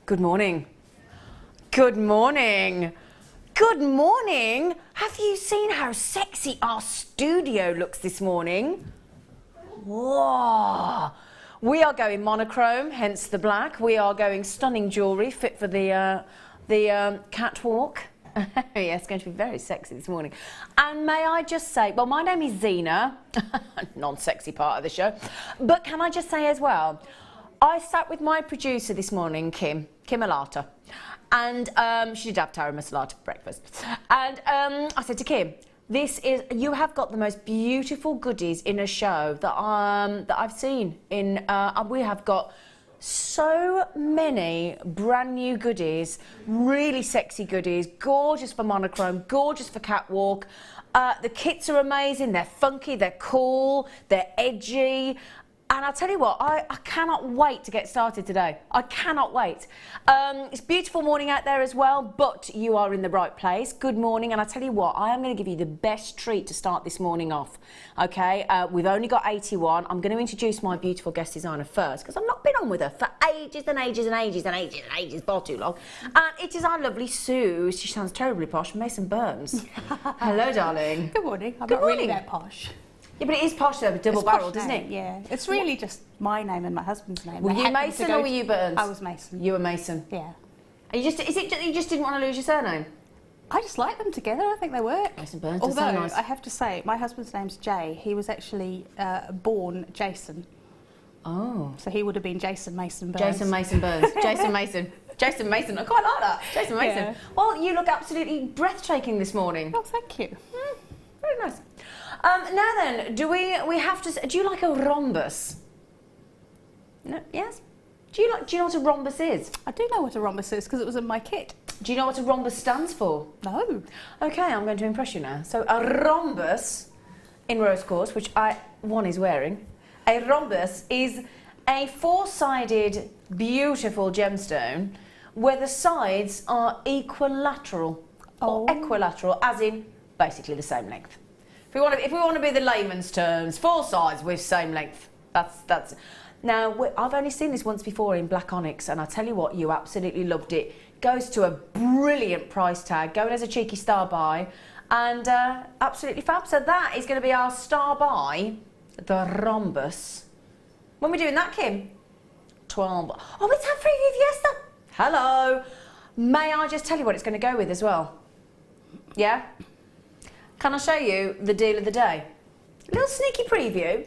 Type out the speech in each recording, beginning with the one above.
Good morning. Good morning. Good morning. Have you seen how sexy our studio looks this morning? Whoa. We are going monochrome, hence the black. We are going stunning jewellery, fit for the catwalk. Yeah, it's going to be very sexy this morning. And may I just say, well, my name is Zena, non-sexy part of the show, but can I just say as well, I sat with my producer this morning, Kim Alata, and she did have taro masala for breakfast. And I said to Kim, you have got the most beautiful goodies in a show that I've seen. We have got so many brand new goodies, really sexy goodies, gorgeous for monochrome, gorgeous for catwalk. The kits are amazing, they're funky, they're cool, they're edgy. And I'll tell you what, I cannot wait to get started today. I cannot wait. It's a beautiful morning out there as well, but you are in the right place. Good morning, and I'll tell you what, I am going to give you the best treat to start this morning off. Okay, we've only got 81. I'm going to introduce my beautiful guest designer first, because I've not been on with her for ages and ages and ages and ages and ages, far too long. And it is our lovely Sue. She sounds terribly posh, Mason Burns. Hello, darling. Good morning. I'm not really that posh. Yeah, but it is posh though, double-barrelled, isn't it? Yeah. It's really just my name and my husband's name. Were you Mason or were you Burns? I was Mason. You were Mason? Yeah. And you just didn't want to lose your surname? I just like them together. I think they work. Mason Burns, although, so nice. I have to say, my husband's name's Jay. He was actually born Jason. Oh. So he would have been Jason Mason Burns. Jason Mason Burns. Jason Mason. Jason Mason. I quite like that. Jason Mason. Yeah. Well, you look absolutely breathtaking this morning. Oh, thank you. Very nice. Now then, do you like a rhombus? No, yes? Do you know what a rhombus is? I do know what a rhombus is because it was in my kit. Do you know what a rhombus stands for? No. Okay, I'm going to impress you now. So a rhombus, in rose quartz, which one is wearing, a rhombus is a four-sided, beautiful gemstone where the sides are equilateral, or equilateral, as in basically the same length. If we want to be the layman's terms, four sides with same length. That's. Now, I've only seen this once before in black onyx, and I tell you what, you absolutely loved it. Goes to a brilliant price tag, going as a cheeky star buy, and absolutely fab. So that is going to be our star buy, the rhombus. When are we doing that, Kim? 12. Oh, it's our preview fiesta. Hello. May I just tell you what it's going to go with as well? Yeah? Can I show you the deal of the day? A little sneaky preview.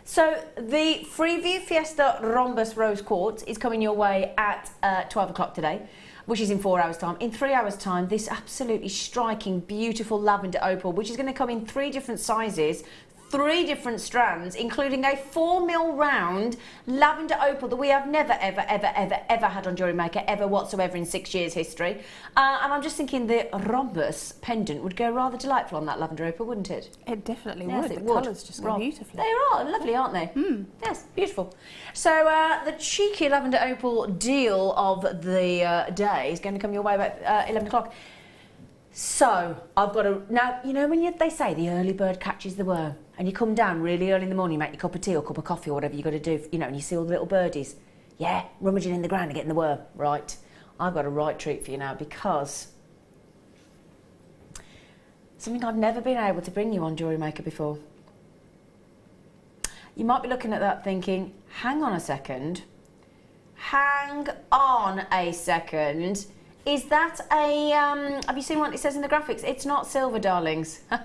So the Freeview Fiesta Rhombus Rose Quartz is coming your way at 12 o'clock today, which is in 4 hours' time. In 3 hours' time, this absolutely striking, beautiful lavender opal, which is going to come in 3 different sizes, 3 different strands, including a 4mm round lavender opal that we have never, ever, ever, ever, ever had on Jewellery Maker, ever whatsoever in 6 years history. And I'm just thinking the rhombus pendant would go rather delightful on that lavender opal, wouldn't it? It definitely Yes, would. it The would. colours just go beautifully. They are lovely, aren't they? Yes, beautiful. So the cheeky lavender opal deal of the day is going to come your way about 11 o'clock. So I've got to now. You know when they say the early bird catches the worm, and you come down really early in the morning, you make your cup of tea or cup of coffee or whatever you got to do. You know, and you see all the little birdies, yeah, rummaging in the ground and getting the worm. Right, I've got a right treat for you now because something I've never been able to bring you on Jewellery Maker before. You might be looking at that thinking, hang on a second. Hang on a second. Is that a, have you seen what it says in the graphics? It's not silver, darlings. No.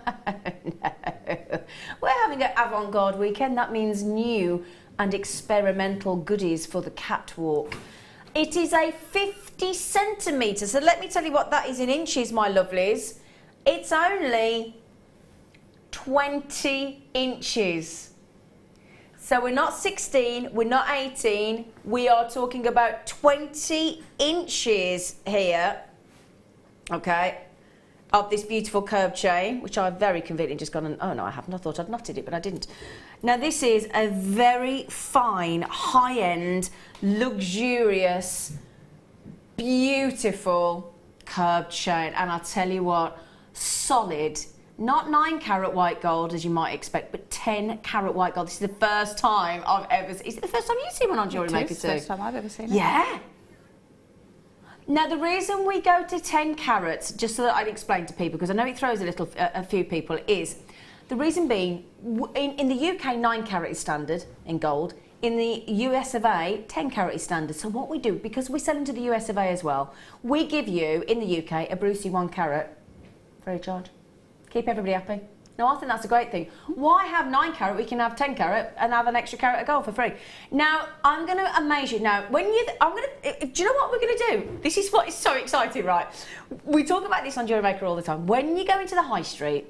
We're having an avant-garde weekend. That means new and experimental goodies for the catwalk. It is a 50 centimetres. So let me tell you what that is in inches, my lovelies. It's only 20 inches. So we're not 16, we're not 18, we are talking about 20 inches here, okay, of this beautiful curved chain, which I've very conveniently just gone and, oh no, I haven't, I thought I'd knotted it, but I didn't. Now this is a very fine, high-end, luxurious, beautiful curved chain, and I'll tell you what, solid. Not 9 carat white gold as you might expect, but 10 carat white gold. This is the first time I've ever seen. Is it the first time you've seen one on Jewellery Maker too? It's the first time I've ever seen it. Yeah. Now, the reason we go to 10 carats, just so that I'd explain to people, because I know it throws a few people, is the reason being, in the UK, 9 carat is standard in gold. In the US of A, 10 carat is standard. So what we do, because we sell into the US of A as well, we give you, in the UK, a Brucey 1 carat free of charge. Keep everybody happy. Now, I think that's a great thing. Why have 9 carat? We can have 10 carat and have an extra carat of gold for free. Now, I'm going to amaze you. Now, do you know what we're going to do? This is what is so exciting, right? We talk about this on Jewellery Maker all the time. When you go into the high street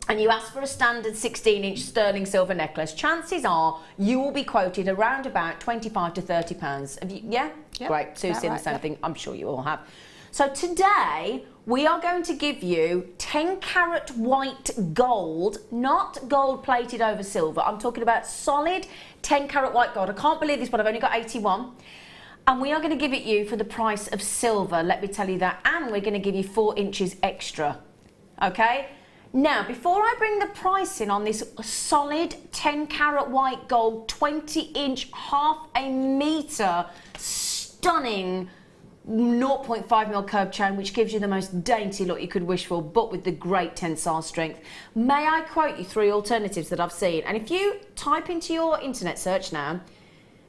and you ask for a standard 16-inch sterling silver necklace, chances are you will be quoted around about 25 to 30 pounds. Have you, yeah? Yep. Great. Sue's saying the same thing. I'm sure you all have. So today, we are going to give you 10 carat white gold, not gold plated over silver. I'm talking about solid 10 carat white gold. I can't believe this, but I've only got 81. And we are going to give it you for the price of silver, let me tell you that. And we're going to give you 4 inches extra. Okay? Now, before I bring the pricing on this solid 10 carat white gold, 20-inch, half a metre, stunning 0.5mm curved chain, which gives you the most dainty look you could wish for, but with the great tensile strength. May I quote you 3 alternatives that I've seen? And if you type into your internet search now,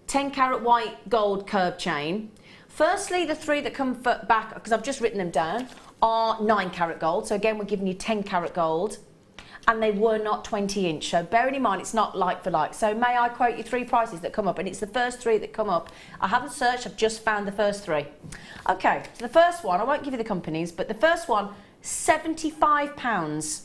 10 carat white gold curved chain, firstly, the 3 that come back, because I've just written them down, are 9 carat gold. So again, we're giving you 10 carat gold. And they were not 20-inch. So bearing in mind, it's not like for like. So may I quote you 3 prices that come up? And it's the first 3 that come up. I haven't searched, I've just found the first 3. Okay, so the first one, I won't give you the companies, but the first one, £75.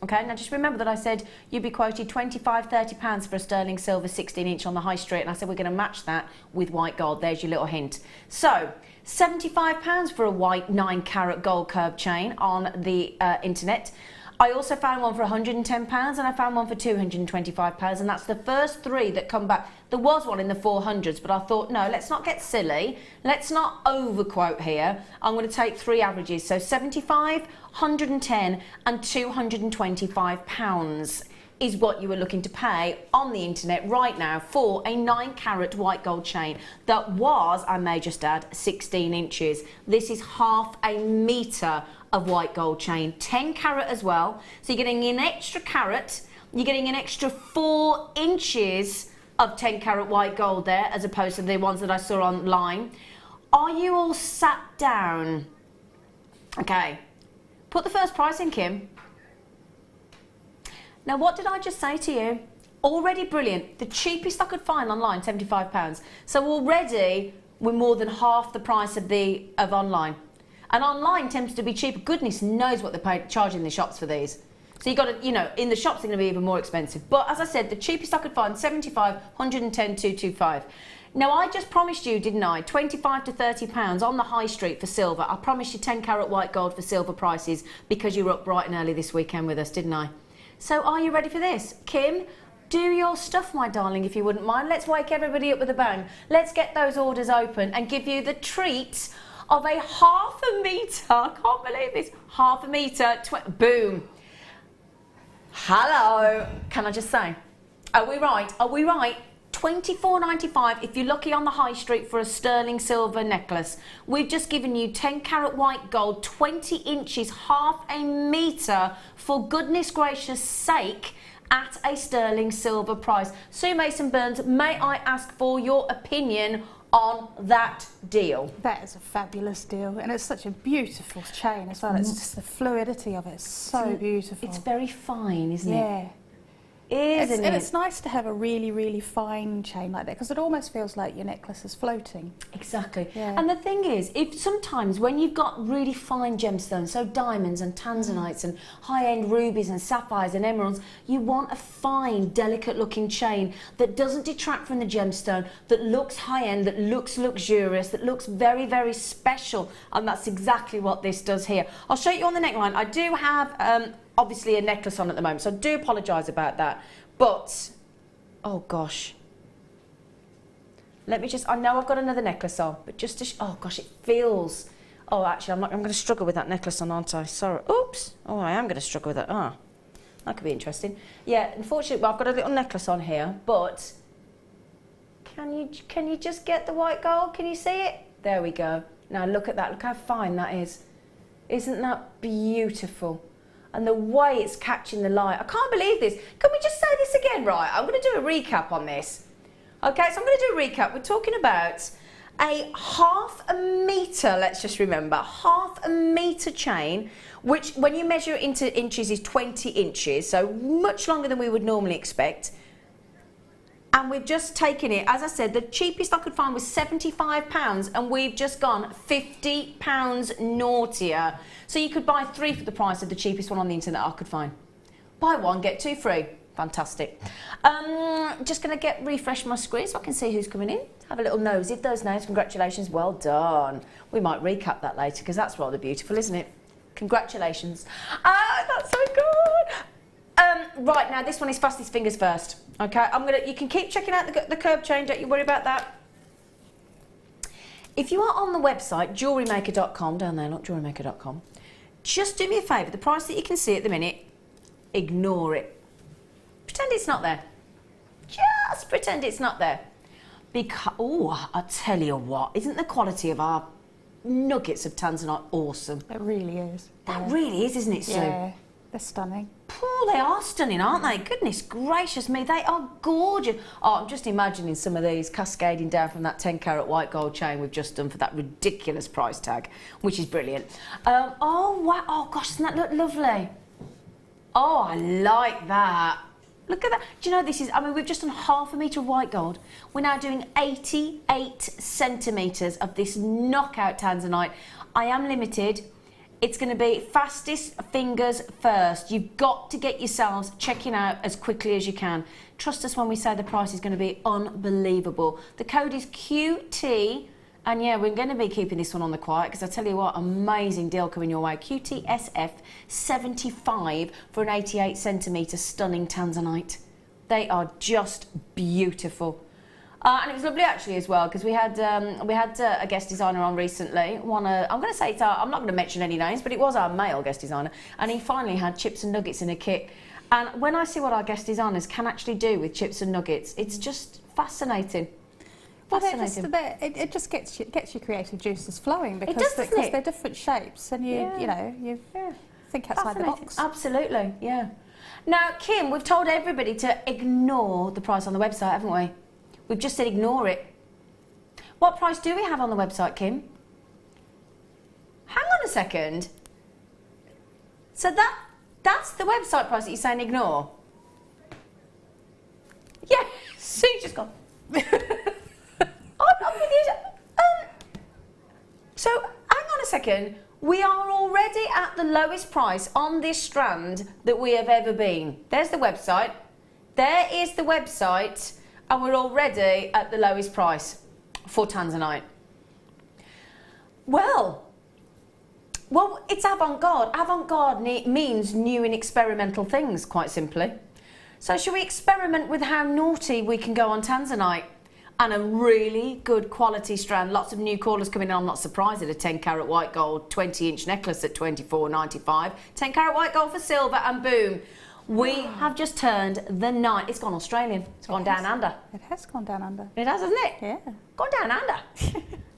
Okay, now just remember that I said you'd be quoted £25, £30 for a sterling silver 16-inch on the high street. And I said we're going to match that with white gold. There's your little hint. So, £75 for a white 9 carat gold curved chain on the internet. I also found one for £110 and I found one for £225, and that's the first 3 that come back. There was one in the 400s, but I thought, no, let's not get silly. Let's not overquote here. I'm going to take 3 averages. So 75, 110 and £225 is what you were looking to pay on the internet right now for a 9 carat white gold chain that was, I may just add, 16 inches. This is half a metre of white gold chain, 10 carat as well. So you're getting an extra carat, you're getting an extra 4 inches of 10 carat white gold there, as opposed to the ones that I saw online. Are you all sat down? Okay, put the first price in, Kim. Now, what did I just say to you? Already brilliant. The cheapest I could find online, £75. So already we're more than half the price of online. And online tends to be cheaper. Goodness knows what they're charging the shops for these. So you got to, you know, in the shops they're going to be even more expensive. But as I said, the cheapest I could find, 75, 110, 225. Now, I just promised you, didn't I, 25 to 30 pounds on the high street for silver. I promised you 10 carat white gold for silver prices because you were up bright and early this weekend with us, didn't I? So are you ready for this? Kim, do your stuff, my darling, if you wouldn't mind. Let's wake everybody up with a bang. Let's get those orders open and give you the treat of a half a metre. I can't believe this. Half a metre. Boom. Hello. Can I just say, are we right? Are we right? £24.95 if you're lucky on the high street for a sterling silver necklace. We've just given you 10 carat white gold, 20 inches, half a metre, for goodness gracious sake, at a sterling silver price. Sue Mason-Burns, may I ask for your opinion on that deal? That is a fabulous deal, and it's such a beautiful chain as well. It's just the fluidity of it is so beautiful. It's very fine, isn't it? Yeah. Isn't it? And it's nice to have a really, really fine chain like that, because it almost feels like your necklace is floating. Exactly. Yeah. And the thing is, if sometimes when you've got really fine gemstones, so diamonds and tanzanites and high-end rubies and sapphires and emeralds, you want a fine, delicate-looking chain that doesn't detract from the gemstone, that looks high-end, that looks luxurious, that looks very, very special. And that's exactly what this does here. I'll show you on the neckline. I do have obviously a necklace on at the moment, so I do apologise about that, but oh gosh, let me just, I know I've got another necklace on, but just to oh gosh, it feels, oh actually I'm going to struggle with that necklace on, aren't I? Sorry, oops, oh I am going to struggle with that. That could be interesting. Yeah, unfortunately, well, I've got a little necklace on here, but can you just get the white gold? Can you see it? There we go. Now look at that, look how fine that is. Isn't that beautiful? And the way it's catching the light. I can't believe this. Can we just say this again, right? I'm going to do a recap on this. Okay, so I'm going to do a recap. We're talking about a 1/2 metre, let's just remember, 1/2 metre chain, which when you measure it into inches is 20 inches, so much longer than we would normally expect. And we've just taken it, as I said, the cheapest I could find was £75, and we've just gone £50 naughtier. So you could buy 3 for the price of the cheapest one on the internet I could find. Buy 1, get 2 free. Fantastic. Just going to refresh my screen so I can see who's coming in. Have a little nosy at those names. Congratulations, well done. We might recap that later because that's rather beautiful, isn't it? Congratulations. That's so good. Right, now this one is fastest fingers first. Okay, you can keep checking out the curb chain, don't you worry about that. If you are on the website, jewellerymaker.com, down there, not jewellerymaker.com, just do me a favour, the price that you can see at the minute, ignore it. Pretend it's not there. Just pretend it's not there. Because, oh, I tell you what, isn't the quality of our nuggets of tanzanite awesome? It really is. That really is, isn't it, Sue? Yeah, they're stunning. Oh, they are stunning, aren't they? Goodness gracious me, they are gorgeous. Oh, I'm just imagining some of these cascading down from that 10-carat white gold chain we've just done for that ridiculous price tag, which is brilliant. Oh, wow. Oh, gosh, doesn't that look lovely? Oh, I like that. Look at that. Do you know this is, I mean, we've just done 1/2 metre of white gold. We're now doing 88 centimetres of this knockout tanzanite. I am limited. It's going to be fastest fingers first. You've got to get yourselves checking out as quickly as you can. Trust us when we say the price is going to be unbelievable. The code is QT. And yeah, we're going to be keeping this one on the quiet because I tell you what, amazing deal coming your way. QTSF 75 for an 88 centimetre stunning tanzanite. They are just beautiful. And it was lovely actually as well because we had a guest designer on recently. I'm going to say I'm not going to mention any names, but it was our male guest designer, and he finally had chips and nuggets in a kit. And when I see what our guest designers can actually do with chips and nuggets, it's just fascinating. Well, it just gets your creative juices flowing because they're different shapes, and you think outside the box. Absolutely, yeah. Now, Kim, we've told everybody to ignore the price on the website, haven't we? We've just said ignore it. What price do we have on the website, Kim? Hang on a second. So that's the website price that you're saying ignore? Yeah, so you just gone. I'm with you. So, hang on a second. We are already at the lowest price on this strand that we have ever been. There's the website. There is the website. And we're already at the lowest price for tanzanite. Well, it's avant-garde. Avant-garde means new and experimental things, quite simply. So shall we experiment with how naughty we can go on tanzanite? And a really good quality strand. Lots of new callers coming in. I'm not surprised at a 10-carat white gold 20-inch necklace at $24.95. 10-carat white gold for silver, and boom. We have just turned the 9. It's gone Australian. It's gone down under. It has gone down under. It has, hasn't it? Yeah. Gone down under.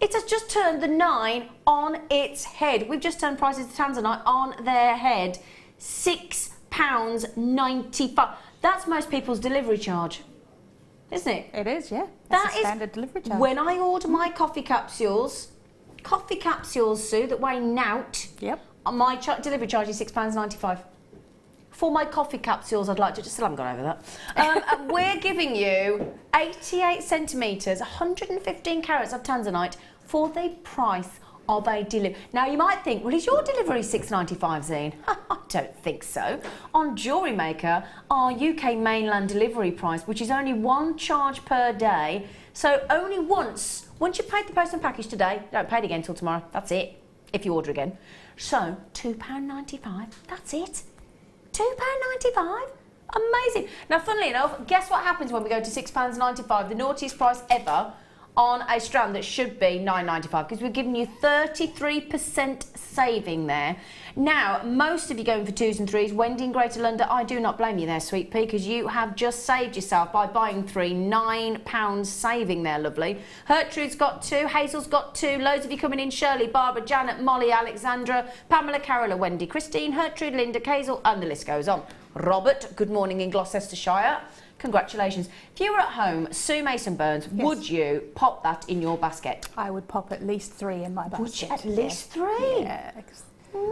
It has just turned the 9 on its head. We've just turned prices of tanzanite on their head. £6.95. That's most people's delivery charge, isn't it? It is, yeah. That's a standard delivery charge. When I order my coffee capsules, Sue, that weigh nout. Yep. My delivery charge is £6.95. For my coffee capsules, I'd like to, still haven't gone over that. We're giving you 88 centimetres, 115 carats of tanzanite for the price of a delivery. Now, you might think, well, is your delivery £6.95, Zine? I don't think so. On Jewellery Maker, our UK mainland delivery price, which is only one charge per day, so only once you paid the post and package today, don't pay it again till tomorrow. That's it, if you order again. So, £2.95, that's it. £2.95? Amazing. Now, funnily enough, guess what happens when we go to £6.95, the naughtiest price ever on a strand that should be $9.95 because we're giving you 33% saving there. Now, most of you going for 2s and 3s. Wendy in Greater London, I do not blame you there, Sweet Pea, because you have just saved yourself by buying 3, £9 saving there, lovely. Gertrude's got 2, Hazel's got 2, loads of you coming in, Shirley, Barbara, Janet, Molly, Alexandra, Pamela, Carola, Wendy, Christine, Gertrude, Linda, Hazel, and the list goes on. Robert, good morning in Gloucestershire. Congratulations. If you were at home, Sue Mason Burns, would you pop that in your basket? I would pop at least 3 in my basket. Would you? At least 3? Yeah.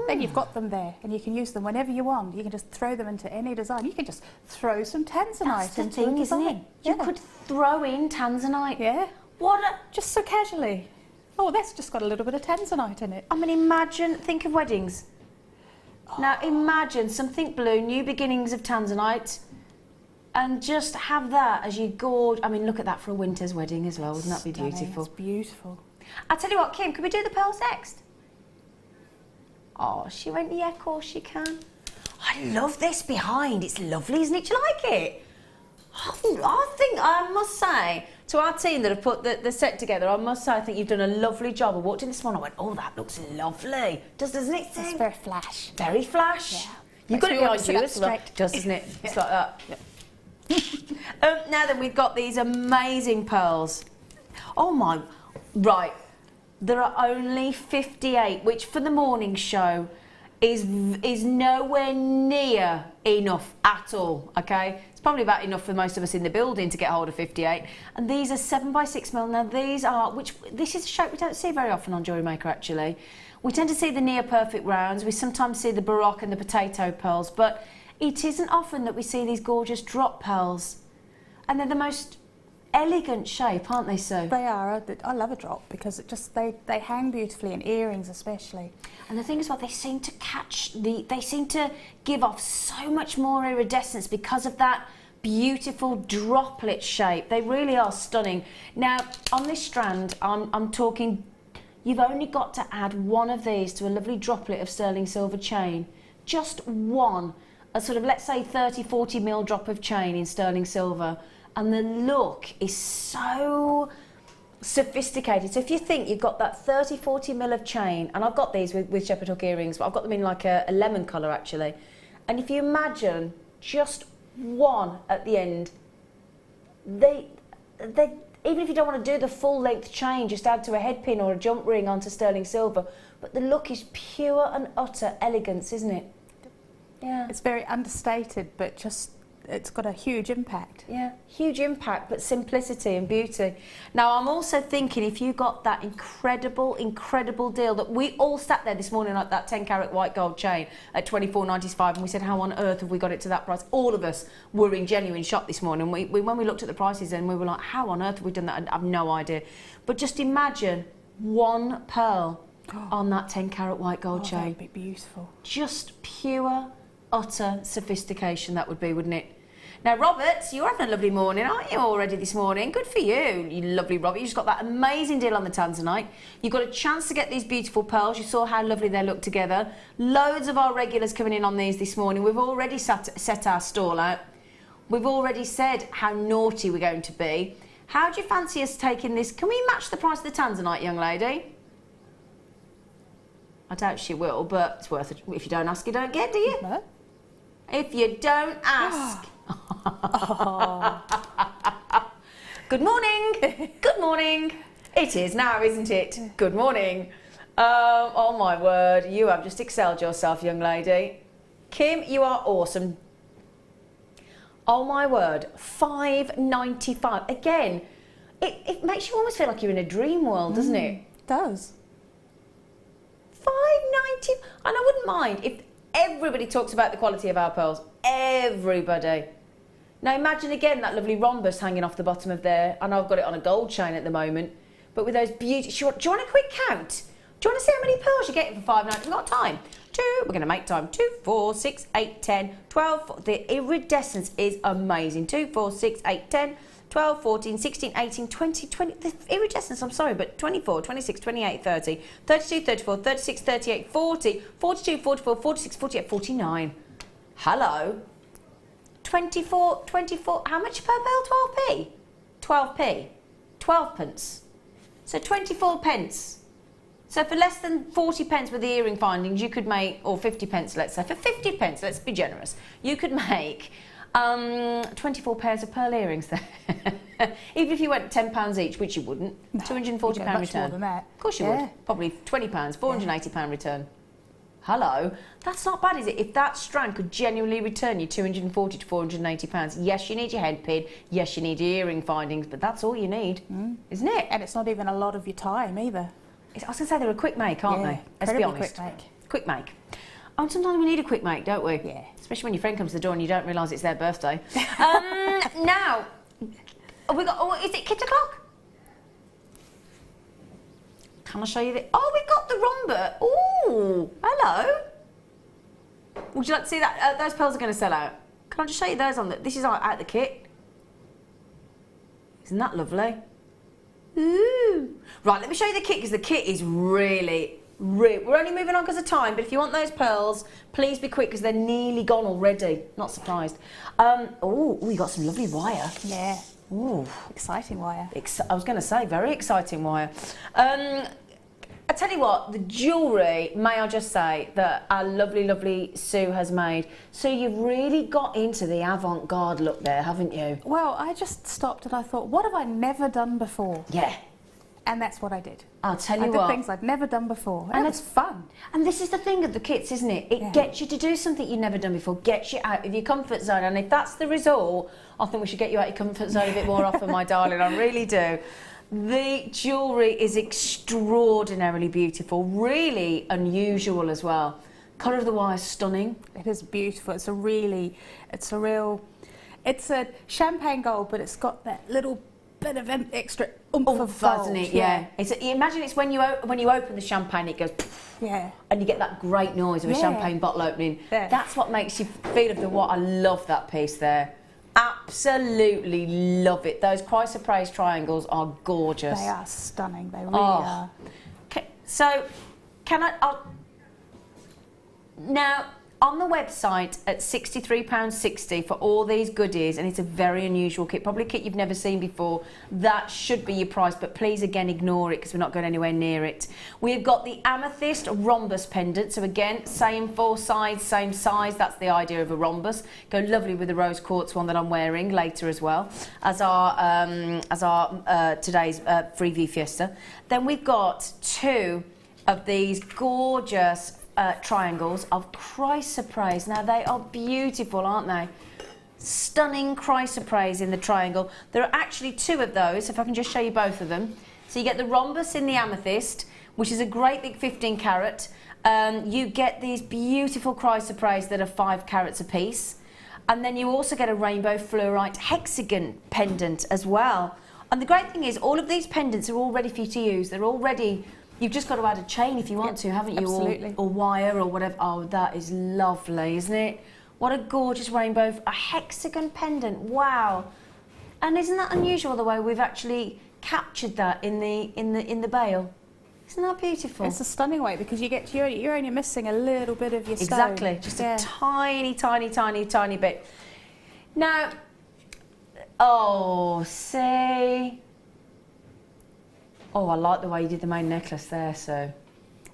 Then you've got them there and you can use them whenever you want. You can just throw them into any design. You can just throw some tanzanite into a design. Isn't it? You could throw in tanzanite. Yeah. What just so casually. Oh, that's just got a little bit of tanzanite in it. I mean, imagine, think of weddings. Now imagine something blue, new beginnings of tanzanite, and just have that as you gorge. I mean, look at that for a winter's wedding as well. Wouldn't that be beautiful? It's beautiful. I'll tell you what, Kim, can we do the pearls next? Oh, she went, yeah, of course you can. I love this behind. It's lovely, isn't it? Do you like it? I think, I must say, to our team that have put the set together, I must say, I think you've done a lovely job. I walked in this morning, I went, oh, that looks lovely. Doesn't it? It's very flash. Very flash. Yeah. You've got it behind you as well. Doesn't it? It's like that. Yeah. Now then, we've got these amazing pearls. Oh my, right. There are only 58, which for the morning show is nowhere near enough at all, okay? It's probably about enough for most of us in the building to get hold of 58. And these are 7x6mm. Now these are, this is a shape we don't see very often on Jewellery Maker actually. We tend to see the near perfect rounds. We sometimes see the baroque and the potato pearls, but it isn't often that we see these gorgeous drop pearls. And they're the most elegant shape, aren't they, Sue? They are. I love a drop because it just they hang beautifully in earrings especially. And the thing is, they seem to catch they seem to give off so much more iridescence because of that beautiful droplet shape. They really are stunning. Now, on this strand, I'm talking, you've only got to add one of these to a lovely droplet of sterling silver chain. Just one, a sort of, let's say 30-40mm drop of chain in sterling silver. And the look is so sophisticated. So if you think you've got that 30-40mm of chain, and I've got these with shepherd hook earrings, but I've got them in like a lemon colour actually. And if you imagine just one at the end, they even if you don't want to do the full length chain, just add to a head pin or a jump ring onto sterling silver. But the look is pure and utter elegance, isn't it? Yeah. It's very understated, but just it's got a huge impact. Yeah, huge impact, but simplicity and beauty. Now, I'm also thinking if you got that incredible deal that we all sat there this morning, like that 10-carat white gold chain at $24.95, and we said, how on earth have we got it to that price? All of us were in genuine shock this morning. When we looked at the prices, and we were like, how on earth have we done that? I have no idea. But just imagine one pearl on that 10-carat white gold chain. That would be beautiful. Just pure, utter sophistication that would be, wouldn't it? Now, Robert, you're having a lovely morning, aren't you, already this morning? Good for you, you lovely Robert. You just got that amazing deal on the tanzanite. You got a chance to get these beautiful pearls. You saw how lovely they look together. Loads of our regulars coming in on these this morning. We've already set our stall out. We've already said how naughty we're going to be. How do you fancy us taking this? Can we match the price of the tanzanite, young lady? I doubt she will, but it's worth it. If you don't ask, you don't get, do you? No. If you don't ask. Oh. Good morning. Good morning. It is now, isn't it? Good morning. Oh my word, you have just excelled yourself, young lady. Kim, you are awesome. Oh my word, $5.95. Again, it makes you almost feel like you're in a dream world, doesn't it? It does. $5.90. And I wouldn't mind if everybody talks about the quality of our pearls. Everybody. Now imagine again that lovely rhombus hanging off the bottom of there. I know I've got it on a gold chain at the moment, but with those beautiful. Do you want a quick count? Do you want to see how many pearls you're getting for $5.90? We've got time. We're going to make time. 2, 4, 6, 8, 10, 12. The iridescence is amazing. 2, 4, 6, 8, 10, 12, 14, 16, 18, 20, 20. The iridescence, I'm sorry, but 24, 26, 28, 30, 32, 34, 36, 38, 40, 42, 44, 46, 48, 49. Hello. 24, how much per pearl? 12p? 12p. 12 pence. So 24 pence. So for less than 40 pence with the earring findings, you could make, or 50 pence, let's say, for 50 pence, let's be generous, you could make 24 pairs of pearl earrings there. Even if you went £10 each, which you wouldn't, no, £240 much return. More than that. Of course you would. Probably £20, £480 return. Hello, that's not bad, is it? If that strand could genuinely return you £240 to £480, yes, you need your head pin, yes, you need your earring findings, but that's all you need, isn't it? And it's not even a lot of your time either. I was going to say they're a quick make, aren't they? Let's be honest. Quick make. Quick make. Oh, sometimes we need a quick make, don't we? Yeah. Especially when your friend comes to the door and you don't realise it's their birthday. Now, have we got? Oh, is it kit o'clock? Can I show you the? Oh, we've got the rhomber. Oh, hello. Would you like to see that? Those pearls are going to sell out. Can I just show you those on the? This is out the kit. Isn't that lovely? Ooh. Right, let me show you the kit because the kit is really. We're only moving on because of time, but if you want those pearls, please be quick because they're nearly gone already. Not surprised. Oh, you got some lovely wire. Yeah. Ooh, exciting wire. I was going to say, very exciting wire. I tell you what, the jewellery, may I just say, that our lovely, lovely Sue has made. So you've really got into the avant-garde look there, haven't you? Well, I just stopped and I thought, what have I never done before? Yeah. And that's what I did. I'll tell you I what. did things I'd never done before. And it's fun. And this is the thing of the kits, isn't it? It gets you to do something you've never done before, gets you out of your comfort zone. And if that's the result, I think we should get you out of your comfort zone a bit more often, my darling. I really do. The jewellery is extraordinarily beautiful, really unusual as well. Colour of the wire is stunning. It is beautiful. It's a champagne gold, but it's got that little bit of extra oomph of gold. Doesn't it? Yeah. You imagine it's when you open the champagne, it goes, yeah, and you get that great noise of a champagne bottle opening. Yeah. That's what makes you feel of the what. I love that piece there. Absolutely love it. Those chrysoprase triangles are gorgeous. They are stunning. They really are. So, now, on the website at £63.60 for all these goodies, and it's a very unusual kit, probably a kit you've never seen before, that should be your price, but please again ignore it because we're not going anywhere near it. We've got the amethyst rhombus pendant, so again, same four sides, same size, that's the idea of a rhombus. Go lovely with the rose quartz one that I'm wearing later as well, as our today's Freeview Fiesta. Then we've got two of these gorgeous triangles of chrysoprase. Now they are beautiful, aren't they? Stunning chrysoprase in the triangle. There are actually two of those, if I can just show you both of them. So you get the rhombus in the amethyst, which is a great big 15 carat. You get these beautiful chrysoprase that are 5 carats a piece. And then you also get a rainbow fluorite hexagon pendant as well. And the great thing is all of these pendants are all ready for you to use. They're all ready. You've just got to add a chain if you want to, haven't you? Absolutely. Or wire or whatever. Oh, that is lovely, isn't it? What a gorgeous rainbow, a hexagon pendant. Wow. And isn't that unusual the way we've actually captured that in the bail? Isn't that beautiful? It's a stunning way because you're only missing a little bit of your stone. Exactly, just a tiny, tiny, tiny, tiny bit. Now, see. Oh, I like the way you did the main necklace there, so.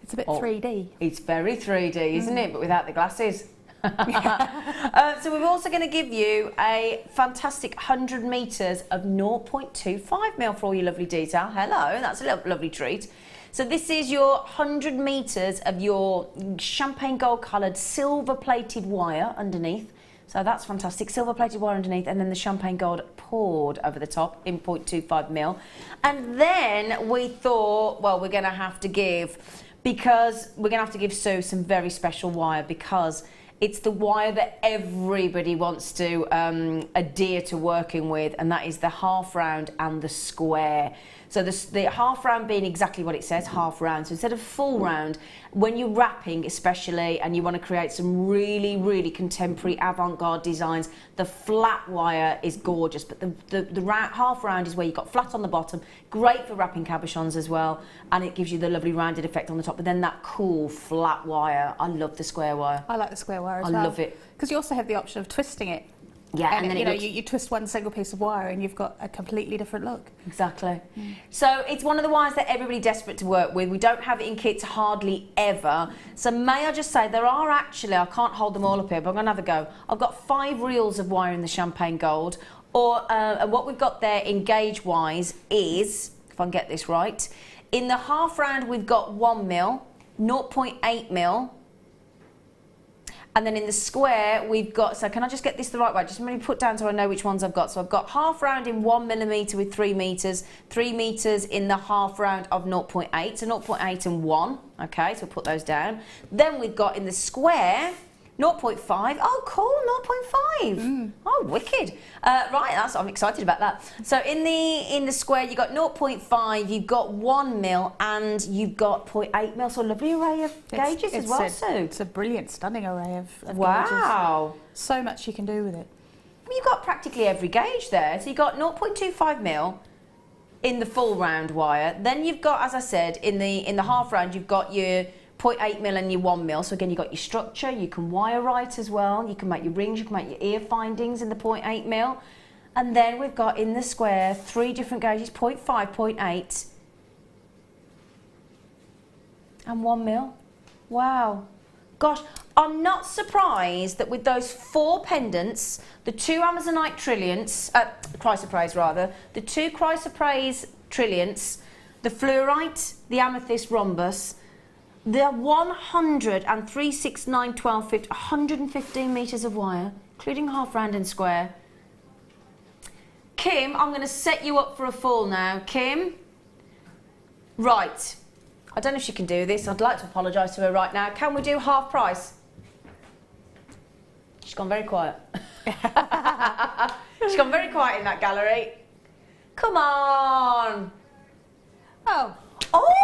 It's a bit 3D. It's very 3D, isn't it? But without the glasses. So we're also going to give you a fantastic 100 metres of 0.25mm for all your lovely detail. Hello, that's a lovely treat. So this is your 100 metres of your champagne gold coloured silver plated wire underneath. So that's fantastic, silver plated wire underneath, and then the champagne gold poured over the top in 0.25mm. And then we thought, well, we're going to have to give Sue some very special wire because it's the wire that everybody wants to adhere to working with, and that is the half round and the square. So the half round being exactly what it says, half round. So instead of full round, when you're wrapping especially and you want to create some really, really contemporary avant-garde designs, the flat wire is gorgeous, but the half round is where you've got flat on the bottom, great for wrapping cabochons as well, and it gives you the lovely rounded effect on the top, but then that cool flat wire. I love the square wire. I like the square wire as well. I love it. Because you also have the option of twisting it. Yeah, and then you twist one single piece of wire and you've got a completely different look. Exactly. So it's one of the wires that everybody's desperate to work with. We don't have it in kits hardly ever. So may I just say, there are actually, I can't hold them all up here, but I'm going to have a go. I've got 5 reels of wire in the champagne gold. And what we've got there in gauge-wise is, if I can get this right, in the half round we've got 1 mil, 0.8 mil. And then in the square, we've got, so can I just get this the right way? Just let me put down so I know which ones I've got. So I've got half round in 1 millimetre with 3 metres, 3 metres in the half round of 0.8, so 0.8 and 1. Okay, so we'll put those down. Then we've got in the square, 0.5. Oh, cool, 0.5. Oh, wicked. Right, I'm excited about that. So in the square, you've got 0.5, you've got 1 mil, and you've got 0.8 mil. So a lovely array of gauges as well, Sue. It's a brilliant, stunning array of gauges. Wow. So much you can do with it. Well, you've got practically every gauge there. So you've got 0.25 mil in the full round wire. Then you've got, as I said, in the half round, you've got your 0.8 mil and your 1 mil. So again, you've got your structure, you can wire right as well, you can make your rings, you can make your ear findings in the 0.8 mil. And then we've got in the square 3 different gauges, 0.5, 0.8 and 1 mil. Wow. Gosh, I'm not surprised that with those 4 pendants, the 2 Amazonite trilliants, chrysoprase rather, the 2 chrysoprase trilliants, the fluorite, the amethyst rhombus, the 100 and 3, 6, 9, 12, 15, 115 metres of wire, including half round and square. Kim, I'm going to set you up for a fall now. Kim? Right. I don't know if she can do this. I'd like to apologise to her right now. Can we do half price? She's gone very quiet. She's gone very quiet in that gallery. Come on. Oh. Oh,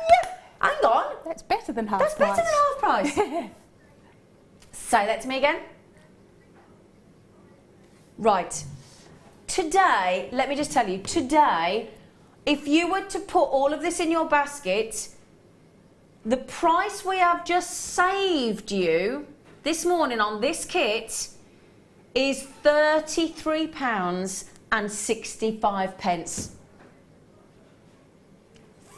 yeah. Hang on. That's better than half price. That's better than half price. Say that to me again. Right. Today, let me just tell you, today, if you were to put all of this in your basket, the price we have just saved you this morning on this kit is £33.65.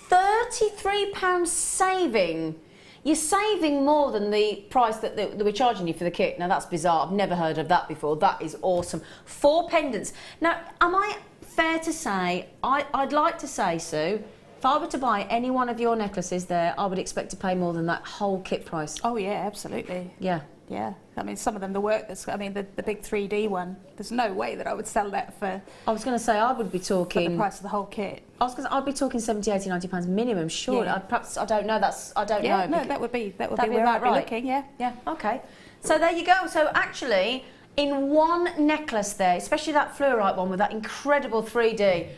£33 saving. You're saving more than the price that we're charging you for the kit. Now that's bizarre. I've never heard of that before. That is awesome. 4 pendants. Now, am I fair to say, I'd like to say, Sue, if I were to buy any one of your necklaces there, I would expect to pay more than that whole kit price. Oh yeah, absolutely. Yeah. Yeah, I mean, some of them, the work that's, I mean, the big 3D one, there's no way that I would sell that for... I was going to say, I would be talking... For the price of the whole kit. I'd be talking 70, 80, 90 pounds minimum, sure. Yeah. I don't know, I don't know. No, that would be where I'd be looking, yeah. Yeah, okay. So there you go. So actually, in one necklace there, especially that fluorite one with that incredible 3D,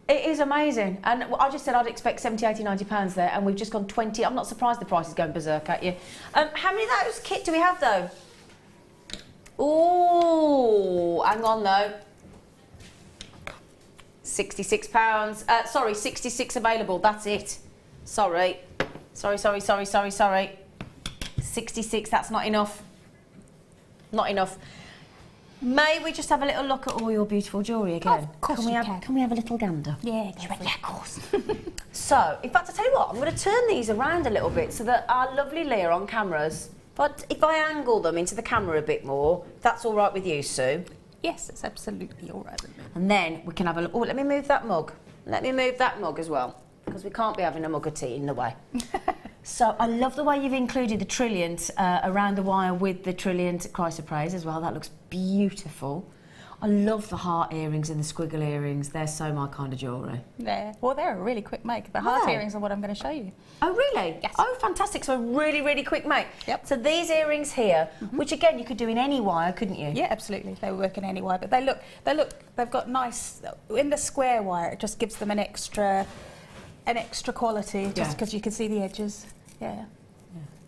it is amazing. And I just said I'd expect 70, 80, 90 pounds there, and we've just gone 20. I'm not surprised the price is going berserk at you. How many of those kit do we have, though? Oh, hang on, though. £66. Sorry, 66 available. That's it. Sorry. 66, that's not enough. Not enough. May we just have a little look at all your beautiful jewellery again? Of course Can we have a little gander? Yeah, of course. So, in fact, I'll tell you what, I'm going to turn these around a little bit so that our lovely Leah on cameras, but if I angle them into the camera a bit more, that's all right with you, Sue? Yes, it's absolutely all right with me. And then we can have a look. Oh, let me move that mug. Let me move that mug as well, because we can't be having a mug of tea in the way. So I love the way you've included the trilliant around the wire with the trilliant chrysoprase as well. That looks beautiful. I love the heart earrings and the squiggle earrings. They're so my kind of jewellery. Yeah, well, they're a really quick make. The heart earrings are what I'm going to show you. Oh, really? Yes. Oh, fantastic. So a really, really quick make. Yep. So these earrings here, which again, you could do in any wire, couldn't you? Yeah, absolutely. They work in any wire, but they've got nice, in the square wire, it just gives them an extra quality, just because you can see the edges. Yeah.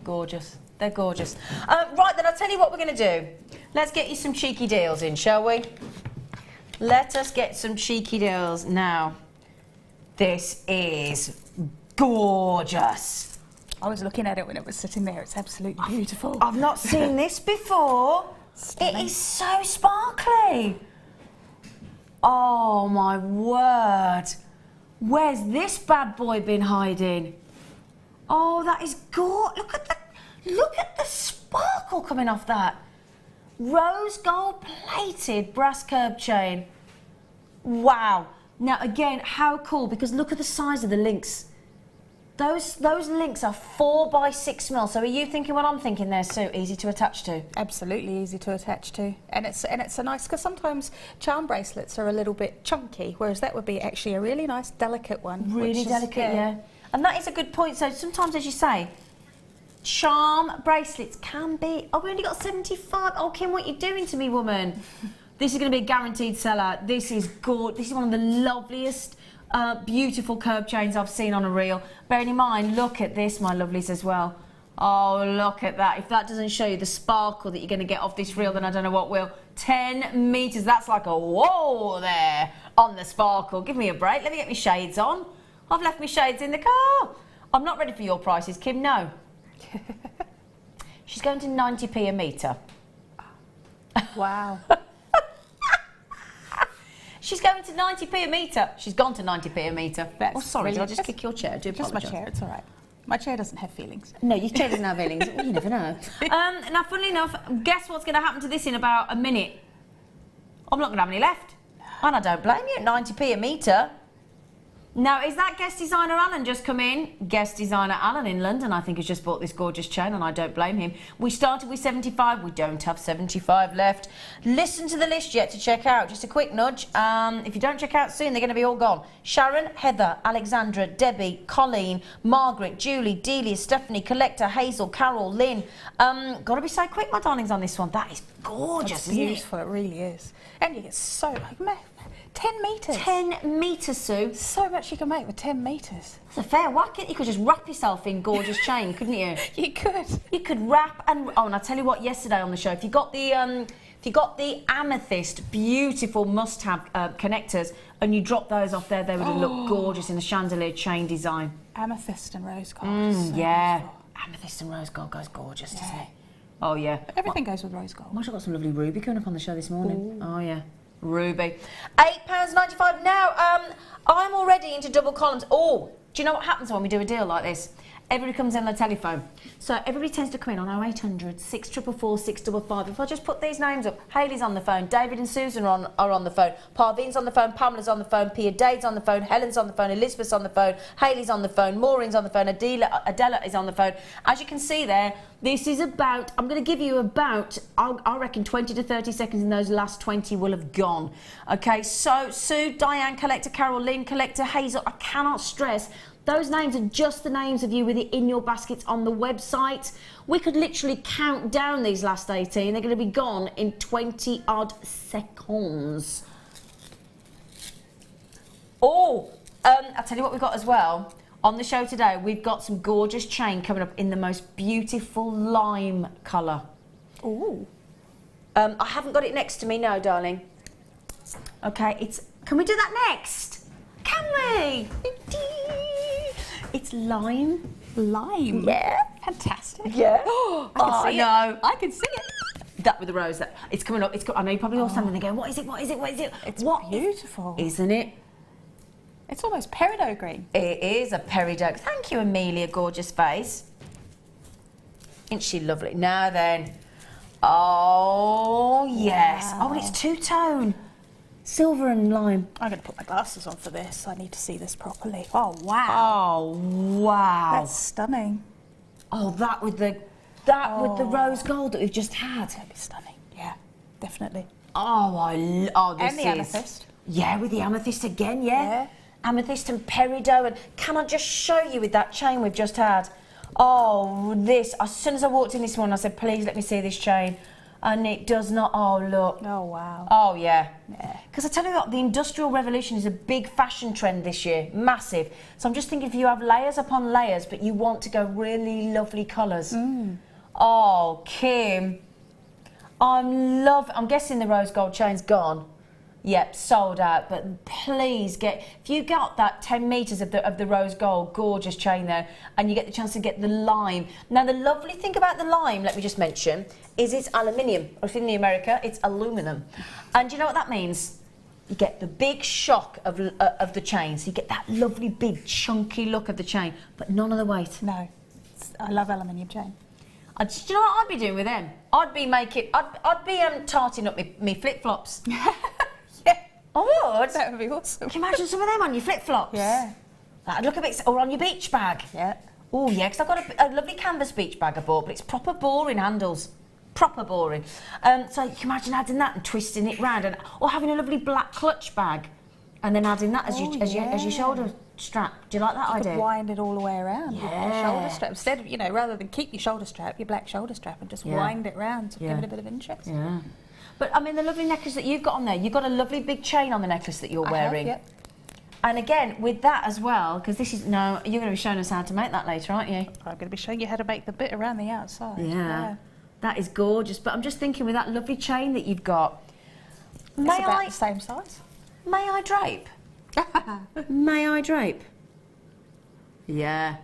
Gorgeous. They're gorgeous. Right, then I'll tell you what we're going to do. Let's get you some cheeky deals in, shall we? Let us get some cheeky deals. Now, this is gorgeous. I was looking at it when it was sitting there. It's absolutely beautiful. I've not seen this before. Stunning. It is so sparkly. Oh my word. Where's this bad boy been hiding? Oh, that is gorgeous. Look at the sparkle coming off that. Rose gold plated brass curb chain. Wow. Now again, how cool, because look at the size of the links. Those links are 4 by 6 mil. So are you thinking what I'm thinking there, Sue? Easy to attach to? Absolutely easy to attach to. And it's a nice, because sometimes charm bracelets are a little bit chunky, whereas that would be actually a really nice delicate one. Really delicate, yeah. And that is a good point. So sometimes, as you say, charm bracelets can be... Oh, we only got 75. Oh, Kim, what are you doing to me, woman? This is going to be a guaranteed seller. This is good. This is one of the loveliest, beautiful curb chains I've seen on a reel. Bearing in mind, look at this, my lovelies, as well. Oh, look at that. If that doesn't show you the sparkle that you're going to get off this reel, then I don't know what will. 10 metres. That's like a whoa there on the sparkle. Give me a break. Let me get my shades on. I've left my shades in the car. I'm not ready for your prices, Kim, no. She's going to 90p a metre. Wow. She's going to 90p a metre. She's gone to 90p a metre. Oh, sorry, did I just kick your chair? Do just my chair, it's all right. My chair doesn't have feelings. No, your chair doesn't have feelings. Well, you never know. Now, funnily enough, guess what's going to happen to this in about a minute? I'm not going to have any left. And I don't blame you, 90p a metre. Now, is that guest designer Alan just come in? Guest designer Alan in London, I think, has just bought this gorgeous chain, and I don't blame him. We started with 75. We don't have 75 left. Listen to the list yet to check out. Just a quick nudge. If you don't check out soon, they're going to be all gone. Sharon, Heather, Alexandra, Debbie, Colleen, Margaret, Julie, Delia, Stephanie, Collector, Hazel, Carol, Lynn. Got to be so quick, my darlings, on this one. That is gorgeous, That's beautiful, it really is. And you get so... 10 metres. 10 metres, Sue. So much you can make with 10 metres. That's a fair whack. You could just wrap yourself in gorgeous chain, couldn't you? You could. You could wrap and... Oh, and I tell you what, yesterday on the show, if you got the amethyst, beautiful must-have connectors, and you drop those off there, they would have looked gorgeous in the chandelier chain design. Amethyst and rose gold. So yeah. beautiful. Amethyst and rose gold goes gorgeous, doesn't it? Oh, yeah. Everything goes with rose gold. I've got some lovely ruby coming up on the show this morning. Ooh. Oh, yeah. Ruby. £8.95. Now, I'm already into double columns. Oh, do you know what happens when we do a deal like this? Everybody comes in on the telephone. So everybody tends to come in on 0800 644 655. If I just put these names up, Hayley's on the phone, David and Susan are on the phone, Parveen's on the phone, Pamela's on the phone, Pia Dade's on the phone, Helen's on the phone, Elizabeth's on the phone, Hayley's on the phone, Maureen's on the phone, Adela is on the phone. As you can see there, this is about, I'm going to give you about, I reckon 20 to 30 seconds, and those last 20 will have gone. Okay, so Sue, Diane, Collector, Carol, Lynn, Collector, Hazel, I cannot stress, those names are just the names of you with it in your baskets on the website. We could literally count down these last 18. They're going to be gone in 20 odd seconds. Oh, I'll tell you what we've got as well. On the show today, we've got some gorgeous chain coming up in the most beautiful lime colour. Ooh. I haven't got it next to me now, darling. Okay, can we do that next? Can we? It's lime. Lime? Yeah. Fantastic. Yeah. I can see it. I can see it. That with the rose. It's coming up. I know you're probably all standing there going, what is it? What is it? What is it? It's beautiful. Isn't it? It's almost peridot green. It is a peridot. Thank you, Amelia. Gorgeous face. Isn't she lovely? Now then. Oh, yes. Wow. Oh, and it's two-tone. Silver and lime. I'm going to put my glasses on for this. I need to see this properly. Oh, wow. Oh, wow. That's stunning. Oh, that with the rose gold that we've just had. That'd be stunning. Yeah, definitely. Oh, this and the amethyst. Yeah, with the amethyst again, yeah. Amethyst and peridot. And can I just show you with that chain we've just had? Oh, this. As soon as I walked in this morning, I said, please let me see this chain. And it does not, oh look. Oh wow. Oh yeah. Because I tell you what, the Industrial Revolution is a big fashion trend this year, massive. So I'm just thinking if you have layers upon layers, but you want to go really lovely colours. Oh, Kim. I'm guessing the rose gold chain's gone. Yep, sold out. But please if you got that 10 metres of the rose gold, gorgeous chain there, and you get the chance to get the lime. Now, the lovely thing about the lime, let me just mention, is it's aluminium. Or if in America, it's aluminum. And you know what that means? You get the big shock of the chain. So you get that lovely, big, chunky look of the chain, but none of the weight. No. I love aluminium chain. Do you know what I'd be doing with them? I'd be tarting up me flip-flops. Yeah. I would. That would be awesome. Can you imagine some of them on your flip-flops? Yeah. That'd look a bit... Or on your beach bag. Yeah. Oh, yeah, because I've got a lovely canvas beach bag I bought, but it's proper boring handles. Proper boring. So you can imagine adding that and twisting it round, or having a lovely black clutch bag and then adding that as your shoulder strap. Do you like that idea? You could wind it all the way around. Yeah. Your shoulder strap. Instead of, rather than keep your shoulder strap, your black shoulder strap, and just wind it round to give it a bit of interest. Yeah. But, I mean, the lovely necklace that you've got on there, you've got a lovely big chain on the necklace that you're wearing. Yep. And again, with that as well, because this is... No, you're going to be showing us how to make that later, aren't you? I'm going to be showing you how to make the bit around the outside. Yeah. That is gorgeous. But I'm just thinking, with that lovely chain that you've got... It's about the same size. May I drape? May I drape? Yeah.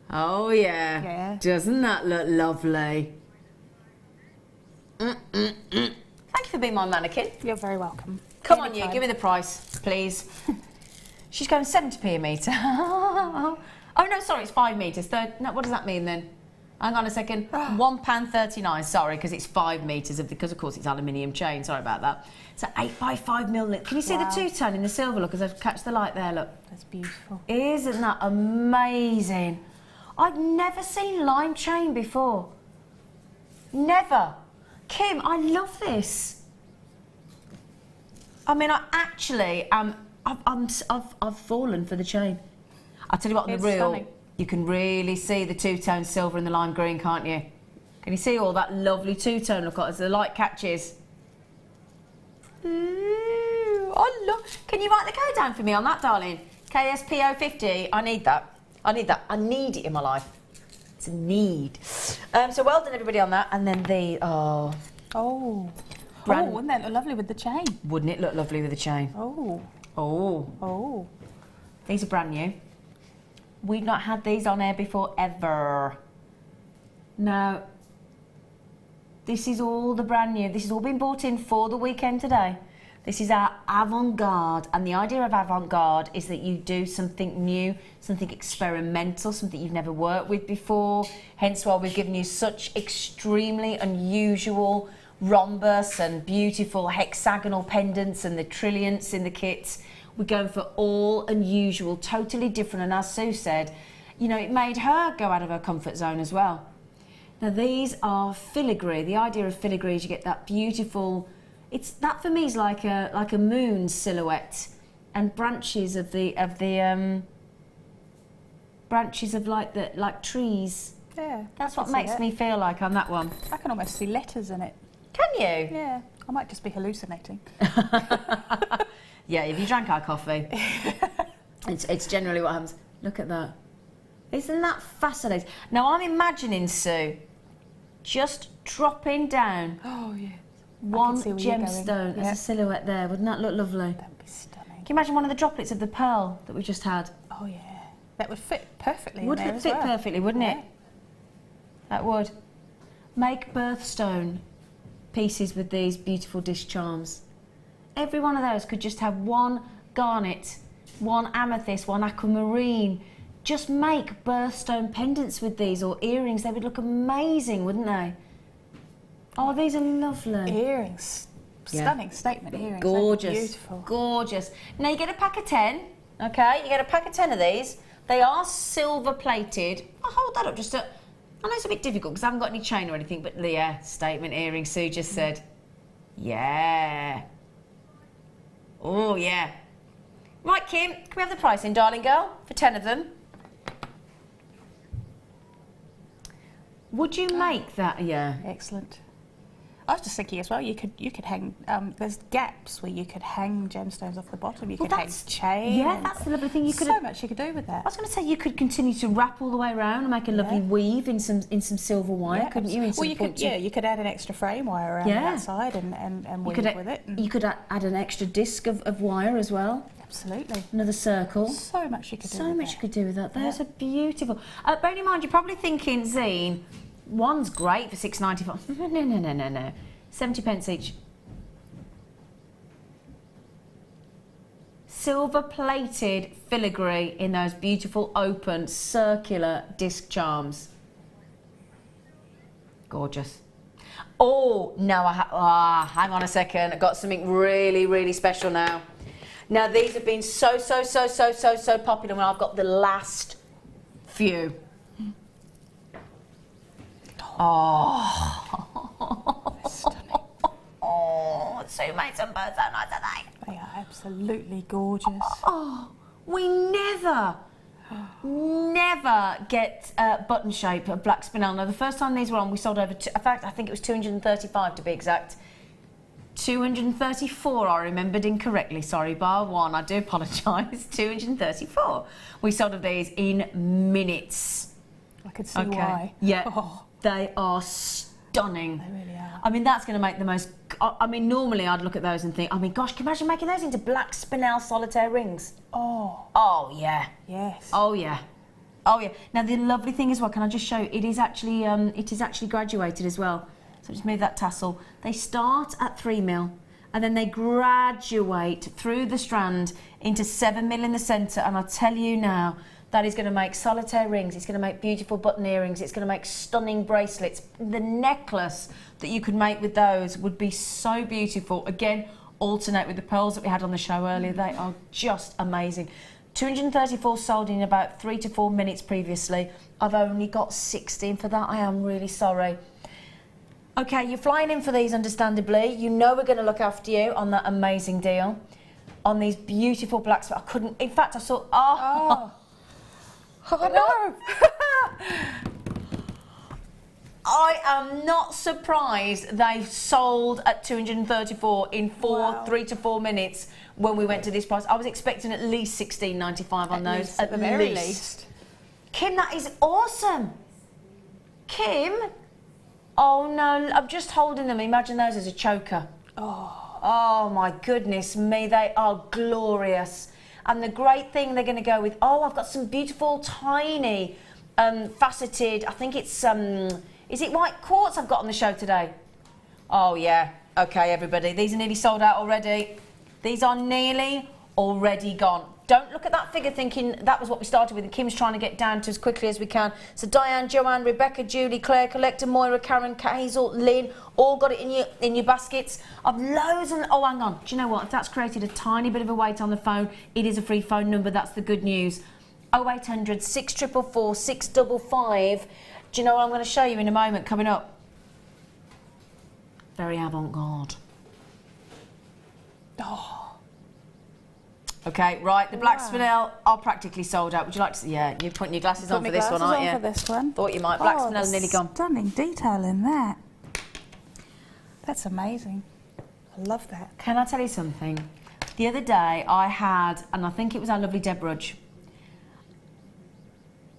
Oh, yeah. Yeah. Doesn't that look lovely? Thank you for being my mannequin. You're very welcome. Come on, you. Give me the price, please. She's going 70p a metre. Oh, no, sorry, it's 5 metres. No, what does that mean, then? Hang on a second. £1.39, sorry, because it's 5 metres, because, of course, it's aluminium chain. Sorry about that. It's an 8x5mm. Can you see the two-tone in the silver? Look, as I catch the light there, look. That's beautiful. Isn't that amazing? I've never seen lime chain before. Never. Kim, I love this. I mean, I actually I've fallen for the chain. I'll tell you what, on the reel, stunning. You can really see the two-tone silver and the lime green, can't you? Can you see all that lovely two-tone look as the light catches? Ooh, I love... Can you write the code down for me on that, darling? KSPO50. I need that. I need that. I need it in my life. It's a need. So well done, everybody, on that. And then the... wouldn't that look lovely with the chain? Wouldn't it look lovely with the chain? Oh. These are brand new. We've not had these on air before, ever. Now, this is all the brand new. This has all been bought in for the weekend today. This is our avant-garde, and the idea of avant-garde is that you do something new, something experimental, something you've never worked with before. Hence why we've given you such extremely unusual rhombus and beautiful hexagonal pendants and the trilliants in the kits. We're going for all unusual, totally different, and as Sue said, it made her go out of her comfort zone as well. Now these are filigree. The idea of filigree is you get that beautiful... That for me is like a moon silhouette, and branches of like trees. Yeah, that's what makes me feel like on that one. I can almost see letters in it. Can you? Yeah, I might just be hallucinating. Yeah, if you drank our coffee, it's generally what happens. Look at that. Isn't that fascinating? Now I'm imagining, Sue, just dropping down. Oh yeah. One gemstone as a silhouette there. Wouldn't that look lovely? That'd be stunning. Can you imagine one of the droplets of the pearl that we just had? Oh yeah. That would fit perfectly. Would it fit perfectly, wouldn't it? That would. Make birthstone pieces with these beautiful dish charms. Every one of those could just have one garnet, one amethyst, one aquamarine. Just make birthstone pendants with these, or earrings. They would look amazing, wouldn't they? Oh, these are lovely. Earrings. Stunning statement earrings. Gorgeous. Beautiful. Gorgeous. Now you get a pack of 10, okay? You get a pack of 10 of these. They are silver plated. I'll hold that up just to... I know it's a bit difficult because I haven't got any chain or anything, but yeah, statement earrings, Sue just said. Yeah. Oh, yeah. Right, Kim, can we have the price in, darling girl, for 10 of them? Would you make that? Yeah. Excellent. I was just thinking as well, you could hang, there's gaps where you could hang gemstones off the bottom, you could hang chain. Yeah, that's the lovely thing. So much you could do with that. I was going to say, you could continue to wrap all the way around and make a lovely weave in some silver wire, couldn't you? Well, you could add an extra frame wire around the outside and weave with it. You could add an extra disc of wire as well. Absolutely. Another circle. So much you could do with that. So much you could do with that. Those are beautiful. Bearing in mind, you're probably thinking, Zine, one's great for £6.95. No. 70 pence each. Silver-plated filigree in those beautiful open circular disc charms. Gorgeous. Oh, no, hang on a second. I've got something really, really special now. Now, these have been so popular when I've got the last few. Oh. Stunning. Oh, Sue made some birds so nice today. They are absolutely gorgeous. Oh, we never get button shape of black spinel. Now, the first time these were on, we sold over, in fact, I think it was 235 to be exact. 234, I remembered incorrectly. Sorry, bar one, I do apologise. 234. We sold of these in minutes. I could see why. Yeah, they are stunning. They really are. I mean, that's going to make the most... I mean, normally I'd look at those and think, I mean, gosh, can you imagine making those into black spinel solitaire rings? Oh. Oh, yeah. Yes. Oh, yeah. Oh, yeah. Now, the lovely thing as well, can I just show you, it is actually graduated as well. So just move that tassel. They start at 3mm and then they graduate through the strand into 7mm in the centre. And I'll tell you now, that is going to make solitaire rings. It's going to make beautiful button earrings. It's going to make stunning bracelets. The necklace that you could make with those would be so beautiful. Again, alternate with the pearls that we had on the show earlier. They are just amazing. 234 sold in about 3 to 4 minutes previously. I've only got 16 for that. I am really sorry. Okay, you're flying in for these, understandably. You know we're going to look after you on that amazing deal. On these beautiful blacks. I couldn't... In fact, I saw... Oh no! I am not surprised they sold at 234 in 3 to 4 minutes when we went to this price. I was expecting at least £16.95 on those. At the very least. Kim, that is awesome. Kim? Oh no, I'm just holding them. Imagine those as a choker. Oh my goodness me, they are glorious. And the great thing they're going to go with, I've got some beautiful, tiny, faceted, I think it's, is it white quartz I've got on the show today? Oh, yeah. Okay, everybody. These are nearly sold out already. These are nearly already gone. Don't look at that figure thinking that was what we started with and Kim's trying to get down to as quickly as we can. So Diane, Joanne, Rebecca, Julie, Claire, Collector, Moira, Karen, Hazel, Lynn, all got it in your baskets. I've loads and... Oh, hang on. Do you know what? If that's created a tiny bit of a wait on the phone, it is a free phone number. That's the good news. 0800 644 655. Do you know what I'm going to show you in a moment coming up? Very avant-garde. Oh. Okay, right, the black spinel are practically sold out. Would you like to see? Yeah, you're putting your glasses on for this one, aren't you? For this one. Thought you might. Black spinel nearly gone. Stunning detail in that. That's amazing. I love that. Can I tell you something? The other day I had, and I think it was our lovely Deborah,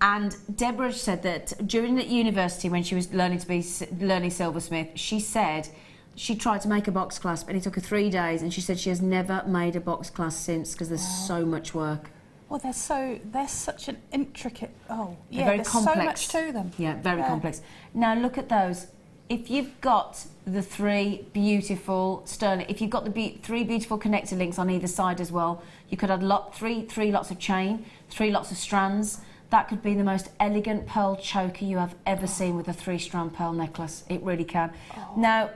and Deborah said that during at university when she was learning silversmith, she said she tried to make a box clasp and it took her 3 days, and she said she has never made a box clasp since because there's so much work. Well, they're such an intricate. Oh, yeah, they're very there's complex. So much to them. Yeah, very complex. Now look at those. If you've got the 3 beautiful sterling, if you've got the 3 beautiful connector links on either side as well, you could add three lots of chain, 3 lots of strands. That could be the most elegant pearl choker you have ever seen with a 3-strand pearl necklace. It really can. Now,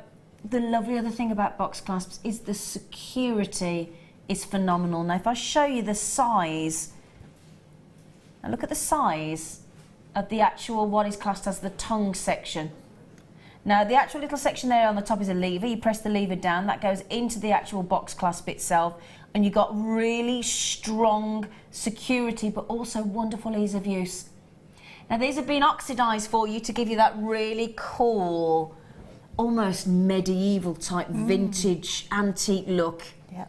the lovely other thing about box clasps is the security is phenomenal. Now, if I show you the size, now look at the size of the actual what is classed as the tongue section. Now, the actual little section there on the top is a lever. You press the lever down, that goes into the actual box clasp itself, and you've got really strong security, but also wonderful ease of use. Now, these have been oxidised for you to give you that really cool almost medieval type vintage antique look. Yeah.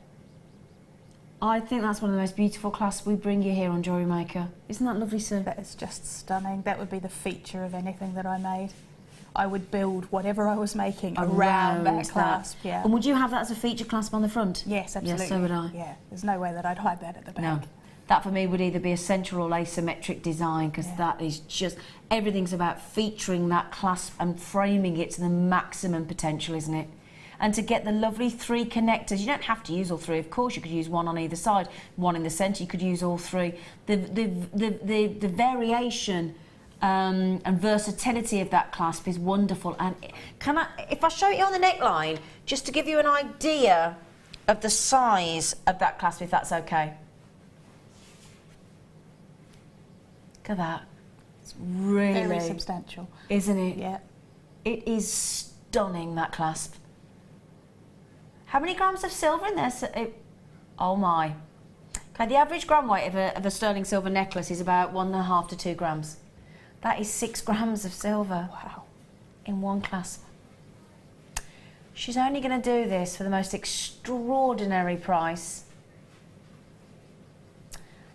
I think that's one of the most beautiful clasps we bring you here on Jewellery Maker. Isn't that lovely, Sue? That is just stunning. That would be the feature of anything that I made. I would build whatever I was making around that clasp. Yeah. And would you have that as a feature clasp on the front? Yes, absolutely. Yes, so would I. Yeah, there's no way that I'd hide that at the back. No. That for me would either be a central or asymmetric design, because that is just, everything's about featuring that clasp and framing it to the maximum potential, isn't it? And to get the lovely 3 connectors, you don't have to use all 3, of course. You could use one on either side, one in the centre. You could use all 3. The variation and versatility of that clasp is wonderful. And if I show it you on the neckline, just to give you an idea of the size of that clasp, if that's okay. Look at that. It's really very substantial, isn't it? Yeah. It is stunning, that clasp. How many grams of silver in there? Oh my. Okay, the average gram weight of a sterling silver necklace is about 1.5 to 2 grams. That is 6 grams of silver. Wow. In one clasp. She's only going to do this for the most extraordinary price.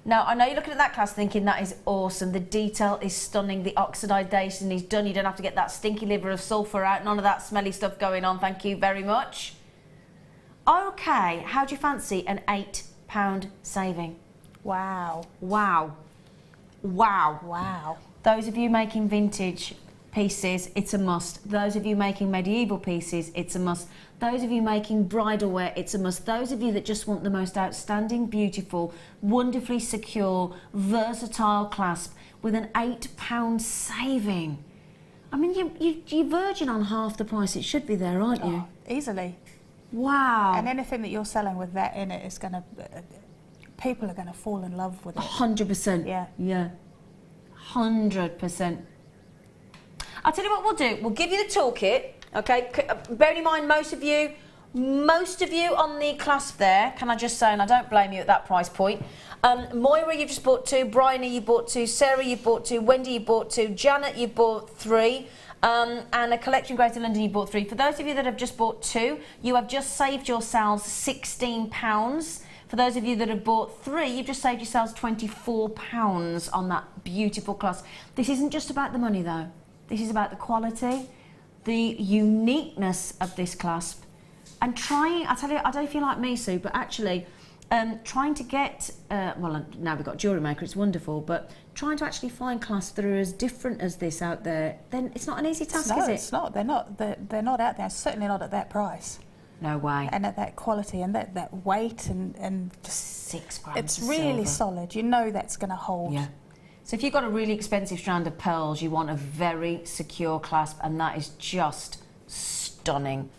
Now, I know you're looking at that clasp thinking that is awesome. The detail is stunning. The oxidization is done. You don't have to get that stinky liver of sulphur out. None of that smelly stuff going on. Thank you very much. Okay, how do you fancy an £8 saving? Wow. Wow. Wow. Wow. Those of you making vintage pieces, it's a must. Those of you making medieval pieces, it's a must. Those of you making bridal wear, it's a must. Those of you that just want the most outstanding, beautiful, wonderfully secure, versatile clasp with an £8 saving. I mean, you're verging on half the price. It should be there, aren't you? Easily. Wow. And anything that you're selling with that in it is going to... people are going to fall in love with it. 100%. Yeah. Yeah. 100%. I'll tell you what we'll do. We'll give you the toolkit, okay? Bearing in mind most of you on the clasp there, can I just say, and I don't blame you at that price point. Moira, you've just bought 2. Bryony, you bought 2. Sarah, you bought 2. Wendy, you bought 2. Janet, you bought 3. And a collection Greater London, you bought 3. For those of you that have just bought 2, you have just saved yourselves £16. For those of you that have bought 3, you've just saved yourselves £24 on that beautiful clasp. This isn't just about the money though. This is about the quality, the uniqueness of this clasp, and trying, I tell you, I don't know if you're like me, Sue, but actually trying to get, well, now we've got Jewellery Maker, it's wonderful, but trying to actually find clasps that are as different as this out there, then it's not an easy task, is it? No, it's not. They're not out there, certainly not at that price. No way. And at that quality and that weight and just 6 grams it's of really silver. solid. You know that's going to hold. Yeah. So if you've got a really expensive strand of pearls, you want a very secure clasp, and that is just stunning.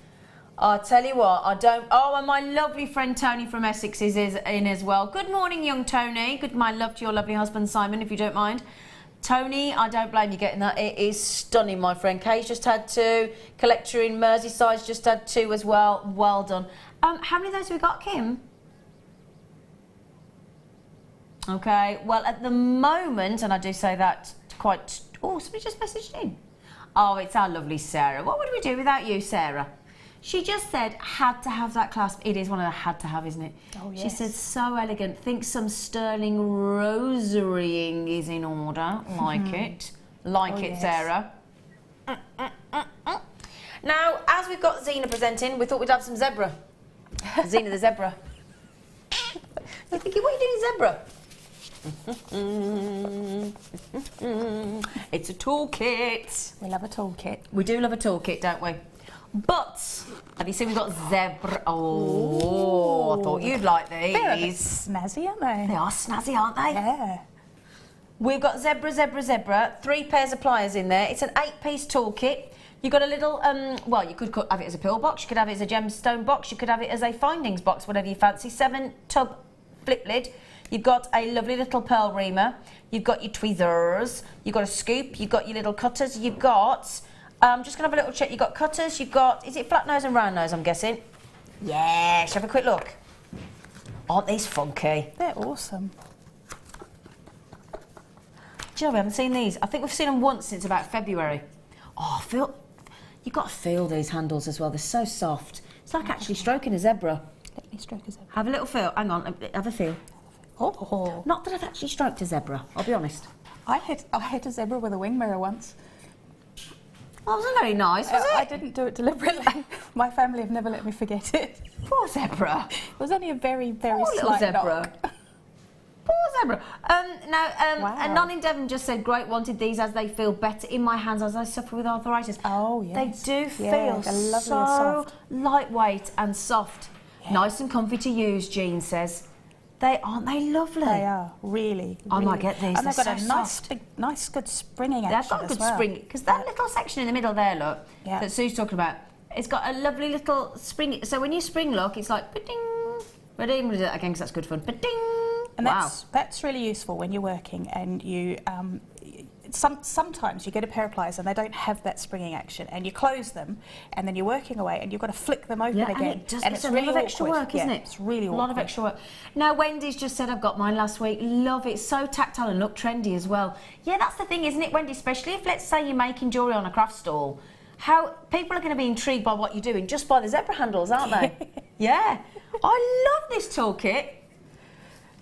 I'll tell you what, oh, and my lovely friend Tony from Essex is in as well. Good morning, young Tony. Good, my love to your lovely husband, Simon, if you don't mind. Tony, I don't blame you getting that. It is stunning, my friend. Kay's just had 2. Collector in Merseyside's just had 2 as well. Well done. How many of those have we got, Kim? Okay, well, at the moment, and I do say that quite... Oh, somebody just messaged in. Oh, it's our lovely Sarah. What would we do without you, Sarah? She just said, had to have that clasp. It is one of the had to have, isn't it? Oh, yes. She said, so elegant. Think some sterling rosarying is in order. Like it. Like it, yes. Sarah. Now, as we've got Zena presenting, we thought we'd have some zebra. Zena the zebra. You're thinking, what are you doing, zebra? It's a toolkit. We love a toolkit. We do love a toolkit, don't we? But have you seen we've got zebra? Oh, I thought you'd like these. They're a bit snazzy, aren't they? They are snazzy, aren't they? Yeah. We've got zebra, zebra, zebra. 3 pairs of pliers in there. It's an 8-piece toolkit. You've got a little, well, you could have it as a pill box. You could have it as a gemstone box. You could have it as a findings box, whatever you fancy. 7-tub flip lid. You've got a lovely little pearl reamer. You've got your tweezers. You've got a scoop. You've got your little cutters. You've got... just going to have a little check. You've got cutters, you've got... Is it flat nose and round nose, I'm guessing? Yes, have a quick look. Aren't these funky? They're awesome. Do you know, we haven't seen these. I think we've seen them once since about February. Oh, You've got to feel these handles as well. They're so soft. It's like actually stroking a zebra. Let me stroke a zebra. Have a little feel. Hang on, have a feel. Oh. Not that I've actually stroked a zebra, I'll be honest. I hit a zebra with a wing mirror once. That wasn't very nice, was it? I didn't do it deliberately. My family have never let me forget it. Poor zebra. It was only a very, very Poor little slight zebra. knock. Poor zebra. Wow. A non in Devon just said, great, wanted these as they feel better in my hands as I suffer with arthritis. Oh, yes. They do Yeah, feel they're lovely so and soft. lightweight and soft. Yeah. Nice and comfy to use, Jean says. Aren't they lovely? They are, really. I might really. get these. And they've got so a nice, soft. big, nice, good springing They've action got a as good well. spring, because that little section in the middle there, look, Yeah. that Sue's talking about, it's got a lovely little spring. So when you spring look, it's like ba-ding. I'm going to do that again because that's good fun. Ba-ding. And wow. that's really useful when you're working and you sometimes you get a pair of pliers and they don't have that springing action and you close them and then you're working away and you've got to flick them open again. And it's a really lot of extra awkward. work, isn't it? It's really awkward. A lot of extra work. Now, Wendy's just said, I've got mine last week. Love it. So tactile and look trendy as well. Yeah, that's the thing, isn't it, Wendy? Especially if, let's say, you're making jewellery on a craft stall. How people are going to be intrigued by what you're doing just by the zebra handles, aren't they? Yeah. I love this toolkit.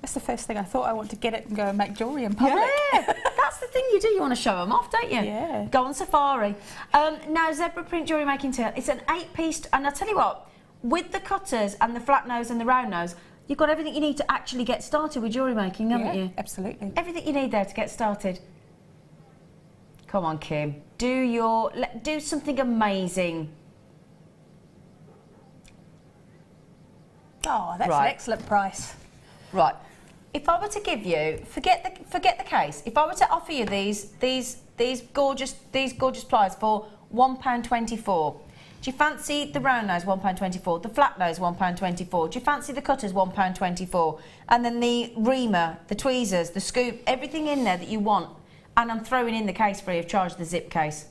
That's the first thing I thought. I want to get it and go and make jewellery in public. Yeah, that's the thing you do. You want to show them off, don't you? Yeah. Go on safari. Now, zebra print jewellery making tail. It's an 8-piece, and I'll tell you what, with the cutters and the flat nose and the round nose, you've got everything you need to actually get started with jewellery making, haven't you? Absolutely. Everything you need there to get started. Come on, Kim. Do something amazing. Oh, that's Right. an excellent price. Right. If I were to give you, forget the case. If I were to offer you these gorgeous pliers for £1.24, do you fancy the round nose £1.24, the flat nose £1.24? Do you fancy the cutters £1.24, and then the reamer, the tweezers, the scoop, everything in there that you want? And I'm throwing in the case free of charge, the zip case.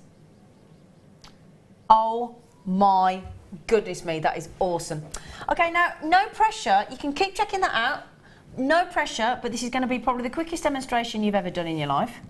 Oh my goodness me, that is awesome. Okay, now no pressure. You can keep checking that out. No pressure, but this is going to be probably the quickest demonstration you've ever done in your life.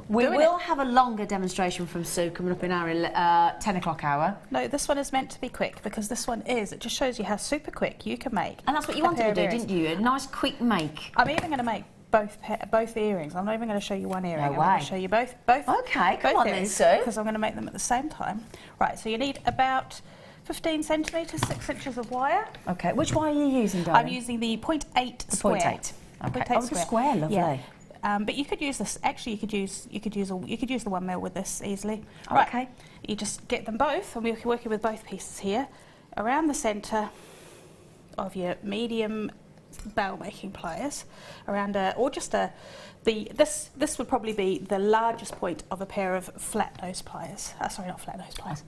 We will have a longer demonstration from Sue coming up in our 10 o'clock hour. No, this one is meant to be quick because this one is. It just shows you how super quick you can make. And that's what you wanted to do, didn't you? A nice quick make. I'm even going to make both earrings. I'm not even going to show you one earring. No I'm going way. to show you both. Okay, come on then, Sue. Because I'm going to make them at the same time. Right, so you need about 15 centimetres, 6 inches of wire. Okay, which wire are you using, darling? I'm using the 0.8 the square. 0.8. Okay. 0.8 Oh, the square, lovely. Yeah. But you could use this. Actually, you could use the 1 mil with this easily. Oh, right. okay. You just get them both, and we're working with both pieces here, around the centre of your medium bell making pliers, around this would probably be the largest point of a pair of flat nose pliers. Sorry, not flat nose pliers.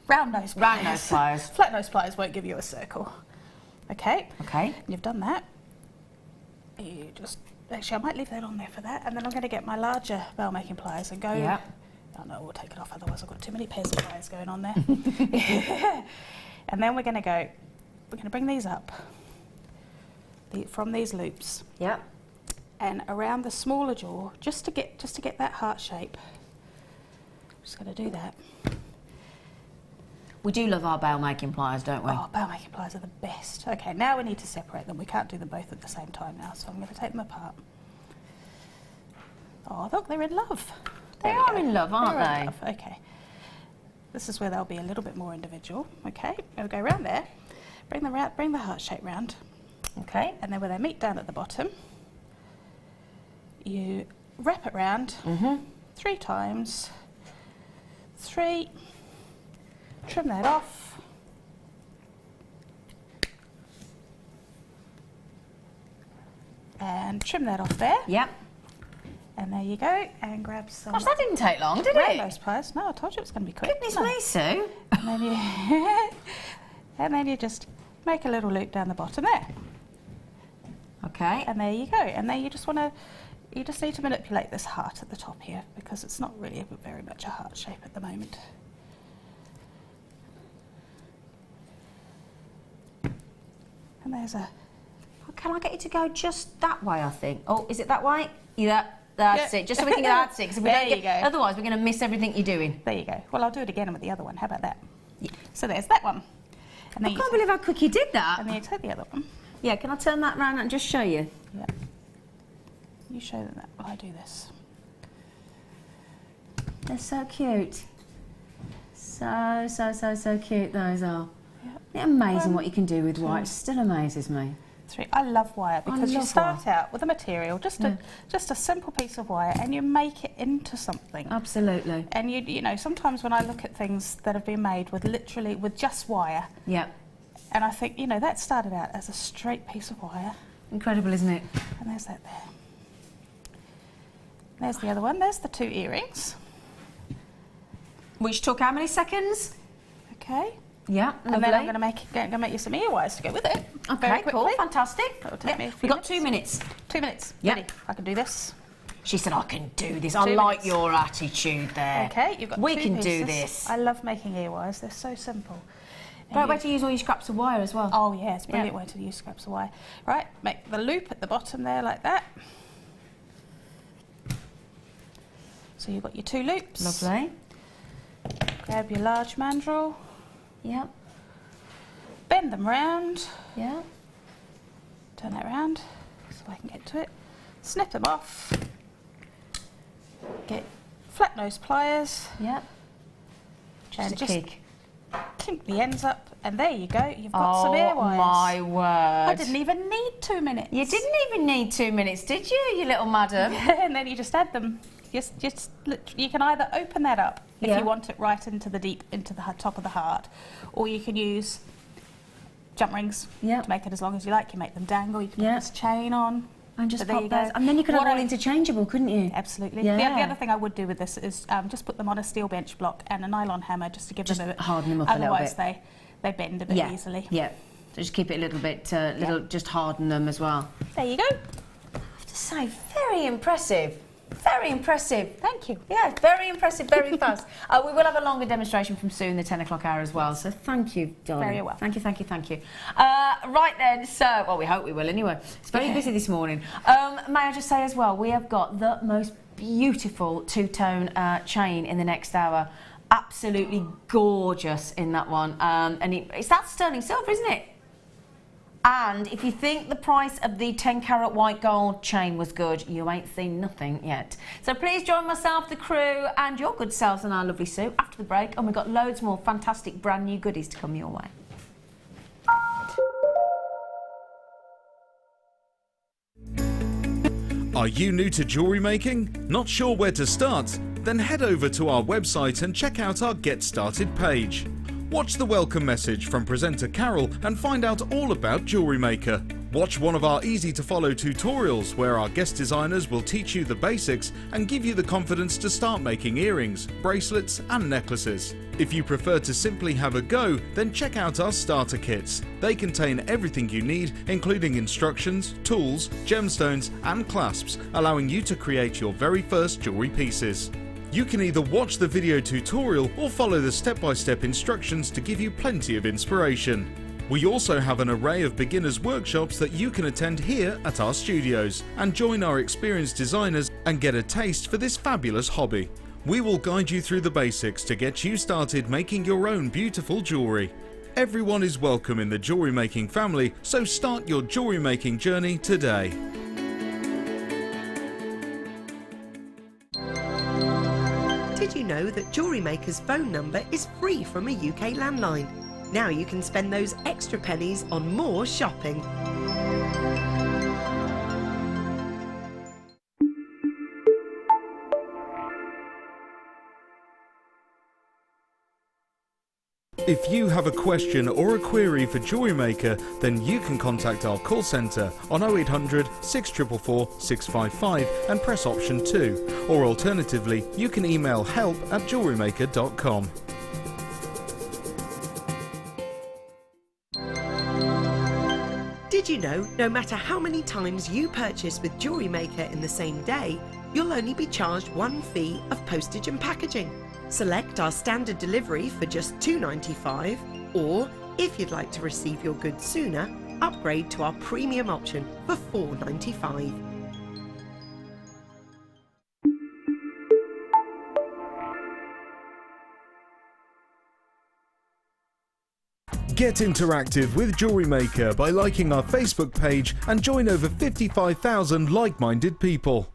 Round nose pliers. Round nose pliers. Flat nose pliers won't give you a circle. Okay. Okay. You've done that. You just actually, I might leave that on there for that, and then I'm going to get my larger bell making pliers and go. Yeah. Oh no, we'll take it off. Otherwise, I've got too many pairs of pliers going on there. And then we're going to go. We're going to bring these up from these loops. Yeah. And around the smaller jaw, just to get that heart shape. Just going to do that. We do love our bail making pliers, don't we? Oh, bell making pliers are the best. Okay, now we need to separate them. We can't do them both at the same time now, so I'm going to take them apart. Oh, look, they're in love. They are in love, aren't they? In love. Okay. This is where they'll be a little bit more individual. Okay, we'll go around there. Bring the heart shape round. Okay. And then where they meet down at the bottom, you wrap it round 3 times. 3. Trim that off. And trim that off there. Yep. And there you go. And grab some. Gosh, that didn't take long, did round it? nose pliers. No, I told you it was going to be quick. Goodness me, Sue. And then you, and then you just make a little loop down the bottom there. Okay. And there you go. And then you just need to manipulate this heart at the top here because it's not really very much a heart shape at the moment. And there's a. Can I get you to go just that way, I think? Oh, is it that way? Yeah, That's it. Just so we can get that's it. 'Cause if we There don't you get, go. otherwise, we're going to miss everything you're doing. There you go. Well, I'll do it again with the other one. How about that? Yeah. So there's that one. And I can't believe how quick you did that. And then you take the other one. Yeah, can I turn that round and just show you? Yeah. You show them that while I do this. They're so cute. So cute those are. Yeah. Isn't it amazing what you can do with wire? It still amazes me. 3. I love wire because you start out with a material, just a simple piece of wire, and you make it into something. Absolutely. And you know, sometimes when I look at things that have been made with just wire, Yeah. and I think, you know, that started out as a straight piece of wire. Incredible, isn't it? And there's that there. There's the other one. There's the 2 earrings. Which took how many seconds? Okay. Yeah, lovely. And then I'm going to make you some ear wires to go with it. Okay, very cool, quickly. fantastic. That'll take me a few We've got 2 minutes. 2 minutes. Yeah. Ready? I can do this. She said, I can do this. 2 I like minutes. your attitude there. Okay, you've got We 2 can pieces. do this. I love making ear wires. They're so simple. Great way to use all your scraps of wire as well. Oh yeah, it's a brilliant way to use scraps of wire. Right, make the loop at the bottom there like that. So you've got your 2 loops. Lovely. Grab your large mandrel, Yep. bend them round, Yeah. turn that round so I can get to it. Snip them off. Get flat nose pliers Yep. and Just a kick. kink the ends up, and there you go. You've got some ear wires. My word. I didn't even need 2 minutes. You didn't even need 2 minutes, did you, you little madam? And then you just add them. You can either open that up if Yeah. you want it right into the top of the heart, or you can use jump rings Yeah. to make it as long as you like. You make them dangle. You can Yeah. put this chain on. And just So there pop you go. those. And then you could have What all I- interchangeable, couldn't you? Absolutely. Yeah. The other thing I would do with this is just put them on a steel bench block and a nylon hammer just to give Just them a harden them up a little otherwise bit. they bend a bit Yeah. easily. Yeah. So just keep it a little bit, just harden them as well. There you go. I have to say, very impressive. Very impressive. Thank you. Yeah, very impressive, very fast. We will have a longer demonstration from Sue in the 10 o'clock hour as well, so thank you, darling. Very well. Thank you. Right then, so, well, we hope we will anyway. It's very busy this morning. May I just say as well, we have got the most beautiful two-tone chain in the next hour. Absolutely gorgeous in that one. And it's that sterling silver, isn't it? And if you think the price of the 10 carat white gold chain was good, you ain't seen nothing yet. So please join myself, the crew, and your good selves and our lovely Sue after the break. And we've got loads more fantastic brand new goodies to come your way. Are you new to jewellery making? Not sure where to start? Then head over to our website and check out our Get Started page. Watch the welcome message from presenter Carol and find out all about Jewellery Maker. Watch one of our easy to follow tutorials where our guest designers will teach you the basics and give you the confidence to start making earrings, bracelets and necklaces. If you prefer to simply have a go, then check out our starter kits. They contain everything you need, including instructions, tools, gemstones and clasps, allowing you to create your very first jewellery pieces. You can either watch the video tutorial or follow the step-by-step instructions to give you plenty of inspiration. We also have an array of beginners workshops that you can attend here at our studios and join our experienced designers and get a taste for this fabulous hobby. We will guide you through the basics to get you started making your own beautiful jewellery. Everyone is welcome in the jewellery making family, so start your jewellery making journey today. Did you know that Jewellery Maker's phone number is free from a UK landline? Now you can spend those extra pennies on more shopping. If you have a question or a query for Jewellery Maker, then you can contact our call centre on 0800 644 655 and press option 2, or alternatively you can email help@jewellerymaker.com. Did you know no matter how many times you purchase with Jewellery Maker in the same day, you'll only be charged one fee of postage and packaging? Select our standard delivery for just $2.95, or if you'd like to receive your goods sooner, upgrade to our premium option for $4.95. Get interactive with Jewellery Maker by liking our Facebook page and join over 55,000 like-minded people.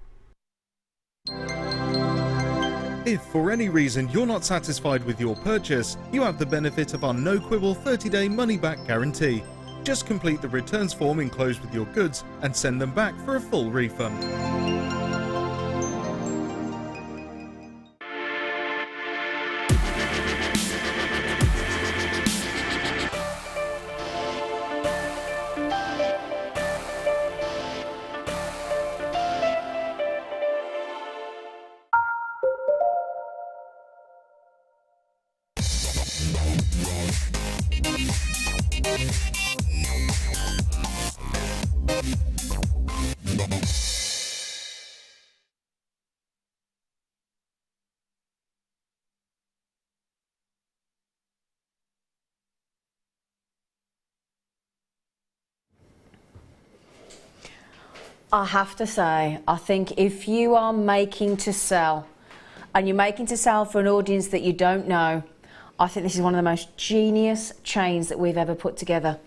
If for any reason you're not satisfied with your purchase, you have the benefit of our no-quibble 30-day money-back guarantee. Just complete the returns form enclosed with your goods and send them back for a full refund. I have to say, I think if you are making to sell, and you're making to sell for an audience that you don't know, I think this is one of the most genius chains that we've ever put together.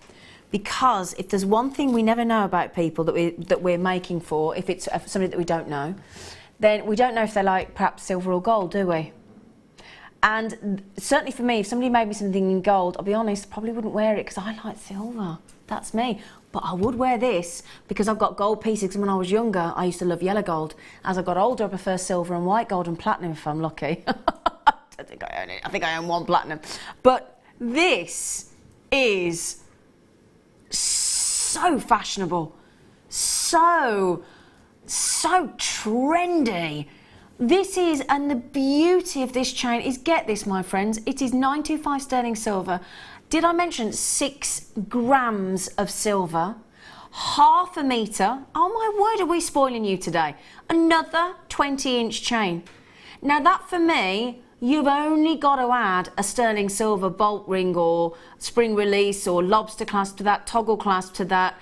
Because if there's one thing we never know about people that we're making for, if it's somebody that we don't know, then we don't know if they like perhaps silver or gold, do we? And certainly for me, if somebody made me something in gold, I'll be honest, probably wouldn't wear it because I like silver. That's me. But I would wear this because I've got gold pieces. When I was younger, I used to love yellow gold. As I got older, I prefer silver and white gold and platinum if I'm lucky. I think I own it. I think I own one platinum. But this is so fashionable, so trendy. This is, and the beauty of this chain is, get this, my friends, it is 925 sterling silver. Did I mention 6 grams of silver? Half a metre. Oh my word, are we spoiling you today? Another 20-inch chain. Now that for me, you've only got to add a sterling silver bolt ring or spring release or lobster clasp to that, toggle clasp to that,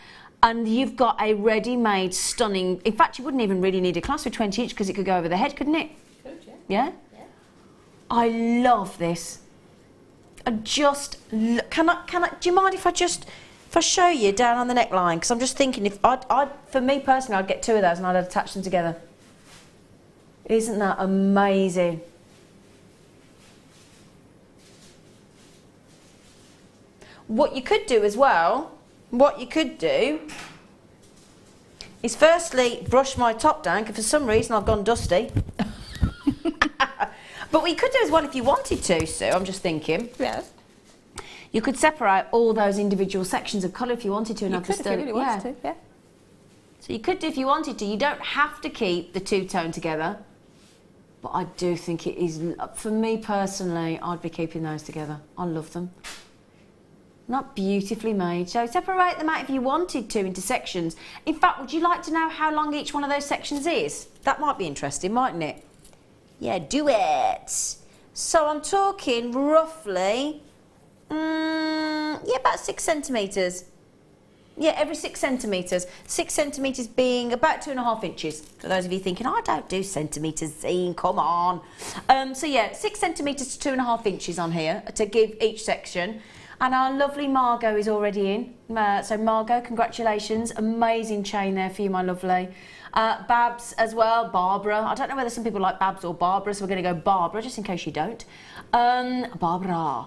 and you've got a ready-made stunning, in fact you wouldn't even really need a clasp with 20 inch because it could go over the head, couldn't it? Could, yeah. Yeah? Yeah. I love this. I just, do you mind if I show you down on the neckline? Because I'm just thinking, for me personally, I'd get 2 of those and I'd attach them together. Isn't that amazing? What you could do as well, is firstly brush my top down, because for some reason I've gone dusty. But what you could do as well, if you wanted to, Sue, I'm just thinking. Yes. You could separate all those individual sections of colour if you wanted to, and have the if you really wanted to, yeah. So you could do if you wanted to. You don't have to keep the two-tone together. But I do think it is, for me personally, I'd be keeping those together. I love them. Not beautifully made. So separate them out if you wanted to into sections. In fact, would you like to know how long each one of those sections is? That might be interesting, mightn't it? Yeah, do it. So I'm talking roughly, about 6 centimetres. Yeah, every 6 centimetres. 6 centimetres being about 2.5 inches. For those of you thinking, I don't do centimetres, Zine, come on. So yeah, 6 centimetres to 2.5 inches on here to give each section. And our lovely Margot is already in. So Margot, congratulations. Amazing chain there for you, my lovely. Babs as well, Barbara. I don't know whether some people like Babs or Barbara, so we're going to go Barbara, just in case you don't. Barbara.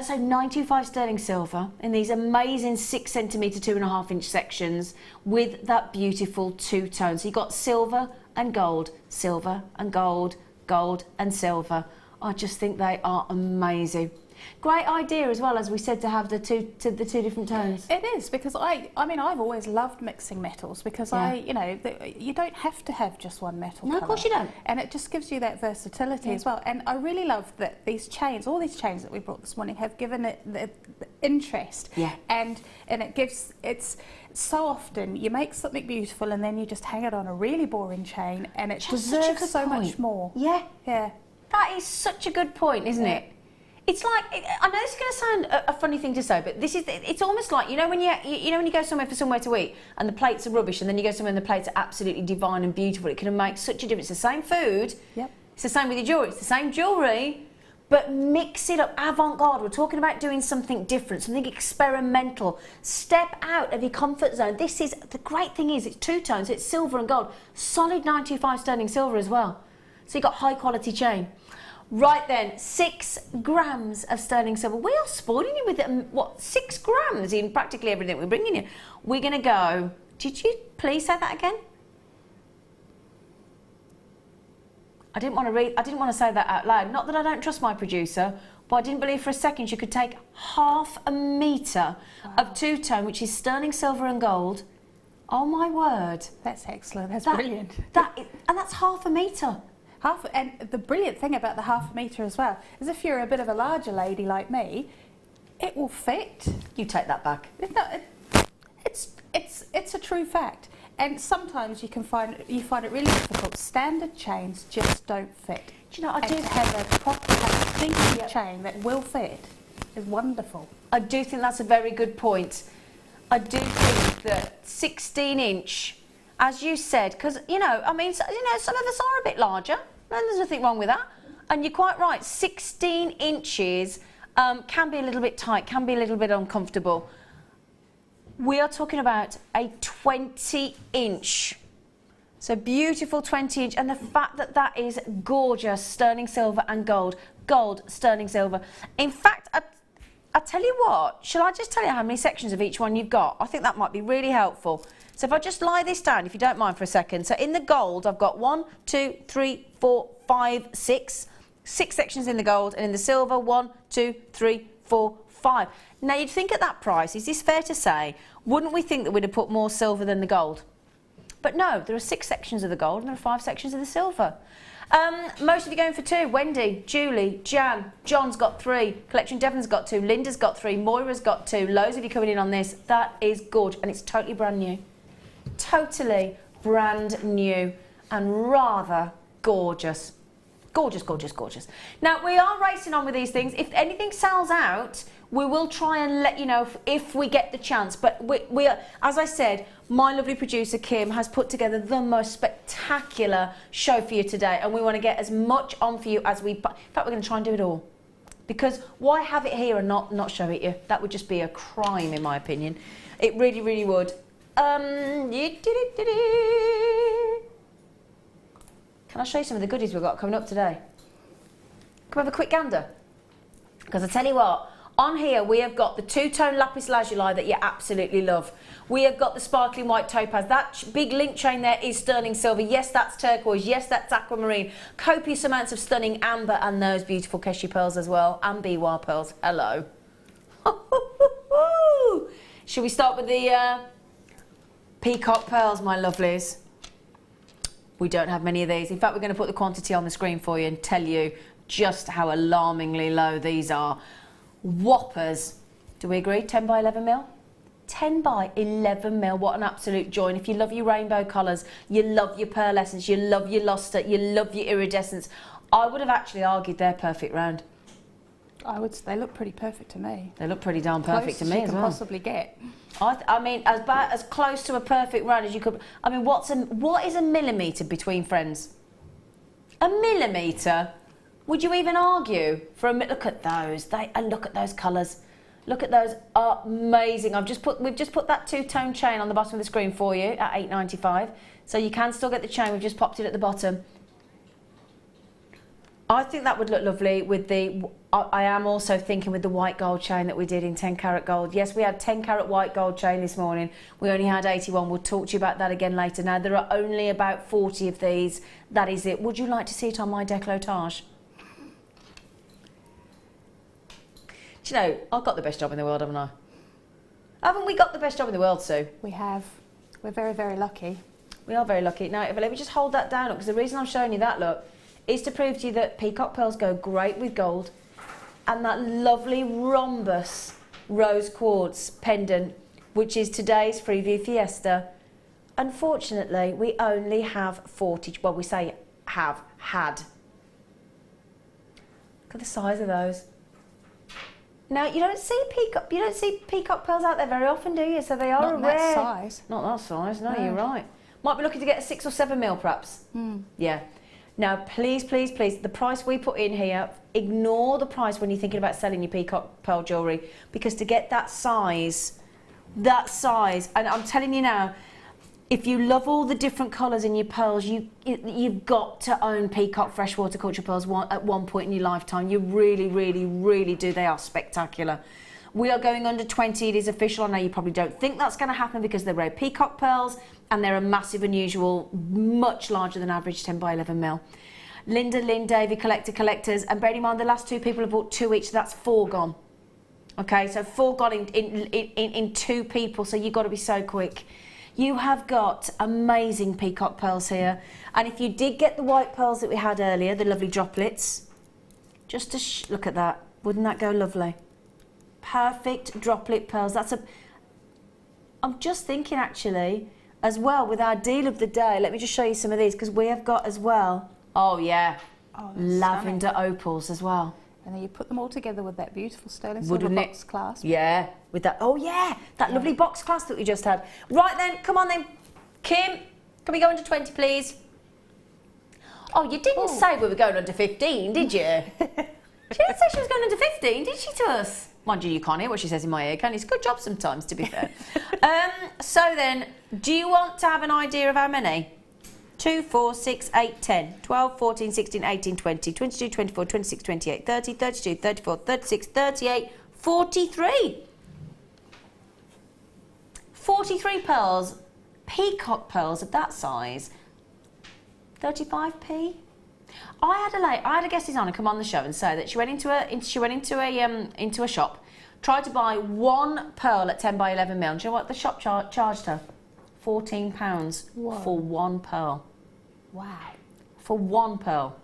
So 925 sterling silver in these amazing 6 centimetre, 2.5 inch sections with that beautiful two-tone. So you've got silver and gold, gold and silver. I just think they are amazing. Great idea as well, as we said, to have the two different tones. It is, because I mean, I've always loved mixing metals because you don't have to have just one metal colour. No, of course you don't. And it just gives you that versatility as well. And I really love that these chains, all these chains that we brought this morning, have given it the interest. Yeah. And it's so often you make something beautiful and then you just hang it on a really boring chain, and it deserves so much more. Yeah. Yeah. That is such a good point, isn't it? It's like, I know it's going to sound a funny thing to say, but it's almost like, when you go somewhere to eat and the plates are rubbish, and then you go somewhere and the plates are absolutely divine and beautiful. It can make such a difference. It's the same food. Yep. It's the same with your jewellery. It's the same jewellery, but mix it up, avant-garde. We're talking about doing something different, something experimental. Step out of your comfort zone. This is, the great thing is, it's two tones, it's silver and gold. Solid 925 sterling silver as well. So you've got high quality chain. Right then, 6 grams of sterling silver. We are spoiling you with, what, 6 grams in practically everything we're bringing you. We're going to go, did you please say that again? I didn't want to say that out loud. Not that I don't trust my producer, but I didn't believe for a second you could take half a metre of two-tone, which is sterling silver and gold. Oh my word. That's excellent, that's brilliant. And that's half a metre. And the brilliant thing about the half a metre as well is if you're a bit of a larger lady like me, it will fit. You take that back. It's a true fact. And sometimes you find it really difficult. Standard chains just don't fit. Do you know, I do have a proper thinking chain that will fit. Is wonderful. I do think that's a very good point. I do think that 16-inch, as you said, because some of us are a bit larger, and there's nothing wrong with that. And you're quite right. 16 inches can be a little bit tight, can be a little bit uncomfortable. We are talking about a 20-inch. So beautiful 20-inch, and the fact that that is gorgeous, sterling silver and gold. Gold, sterling silver. In fact, I tell you what, shall I just tell you how many sections of each one you've got? I think that might be really helpful. So if I just lie this down, if you don't mind for a second. So in the gold, I've got 1, 2, 3, 4, 5, 6. 6 sections in the gold, and in the silver, 1, 2, 3, 4, 5. Now you'd think at that price, is this fair to say, wouldn't we think that we'd have put more silver than the gold? But no, there are 6 sections of the gold and there are 5 sections of the silver. Most of you going for 2. Wendy, Julie, Jan, John's got 3, Collection Devon's got 2, Linda's got 3, Moira's got 2, loads of you coming in on this. That is gorgeous, and it's totally brand new. Totally brand new and rather gorgeous. Gorgeous, gorgeous, gorgeous. Now, we are racing on with these things. If anything sells out, we will try and let you know if we get the chance. But we are, as I said, my lovely producer, Kim, has put together the most spectacular show for you today. And we want to get as much on for you as we... In fact, we're going to try and do it all. Because why have it here and not show it you? That would just be a crime, in my opinion. It really, really would. Can I show you some of the goodies we've got coming up today? Come have a quick gander. Because I tell you what, on here we have got the two-tone lapis lazuli that you absolutely love. We have got the sparkling white topaz. That big link chain there is sterling silver. Yes, that's turquoise. Yes, that's aquamarine. Copious amounts of stunning amber and those beautiful Keshi pearls as well. And biwa pearls. Hello. Should we start with the peacock pearls, my lovelies? We don't have many of these. In fact, we're going to put the quantity on the screen for you and tell you just how alarmingly low these are. Whoppers. Do we agree? 10 by 11 mil? 10 by 11 mil. What an absolute joy. And if you love your rainbow colours, you love your pearlescence, you love your luster, you love your iridescence, I would have actually argued they're perfect round. They look pretty perfect to me. They look pretty darn perfect to me as well. Close as you can possibly get. I mean, about as close to a perfect round as you could. I mean, what is a millimetre between friends? A millimetre? Would you even argue for a look at those? And look at those colours. Look at those, amazing. We've just put that two-tone chain on the bottom of the screen for you at $8.95. So you can still get the chain. We've just popped it at the bottom. I think that would look lovely with the. I am also thinking with the white gold chain that we did in 10 karat gold. Yes, we had 10 karat white gold chain this morning. We only had 81. We'll talk to you about that again later. Now, there are only about 40 of these. That is it. Would you like to see it on my décolletage? Do you know, I've got the best job in the world, haven't I? Haven't we got the best job in the world, Sue? We have. We're very, very lucky. We are very lucky. Now, let me just hold that down, because the reason I'm showing you that look is to prove to you that peacock pearls go great with gold. And that lovely rhombus rose quartz pendant, which is today's Freeview Fiesta. Unfortunately, we only have 40. Well, we say have had. Look at the size of those. Now, you don't see peacock pearls out there very often, do you? So they are Not rare. that size. Not that size. No, you're right. Might be looking to get a 6 or 7 mil, perhaps. Yeah. Now, please, please, please, the price we put in here, ignore the price when you're thinking about selling your peacock pearl jewellery, because to get that size, and I'm telling you now, if you love all the different colours in your pearls, you've got to own peacock freshwater culture pearls at one point in your lifetime. You really, really, really do. They are spectacular. We are going under 20. It is official. I know you probably don't think that's going to happen because they're rare peacock pearls and they're a massive, unusual, much larger than average 10 by 11 mil. Linda, Lynn, Davey, collectors, and bearing in mind the last 2 people have bought 2 each, so that's 4 gone. Okay, so 4 gone in 2 people, so you've got to be so quick. You have got amazing peacock pearls here, and if you did get the white pearls that we had earlier, the lovely droplets, just to look at that, wouldn't that go lovely? Perfect droplet pearls. I'm just thinking actually, as well, with our deal of the day, let me just show you some of these, because we have got as well, oh yeah, lavender stunning opals as well. And then you put them all together with that beautiful sterling silver box clasp. Yeah, with that, oh yeah, that lovely box clasp that we just had. Right then, come on then, Kim, can we go under 20 please? Oh, you didn't say we were going under 15, did you? She didn't say she was going under 15, did she to us? Mind you, you can't hear what she says in my ear, can you? It's a good job sometimes, to be fair. So then, do you want to have an idea of how many? 2, 4, 6, 8, 10, 12, 14, 16, 18, 20, 22, 24, 26, 28, 30, 32, 34, 36, 38, 43. 43 pearls, peacock pearls of that size, 35p. I had a guest designer come on the show and say that she went into a shop, tried to buy 1 pearl at 10 by 11 mil. Do you know what the shop charged her? £14 for 1 pearl. Wow. For 1 pearl.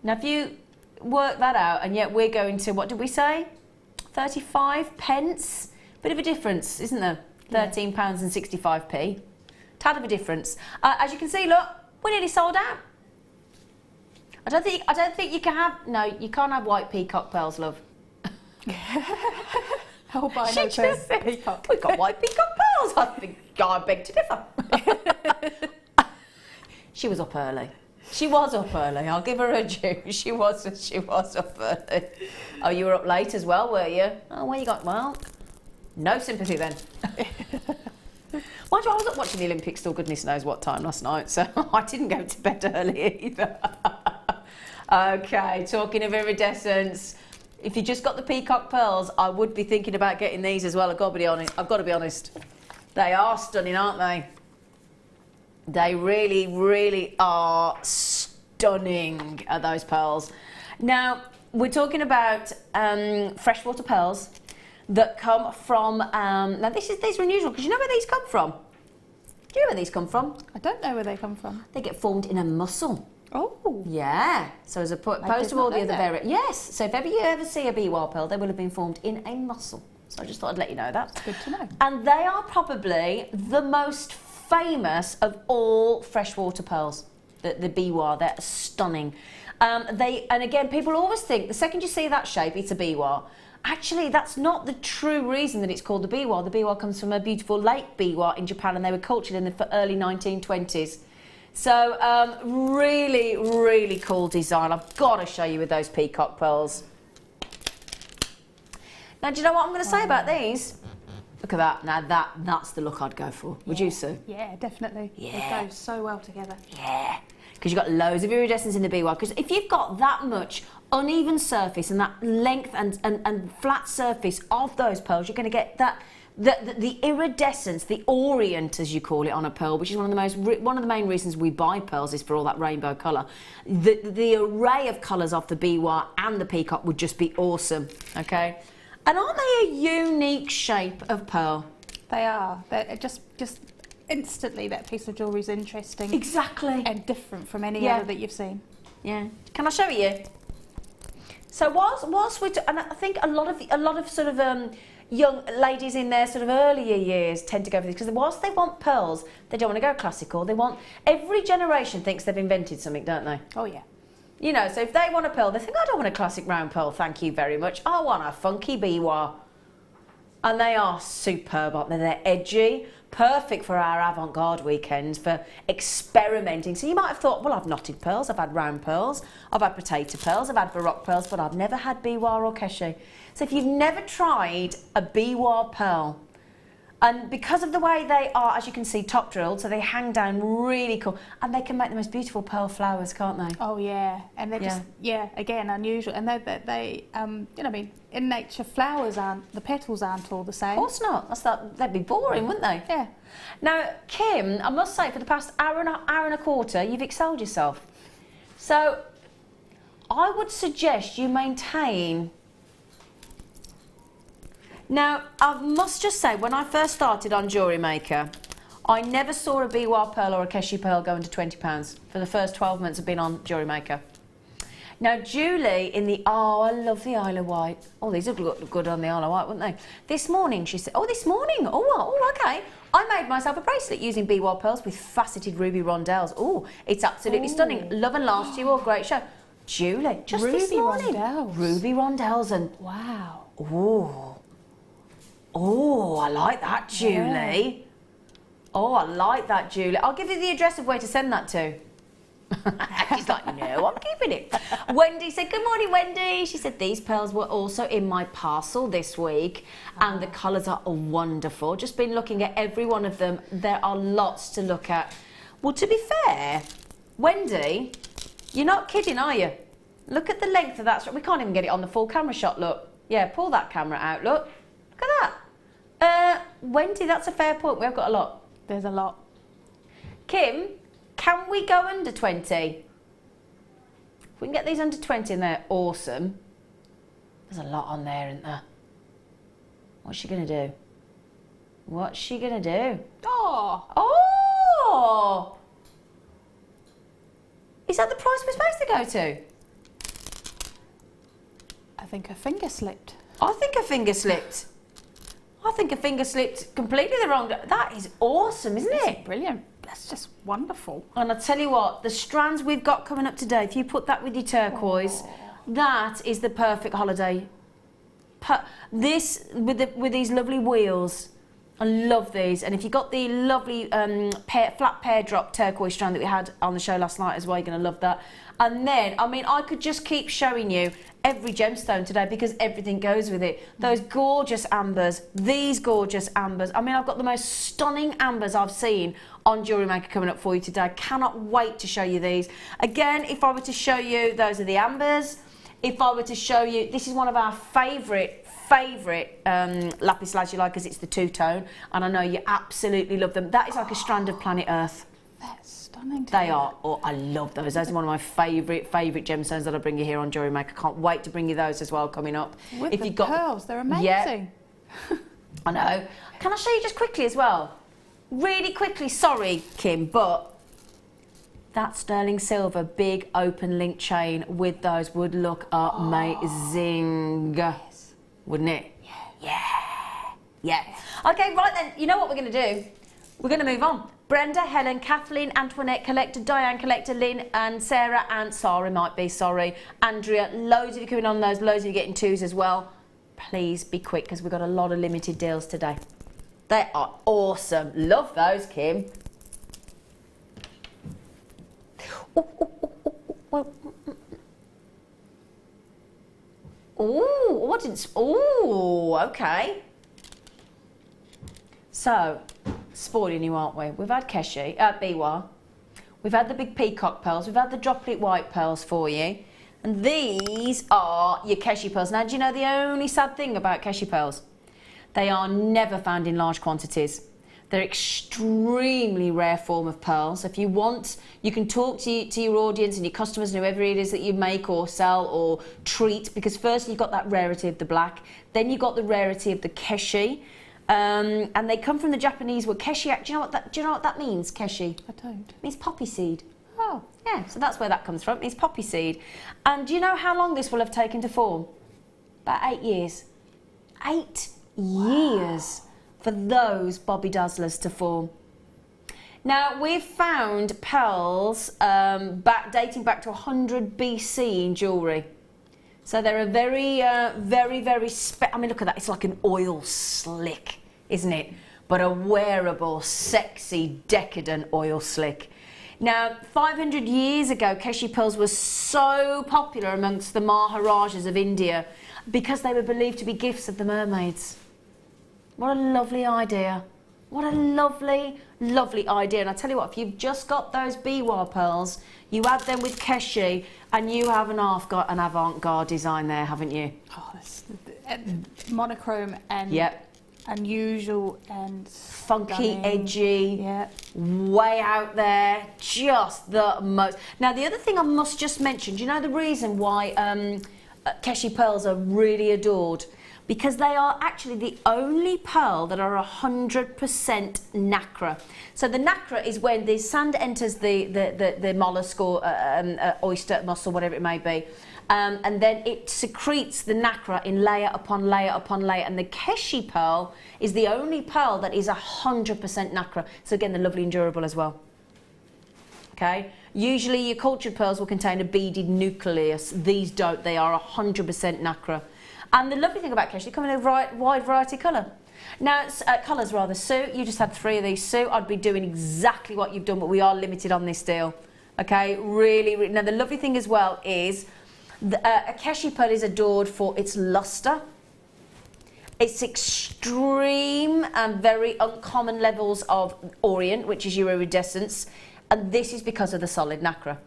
Now, if you work that out, and yet we're going to, what did we say? 35 pence? Bit of a difference, isn't there? £13 and 65p. Tad of a difference. As you can see, look, we're nearly sold out. I don't think you can have, no, you can't have white peacock pearls, love. I'll buy no peacock. We've got white peacock pearls. I beg to differ. She was up early. She was up early. I'll give her a due. She was up early. Oh, you were up late as well, were you? Oh, where you got? Well, no sympathy then. Mind you, I was up watching the Olympics till goodness knows what time last night, so I didn't go to bed early either. Okay, talking of iridescence, if you just got the peacock pearls, I would be thinking about getting these as well. I've got to be honest. They are stunning, aren't they? They really, really are stunning, are those pearls. Now, we're talking about freshwater pearls that come from, now these are unusual, because you know where these come from? Do you know where these come from? I don't know where they come from. They get formed in a mussel. Oh. Yeah. So as opposed to all the other variants. Yes. So if you ever see a biwa pearl, they will have been formed in a mussel. So I just thought I'd let you know that. That's good to know. And they are probably the most famous of all freshwater pearls. The biwa, they're stunning. And again, people always think the second you see that shape, it's a biwa. Actually, that's not the true reason that it's called the biwa. The biwa comes from a beautiful lake biwa in Japan, and they were cultured in the early 1920s. So, really, really cool design. I've got to show you with those peacock pearls. Now, do you know what I'm going to say about these? Look at that. Now, that's the look I'd go for. Would you, Sue? Yeah, definitely. Yeah. It goes so well together. Yeah. Because you've got loads of iridescence in the biwa. Because if you've got that much uneven surface and that length and flat surface of those pearls, you're going to get that the iridescence, the orient as you call it on a pearl, which is one of the main reasons we buy pearls, is for all that rainbow colour. The array of colours off the biwa and the peacock would just be awesome. Okay, and aren't they a unique shape of pearl? They are. They're just instantly that piece of jewellery is interesting. Exactly. And different from any other that you've seen. Yeah. Can I show you? So whilst we're and I think a lot of sort of young ladies in their sort of earlier years tend to go for this, because whilst they want pearls, they don't want to go classical. They want, every generation thinks they've invented something, don't they? Oh yeah. You know, so if they want a pearl, they think, I don't want a classic round pearl, thank you very much. I want a funky biwa. And they are superb, aren't they? They're edgy, Perfect for our avant-garde weekends, for experimenting. So you might have thought, well, I've knotted pearls, I've had round pearls, I've had potato pearls, I've had baroque pearls, but I've never had biwa or keshi. So if you've never tried a biwa pearl, and because of the way they are, as you can see, top drilled, so they hang down really cool, and they can make the most beautiful pearl flowers, can't they? Oh yeah, and they're just again unusual, and they you know, I mean, in nature, flowers aren't, the petals aren't all the same. Of course not. They'd be boring, wouldn't they? Yeah. Now, Kim, I must say, for the past hour and a quarter, you've excelled yourself. So, I would suggest you maintain. Now, I must just say, when I first started on Jewellery Maker, I never saw a biwa pearl or a keshi pearl go into £20 for the first 12 months I've been on Jewellery Maker. Now, Julie in the, I love the Isle of Wight. Oh, these would look good on the Isle of Wight, wouldn't they? This morning, she said, okay. I made myself a bracelet using biwa pearls with faceted ruby rondelles. Oh, it's absolutely stunning. Love and last to you all, great show. Julie, just ruby this morning. Rondelles. Ruby rondelles and, Wow. Oh, I like that, Julie. Yeah. Oh, I like that, Julie. I'll give you the address of where to send that to. She's like, no, I'm keeping it. Wendy said, good morning, Wendy. She said, these pearls were also in my parcel this week, and the colours are wonderful. Just been looking at every one of them. There are lots to look at. Well, to be fair, Wendy, you're not kidding, are you? Look at the length of that. We can't even get it on the full camera shot, look. Yeah, pull that camera out, look. Look at that. Wendy, that's a fair point. We've got a lot. There's a lot. Kim, can we go under 20? If we can get these under 20 and they're awesome. There's a lot on there, isn't there? What's she going to do? What's she going to do? Oh! Is that the price we're supposed to go to? I think her finger slipped. I think her finger slipped. I think her finger slipped completely the wrong... That is awesome, isn't it? Brilliant. That's just wonderful. And I'll tell you what, the strands we've got coming up today, if you put that with your turquoise, that is the perfect holiday. This, with these lovely wheels, I love these. And if you've got the lovely flat pear drop turquoise strand that we had on the show last night as well, you're going to love that. And then, I mean, I could just keep showing you every gemstone today because everything goes with it. Those gorgeous ambers, these gorgeous ambers. I mean, I've got the most stunning ambers I've seen on Jewellery Maker coming up for you today. Cannot wait to show you these. Again, if I were to show you, those are the ambers. If I were to show you, this is one of our favourite lapis lazuli because it's the two-tone, and I know you absolutely love them. That is like a strand of planet Earth. That's stunning. They are. Oh, I love those. Those are one of my favourite gemstones that I bring you here on Jewellery Maker. Can't wait to bring you those as well coming up. With the pearls, they're amazing. Yeah, I know. Can I show you just quickly as well? Really quickly, sorry, Kim, but that sterling silver big open link chain with those would look amazing. Yes. Wouldn't it? Yeah. Okay, right then, you know what we're going to do? We're going to move on. Brenda, Helen, Kathleen, Antoinette, Collector, Diane, Collector, Lynn, and Sarah, and Sarah might be, sorry. Andrea, loads of you coming on those, loads of you getting twos as well. Please be quick because we've got a lot of limited deals today. They are awesome. Love those, Kim. Okay. So, spoiling you, aren't we? We've had keshi, biwa. We've had the big peacock pearls. We've had the droplet white pearls for you. And these are your keshi pearls. Now, do you know the only sad thing about keshi pearls? They are never found in large quantities. They're extremely rare form of pearls. If you want, you can talk to your audience and your customers and whoever it is that you make or sell or treat, because first you've got that rarity of the black, then you've got the rarity of the keshi, and they come from the Japanese word keshi. Do you know what that means, keshi? I don't. It means poppy seed. Oh. Yeah, so that's where that comes from. It means poppy seed. And do you know how long this will have taken to form? About 8 years. 8 years for those Bobby Dazzlers to form. Now, we've found pearls dating back to 100 BC in jewellery. So they're a very, I mean, look at that. It's like an oil slick, isn't it? but a wearable, sexy, decadent oil slick. Now, 500 years ago, keshi pearls were so popular amongst the Maharajas of India because they were believed to be gifts of the mermaids. What a lovely idea. What a lovely, lovely idea. And I tell you what, if you've just got those biwa pearls, you add them with keshi, and you have an avant-garde design there, haven't you? Oh, that's monochrome and yep. Unusual and funky, stunning. Edgy, yeah. Way out there, just the most. Now, the other thing I must just mention, do you know the reason why keshi pearls are really adored? Because they are actually the only pearl that are 100% nacre. So the nacre is when the sand enters the mollusk or oyster, mussel, whatever it may be, and then it secretes the nacre in layer upon layer upon layer. And the keshi pearl is the only pearl that is 100% nacre. So again, they're lovely and durable as well. Okay. Usually your cultured pearls will contain a beaded nucleus. These don't. They are 100% nacre. And the lovely thing about keshi, they come in a wide variety of colour. Now, colours rather. Sue, you just had 3 of these. Sue, I'd be doing exactly what you've done, but we are limited on this deal. Okay, really, really. Now, the lovely thing as well is a keshi pearl is adored for its lustre, its extreme and very uncommon levels of orient, which is your iridescence, and this is because of the solid nacre.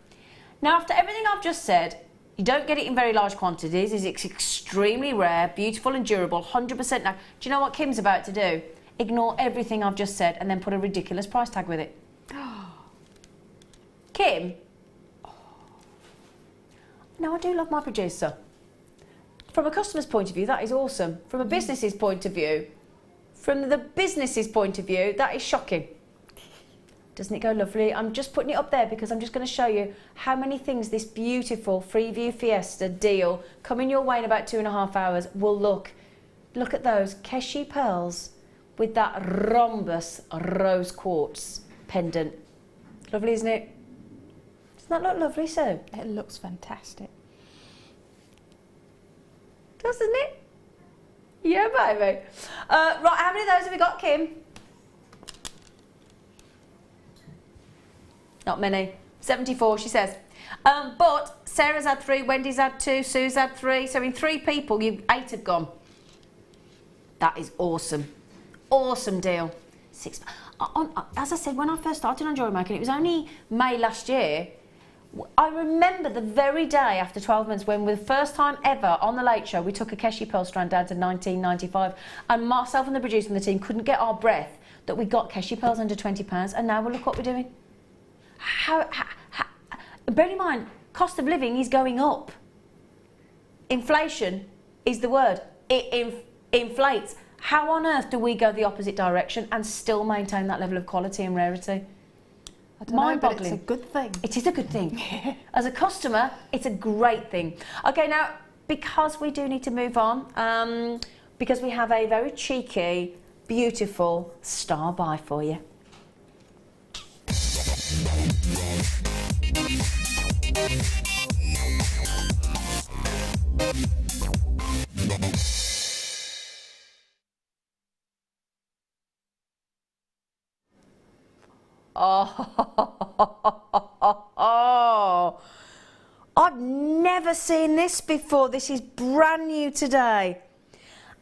Now, after everything I've just said, you don't get it in very large quantities. It's extremely rare, beautiful and durable, 100% nacre. Do you know what Kim's about to do? Ignore everything I've just said and then put a ridiculous price tag with it. Kim? Now, I do love my producer. From a customer's point of view, that is awesome. From a business's point of view, that is shocking. Doesn't it go lovely? I'm just putting it up there because I'm just going to show you how many things this beautiful Freeview Fiesta deal coming your way in about 2.5 hours will look. Look at those keshi pearls with that rhombus rose quartz pendant. Lovely, isn't it? Doesn't that look lovely, Sue? It looks fantastic. Doesn't it? Yeah, baby. Right, how many of those have we got, Kim? Not many. 74, she says. But Sarah's had 3, Wendy's had 2, Sue's had 3. So in 3 people, 8 have gone. That is awesome. Awesome deal. 6. As I said, when I first started on Jewellery Making, it was only May last year. I remember the very day after 12 months when, for the first time ever on the Late Show, we took a keshi pearl strand down to 19.95, and myself and the producer and the team couldn't get our breath that we got keshi pearls under £20, and now well, look what we're doing. Bear in mind, cost of living is going up. Inflation is the word. It inflates. How on earth do we go the opposite direction and still maintain that level of quality and rarity? I don't know, but Mind-boggling. it's a good thing. It is a good thing. As a customer, it's a great thing. Okay, now, because we do need to move on, because we have a very cheeky, beautiful star buy for you. Oh, I've never seen this before. This is brand new today.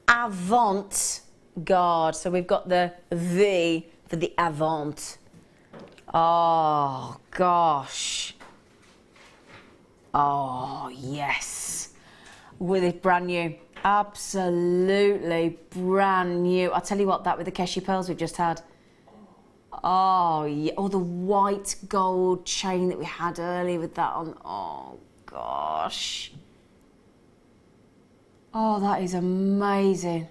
Avant-garde. So we've got the V for the avant. Oh, gosh. Oh, yes. With it brand new. Absolutely brand new. I'll tell you what, that with the keshi pearls we've just had. Oh, yeah. Or the white gold chain that we had earlier with that on. Oh, gosh. Oh, that is amazing.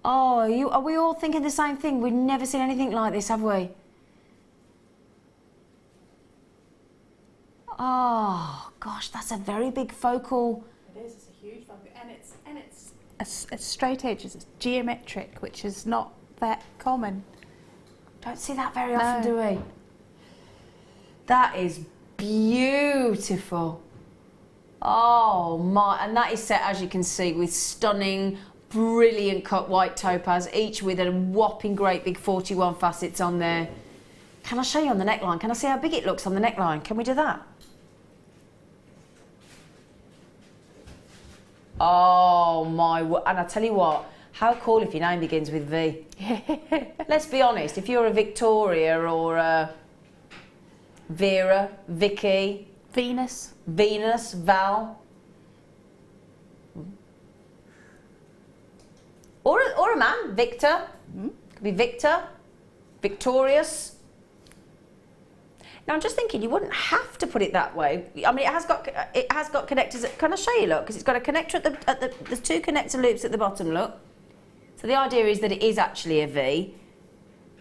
Oh, are we all thinking the same thing? We've never seen anything like this, have we? Oh, gosh, that's a very big focal. It is, it's a huge focal. And it's a straight edge, it's geometric, which is not that common. Don't see that very often, do we? That is beautiful. Oh my, and that is set, as you can see, with stunning brilliant cut white topaz, each with a whopping great big 41 facets on there. Can I show you on the neckline? Can I see how big it looks on the neckline? Can we do that? Oh my, and I tell you what, how cool if your name begins with V. Let's be honest, if you're a Victoria or a Vera, Vicky, Venus, Val, or a man, Victor, could be Victor, Victorious. Now I'm just thinking, you wouldn't have to put it that way. I mean, it has got connectors. Can I show you? Look, because it's got a connector at the there's two connector loops at the bottom. Look. So the idea is that it is actually a V.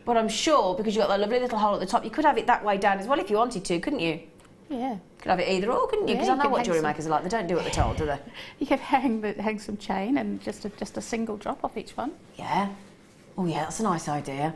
But I'm sure because you've got that lovely little hole at the top, you could have it that way down as well if you wanted to, couldn't you? Yeah. Could have it either or, couldn't you? Because I know what jewellery makers are like. They don't do what they're told, do they? You could hang some chain and just a single drop off each one. Yeah. Oh yeah, that's a nice idea.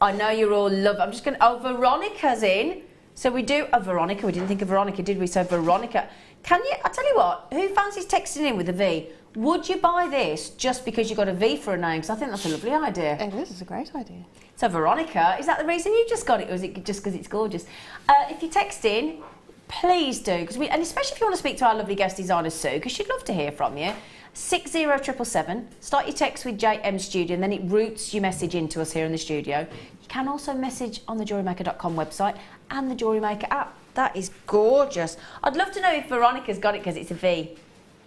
I know you're all I'm just going to... Oh, Veronica's in. So we do... Oh, Veronica. We didn't think of Veronica, did we? So Veronica. Can you... I'll tell you what. Who fancies texting in with a V? Would you buy this just because you got a V for a name? Because I think that's a lovely idea. It is. It's a great idea. So Veronica, is that the reason you just got it? Or is it just because it's gorgeous? If you text in, please do. And especially if you want to speak to our lovely guest designer, Sue, because she'd love to hear from you. 60777. Start your text with JM Studio and then it routes your message into us here in the studio. You can also message on the jewellerymaker.com website and the Jewellery Maker app. That is gorgeous. I'd love to know if Veronica's got it because it's a V.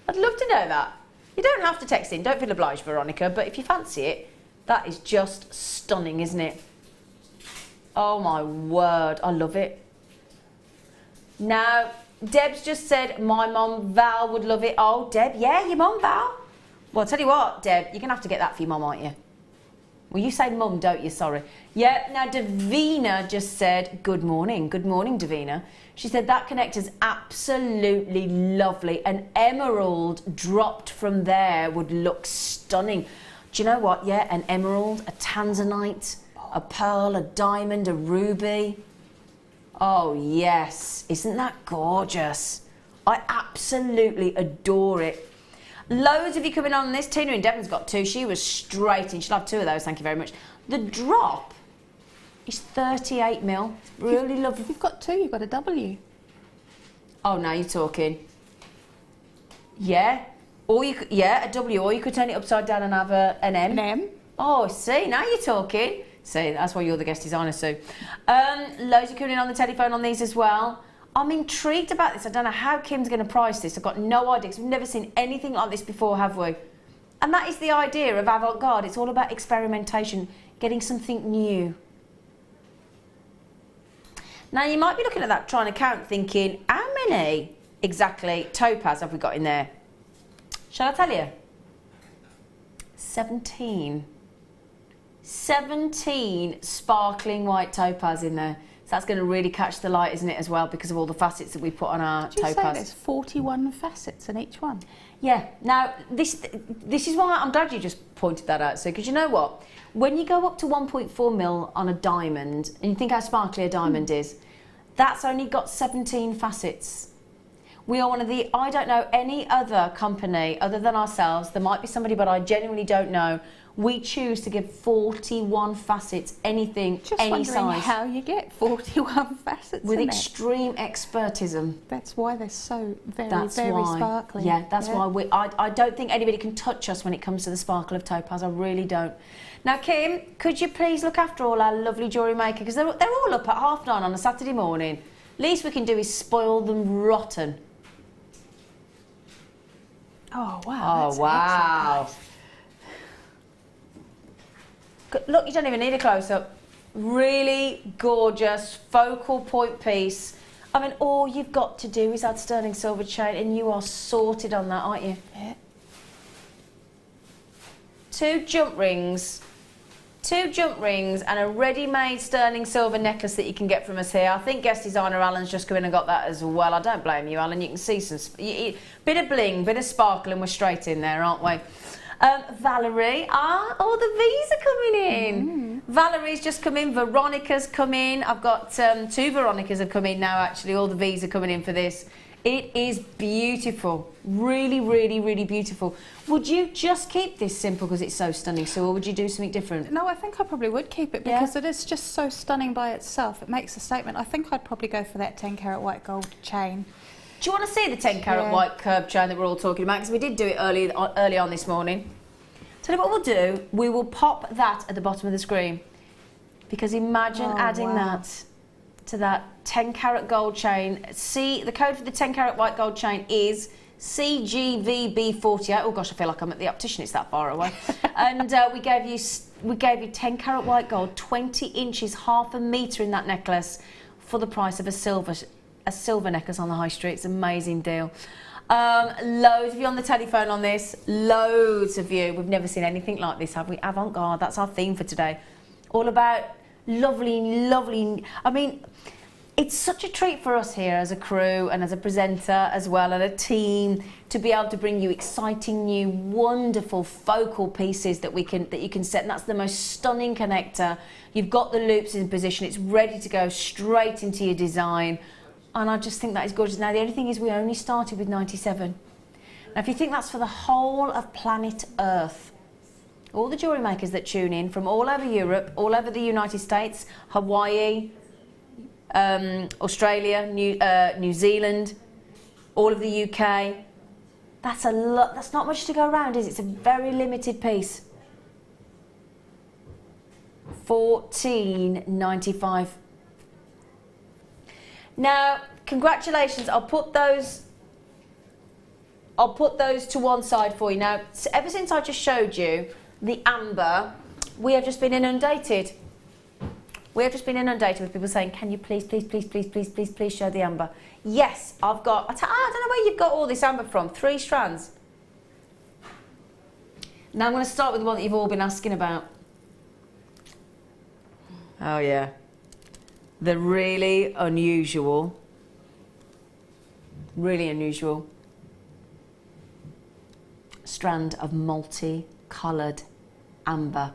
I'd love to know that. You don't have to text in. Don't feel obliged, Veronica. But if you fancy it, that is just stunning, isn't it? Oh, my word. I love it. Now... Deb's just said, my mum Val would love it. Oh, Deb, yeah, your mum Val. Well, I'll tell you what, Deb, you're going to have to get that for your mum, aren't you? Well, you say mum, don't you? Sorry. Yeah, now Davina just said, good morning. Good morning, Davina. She said that connector's absolutely lovely. An emerald dropped from there would look stunning. Do you know what? Yeah, an emerald, a tanzanite, a pearl, a diamond, a ruby. Oh, yes. Isn't that gorgeous? I absolutely adore it. Loads of you coming on this. Tina in Devon's got two. She was straight in. She'll have two of those, thank you very much. The drop is 38 mil. It's really lovely. You've got two. You've got a W. Oh, now you're talking. Yeah. Or you could, yeah, a W. Or you could turn it upside down and have an M. An M. Oh, see, now you're talking. See, that's why you're the guest designer, Sue. Loads of coming in on the telephone on these as well. I'm intrigued about this. I don't know how Kim's going to price this. I've got no idea because we've never seen anything like this before, have we? And that is the idea of avant-garde. It's all about experimentation, getting something new. Now, you might be looking at that, trying to count, thinking, how many exactly topaz have we got in there? Shall I tell you? 17. 17 sparkling white topaz in there. So that's going to really catch the light, isn't it, as well, because of all the facets that we put on our Did you topaz. say there's 41 facets in each one? Yeah. Now, this is why I'm glad you just pointed that out, Sue, because you know what? When you go up to 1.4 mil on a diamond, and you think how sparkly a diamond is, that's only got 17 facets. We are one of the, I don't know any other company other than ourselves, there might be somebody, but I genuinely don't know. We choose to give 41 facets, anything, Just any wondering size. how you get 41 facets with in extreme expertism. That's why they're so very why. sparkly. Yeah, that's why I don't think anybody can touch us when it comes to the sparkle of topaz. I really don't. Now, Kim, could you please look after all our lovely jewellery maker? Because they're all up at 9:30 on a Saturday morning. Least we can do is spoil them rotten. Oh, wow. Oh, wow. Look, you don't even need a close-up. Really gorgeous focal point piece. I mean, all you've got to do is add sterling silver chain and you are sorted on that, aren't you? Yeah. 2 jump rings and a ready-made sterling silver necklace that you can get from us here. I think guest designer Alan's just come in and got that as well. I don't blame you, Alan. You can see some bit of bling, bit of sparkle, and we're straight in there, aren't we? Valerie, all the V's are coming in. Valerie's just come in, Veronica's come in. I've got 2 Veronicas have come in now, actually. All the V's are coming in for this. It is beautiful. Really, really, really beautiful. Would you just keep this simple because it's so stunning, Sue, or would you do something different? No, I think I probably would keep it because it is just so stunning by itself. It makes a statement. I think I'd probably go for that 10 carat white gold chain. Do you want to see the 10 carat white curb chain that we're all talking about? Because we did do it early on this morning. Tell you what we'll do. We will pop that at the bottom of the screen. Because imagine adding that to that 10 carat gold chain. See, the code for the 10 carat white gold chain is CGVB48. Oh gosh, I feel like I'm at the optician, it's that far away. And we gave you 10 carat white gold, 20 inches, half a metre in that necklace for the price of a silver necklace on the high street. It's an amazing deal. Loads of you on the telephone on this, loads of you. We've never seen anything like this, have we? Avant-garde, that's our theme for today. All about lovely, lovely. I mean, it's such a treat for us here as a crew and as a presenter as well, and a team, to be able to bring you exciting new wonderful focal pieces that you can set, and that's the most stunning connector. You've got the loops in position, it's ready to go straight into your design, and I just think that is gorgeous. Now the only thing is we only started with 97. Now if you think that's for the whole of planet Earth, all the jewellery makers that tune in from all over Europe, all over the United States, Hawaii, Australia, New Zealand, all of the UK. That's a lot. That's not much to go around, is it? It's a very limited piece. $14.95. Now, congratulations. I'll put those to one side for you. Now, ever since I just showed you the amber, we have just been inundated. We have just been inundated with people saying, can you please show the amber? Yes, I've got, I don't know where you've got all this amber from, 3 strands. Now I'm going to start with the one that you've all been asking about. Oh yeah. The really unusual strand of multi-coloured amber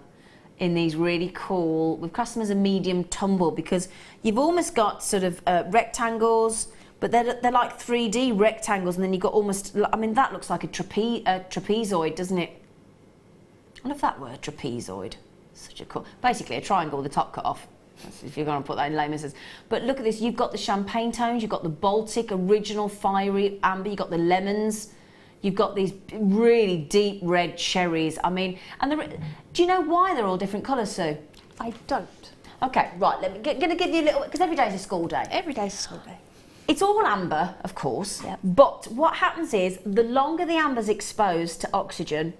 in these really cool, we've classed them as a medium tumble, because you've almost got sort of rectangles, but they're like 3D rectangles, and then you've got almost, I mean, that looks like a trapezoid, doesn't it? I love that word, trapezoid. Such a cool, basically a triangle with the top cut off, if you're going to put that in layman's terms. But look at this, you've got the champagne tones, you've got the Baltic original fiery amber, you've got the lemons, you've got these really deep red cherries. I mean, and do you know why they're all different colours, Sue? I don't. Okay, right, going to give you a little, because every day's a school day. Every day's a school day. It's all amber, of course, yep. But what happens is, the longer the amber's exposed to oxygen,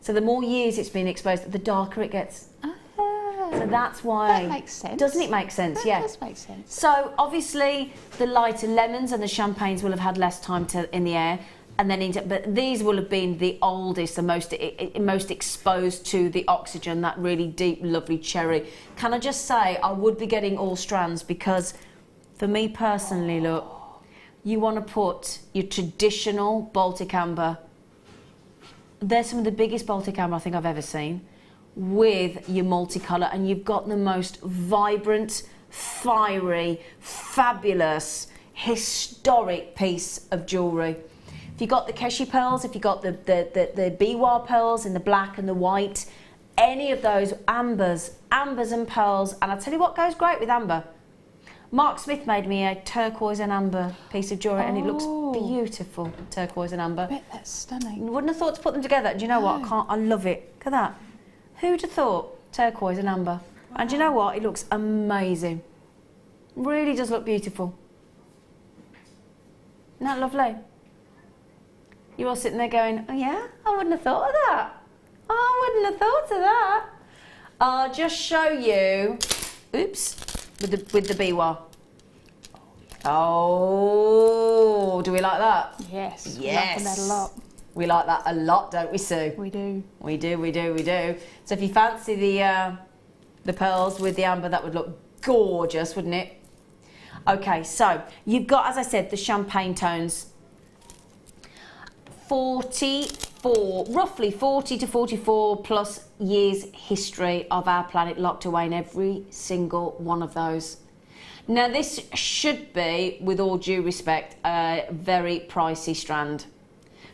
so the more years it's been exposed, the darker it gets. So that's why. That makes sense. Doesn't it make sense? That yeah. does make sense. So obviously the lighter lemons and the champagnes will have had less time in the air, and then but these will have been the oldest, the most exposed to the oxygen. That really deep, lovely cherry. Can I just say, I would be getting all strands, because for me personally, look, you want to put your traditional Baltic amber. They're some of the biggest Baltic amber I think I've ever seen, with your multicolour, and you've got the most vibrant, fiery, fabulous, historic piece of jewellery. If you've got the Keshi pearls, if you've got the Biwa pearls in the black and the white, any of those ambers and pearls, and I'll tell you what goes great with amber. Mark Smith made me a turquoise and amber piece of jewellery, and it looks beautiful, turquoise and amber. I bet that's stunning. Wouldn't have thought to put them together. Do you know what? I love it. Look at that. Who'd have thought? Turquoise and amber. Wow. And do you know what? It looks amazing. Really does look beautiful. Isn't that lovely? You're all sitting there going, oh yeah? I wouldn't have thought of that. I wouldn't have thought of that. I'll just show you, oops, with the Biwa. Oh, do we like that? Yes. Yes. We're liking that a lot. We like that a lot, don't we, Sue? We do. We do. So if you fancy the pearls with the amber, that would look gorgeous, wouldn't it? Okay, so you've got, as I said, the champagne tones. 40 to 44 plus years history of our planet locked away in every single one of those. Now this should be, with all due respect, a very pricey strand,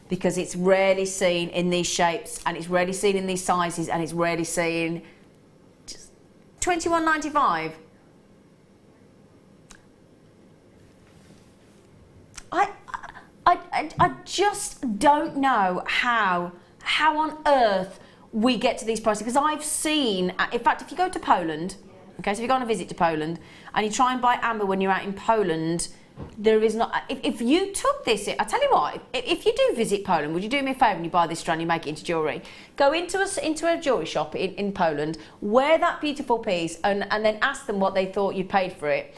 because it's rarely seen in these shapes, and it's rarely seen in these sizes, and it's rarely seen. Just $21.95. I just don't know how on earth we get to these prices, because I've seen, in fact, if you go to Poland, okay, so if you go on a visit to Poland and you try and buy amber when you're out in Poland, there is not, if you took this, I tell you what, if you do visit Poland, would you do me a favour and you buy this strand, you make it into jewellery, go into a jewellery shop in Poland, wear that beautiful piece and then ask them what they thought you paid for it.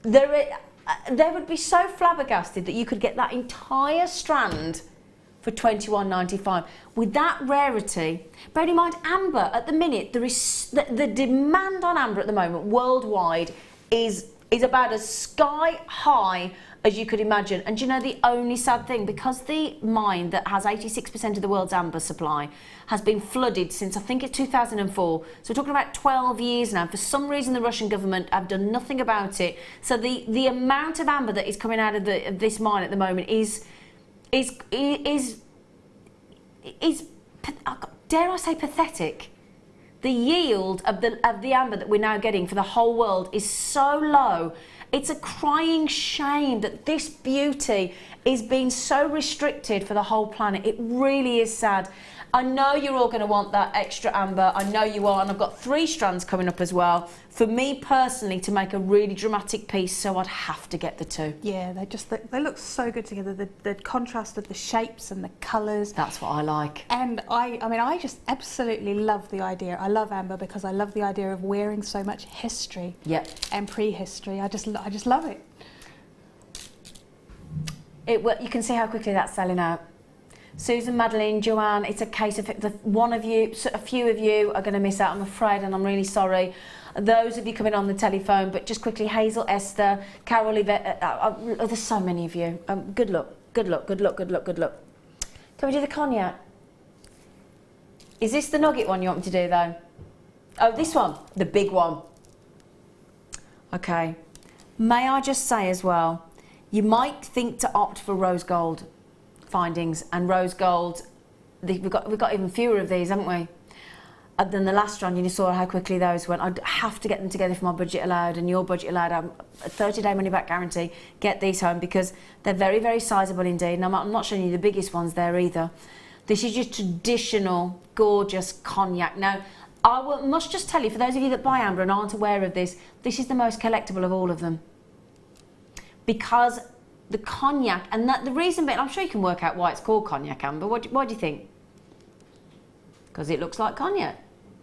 They would be so flabbergasted that you could get that entire strand for $21.95 with that rarity. Bear in mind, amber at the minute, there is the demand on amber at the moment worldwide is about as sky high as you could imagine. And you know, the only sad thing, because the mine that has 86% of the world's amber supply has been flooded since I think it's 2004, so we're talking about 12 years now. For some reason the Russian government have done nothing about it, so the amount of amber that is coming out of this mine at the moment is dare I say pathetic. The yield of the amber that we're now getting for the whole world is so low. It's a crying shame that this beauty is being so restricted for the whole planet. It really is sad. I know you're all going to want that extra amber. I know you are, and I've got 3 strands coming up as well. For me personally, to make a really dramatic piece, so I'd have to get the 2. Yeah, they look so good together. The contrast of the shapes and the colours. That's what I like. And I just absolutely love the idea. I love amber because I love the idea of wearing so much history. Yep. And prehistory. I just love it. You can see how quickly that's selling out. Susan, Madeline, Joanne, it's a case of a few of you are going to miss out, I'm afraid, and I'm really sorry. Those of you coming on the telephone, but just quickly, Hazel, Esther, Carol, Yvette, there's so many of you. Good luck, good luck, good luck, good luck, good luck. Can we do the cognac? Is this the nugget one you want me to do, though? Oh, this one, the big one. Okay. May I just say as well, you might think to opt for rose gold findings, and rose gold, we've got even fewer of these, haven't we, than the last one. You saw how quickly those went. I'd have to get them together for my budget allowed and your budget allowed. A 30-day money back guarantee. Get these home because they're very, very sizable indeed, and I'm not showing you the biggest ones there either. This is just traditional gorgeous cognac. Now must just tell you, for those of you that buy amber and aren't aware of this, this is the most collectible of all of them, because the cognac, and the reason being, I'm sure you can work out why it's called cognac amber. Why do you think? Because it looks like cognac.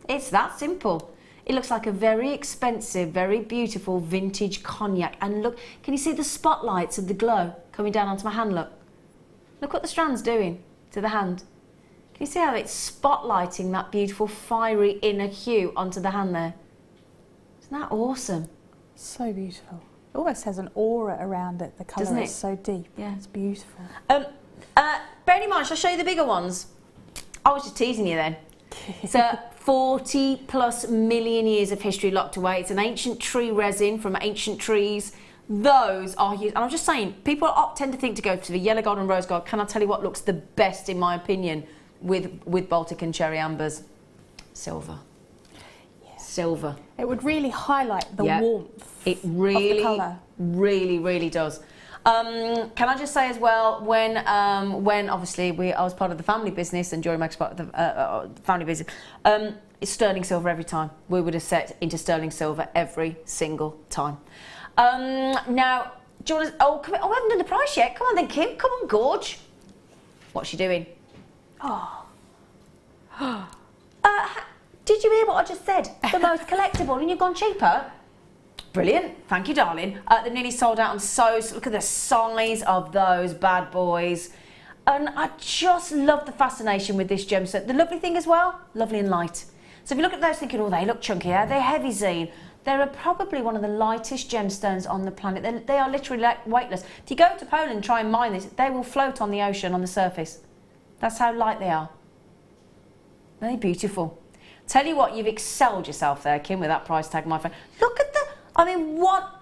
It's that simple. It looks like a very expensive, very beautiful vintage cognac. And look, can you see the spotlights of the glow coming down onto my hand? Look what the strand's doing to the hand. Can you see how it's spotlighting that beautiful fiery inner hue onto the hand there? Isn't that awesome? So beautiful. It almost has an aura around it. The colour is so deep. Yeah. It's beautiful. Bearing in mind, shall I show you the bigger ones? I was just teasing you then. So 40 plus million years of history locked away. It's an ancient tree resin from ancient trees. Those are huge. And I'm just saying, people tend to think to go to the yellow gold and rose gold. Can I tell you what looks the best, in my opinion, with Baltic and cherry ambers? Silver. Silver. It would really highlight the warmth. It really, of the colour. really, really does. Can I just say as well, when obviously I was part of the family business and Jewellery Maker's part of the family business, it's sterling silver every time. We would have set into sterling silver every single time. Now, do you want to? I haven't done the price yet. Come on then, Kim. Come on, gorge. What's she doing? Oh. Did you hear what I just said? The most collectible, and you've gone cheaper? Brilliant. Thank you, darling. They're nearly sold out. I'm so look at the size of those bad boys. And I just love the fascination with this gemstone. The lovely thing as well, lovely and light. So if you look at those thinking, oh, they look chunky, they're heavy, Zena. They're probably one of the lightest gemstones on the planet. They are literally weightless. If you go to Poland and try and mine this, they will float on the ocean, on the surface. That's how light they are. They're beautiful. Tell you what, you've excelled yourself there, Kim, with that price tag, my friend. Look at what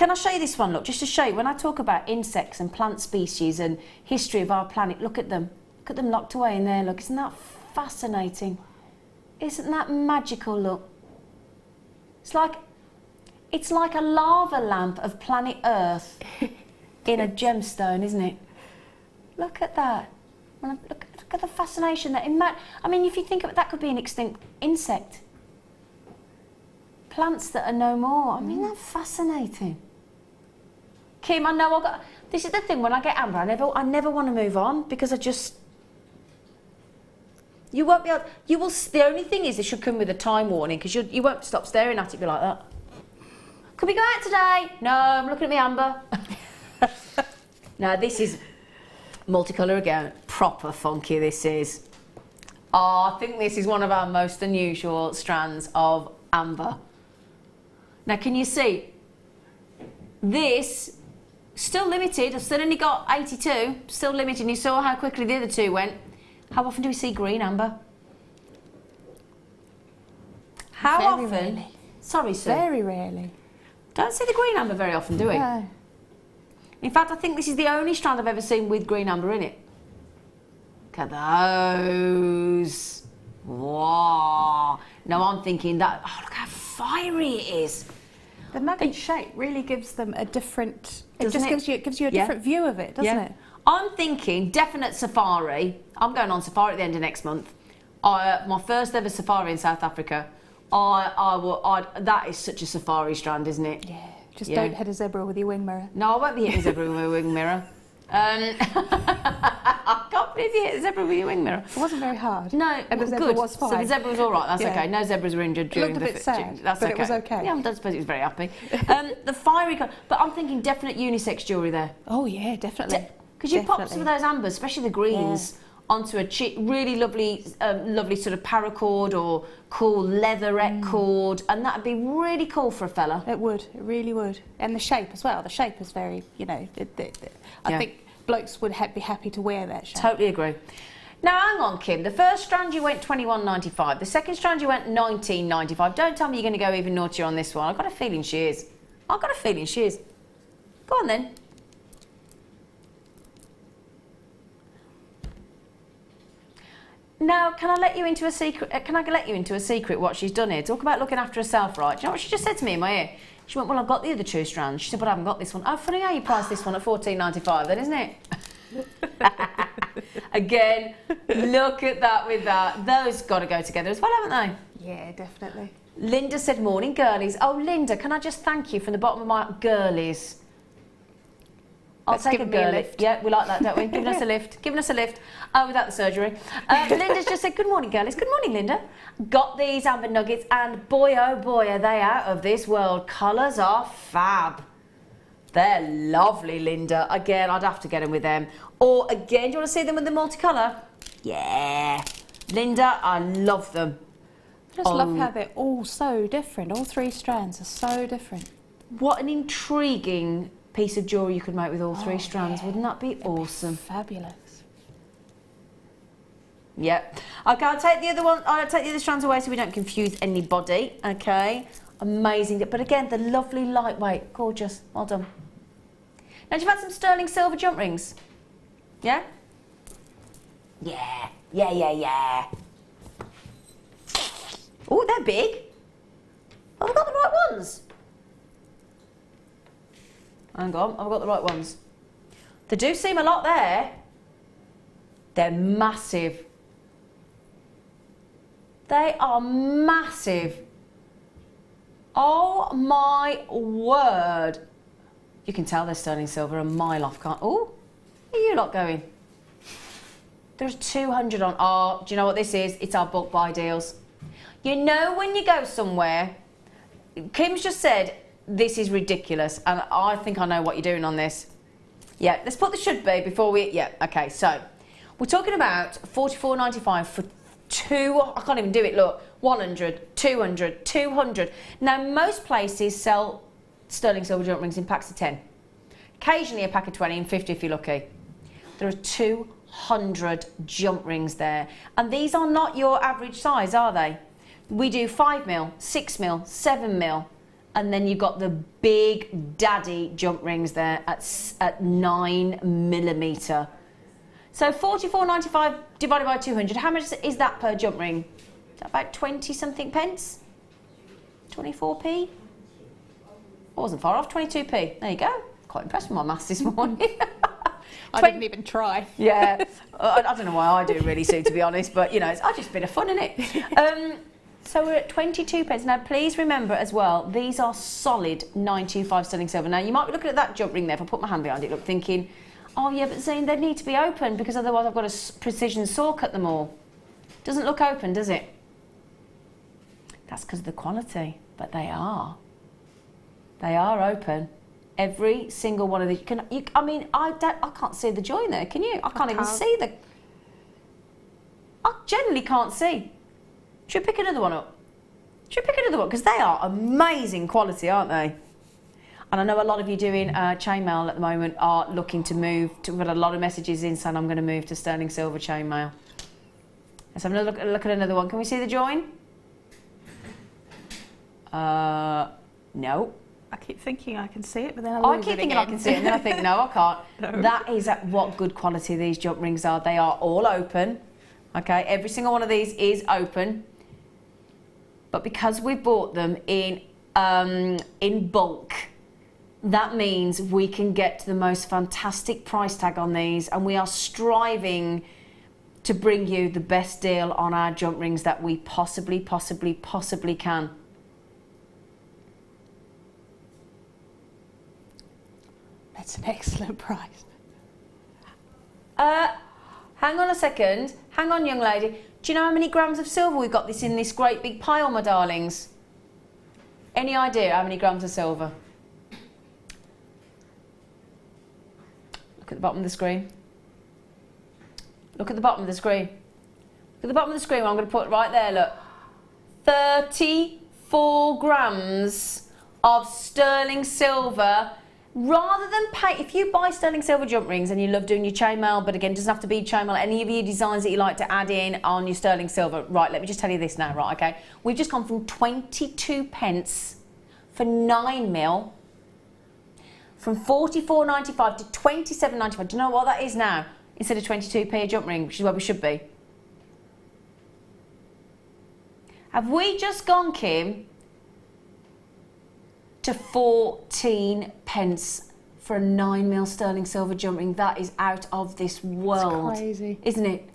Can I show you this one? Look, just to show you, when I talk about insects and plant species and history of our planet, look at them. Look at them locked away in there, look. Isn't that fascinating? Isn't that magical, look? It's like a lava lamp of planet Earth in a gemstone, isn't it? Look at that. Look at the fascination that I mean, if you think of it, that could be an extinct insect. Plants that are no more. I mean, that's fascinating. Kim, I know this is the thing, when I get amber, I never want to move on, because you won't be able, the only thing is, it should come with a time warning, because you won't stop staring at it, be like that. Could we go out today? No, I'm looking at my amber. No, this is multicolour again. Proper funky, this is. Oh, I think this is one of our most unusual strands of amber. Now, can you see? This, still limited. I've still only got 82. Still limited. And you saw how quickly the other two went. How often do we see green amber? How Very often? rarely. Sorry, Sue. Very rarely. Don't see the green amber very often, do we? No. In fact, I think this is the only strand I've ever seen with green amber in it. Look at those. Wow. Now I'm thinking that, oh, look how fiery it is. The nugget shape really gives them a different. It Doesn't just it? gives you a Yeah. different view of it, doesn't it? I'm thinking definite safari. I'm going on safari at the end of next month. My first ever safari in South Africa. That is such a safari strand, isn't it? Yeah. Just Yeah. don't hit a zebra with your wing mirror. No, I won't be hitting a zebra with my wing mirror. I can't believe you hit a zebra with your wing mirror. It wasn't very hard. No, and the zebra good. was fine. So the zebra was all right. That's Yeah. okay. No zebras were injured It during looked a the. bit sad, That's but okay. it was okay. Yeah, I don't suppose it was very happy. The fiery colour, but I'm thinking definite unisex jewellery there. Oh yeah, definitely. Because you pop some of those ambers, especially the greens, onto a really lovely, lovely sort of paracord or cool leatherette cord, and that'd be really cool for a fella. It would. It really would. And the shape as well. The shape is very, I think blokes would be happy to wear that shape. Totally agree. Now, hang on, Kim. The first strand you went $21.95. The second strand you went $19.95. Don't tell me you're going to go even naughtier on this one. I've got a feeling she is. I've got a feeling she is. Go on then. Now, can I let you into a secret? Can I let you into a secret? What she's done here? Talk about looking after herself, right? Do you know what she just said to me in my ear? She went, "Well, I've got the other two strands." She said, "But I haven't got this one." Oh, funny how you priced this one at $14.95, then, isn't it? Again, look at that with that. Those got to go together as well, haven't they? Yeah, definitely. Linda said, "Morning, girlies." Oh, Linda, can I just thank you from the bottom of my girlies? I'll Let's take give a me a girly. lift. Yeah, we like that, don't we? Giving us a lift. Giving us a lift. Oh, without the surgery. Linda's just said, "Good morning, girlies." Good morning, Linda. Got these amber nuggets, and boy, oh boy, are they out of this world. Colours are fab. They're lovely, Linda. Again, I'd have to get them with them. Or again, do you want to see them with the multicolour? Yeah. Linda, I love them. I just love how they're all so different. All three strands are so different. What an intriguing piece of jewellery you could make with all three strands. Wouldn't that be awesome? Fabulous. Yep. Okay, I'll take the other one. I'll take the other strands away so we don't confuse anybody. Okay. Amazing. But again, the lovely lightweight. Gorgeous. Well done. Now, do you have some sterling silver jump rings? Yeah? Yeah. Yeah, yeah, yeah. Oh, they're big. Oh, I've got the right ones. Hang on, I've got the right ones. They do seem a lot there. They're massive. They are massive. Oh my word. You can tell they're sterling silver a mile off, can't... Oh, where are you lot going? There's 200 on... Oh, do you know what this is? It's our bulk buy deals. You know when you go somewhere... Kim's just said... This is ridiculous, and I think I know what you're doing on this. Yeah, let's put the should be before we... Yeah, okay, so we're talking about $44.95 for two... I can't even do it, look. 100, 200, 200. Now, most places sell sterling silver jump rings in packs of 10. Occasionally a pack of 20 and 50 if you're lucky. There are 200 jump rings there. And these are not your average size, are they? We do 5mm, 6mm, 7mm. And then you've got the big daddy jump rings there at 9mm. So £44.95 divided by 200. How much is that per jump ring? Is that about 20 something pence? 24p? I wasn't far off, 22p. There you go. Quite impressed with my maths this morning. I didn't even try. Yeah, I don't know why I do really, Sue, to be honest, but you know, it's just a bit of fun, isn't it? So we're at 22 pence. Now, please remember as well, these are solid 925 sterling silver. Now, you might be looking at that jump ring there, if I put my hand behind it, look, thinking, oh yeah, but Zane, they need to be open because otherwise I've got to precision saw cut them all. Doesn't look open, does it? That's because of the quality, but they are. They are open. Every single one of these. I mean, I can't see the join there, can you? I can't even see the... I generally can't see. Should we pick another one up? Should we pick another one? Because they are amazing quality, aren't they? And I know a lot of you doing chainmail at the moment are looking to move. We've got a lot of messages in saying I'm going to move to sterling silver chainmail. Let's have another look at another one. Can we see the join? No. I keep thinking I can see it, but then I keep thinking I can see it, and then I think, no, I can't. No. That is what good quality these jump rings are. They are all open. Okay, every single one of these is open. But because we bought them in bulk, that means we can get to the most fantastic price tag on these, and we are striving to bring you the best deal on our jump rings that we possibly can. That's an excellent price. Hang on a second. Hang on, young lady. Do you know how many grams of silver we've got this in this great big pile, my darlings? Any idea how many grams of silver? Look at the bottom of the screen. Look at the bottom of the screen. Look at the bottom of the screen. I'm going to put right there, look. 34 grams of sterling silver. Rather than pay, if you buy sterling silver jump rings and you love doing your chainmail, but again, it doesn't have to be chainmail, any of your designs that you like to add in on your sterling silver, right, let me just tell you this now, right, okay? We've just gone from 22 pence for 9mm, from 44.95 to 27.95. Do you know what that is now? Instead of 22p a jump ring, which is where we should be. Have we just gone, Kim, to 14 pence for a 9mm sterling silver jump ring? That is out of this world. It's crazy. Isn't it?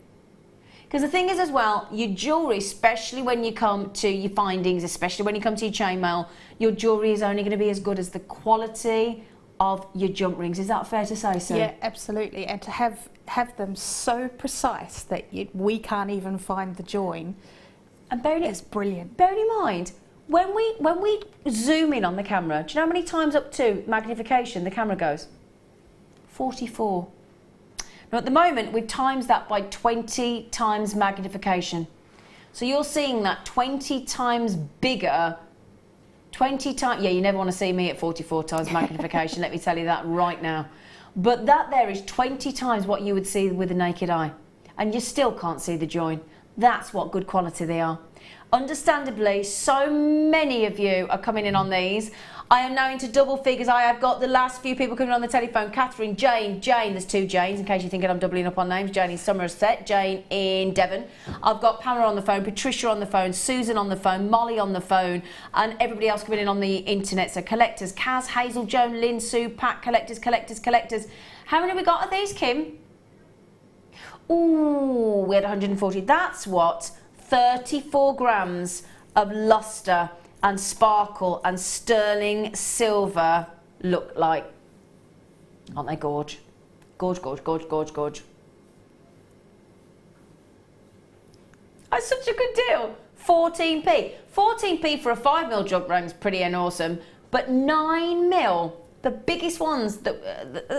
Because the thing is as well, your jewellery, especially when you come to your findings, especially when you come to your chainmail, your jewellery is only going to be as good as the quality of your jump rings. Is that fair to say, Sue? Yeah, absolutely. And to have them so precise that we can't even find the join, and is brilliant. Bearing in mind, when we zoom in on the camera, do you know how many times up to magnification the camera goes? 44. Now at the moment we've times that by 20 times magnification. So you're seeing that 20 times bigger, 20 times, yeah, you never want to see me at 44 times magnification, let me tell you that right now. But that there is 20 times what you would see with the naked eye. And you still can't see the join. That's what good quality they are. Understandably, so many of you are coming in on these. I am now into double figures. I have got the last few people coming on the telephone. Catherine, Jane, there's two Janes in case you're thinking I'm doubling up on names. Jane in Somerset, Jane in Devon. I've got Pamela on the phone, Patricia on the phone, Susan on the phone, Molly on the phone, and everybody else coming in on the internet. So collectors, Kaz, Hazel, Joan, Lynn, Sue, Pat, collectors. How many have we got of these, Kim? Ooh, we had 140. That's what 34 grams of lustre and sparkle and sterling silver look like. Aren't they gorge? Gorge. That's such a good deal. 14p. 14p for a 5mm jump ring is pretty and awesome, but 9mm, the biggest ones,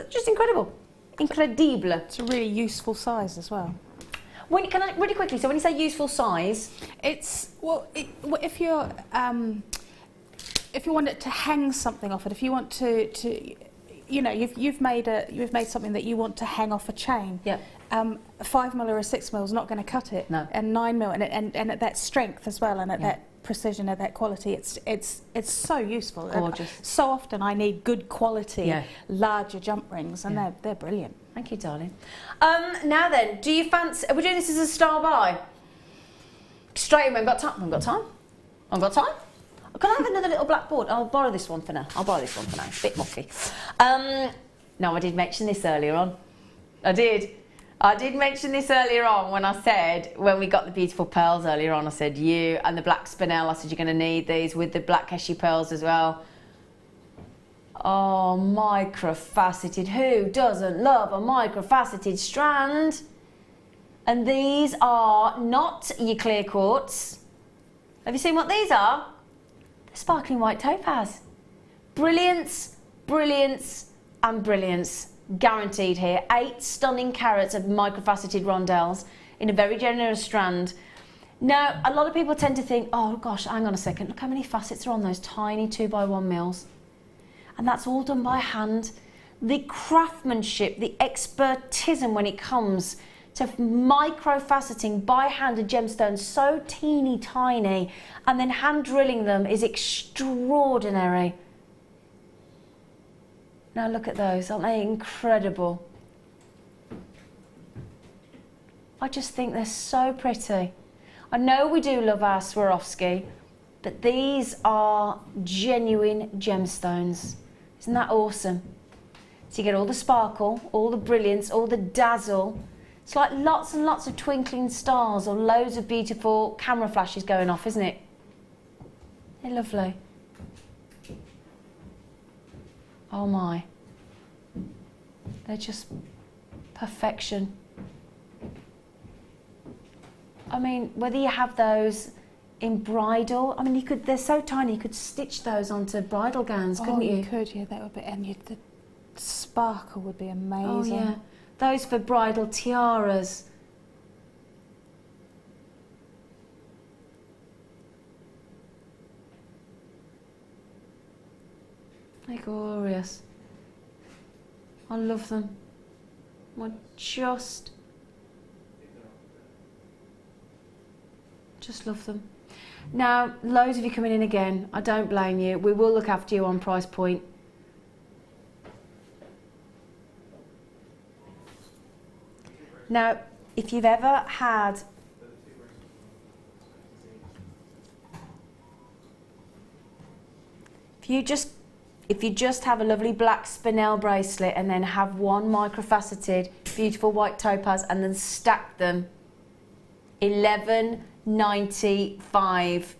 just incredible. Incredible. It's a really useful size as well. Can I really quickly? So when you say useful size, it's if you want it to hang something off it, if you want to you know, you've made something that you want to hang off a chain. Yeah. A 5mm or a 6mm is not going to cut it. No. And 9mm and at that strength as well, and at that precision of that quality. It's so useful. Gorgeous. So often I need good quality, Yeah. larger jump rings, and they're brilliant. Thank you, darling. Now then, do you fancy... Are we doing this as a star buy? Straight in, we haven't got time. We haven't got time. I've got time. Can I have another little blackboard? I'll borrow this one for now. I'll borrow this one for now. It's a bit mucky. No, I did mention this earlier on. I did mention this earlier on when I said, when we got the beautiful pearls earlier on, I said, you and the black spinel, I said, you're going to need these with the black Heshy pearls as well. Oh, microfaceted. Who doesn't love a microfaceted strand? And these are not your clear quartz. Have you seen what these are? They're sparkling white topaz. Brilliance, brilliance, and brilliance. Guaranteed here. 8 stunning carats of microfaceted rondelles in a very generous strand. Now, a lot of people tend to think, oh gosh, hang on a second, look how many facets are on those tiny 2x1 mils. And that's all done by hand. The craftsmanship, the expertism when it comes to microfaceting by hand a gemstone so teeny tiny and then hand drilling them is extraordinary. Now look at those, aren't they incredible? I just think they're so pretty. I know we do love our Swarovski, but these are genuine gemstones. Isn't that awesome? So you get all the sparkle, all the brilliance, all the dazzle. It's like lots and lots of twinkling stars or loads of beautiful camera flashes going off, isn't it? They're lovely. Oh my. They're just perfection. I mean, whether you have those in bridal, I mean, they're so tiny, you could stitch those onto bridal gowns, couldn't you? You could, yeah, that would be, and the sparkle would be amazing. Oh yeah, those for bridal tiaras. They're glorious. I love them. I just love them. Now, loads of you coming in again. I don't blame you. We will look after you on price point. Now, if you've ever had... If you just have a lovely black spinel bracelet and then have one microfaceted, beautiful white topaz and then stack them, $11.95.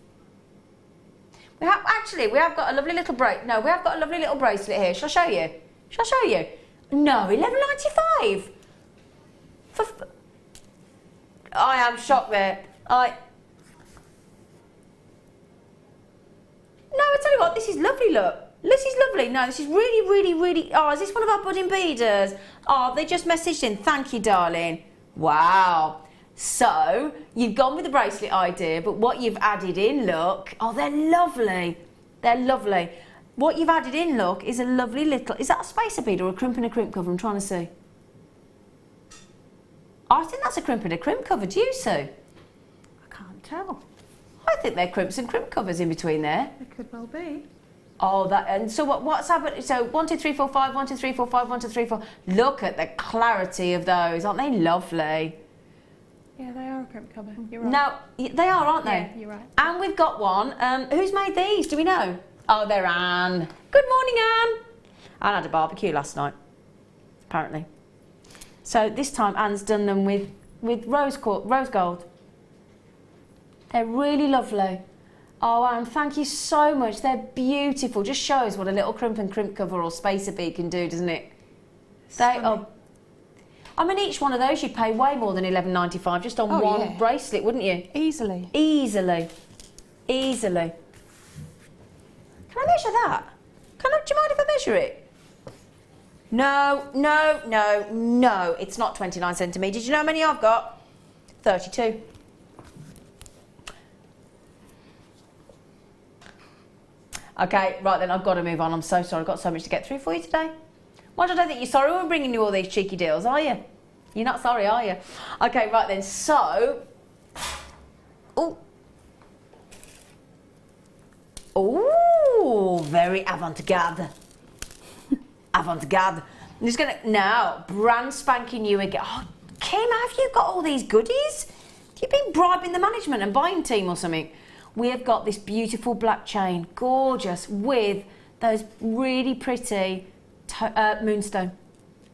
We have got a lovely little bracelet here. Shall I show you? Shall I show you? No, $11.95. I am shocked there. I tell you what, this is lovely, look. This is lovely. No, this is really, really, really... Oh, is this one of our budding beaders? Oh, they just messaged in. Thank you, darling. Wow. So, you've gone with the bracelet idea, but what you've added in, look... Oh, they're lovely. They're lovely. What you've added in, look, is a lovely little... Is that a spacer bead or a crimp and a crimp cover? I'm trying to see. I think that's a crimp and a crimp cover. Do you, Sue? I can't tell. I think they're crimps and crimp covers in between there. It could well be. Oh, that, and so what's happened? So 1, 2, 3, 4, 5, 1, 2, 3, 4, 5, 1, 2, 3, 4. Look at the clarity of those. Aren't they lovely? Yeah, they are a crimp cover. You're right. Now, they are, aren't they? Yeah, you're right. And we've got one. Who's made these? Do we know? Oh, they're Anne. Good morning, Anne. Anne had a barbecue last night, apparently. So this time Anne's done them with rose gold. They're really lovely. Oh, Anne, thank you so much. They're beautiful. Just shows what a little crimp and crimp cover or spacer bead can do, doesn't it? They are. I mean, each one of those you'd pay way more than $11.95 just on one bracelet, wouldn't you? Easily. Easily. Easily. Can I measure that? Do you mind if I measure it? No, no, no, no. It's not 29 centimetres. Do you know how many I've got? 32. Okay, right then, I've got to move on. I'm so sorry. I've got so much to get through for you today. Well, I don't think you're sorry we're bringing you all these cheeky deals, are you? You're not sorry, are you? Okay, right then. So, oh, Oh, very avant-garde. Avant-garde. I'm just gonna, now, brand spanking new again. Oh, Kim, have you got all these goodies? Have you been bribing the management and buying team or something? We have got this beautiful black chain, gorgeous, with those really pretty moonstone.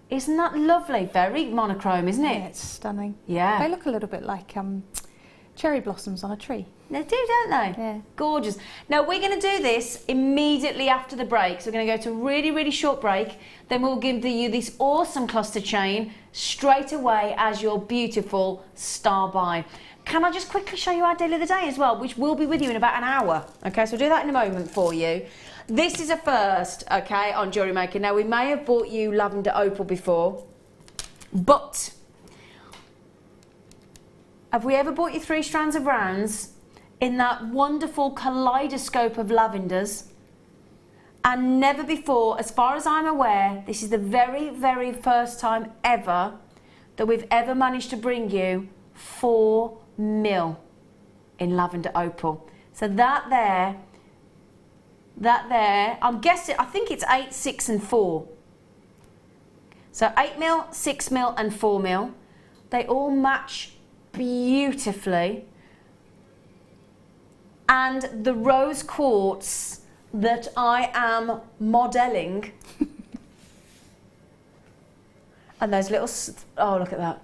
Isn't that lovely? Very monochrome, isn't it? Yeah, it's stunning. Yeah. They look a little bit like cherry blossoms on a tree. They do, don't they? Yeah. Gorgeous. Now, we're going to do this immediately after the break. So we're going to go to a really, really short break. Then we'll give you this awesome cluster chain straight away as your beautiful star buy. Can I just quickly show you our deal of the day as well, which will be with you in about an hour. Okay, so we'll do that in a moment for you. This is a first, okay, on Jewellery Maker. Now, we may have bought you lavender opal before, but have we ever bought you 3 strands of rounds in that wonderful kaleidoscope of lavenders? And never before, as far as I'm aware, this is the very, very first time ever that we've ever managed to bring you 4 mil in lavender opal. So that there, I'm guessing, I think it's 8, 6 and 4. So 8 mil, 6 mil and 4 mil. They all match beautifully. And the rose quartz that I am modelling. And those little, oh, look at that.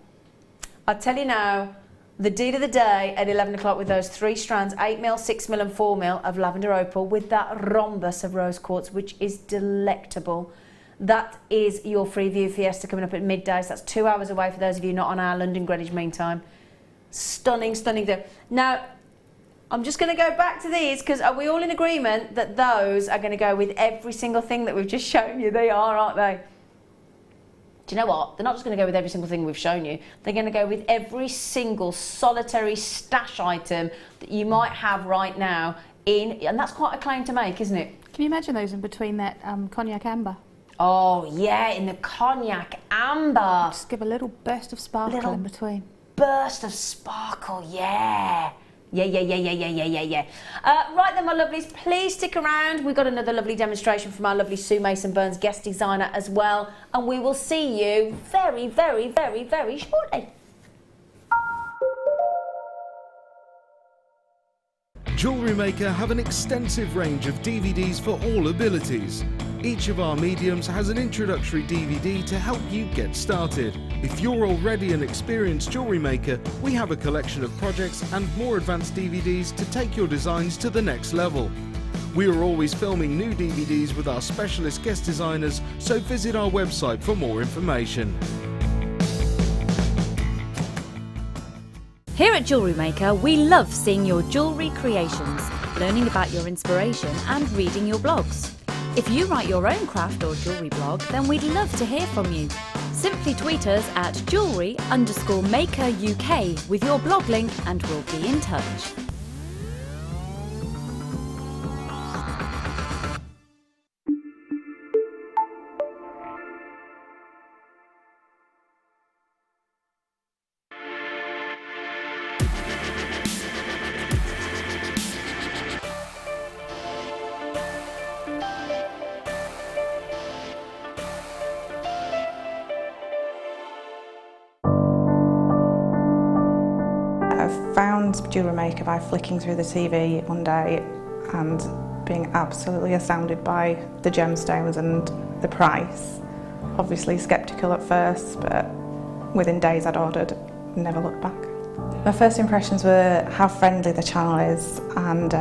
I'll tell you now, the deal of the day at 11 o'clock with those 3 strands, 8 mil, 6 mil and 4 mil of lavender opal with that rhombus of rose quartz, which is delectable. That is your free view fiesta coming up at midday. So that's 2 hours away for those of you not on our London Greenwich Mean Time. Stunning, stunning deal. Now, I'm just going to go back to these because are we all in agreement that those are going to go with every single thing that we've just shown you? They are, aren't they? Do you know what? They're not just going to go with every single thing we've shown you. They're going to go with every single solitary stash item that you might have right now in, and that's quite a claim to make, isn't it? Can you imagine those in between that cognac amber? Oh, yeah, in the cognac amber. Just give a little burst of sparkle in between. Burst of sparkle, yeah. Yeah. Right then, my lovelies, please stick around. We've got another lovely demonstration from our lovely Sue Mason-Burns guest designer as well. And we will see you very, very, very, very shortly. Jewellery Maker have an extensive range of DVDs for all abilities. Each of our mediums has an introductory DVD to help you get started. If you're already an experienced jewellery maker, we have a collection of projects and more advanced DVDs to take your designs to the next level. We are always filming new DVDs with our specialist guest designers, so visit our website for more information. Here at Jewellery Maker, we love seeing your jewellery creations, learning about your inspiration and reading your blogs. If you write your own craft or jewellery blog, then we'd love to hear from you. Simply tweet us at jewellery_maker UK with your blog link and we'll be in touch. I found Jewellery Maker by flicking through the TV one day and being absolutely astounded by the gemstones and the price. Obviously sceptical at first, but within days I'd ordered, never looked back. My first impressions were how friendly the channel is and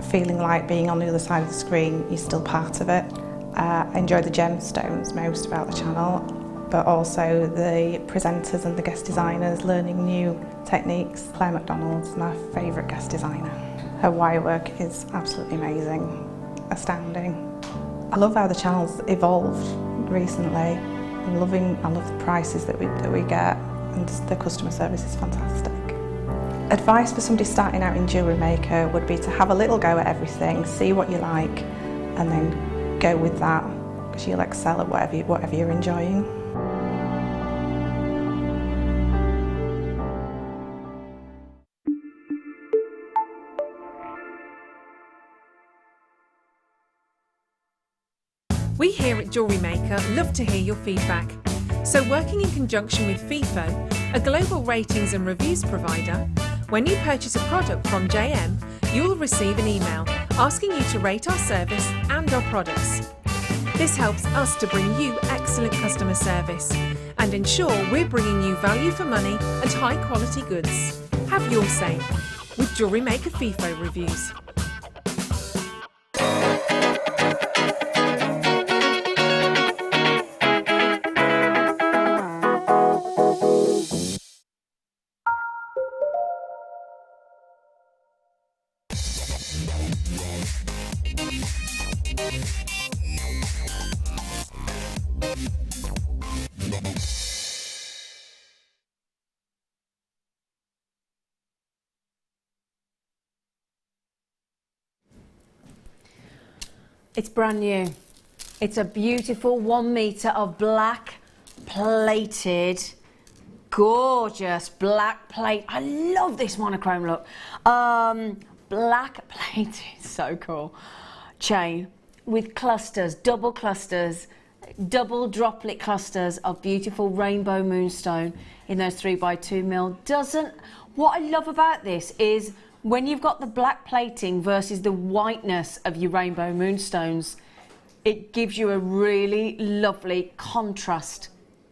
feeling like being on the other side of the screen, you're still part of it. I enjoyed the gemstones most about the channel, but also the presenters and the guest designers learning new techniques. Claire McDonald's, my favourite guest designer. Her wire work is absolutely amazing, astounding. I love how the channel's evolved recently. I love the prices that we get, and the customer service is fantastic. Advice for somebody starting out in Jewellery Maker would be to have a little go at everything, see what you like, and then go with that, because you'll excel at whatever you're enjoying. here at Jewellery Maker love to hear your feedback. So working in conjunction with FIFO, a global ratings and reviews provider, when you purchase a product from JM, you'll receive an email asking you to rate our service and our products. This helps us to bring you excellent customer service and ensure we're bringing you value for money and high quality goods. Have your say with Jewellery Maker FIFO reviews. It's brand new. It's a beautiful 1 metre of black plated, gorgeous black plate. I love this monochrome look. Black plated, so cool. Chain with clusters, double droplet clusters of beautiful rainbow moonstone in those 3x2mm. What I love about this is when you've got the black plating versus the whiteness of your rainbow moonstones, it gives you a really lovely contrast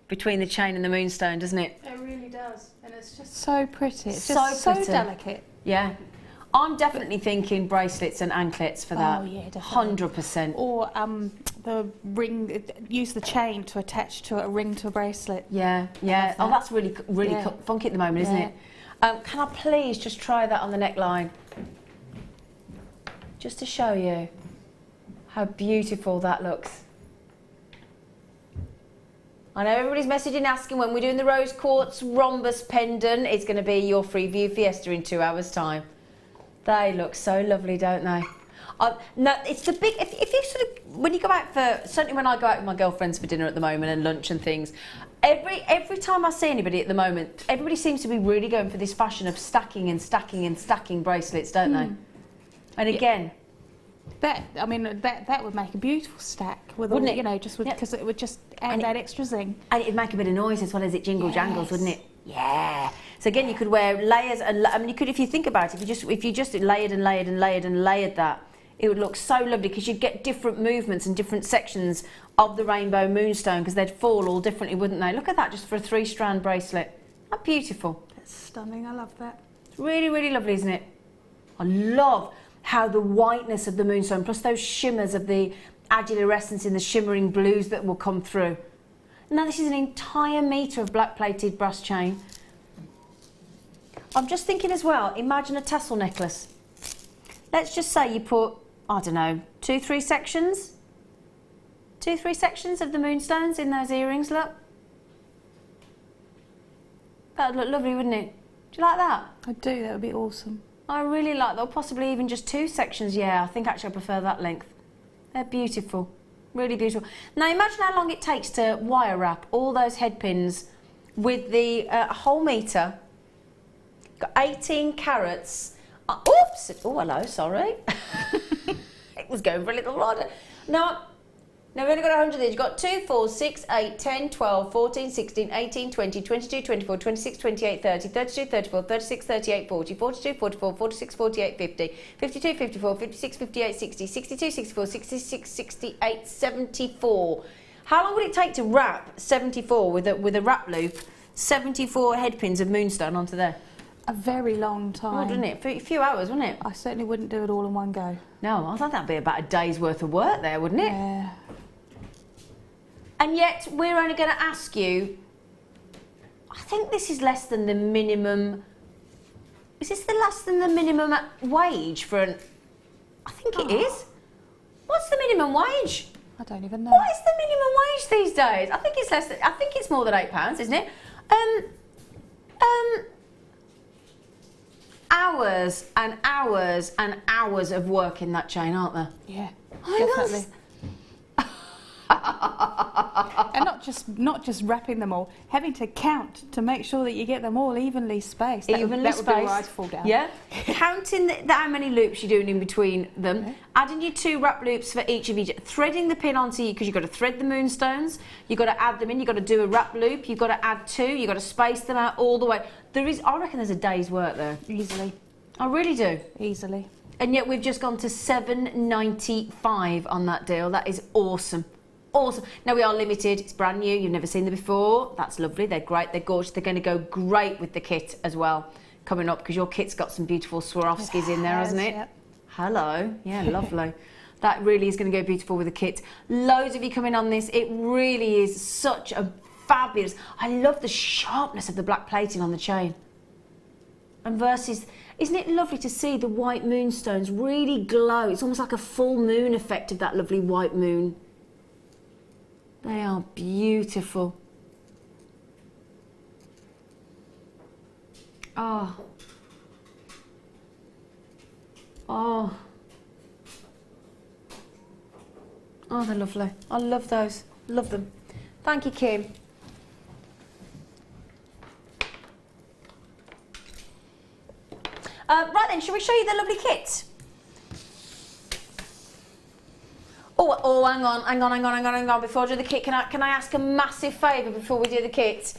between the chain and the moonstone, doesn't it? It really does, and it's just so pretty. It's so just so pretty. delicate. Yeah. I'm definitely thinking bracelets and anklets for that. Oh yeah, definitely. 100%. Or the ring, use the chain to attach to a ring to a bracelet. Yeah, yeah. Oh, that's really Yeah. funky at the moment, isn't Yeah. it? Can I please just try that on the neckline? Just to show you how beautiful that looks. I know everybody's messaging asking when we're doing the rose quartz rhombus pendant. It's going to be your free view fiesta in 2 hours' time. They look so lovely, don't they? No, it's the big. If you sort of when you go out for, certainly when I go out with my girlfriends for dinner at the moment and lunch and things, every time I see anybody at the moment, everybody seems to be really going for this fashion of stacking and stacking and stacking bracelets, don't they? And again, that would make a beautiful stack with Wouldn't all, it? you know, just because it would just add that extra zing. and it'd make a bit of noise as well as it jingle jangles, wouldn't it? Yeah. So again, you could wear layers, and I mean, you could, if you think about it, if you just layered and layered and layered and layered that, it would look so lovely because you'd get different movements and different sections of the rainbow moonstone because they'd fall all differently, wouldn't they? Look at that, just for a 3-strand bracelet. How beautiful. That's stunning. I love that. It's really, really lovely, isn't it? I love how the whiteness of the moonstone plus those shimmers of the agilurescence in the shimmering blues that will come through. Now this is an entire metre of black plated brass chain. I'm just thinking as well, imagine a tassel necklace. Let's just say you put, I don't know, 2-3 sections? 2-3 sections of the moonstones in those earrings, look. That would look lovely, wouldn't it? Do you like that? I do, that would be awesome. I really like that, or possibly even just 2 sections, yeah. I think actually I prefer that length. They're beautiful, really beautiful. Now imagine how long it takes to wire wrap all those head pins with the whole metre. Got 18 carats. Oops! Oh, hello, sorry. It was going for a little rod. No, we've only got 100 of these. You've got 2, 4, 6, 8, 10, 12, 14, 16, 18, 20, 22, 24, 26, 28, 30, 32, 34, 36, 38, 40, 42, 44, 46, 48, 50, 52, 54, 56, 58, 60, 62, 64, 66, 68, 74. How long would it take to wrap 74 with a wrap loop, 74 head pins of moonstone onto there? A very long time. Oh, wouldn't it? For a few hours, wouldn't it? I certainly wouldn't do it all in one go. No, I thought that'd be about a day's worth of work there, wouldn't it? Yeah. And yet, we're only going to ask you, I think this is less than the minimum, is this the less than the minimum wage for an, I think it is. What's the minimum wage? I don't even know. What is the minimum wage these days? I think it's less than, I think it's more than £8, isn't it? Hours and hours and hours of work in that chain, aren't there? Yeah, I mean, definitely. And not just wrapping them all, having to count to make sure that you get them all evenly spaced. That would be where I'd fall down. Yeah. Counting how many loops you're doing in between them. Okay. Adding your 2 wrap loops for each of each. Threading the pin onto you, because you've got to thread the moonstones. You've got to add them in. You've got to do a wrap loop. You've got to add 2. You've got to space them out all the way. I reckon there's a day's work there. Easily. I really do. Easily. And yet we've just gone to $7.95 on that deal. That is awesome. Awesome. Now we are limited. It's brand new. You've never seen them before. That's lovely. They're great. They're gorgeous. They're going to go great with the kit as well coming up, because your kit's got some beautiful Swarovskis in there, hasn't it? Yep. Hello. Yeah, lovely. That really is going to go beautiful with the kit. Loads of you coming on this. It really is such a fabulous. I love the sharpness of the black plating on the chain. And versus, isn't it lovely to see the white moonstones really glow? It's almost like a full moon effect of that lovely white moon. They are beautiful. Oh. Oh. Oh, they're lovely. I love those. Love them. Thank you, Kim. Right then, shall we show you the lovely kit? Oh, hang on. Before I do the kit, can I ask a massive favour before we do the kit?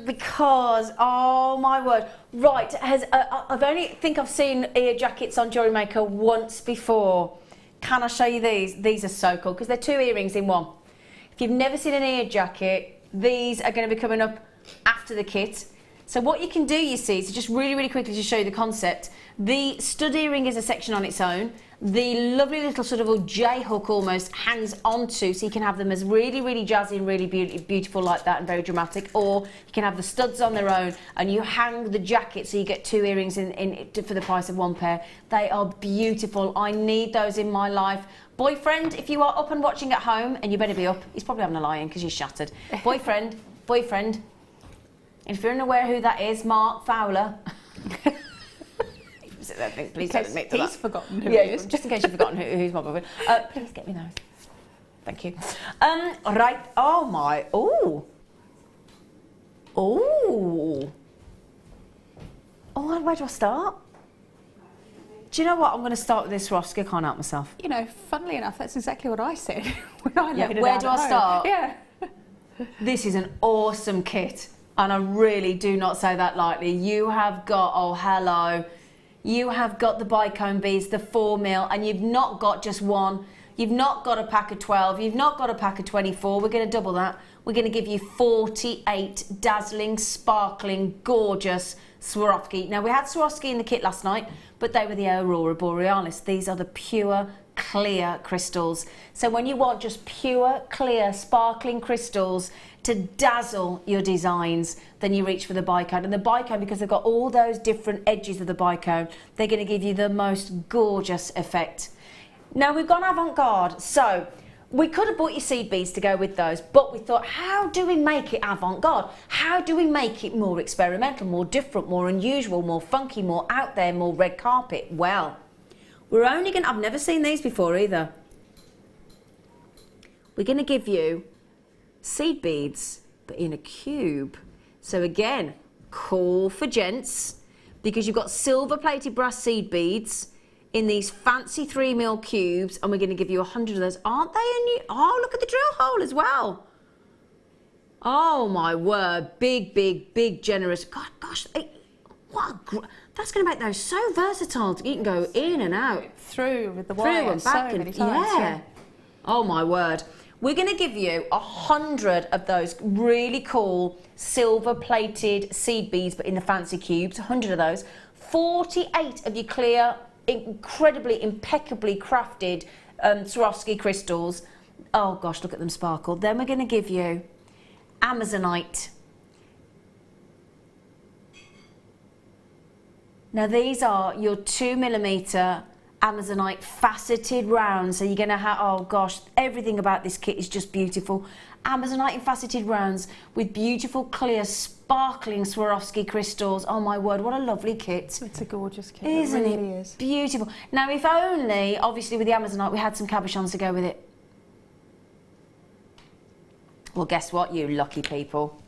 Because, oh my word, right, I've seen ear jackets on Jewellery Maker once before. Can I show you these? These are so cool, because they're 2 earrings in one. If you've never seen an ear jacket, these are going to be coming up after the kit. So what you can do, you see, so just really, really quickly to show you the concept, the stud earring is a section on its own. The lovely little sort of a J-hook almost hangs onto, so you can have them as really, really jazzy and really beautiful like that and very dramatic, or you can have the studs on their own and you hang the jacket so you get 2 earrings in for the price of 1 pair. They are beautiful. I need those in my life. Boyfriend, if you are up and watching at home, and you better be up, he's probably having a lie-in because he's shattered. Boyfriend, if you're unaware who that is, Mark Fowler. Please don't admit to that. He's forgotten who he is. Just in case you've forgotten who's my boyfriend. Please get me those. Thank you. Right. Oh my. Oh. Oh. Oh, where do I start? Do you know what? I'm going to start with this Swarovski. I can't help myself. You know, funnily enough, that's exactly what I said when I laid it where out do at I home. start? Yeah. This is an awesome kit, and I really do not say that lightly. You have got, oh hello, you have got the bicone beads, the 4mm, and you've not got just one. You've not got a pack of 12. You've not got a pack of 24. We're going to double that. We're going to give you 48 dazzling, sparkling, gorgeous Swarovski. Now, we had Swarovski in the kit last night, but they were the Aurora Borealis. These are the pure, clear crystals. So when you want just pure, clear, sparkling crystals to dazzle your designs, then you reach for the bicone. And the bicone, because they've got all those different edges of the bicone, they're going to give you the most gorgeous effect. Now, we've gone avant-garde, so we could have bought you seed beads to go with those, but we thought, how do we make it avant-garde? How do we make it more experimental, more different, more unusual, more funky, more out there, more red carpet? Well, we're only going to, I've never seen these before either. We're going to give you seed beads, but in a cube. So again, cool for gents, because you've got silver-plated brass seed beads in these fancy 3mm cubes, and we're going to give you 100 of those. Aren't they a new? Oh, look at the drill hole as well. Oh my word, big, big, big, generous. God, gosh, that's going to make those so versatile. You can go in and out. Through with the wire, through and back, so many times. Yeah. Oh my word. We're going to give you 100 of those really cool silver-plated seed beads, but in the fancy cubes. 100 of those. 48 of your clear, incredibly, impeccably crafted Swarovski crystals. Oh gosh, look at them sparkle. Then we're going to give you Amazonite. Now these are your 2mm Amazonite faceted rounds. So you're going to have, oh gosh, everything about this kit is just beautiful. Amazonite in faceted rounds with beautiful, clear, sparkling Swarovski crystals. Oh my word, what a lovely kit. It's a gorgeous kit. Isn't it? Really it is. Beautiful. Now, if only, obviously with the Amazonite, we had some cabochons to go with it. Well, guess what, you lucky people?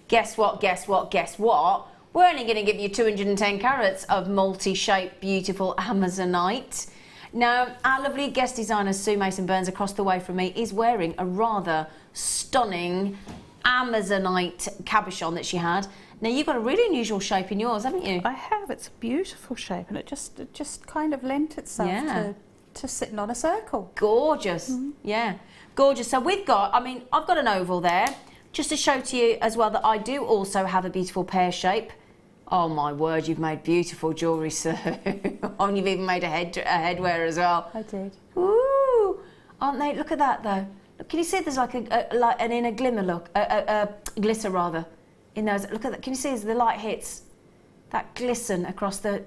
Guess what, guess what, guess what? We're only going to give you 210 carats of multi-shaped, beautiful Amazonite. Now, our lovely guest designer, Sue Mason-Burns, across the way from me, is wearing a rather stunning Amazonite cabochon that she had. Now, you've got a really unusual shape in yours, haven't you? I have. It's a beautiful shape, and it just kind of lent itself to sitting on a circle. Gorgeous. Yeah, gorgeous. So we've got, I mean, I've got an oval there, just to show to you as well that I do also have a beautiful pear shape. Oh my word, you've made beautiful jewellery, Sue. And you've even made a headwear as well. I did. Ooh, aren't they? Look at that though. Look, can you see there's like an inner glimmer look, glitter rather, in those. Look at that. Can you see as the light hits, that glisten across the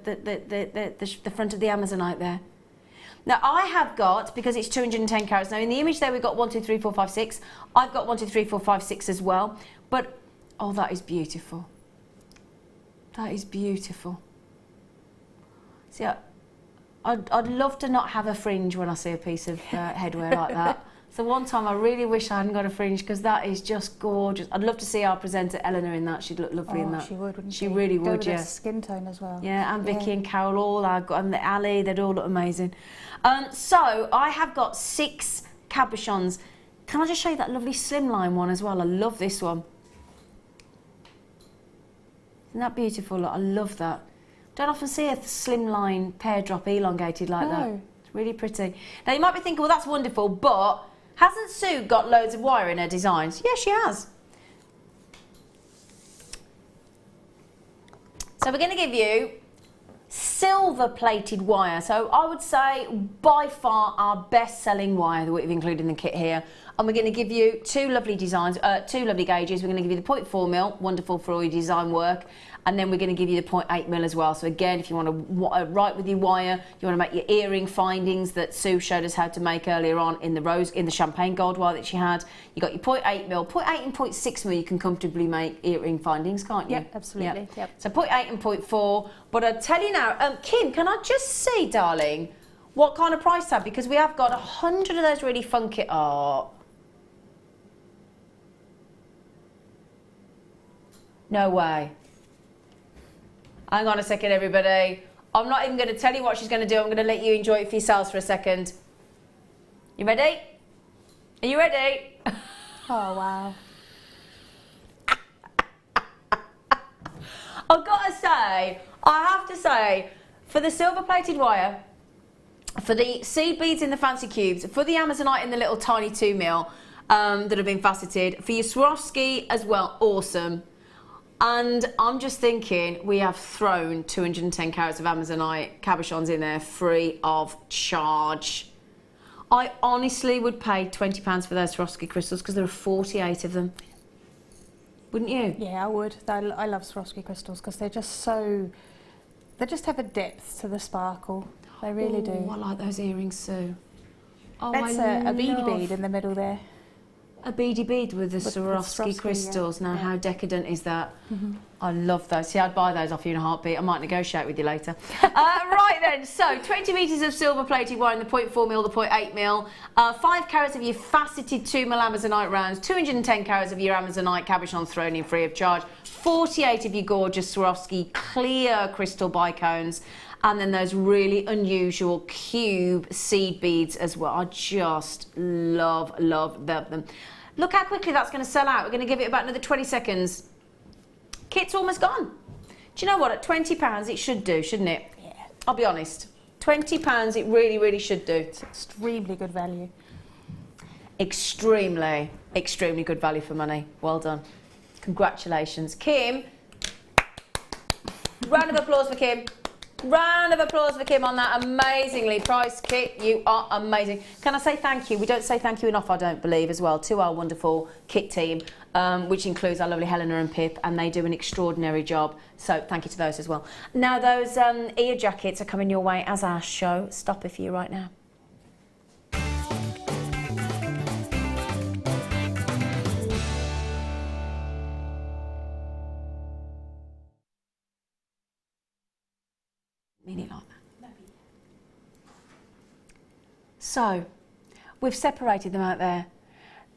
front of the Amazonite there? Now I have got, because it's 210 carats. Now in the image there we've got 1, 2, 3, 4, 5, 6. I've got 1, 2, 3, 4, 5, 6 as well. But oh, that is beautiful. That is beautiful. See, I'd love to not have a fringe when I see a piece of headwear like that. So one time I really wish I hadn't got a fringe, because that is just gorgeous. I'd love to see our presenter Eleanor in that. She'd look lovely in that. She would, wouldn't she? She really would, with yeah. her skin tone as well. Yeah, and Vicky and Carol, all and the Ali, they'd all look amazing. So I have got 6 cabochons. Can I just show you that lovely slimline one as well? I love this one. Isn't that beautiful? Look, I love that. Don't often see a slimline pear drop elongated like that. It's really pretty. Now you might be thinking, well, that's wonderful, but hasn't Sue got loads of wire in her designs? Yes, she has. So we're going to give you silver plated wire. So I would say by far our best selling wire that we've included in the kit here. And we're going to give you 2 lovely designs, 2 lovely gauges. We're going to give you the 0.4mm, wonderful for all your design work. And then we're going to give you the 0.8mm as well. So again, if you want to write with your wire, you want to make your earring findings that Sue showed us how to make earlier on in the champagne gold wire that she had. You got your 0.8mm, 0.8 and 0.6mm. You can comfortably make earring findings, can't you? Yep, absolutely. Yep. So 0.8 and 0.4. But I'll tell you now, Kim, can I just see, darling, what kind of price tag? Because we have got 100 of those really funky. Oh. No way. Hang on a second, everybody. I'm not even going to tell you what she's going to do. I'm going to let you enjoy it for yourselves for a second. You ready? Are you ready? Oh, wow. I've got to say, I have to say, for the silver-plated wire, for the seed beads in the fancy cubes, for the Amazonite in the little tiny 2mm that have been faceted, for your Swarovski as well, awesome. And I'm just thinking, we have thrown 210 carats of Amazonite cabochons in there free of charge. I honestly would pay £20 for those Swarovski crystals, because there are 48 of them. Wouldn't you? Yeah, I would. I love Swarovski crystals because they're just so... They just have a depth to the sparkle. They really do. I like those earrings, Sue. Oh, That's a beady bead in the middle there. A beady bead with the Swarovski crystals. Now, how decadent is that? I love those. See, I'd buy those off you in a heartbeat. I might negotiate with you later. Right then, so 20 metres of silver plated wire in the 0.4mm, the 0.8mm, 5 carats of your faceted 2mm Amazonite rounds, 210 carats of your Amazonite cabochon thrown in free of charge, 48 of your gorgeous Swarovski clear crystal bicones, and then those really unusual cube seed beads as well. I just love them. Look how quickly that's going to sell out. We're going to give it about another 20 seconds. Kit's almost gone. Do you know what? At £20 it should do, shouldn't it? Yeah. I'll be honest. £20 it really, really should do. It's extremely good value. Extremely good value for money. Well done. Congratulations. Kim, round of applause for Kim. Round of applause for Kim on that amazingly priced kit. You are amazing. Can I say thank you? We don't say thank you enough, I don't believe, as well, to our wonderful kit team, which includes our lovely Helena and Pip, and they do an extraordinary job. So thank you to those as well. Now, those ear jackets are coming your way as our show. Stop it for you right now. Mean it like that. So, we've separated them out there.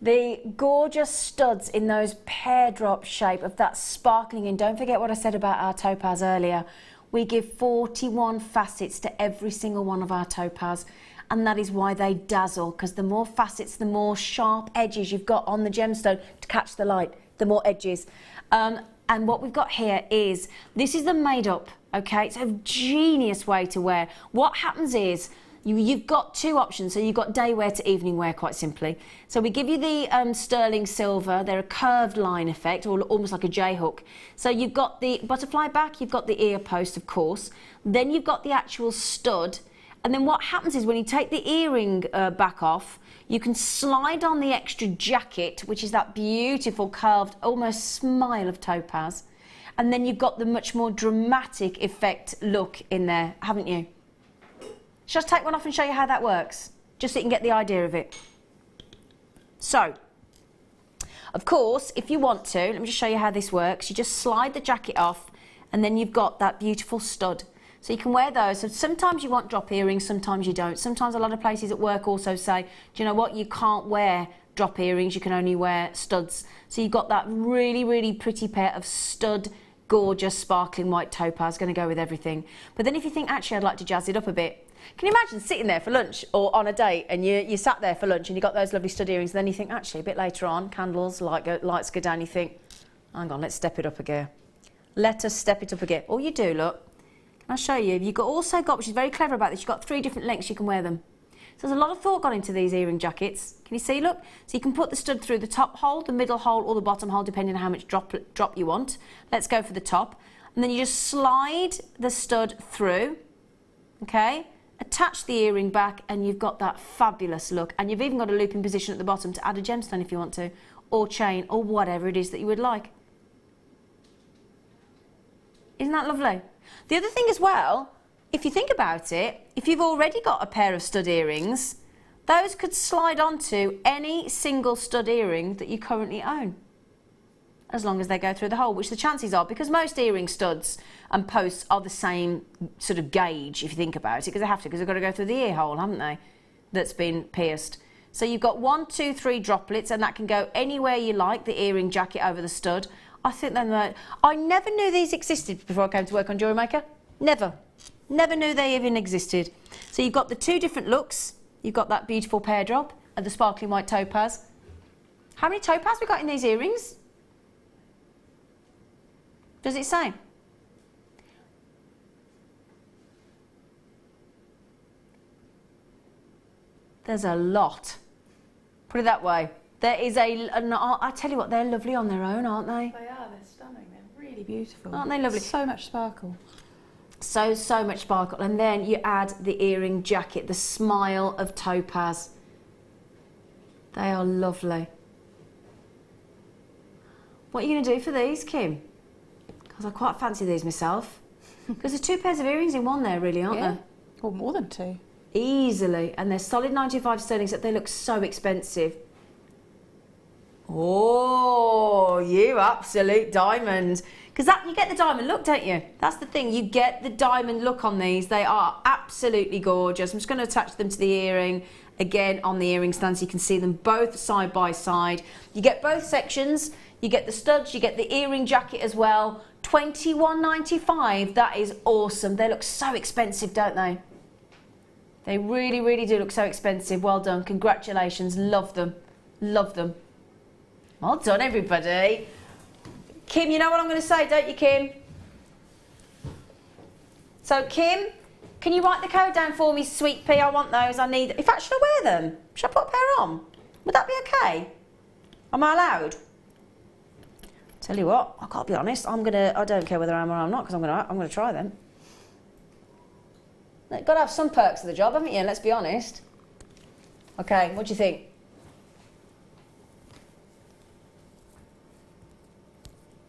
The gorgeous studs in those pear drop shape of that sparkling, and don't forget what I said about our topaz earlier. We give 41 facets to every single one of our topaz, and that is why they dazzle, because the more facets, the more sharp edges you've got on the gemstone to catch the light, the more edges. And what we've got here is, this is the made up, okay? It's a genius way to wear. What happens is, you've got two options. So you've got day wear to evening wear, quite simply. So we give you the sterling silver. They're a curved line effect, or almost like a J-hook. So you've got the butterfly back, you've got the ear post, of course. Then you've got the actual stud. And then what happens is when you take the earring back off, you can slide on the extra jacket, which is that beautiful curved, almost smile of topaz. And then you've got the much more dramatic effect look in there, haven't you? Shall I take one off and show you how that works? Just so you can get the idea of it. So, of course, if you want to, let me just show you how this works. You just slide the jacket off, and then you've got that beautiful stud. So you can wear those. So sometimes you want drop earrings, sometimes you don't. Sometimes a lot of places at work also say, do you know what, you can't wear drop earrings, you can only wear studs. So you've got that really, really pretty pair of stud, gorgeous, sparkling white topaz, going to go with everything. But then if you think, actually, I'd like to jazz it up a bit, can you imagine sitting there for lunch or on a date, and you sat there for lunch and you got those lovely stud earrings, and then you think, actually, a bit later on, candles, lights go down, you think, hang on, let's step it up a gear. Let us step it up a gear. All you do, look, I'll show you. You've also got, which is very clever about this, you've got 3 different lengths you can wear them. So there's a lot of thought gone into these earring jackets. Can you see, look? So you can put the stud through the top hole, the middle hole, or the bottom hole, depending on how much drop you want. Let's go for the top. And then you just slide the stud through, okay? Attach the earring back, and you've got that fabulous look. And you've even got a looping position at the bottom to add a gemstone if you want to, or chain, or whatever it is that you would like. Isn't that lovely? The other thing as well, if you think about it, if you've already got a pair of stud earrings, those could slide onto any single stud earring that you currently own, as long as they go through the hole, which the chances are, because most earring studs and posts are the same sort of gauge, if you think about it, because they have to, because they've got to go through the ear hole, haven't they, that's been pierced. So you've got 1, 2, 3 droplets, and that can go anywhere you like, the earring jacket over the stud. I think they're I never knew these existed before I came to work on Jewellery Maker. Never. Never knew they even existed. So you've got the 2 different looks. You've got that beautiful pear drop and the sparkling white topaz. How many topaz we got in these earrings? Does it say? There's a lot. Put it that way. There is I tell you what, they're lovely on their own, aren't they? They are, they're stunning, they're really beautiful. Aren't they lovely? So much sparkle. So much sparkle. And then you add the earring jacket, the smile of topaz. They are lovely. What are you going to do for these, Kim? Because I quite fancy these myself. Because there's 2 pairs of earrings in one there, really, aren't there? Or more than 2. Easily. And they're solid 95 sterling, except they look so expensive. Oh, you absolute diamond. Because you get the diamond look, don't you? That's the thing. You get the diamond look on these. They are absolutely gorgeous. I'm just going to attach them to the earring. Again, on the earring stand, so you can see them both side by side. You get both sections. You get the studs. You get the earring jacket as well. $21.95. That is awesome. They look so expensive, don't they? They really, really do look so expensive. Well done. Congratulations. Love them. Love them. Well done, everybody. Kim, you know what I'm going to say, don't you, Kim? So, Kim, can you write the code down for me, sweet pea? I want those. I need... In fact, should I wear them? Should I put a pair on? Would that be okay? Am I allowed? Tell you what, I've got to be honest. I don't care whether I am or I'm not, because I'm going to try them. You've got to have some perks of the job, haven't you? Let's be honest. Okay, what do you think?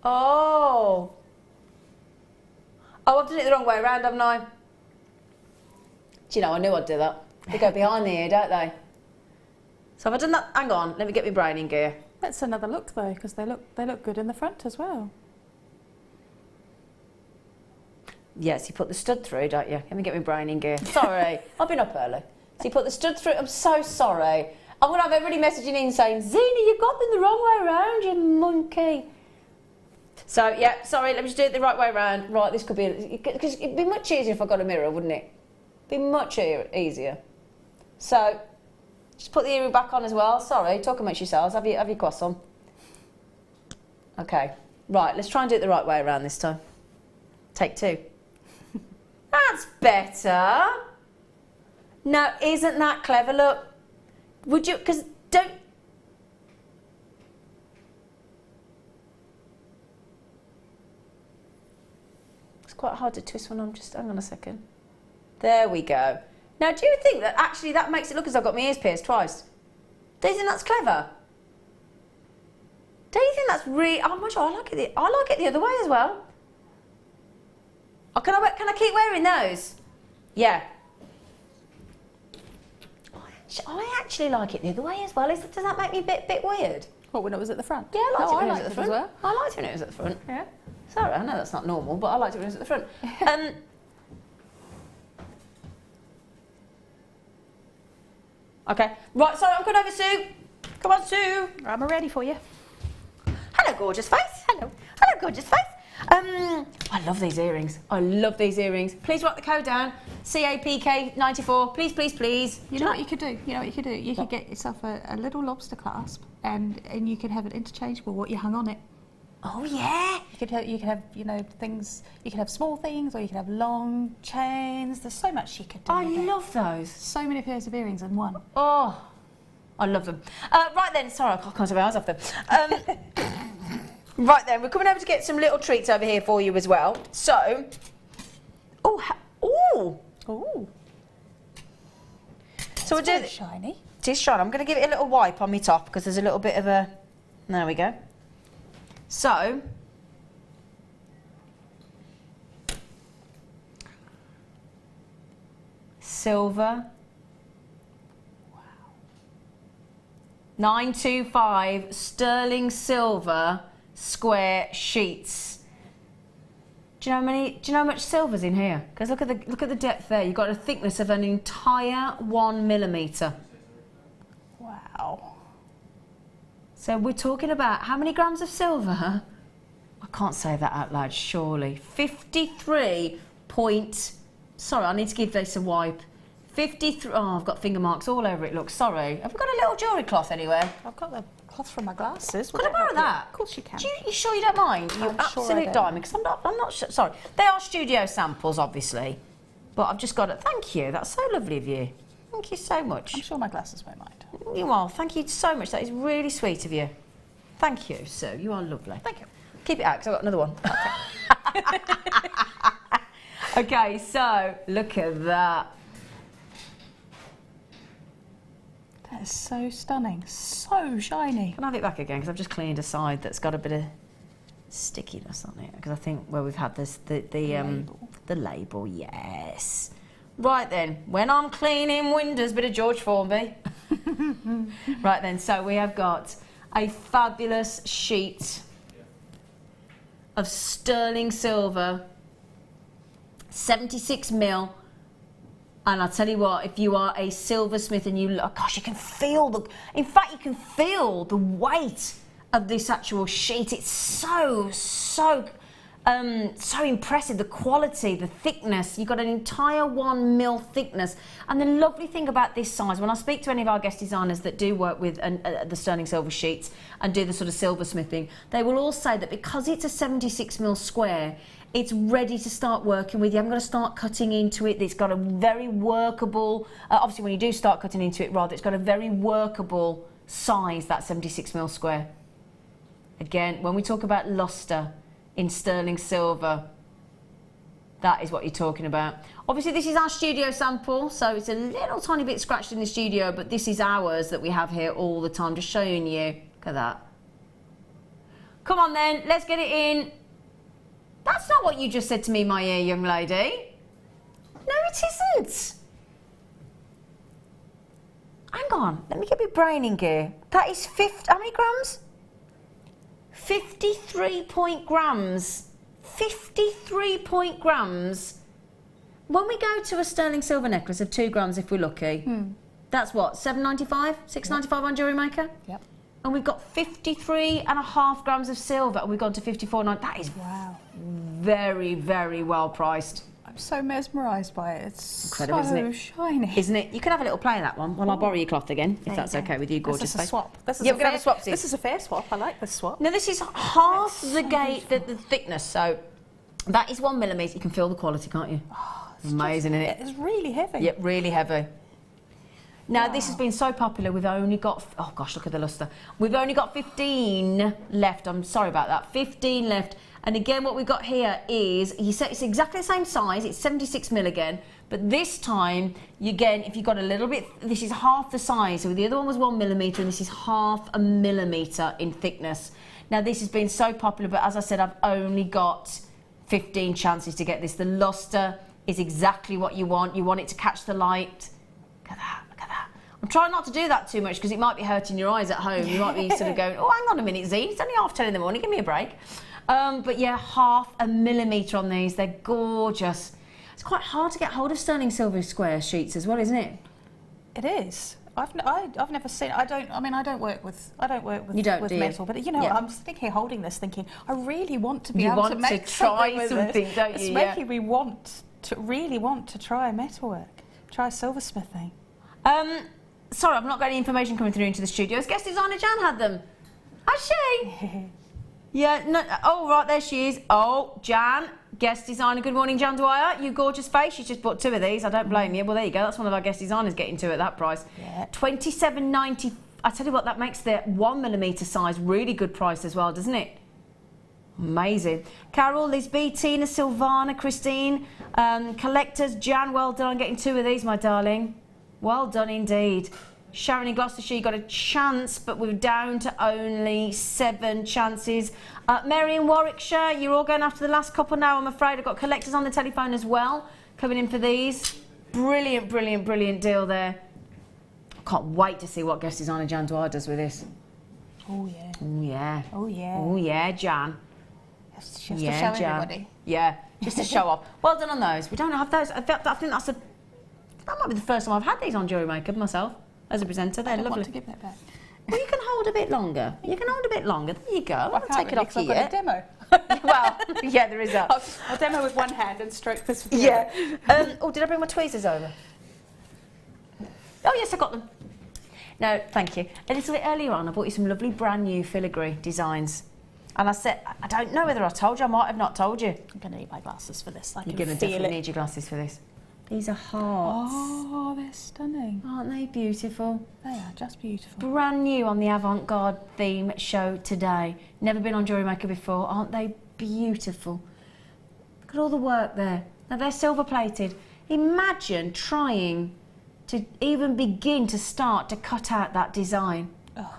Oh, I've done it the wrong way around, haven't I? Do you know, I knew I'd do that. They go behind the ear, don't they? So have I done that? Hang on, let me get my brain in gear. That's another look though, because they look good in the front as well. Yes, you put the stud through, don't you? Let me get my brain in gear. Sorry, I've been up early. So you put the stud through. I'm so sorry. I'm going to have everybody messaging in saying, Zena, you got them the wrong way around, you monkey. So, yeah, sorry, let me just do it the right way around. Right, this could be... Because it'd be much easier if I got a mirror, wouldn't it? Be much easier. So, just put the earring back on as well. Sorry, talk amongst yourselves. Have your croissant. Okay. Right, let's try and do it the right way around this time. Take 2. That's better. No, isn't that clever? Look. Would you... Because don't... It's quite hard to twist when I'm just... Hang on a second. There we go. Now, do you think that actually that makes it look as I've got my ears pierced twice? Do you think that's clever? Do you think that's really... Oh my God, I like it the other way as well. Oh, can I keep wearing those? Yeah. I actually like it the other way as well. Does that make me a bit weird? What, when it was at the front? Yeah, I liked it when it was liked at the front. as well. I liked it when it was at the front. Yeah. Sorry, I know that's not normal, but I liked it when it was at the front. Okay. Right, sorry, I'm coming over, Sue. Come on, Sue. I'm ready for you. Hello, gorgeous face. Hello. Hello, gorgeous face. I love these earrings. I love these earrings. Please write the code down. CAPK94. Please, please, please. You know what you could do? You could get yourself a little lobster clasp, and you could have it interchangeable what you hung on it. Oh yeah. You could have things. You could have small things, or you could have long chains. There's so much you could do. I love those. So many pairs of earrings in one. Oh, I love them. Right then, sorry, I can't take my eyes off them. Right then, we're coming over to get some little treats over here for you as well. So, oh. So we'll do It's shiny. It is shiny. I'm going to give it a little wipe on my top because there's a little bit of a. There we go. So, silver. Wow. 925 sterling silver square sheets. Do you know how much silver's in here? Because look at the depth there. You've got a thickness of an entire 1 millimetre. Wow. So we're talking about how many grams of silver? I can't say that out loud, surely. 53 point... Sorry, I need to give this a wipe. 53... Oh, I've got finger marks all over it, look, sorry. Have we got a little jewellery cloth anywhere? I've got the cloth from my glasses. Could I borrow that? Of course you can. You sure you don't mind? You I'm sure I absolute don't. diamond, because I'm not sure. Sorry. They are studio samples, obviously. But I've just got it. Thank you, that's so lovely of you. Thank you so much. I'm sure my glasses won't mind. You are. Thank you so much. That is really sweet of you. Thank you, Sue. You are lovely. Thank you. Keep it out because I've got another one. Okay, so look at that. That is so stunning. So shiny. Can I have it back again? Because I've just cleaned a side that's got a bit of stickiness on it. Because I think where we've had this, the label, yes. Right then, when I'm cleaning windows, bit of George Formby. Right then, so we have got a fabulous sheet of sterling silver, 76 mil. And I'll tell you what, if you are a silversmith and you, oh gosh, you can feel in fact, you can feel the weight of this actual sheet. It's so impressive, the quality, the thickness. You've got an entire 1 mil thickness. And the lovely thing about this size, when I speak to any of our guest designers that do work with the sterling silver sheets and do the sort of silversmithing, they will all say that because it's a 76 mil square, it's ready to start working with. You haven't got to start cutting into it. It's got a very workable, obviously when you do start cutting into it, rather, it's got a very workable size, that 76 mil square. Again, when we talk about lustre in sterling silver, that is what you're talking about. Obviously this is our studio sample, so it's a little tiny bit scratched in the studio, but this is ours that we have here all the time, just showing you. Look at that. Come on then, let's get it in. That's not what you just said to me in my ear, young lady. No, it isn't. Hang on, let me get my brain in gear. That is how many grams? 53 grams. 53 grams. When we go to a sterling silver necklace of 2 grams, if we're lucky, That's what, £7.95, £6.95 on Jewellery Maker? Yep. And we've got 53.5 grams of silver, and we've gone to 54.9. That is Wow. very, very well priced. I'm so mesmerised by it. It's Incredible, so isn't it? shiny. Isn't it? You can have a little play of that one while I borrow your cloth again, if that's okay with you, gorgeous This is a face. swap. This is Yeah, a we're gonna have a swapsie. This is a fair swap. I like this swap. Now this is half That's the so gate, the thickness, so that is 1 millimetre. You can feel the quality, can't you? Amazing, isn't it? It's really heavy. Yep, really heavy. Now this has been so popular, we've only got, oh gosh, look at the lustre. We've only got 15 left, I'm sorry about that, 15 left. And again, what we've got here is, you said it's exactly the same size, it's 76 mil again, but this time, again, if you've got a little bit, this is half the size, so the other one was 1 millimetre and this is half a millimetre in thickness. Now this has been so popular, but as I said, I've only got 15 chances to get this. The lustre is exactly what you want it to catch the light. Look at that. I'm trying not to do that too much because it might be hurting your eyes at home. You might be sort of going, oh, hang on a minute, Zena, it's only 10:30 in the morning, give me a break. But yeah, half a millimetre on these. They're gorgeous. It's quite hard to get hold of sterling silver square sheets as well, isn't it? It is. I've never seen. I don't work with You don't, with do you? metal, but you know, Yeah. I'm sitting here holding this, thinking, I really want to be You able want to make to try with something, this. don't you? It's Yeah. making me really want to try metalwork, try silversmithing. Sorry, I've not got any information coming through into the studio. Has guest designer Jan had them? Has she? Yeah, no, oh, right, there she is. Oh, Jan, guest designer. Good morning, Jan Dwyer. You gorgeous face. She's just bought 2 of these. I don't blame you. Well, there you go. That's one of our guest designers getting 2 at that price. Yeah. $27.90. I tell you what, that makes the 1 millimetre size really good price as well, doesn't it? Amazing. Carol, Liz B, Tina, Silvana, Christine, collectors, Jan, well done getting 2 of these, my darling. Well done indeed. Sharon in Gloucestershire, you got a chance, but we're down to only 7 chances. Mary in Warwickshire, you're all going after the last couple now, I'm afraid. I've got collectors on the telephone as well, coming in for these. Brilliant, brilliant, brilliant deal there. Can't wait to see what guest designer Jan Dwyer does with this. Oh yeah. Oh yeah. Oh yeah. Oh yeah, Jan. Just Yeah, to show Jan. everybody. Yeah, just to show off. Well done on those. We don't have those. I think that might be the first time I've had these on Jewellery Maker myself as a presenter. They're I don't lovely. want to give that back. Well, you can hold a bit longer. You can hold a bit longer. There you go. I'll take it off I've got a here. demo. Well, yeah, there is that. I'll demo with one hand and stroke this with the Yeah. other. Oh, did I bring my tweezers over? Oh, yes, I got them. No, thank you. A little bit earlier on, I bought you some lovely brand new filigree designs. And I said, I don't know whether I told you. I might have not told you. I'm going to need my glasses for this. I You're can going to feel definitely it. need your glasses for this. These are hearts. Oh, they're stunning. Aren't they beautiful? They are just beautiful. Brand new on the avant-garde theme show today. Never been on Jewellery Maker before. Aren't they beautiful? Look at all the work there. Now they're silver plated. Imagine trying to even begin to start to cut out that design. Oh.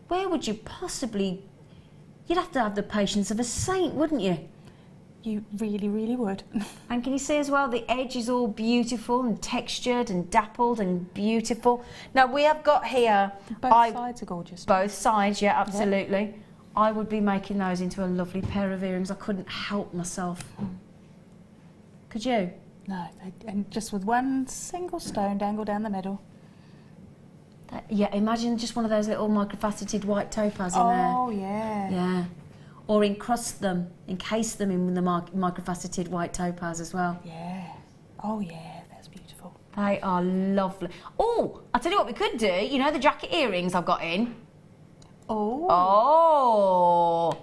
Where would you possibly... You'd have to have the patience of a saint, wouldn't you? You really, really would. And can you see as well, the edge is all beautiful and textured and dappled and beautiful. Now we have got here... Both sides are gorgeous. Both sides, yeah, absolutely. Yep. I would be making those into a lovely pair of earrings. I couldn't help myself. Could you? No, and just with one single stone dangled down the middle. Yeah, imagine just one of those little microfaceted white topaz in there. Oh, yeah. Yeah. Or encase them in the microfaceted white topaz as well. Yeah. Oh, yeah, that's beautiful. They are lovely. Oh, I'll tell you what we could do. You know the jacket earrings I've got in? Oh. Oh.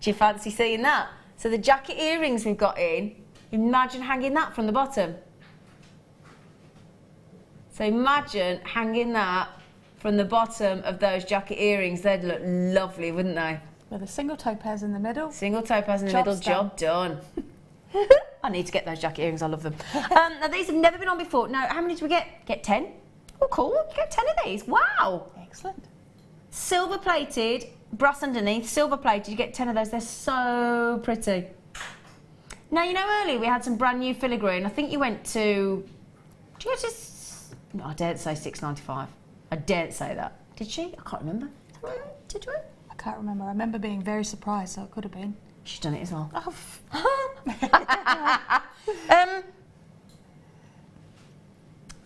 Do you fancy seeing that? So the jacket earrings we've got in, imagine hanging that from the bottom. So imagine hanging that from the bottom of those jacket earrings. They'd look lovely, wouldn't they? With a single topaz in the middle. Single topaz in the middle, job done. I need to get those jacket earrings, I love them. Now these have never been on before. Now, how many did we get? Get 10? Oh, cool, you get 10 of these, wow. Excellent. Silver plated, brass underneath, silver plated, you get 10 of those, they're so pretty. Now, you know earlier we had some brand new filigree and I think you went to, did you go to, no, I daren't say $6.95. I daren't say that. Did she? I can't remember. Did we? I can't remember. I remember being very surprised, so it could have been. She's done it as well. Oh.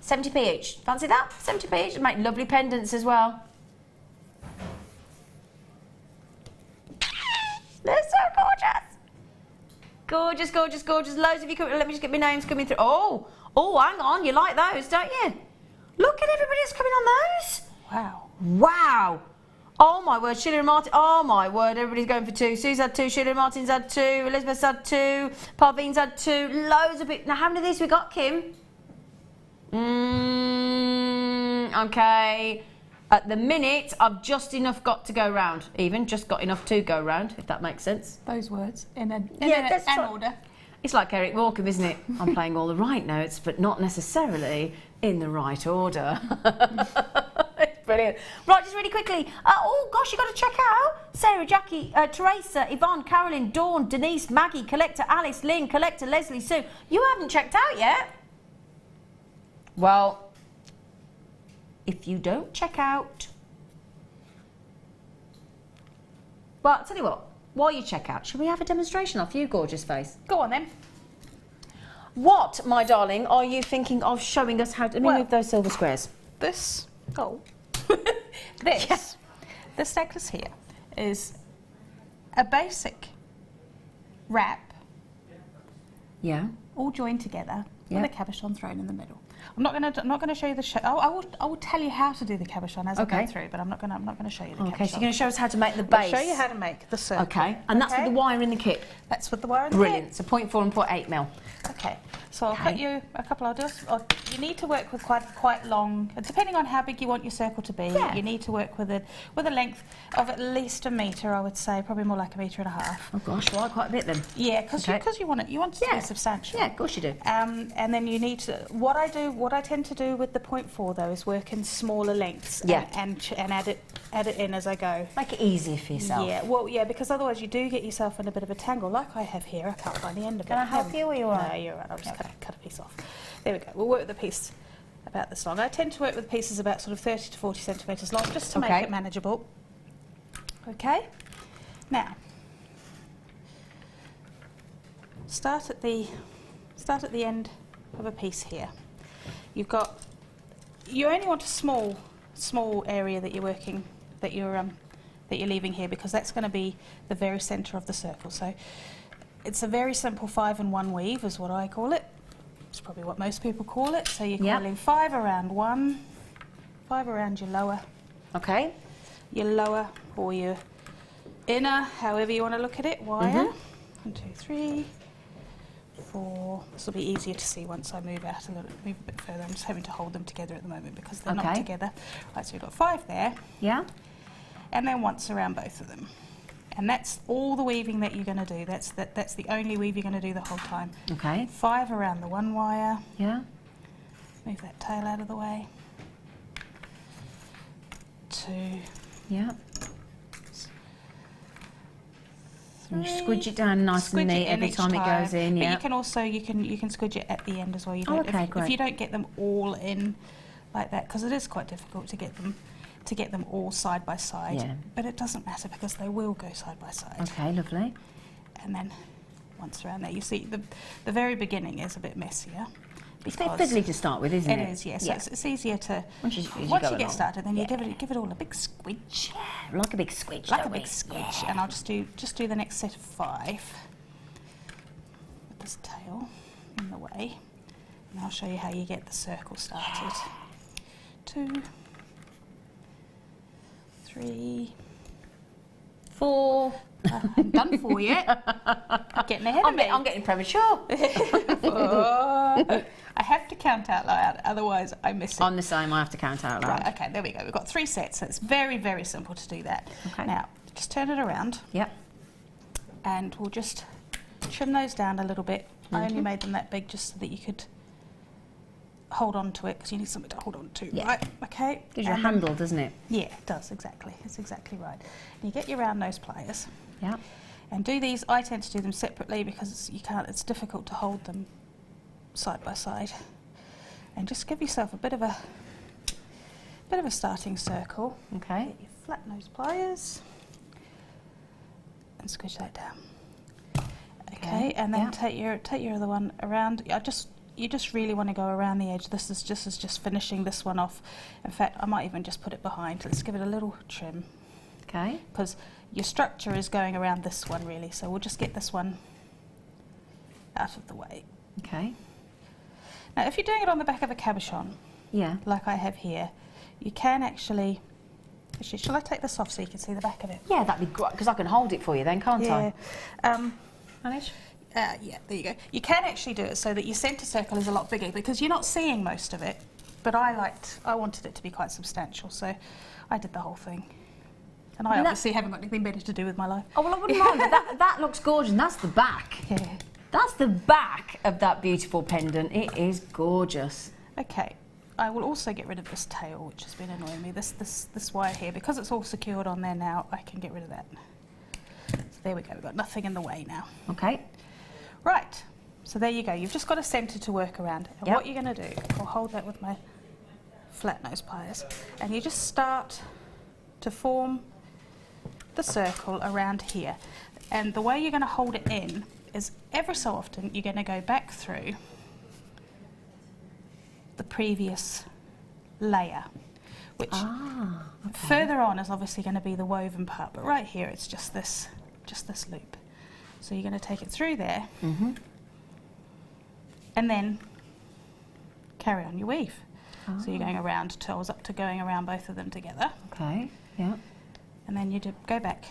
70p each. Fancy that? 70p each. Make lovely pendants as well. They're so gorgeous. Gorgeous, gorgeous, gorgeous. Loads of you. Let me just get my names coming through. Oh, hang on. You like those, don't you? Look at everybody that's coming on those. Wow. Wow. Oh my word, Sheila and Martin. Oh my word, everybody's going for 2. Sue's had 2, Sheila and Martin's had 2, Elizabeth's had 2, Parveen's had 2. Loads of it. Now, how many of these we got, Kim? Okay. At the minute, I've just enough got to go round. Even just got enough to go round, if that makes sense. Those words in an order. It's like Eric Walker, isn't it? I'm playing all the right notes, but not necessarily in the right order. It's brilliant. Right, just really quickly. Oh gosh, you got to check out Sarah, Jackie, Teresa, Yvonne, Carolyn, Dawn, Denise, Maggie, Collector, Alice, Lynn, Collector, Leslie, Sue. You haven't checked out yet. Well, if you don't check out... Well, I'll tell you what. While you check out, should we have a demonstration off you, gorgeous face? Go on then. What, my darling, are you thinking of showing us how to move those silver squares? This necklace here is a basic wrap, all joined together with a cabochon thrown in the middle. I'm not going to show you the I will tell you how to do the cabochon as I go through, but I'm not going to show you the cabochon. Okay, so you're going to show us how to make the base. I'll show you how to make the circle. Okay, and that's with the wire in the kit. That's with the wire in the Brilliant. kit. So 0.4 and 0.8 mil. Okay, so I'll cut you a couple of you need to work with quite long, depending on how big you want your circle to be. Yeah. You need to work with a length of at least 1 metre, I would say, probably more like 1.5 metres. Oh gosh, well, quite a bit then. Yeah, because you want it to be substantial. Yeah, of course you do. And then you need to. What I tend to do with the 0.4 though is work in smaller lengths. And add it in as I go. Make it easier for yourself. Yeah, well, yeah, because otherwise you do get yourself in a bit of a tangle, like I have here. I can't find the end of it. Can I help you, or you are? No, you're right. I'll just cut a piece off. There we go. We'll work with a piece about this long. I tend to work with pieces about sort of 30 to 40 centimetres long, just to make it manageable. Okay. Now, start at the end of a piece here. You only want a small area that you're working, that you're leaving here, because that's going to be the very centre of the circle. So it's a very simple 5 and 1 weave is what I call it. It's probably what most people call it. So you're calling 5 around 1, 5 around your lower. Okay. Your lower or your inner, however you want to look at it, wire. 1, 2, 3, 4. This will be easier to see once I move a bit further. I'm just having to hold them together at the moment because they're not together. Right, so we've got 5 there. Yeah. And then once around both of them. And that's all the weaving that you're going to do. That's the only weave you're going to do the whole time. Okay. 5 around the 1 wire. Yeah. Move that tail out of the way. 2. Yeah. 3. You squidge it down nice and neat every time it goes in. Yeah. But you can also you can squidge it at the end as well. You don't, if you don't get them all in like that, because it is quite difficult to get them all side by side. Yeah. But it doesn't matter because they will go side by side. Okay, lovely. And then once around there, you see the very beginning is a bit messier. It's a bit fiddly to start with, isn't it? It is, yes. Yeah. So it's easier to once you get started, then you give it all a big squidge. Yeah, like a big squidge. Like a big squidge. Yeah. And I'll just do the next set of 5 with this tail in the way, and I'll show you how you get the circle started. 2, 3, 4. I'm done for you. Getting ahead of me. I'm getting premature. 4. I have to count out loud, otherwise I miss it. I'm the same, I have to count out loud. Right, okay, there we go. We've got 3 sets, so it's very, very simple to do that. Okay. Now, just turn it around. Yep. And we'll just trim those down a little bit. I only made them that big just so that you could hold on to it, because you need something to hold on to, right? Okay. Gives you a handle, doesn't it? Yeah, it does, exactly. It's exactly right. And you get your round nose pliers. Yeah. And do these, I tend to do them separately because it's difficult to hold them side by side. And just give yourself a bit of a starting circle. Okay. Get your flat nose pliers and squish that down. Okay, and then take your other one around. you just really want to go around the edge. This is just finishing this one off. In fact, I might even just put it behind. Let's give it a little trim. Okay. Because your structure is going around this one really, so we'll just get this one out of the way. Okay. Now, if you're doing it on the back of a cabochon, Yeah. like I have here, you can actually shall I take this off so you can see the back of it? Yeah, that'd be great, because I can hold it for you then, can't I? Manage? Yeah, there you go. You can actually do it so that your centre circle is a lot bigger because you're not seeing most of it, but I wanted it to be quite substantial, so I did the whole thing. And I obviously haven't got anything better to do with my life. Oh, well, I wouldn't mind, but that looks gorgeous, and that's the back. Yeah. That's the back of that beautiful pendant. It is gorgeous. Okay. I will also get rid of this tail, which has been annoying me. This wire here, because it's all secured on there now, I can get rid of that. So there we go, we've got nothing in the way now. Okay. Right, so there you go. You've just got a centre to work around. And what you're going to do, I'll hold that with my flat nose pliers, and you just start to form the circle around here. And the way you're going to hold it in is every so often you're going to go back through the previous layer, which further on is obviously going to be the woven part, but right here it's just this loop. So you're going to take it through there, and then carry on your weave. So you're going around toes up to going around both of them together. Okay. Yeah. And then you go back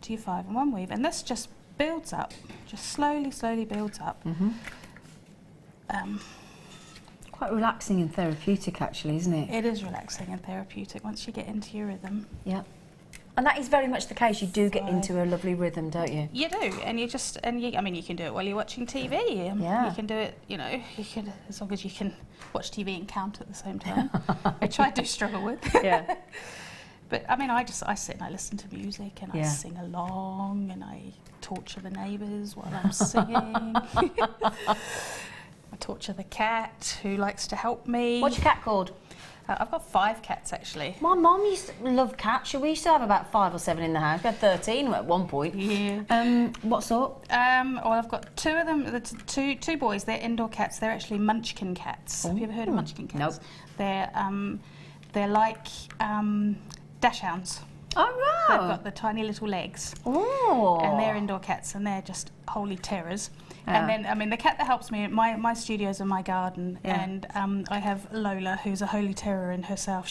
to your 5 and 1 weave, and this just builds up, just slowly builds up. Quite relaxing and therapeutic, actually, isn't it? It is relaxing and therapeutic once you get into your rhythm. Yeah. And that is very much the case. You do get into a lovely rhythm, don't you? You do, and you can do it while you're watching TV. Yeah. You can do it, as long as you can watch TV and count at the same time, which I do struggle with. Yeah. But I mean, I sit and I listen to music and I sing along and I torture the neighbours while I'm singing. I torture the cat who likes to help me. What's your cat called? I've got 5 cats actually. My mum used to love cats. We used to have about 5 or 7 in the house. We had 13 at one point. Yeah. What sort? Well, I've got 2 of them. The two boys. They're indoor cats. They're actually Munchkin cats. Have you ever heard of Munchkin cats? Nope. They're like dachshunds. Oh, right. They've got the tiny little legs. Oh. And they're indoor cats, and they're just holy terrors. And then, I mean, the cat that helps me, my studio's in my garden, and I have Lola, who's a holy terror in herself.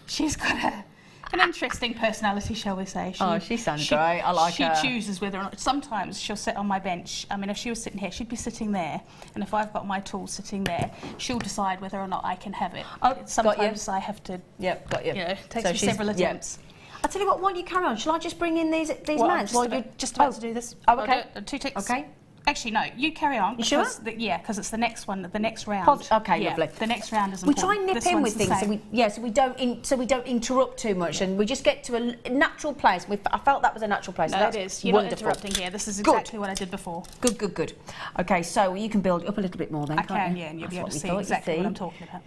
She's got an interesting personality, shall we say. She sounds great. I like her. She chooses whether or not. Sometimes she'll sit on my bench. I mean, if she was sitting here, she'd be sitting there, and if I've got my tools sitting there, she'll decide whether or not I can have it. Oh, sometimes I have to. Yep, got you. Takes me several attempts. I'll tell you what, while you carry on, shall I just bring in these mounts? I'm just about to do this. Oh, okay. 2 ticks. Okay. Actually, no, you carry on. You sure? Because it's the next one, the next round. Okay, lovely. The next round is We important. try and nip in with things, so we don't interrupt too much, and we just get to a natural place. I felt that was a natural place. No, so it is. You're wonderful. not interrupting here. This is exactly what I did before. Good. Okay, so you can build it up a little bit more then, can't you? And you'll be able to see exactly what I'm talking about.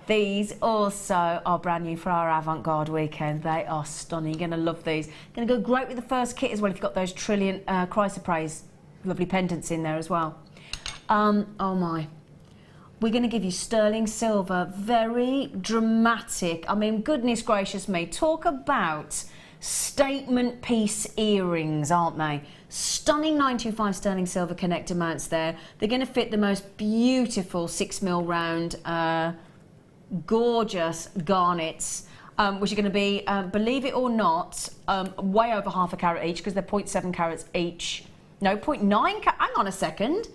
These also are brand new for our avant-garde weekend. They are stunning. You're going to love these. Going to go great with the first kit as well if you've got those trillion chrysoprase lovely pendants in there as well. Oh my. We're going to give you sterling silver, very dramatic. I mean, goodness gracious me, talk about statement piece earrings, aren't they? Stunning 925 sterling silver connector mounts there. They're going to fit the most beautiful 6mm round, gorgeous garnets, which are going to be, believe it or not, way over half a carat each because they're 0.7 carats each. No, 0.9 carat, hang on a second.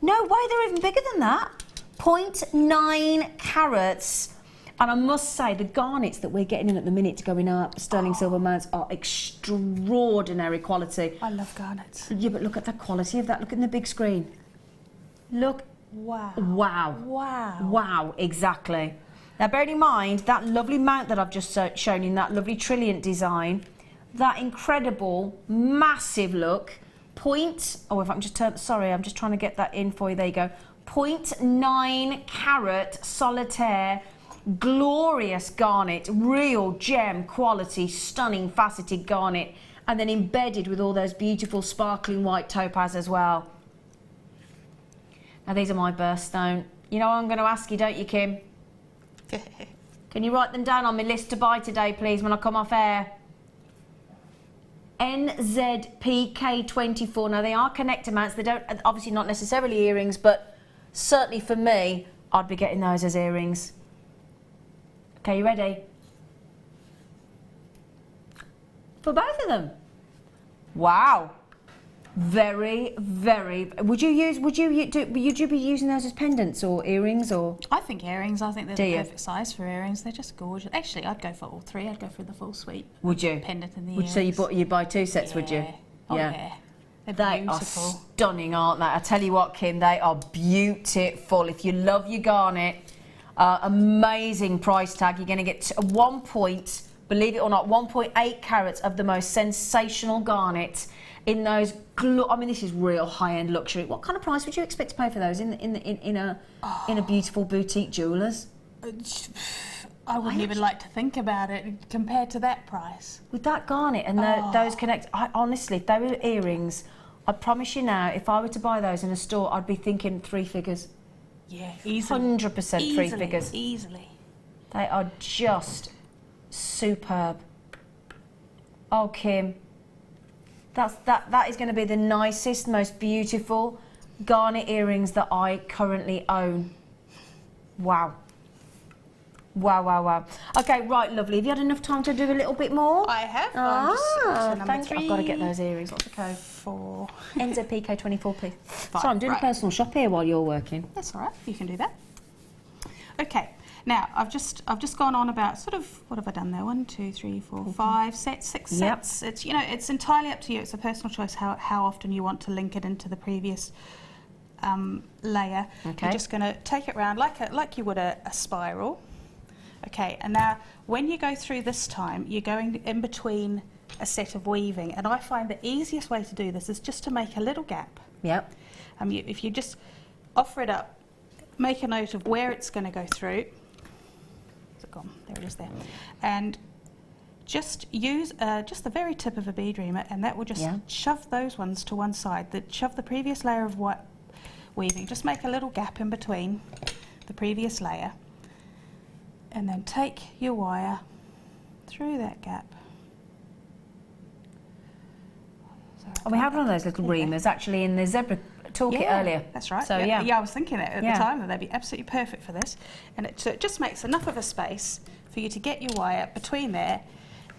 No way, they're even bigger than that. 0.9 carats. And I must say, the garnets that we're getting in at the minute to go in our sterling silver mounts are extraordinary quality. I love garnets. Yeah, but look at the quality of that. Look at the big screen. Look. Wow. Wow. Wow. Wow, exactly. Now, bearing in mind, that lovely mount that I've just shown you, that lovely trilliant design, that incredible, massive look, if I can just turn, sorry, I'm just trying to get that in for you, there you go. 0.9 carat solitaire, glorious garnet, real gem quality, stunning faceted garnet, and then embedded with all those beautiful sparkling white topaz as well. Now, these are my birthstone. You know what I'm going to ask you, don't you, Kim? Can you write them down on my list to buy today, please, when I come off air? NZPK24. Now, they are connector mounts. They don't, obviously not necessarily earrings, but certainly for me, I'd be getting those as earrings. Okay, you ready? For both of them. Wow. Very, very. Would you be using those as pendants or earrings or? I think earrings. I think they're the perfect size for earrings. They're just gorgeous. Actually, I'd go for all three. I'd go for the full suite. Would you? Pendant and the Would earrings. so you buy 2 sets? Yeah. Would you? Oh, yeah. They're They are beautiful. stunning, aren't they? I tell you what, Kim, they are beautiful. If you love your garnet, amazing price tag. You're going to get believe it or not, 1.8 carats of the most sensational garnet in those. I mean, this is real high-end luxury. What kind of price would you expect to pay for those in a beautiful boutique jeweller's? I wouldn't even like to think about it compared to that price. With that garnet and those connect, honestly, if they were earrings, I promise you now, if I were to buy those in a store, I'd be thinking 3 figures. Yeah, easily. 100% 3 figures. Easily. They are just superb. Oh, Kim, that is going to be the nicest, most beautiful garnet earrings that I currently own. Wow. Wow, wow, wow. Okay, right, lovely. Have you had enough time to do a little bit more? I have. Thank you. I've got to get those earrings. What's the code? 4. NZPK24, please. So I'm doing a personal shop here while you're working. That's all right. You can do that. Okay. Now I've just gone on about sort of what have I done there? 1, 2, 3, 4, 5 sets, 6 sets. It's it's entirely up to you. It's a personal choice how often you want to link it into the previous layer. Okay. You're just going to take it round like you would a spiral. Okay, and now when you go through this time, you're going in between a set of weaving, and I find the easiest way to do this is just to make a little gap. Yep. If you just offer it up, make a note of where it's going to go through. Is it gone? There it is there. And just use just the very tip of a bead reamer, and that will just shove those ones to one side. Shove the previous layer of white weaving. Just make a little gap in between the previous layer. And then take your wire through that gap. And we have one of those little reamers actually in the zebra toolkit earlier. That's right. So yeah, I was thinking that at the time that they'd be absolutely perfect for this. And so it just makes enough of a space for you to get your wire between there,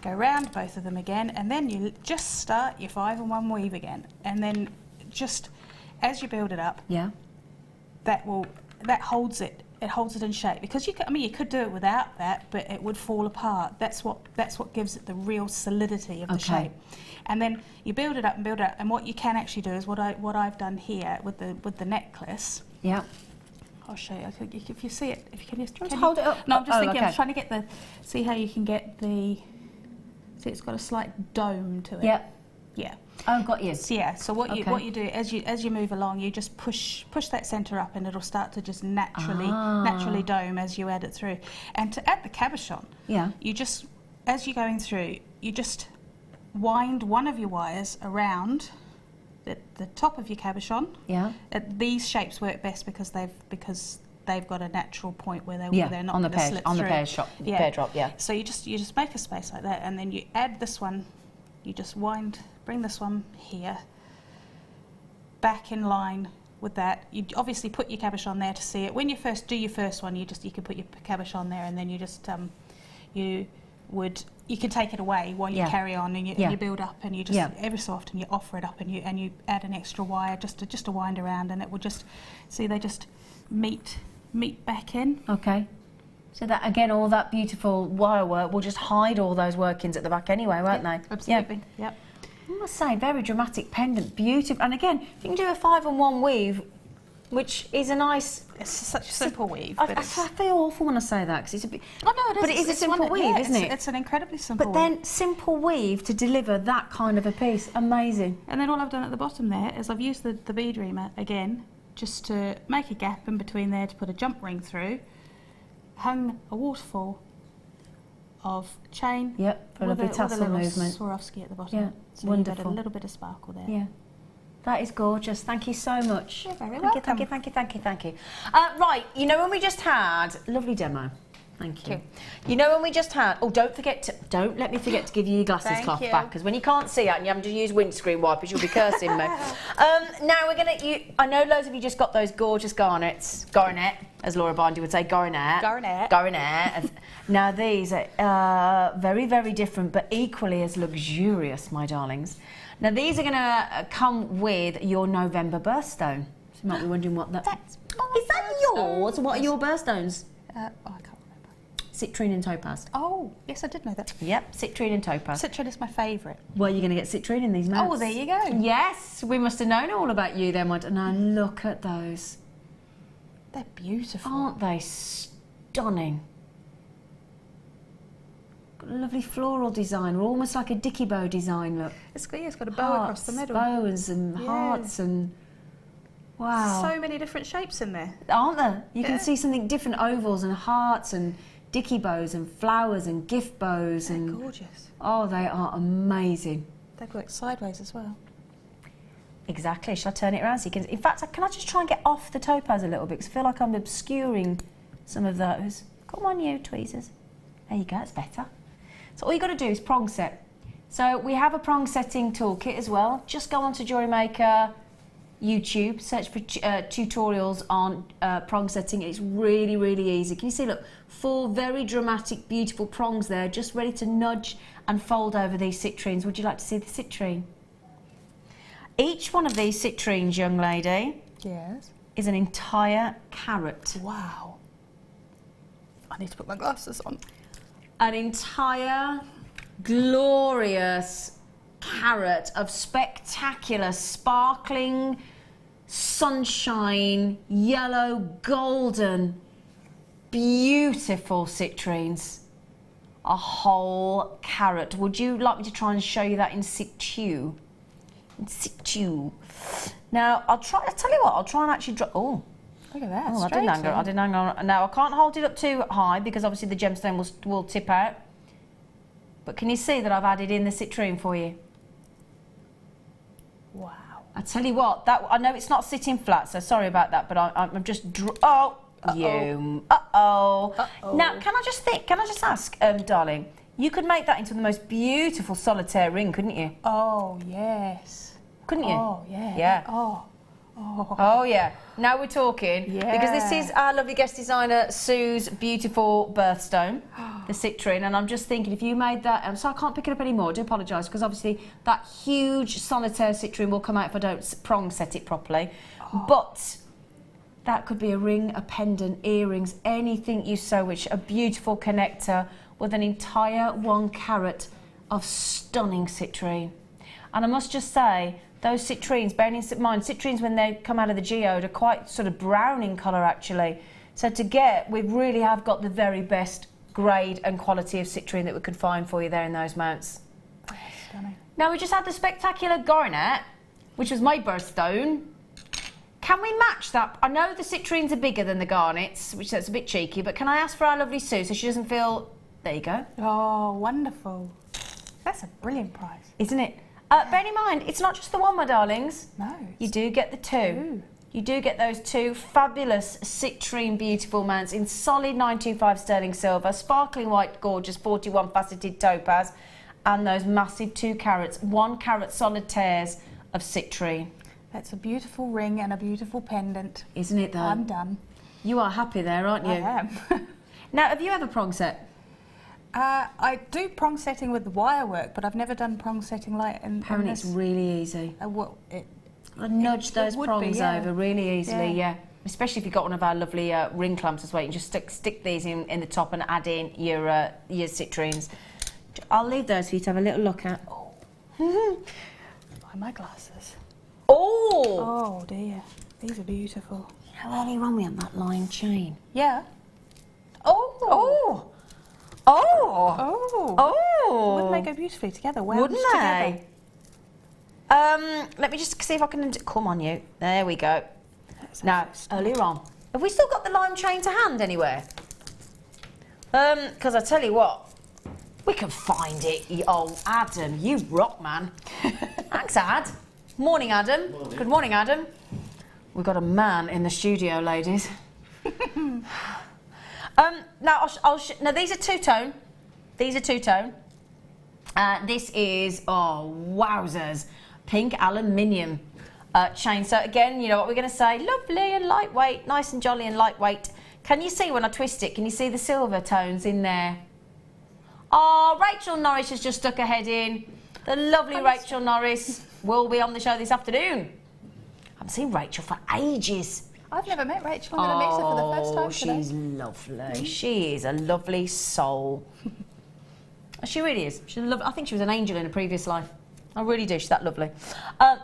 go round both of them again, and then you just start your 5 and 1 weave again. And then just as you build it up, that holds it. It holds it in shape, because you could do it without that, but it would fall apart. That's what gives it the real solidity of the shape. And then you build it up and build it up. And what you can actually do is what I've done here with the necklace. Yeah. I'll show you. If you see it, if you can just hold it up. No, I'm just thinking. I'm trying to get see how you can get the. See, it's got a slight dome to it. Yeah. Yeah. Oh, got you. So, yeah. So what you do as you move along, you just push that centre up, and it'll start to just naturally dome as you add it through. And to add the cabochon, you just as you're going through, you just wind one of your wires around the top of your cabochon. Yeah. These shapes work best because they've got a natural point where they're not going to slip through. On the pear drop. Yeah. So you just make a space like that, and then you add this one. You just bring this one here, back in line with that. You obviously put your cabochon there to see it. When you first do your first one, you can put your cabochon there, and then you just you can take it away while you carry on, and you build up, and you just every so often you offer it up, and you add an extra wire just to wind around, and it will just they just meet back in. Okay. So that again, all that beautiful wire work will just hide all those workings at the back anyway, won't they? Absolutely. Yep. I must say, very dramatic pendant, beautiful. And again, you can do a 5 and 1 weave, which is a nice. It's such a simple weave. I feel awful when I say that because it's a bit. Oh no, it is. But it is a simple weave, isn't it? It's an incredibly simple. But then simple weave to deliver that kind of a piece, amazing. And then all I've done at the bottom there is I've used the bead reamer again, just to make a gap in between there to put a jump ring through. Hung a waterfall of chain. Yep, for a lovely tassel movement. Swarovski at the bottom. Yeah, so wonderful. You've got a little bit of sparkle there. Yeah. That is gorgeous. Thank you so much. You're very Thank welcome. you, thank you, thank you, thank you, thank you. Right, you know when we just had lovely demo. Thank you. You know when we just had. Oh, don't let me forget to give you your glasses Thank cloth you. back, because when you can't see it and you having to use windscreen wipers, you'll be cursing me. Now we're gonna. I know loads of you just got those gorgeous garnet, as Laura Bindy would say, garnet. Now these are very, very different, but equally as luxurious, my darlings. Now these are gonna come with your November birthstone. So you might be wondering what that is. Is that yours? What are your birthstones? I can't remember. Citrine and topaz. Oh, yes, I did know that. Yep, citrine and topaz. Citrine is my favourite. Well, you're going to get citrine in these mounts. Oh, there you go. Yes, we must have known all about you then. Now look at those. They're beautiful. Aren't they stunning? Got a lovely floral design, almost like a dicky bow design, look. It's got a bow across the middle. Bows and hearts and... Wow. So many different shapes in there. Aren't there? You can see something different, ovals and hearts and dicky bows and flowers and gift bows. They're and gorgeous. Oh, they are amazing. They work sideways as well. Exactly. Shall I turn it around so you can... In fact, can I just try and get off the topaz a little bit? Because I feel like I'm obscuring some of those. Come on, you tweezers. There you go, that's better. So all you got to do is prong set. So we have a prong setting toolkit as well. Just go onto Jewellery Maker YouTube, search for tutorials on prong setting. It's really, really easy. Can you see, look, 4 very dramatic, beautiful prongs there, just ready to nudge and fold over these citrines. Would you like to see the citrine? Each one of these citrines, young lady, Yes. is an entire carat. Wow. I need to put my glasses on. An entire glorious carat of spectacular, sparkling, sunshine, yellow, golden, beautiful citrines. A whole carat. Would you like me to try and show you that in situ? In situ. Now, I'll tell you what, I'll try and actually drop... Oh. Look at that. Oh, I didn't hang on. Now, I can't hold it up too high because obviously the gemstone will tip out. But can you see that I've added in the citrine for you? Wow. I tell you what, I know it's not sitting flat, so sorry about that, but I'm just... Oh, you... Uh-oh. Now, can I just ask, darling, you could make that into the most beautiful solitaire ring, couldn't you? Oh, yes. Couldn't you? Oh, yeah. Yeah. Oh. Oh, yeah. Now we're talking. Yeah. Because this is our lovely guest designer, Sue's beautiful birthstone, the citrine. And I'm just thinking, if you made that... so I can't pick it up anymore. I do apologise, because obviously that huge solitaire citrine will come out if I don't prong set it properly. Oh. But that could be a ring, a pendant, earrings, anything you so wish. A beautiful connector with an entire 1 carat of stunning citrine. And I must just say... Those citrines, bearing in mind, citrines when they come out of the geode are quite sort of brown in colour actually. So we really have got the very best grade and quality of citrine that we could find for you there in those mounts. Oh, stunning. Now we just had the spectacular garnet, which was my birthstone. Can we match that? I know the citrines are bigger than the garnets, which that's a bit cheeky, but can I ask for our lovely Sue so she doesn't feel... There you go. Oh, wonderful. That's a brilliant price. Isn't it? Bear in mind, it's not just the one, my darlings. No. You do get the 2. You do get those 2 fabulous citrine beautiful mounts in solid 925 sterling silver, sparkling white, gorgeous 41 faceted topaz, and those massive 2 carats, 1 carat solitaires of citrine. That's a beautiful ring and a beautiful pendant. Isn't it though? I'm done. You are happy there, aren't you? I am. Now, have you ever prong set? I do prong setting with the wire work, but I've never done prong setting like in Apparently it's really easy. I'd nudge those prongs over really easily, yeah. Especially if you've got one of our lovely ring clamps as well. You can just stick these in the top and add in your citrines. I'll leave those for you to have a little look at. Oh. My glasses. Oh! Oh dear, these are beautiful. You know earlier on we had that lime chain? Yeah. Oh! Oh! Oh! Oh! Oh! Wouldn't they go beautifully together? Wouldn't they? Together? Let me just see if I can... Come on, you. There we go. Now, earlier on. Have we still got the lime chain to hand anywhere? Because I tell you what, we can find it. Oh, Adam, you rock, man. Thanks, Ad. Morning, Adam. Morning. Good morning, Adam. We've got a man in the studio, ladies. Now, now these are two-tone. These are two-tone. This is, oh, wowzers, pink aluminium chain. So again, you know what we're going to say, lovely and lightweight, nice and jolly and lightweight. Can you see when I twist it, can you see the silver tones in there? Oh, Rachel Norris has just stuck her head in. The lovely Rachel Norris will be on the show this afternoon. I haven't seen Rachel for ages. I've never met Rachel. I'm going to meet her for the first time today. She's lovely. She is a lovely soul. She really is. She's lovely. I think she was an angel in a previous life. I really do. She's that lovely.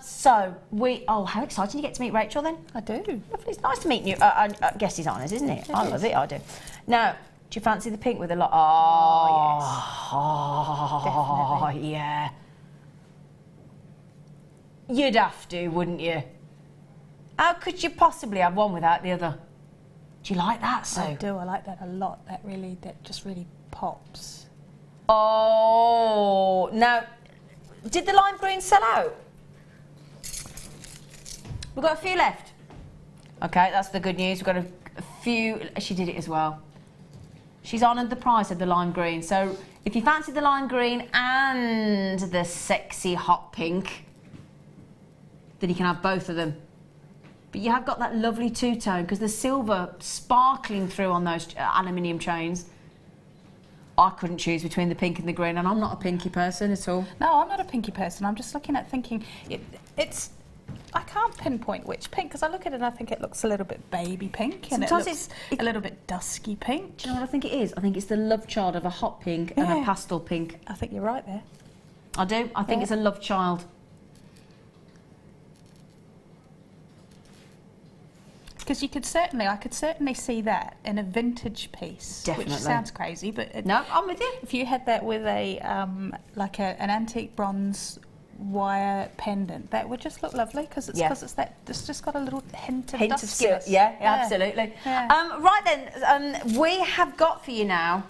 So we. Oh, how exciting you get to meet Rachel then. I do. Lovely. It's nice to meet you. Guest designers, isn't it? I love it. I do. Now, do you fancy the pink with a lot? Oh, yes. Definitely. Yeah. You'd have to, wouldn't you? How could you possibly have one without the other? Do you like that, Sue? I do. I like that a lot. That just really pops. Oh, now, did the lime green sell out? We've got a few left. Okay, that's the good news. We've got a few. She did it as well. She's honoured the price of the lime green. So if you fancy the lime green and the sexy hot pink, then you can have both of them. But you have got that lovely two-tone because the silver sparkling through on those aluminium chains. I couldn't choose between the pink and the green, and I'm not a pinky person at all. No, I'm not a pinky person. I'm just looking at thinking, it's. I can't pinpoint which pink because I look at it and I think it looks a little bit baby pink and Sometimes it looks a little bit dusky pink. Do you know what I think it is? I think it's the love child of a hot pink and a pastel pink. I think you're right there. I do. I think it's a love child. Because I could certainly see that in a vintage piece. Definitely. Which sounds crazy, but No, I'm with you. if you had that with a an antique bronze wire pendant, that would just look lovely because it's just got a little hint of duskiness. Yeah, absolutely. Yeah. Right then, we have got for you now.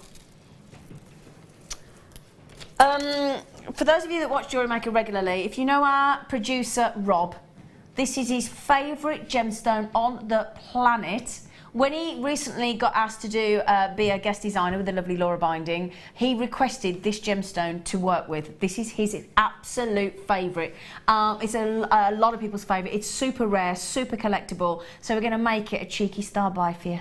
For those of you that watch Jewellery Maker regularly, if you know our producer Rob, this is his favourite gemstone on the planet. When he recently got asked to be a guest designer with the lovely Laura binding, he requested this gemstone to work with. This is his absolute favourite. It's a lot of people's favourite. It's super rare, super collectible. So we're going to make it a cheeky star buy for you.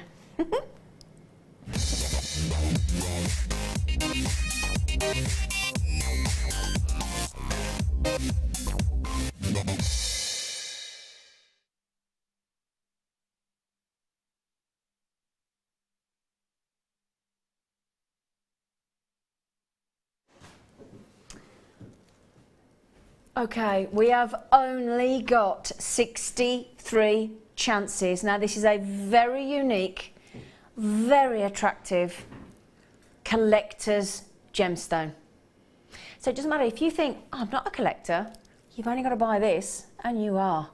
Okay, we have only got 63 chances. Now this is a very unique, very attractive collector's gemstone. So it doesn't matter if you think, oh, I'm not a collector, you've only got to buy this, and you are.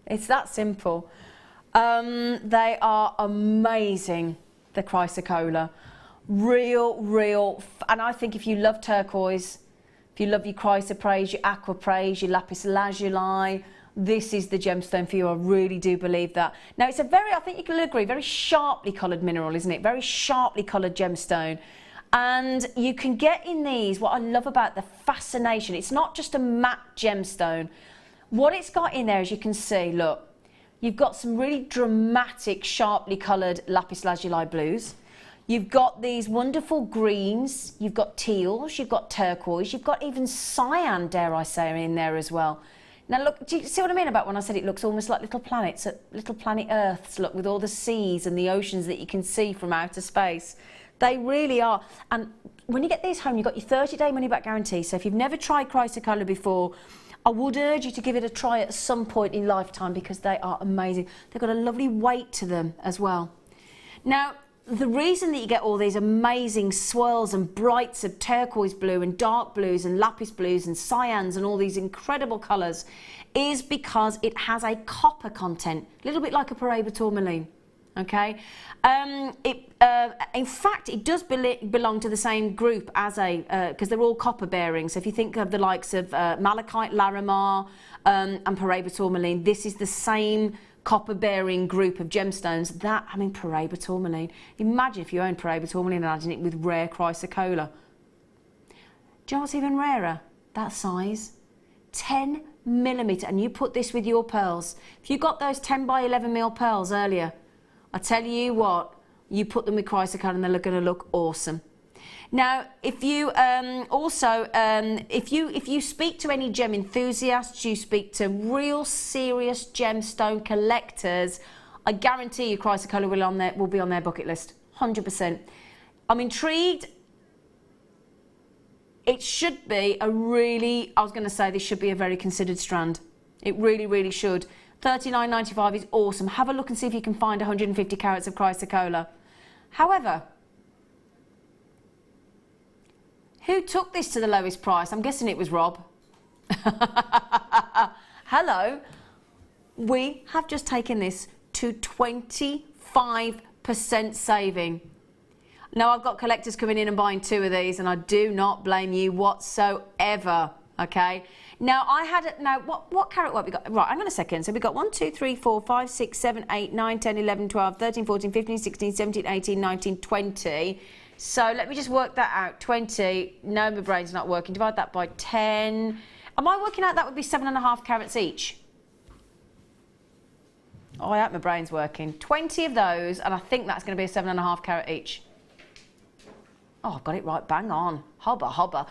It's that simple. They are amazing, the chrysocolla. Real, and I think if you love turquoise, if you love your chrysoprase, your aquaprase, your lapis lazuli, this is the gemstone for you. I really do believe that. Now, it's a very, I think you can agree, very sharply coloured mineral, isn't it? Very sharply coloured gemstone. And you can get in these, what I love about the fascination, it's not just a matte gemstone. What it's got in there, as you can see, look, you've got some really dramatic, sharply coloured lapis lazuli blues. You've got these wonderful greens, you've got teals, you've got turquoise, you've got even cyan, dare I say, in there as well. Now look, do you see what I mean about when I said it looks almost like little planets, little planet Earths, look, with all the seas and the oceans that you can see from outer space. They really are. And when you get these home, you've got your 30-day money-back guarantee. So if you've never tried chrysocolla before, I would urge you to give it a try at some point in your lifetime because they are amazing. They've got a lovely weight to them as well. Now, the reason that you get all these amazing swirls and brights of turquoise blue and dark blues and lapis blues and cyans and all these incredible colours is because it has a copper content, a little bit like a Paraiba tourmaline. Okay, in fact, it does belong to the same group as because they're all copper bearing. So if you think of the likes of malachite, larimar, and Paraiba tourmaline, this is the same copper bearing group of gemstones. Paraiba tourmaline. Imagine if you owned Paraiba tourmaline and adding it with rare chrysocolla. Do you know what's even rarer? That size, 10mm, and you put this with your pearls. If you got those 10 by 11mm pearls earlier, I tell you what, you put them with chrysocolla and they're going to look awesome. Now, if you if you speak to any gem enthusiasts, you speak to real serious gemstone collectors, I guarantee you chrysocolla will be on their bucket list, 100%. I'm intrigued. It should be this should be a very considered strand. It really, really should. $39.95 is awesome. Have a look and see if you can find 150 carats of chrysocolla. However, who took this to the lowest price? I'm guessing it was Rob. Hello. We have just taken this to 25% saving. Now, I've got collectors coming in and buying 2 of these, and I do not blame you whatsoever. Okay. Now, what carat what we got? Right, hang on a second. So we've got 1, 2, 3, 4, 5, 6, 7, 8, 9, 10, 11, 12, 13, 14, 15, 16, 17, 18, 19, 20. So let me just work that out. 20. No, my brain's not working. Divide that by 10. Am I working out that would be 7.5 carats each? Oh, I hope my brain's working. 20 of those, and I think that's going to be a 7.5 carat each. Oh, I've got it right. Bang on. Hobba, hobba.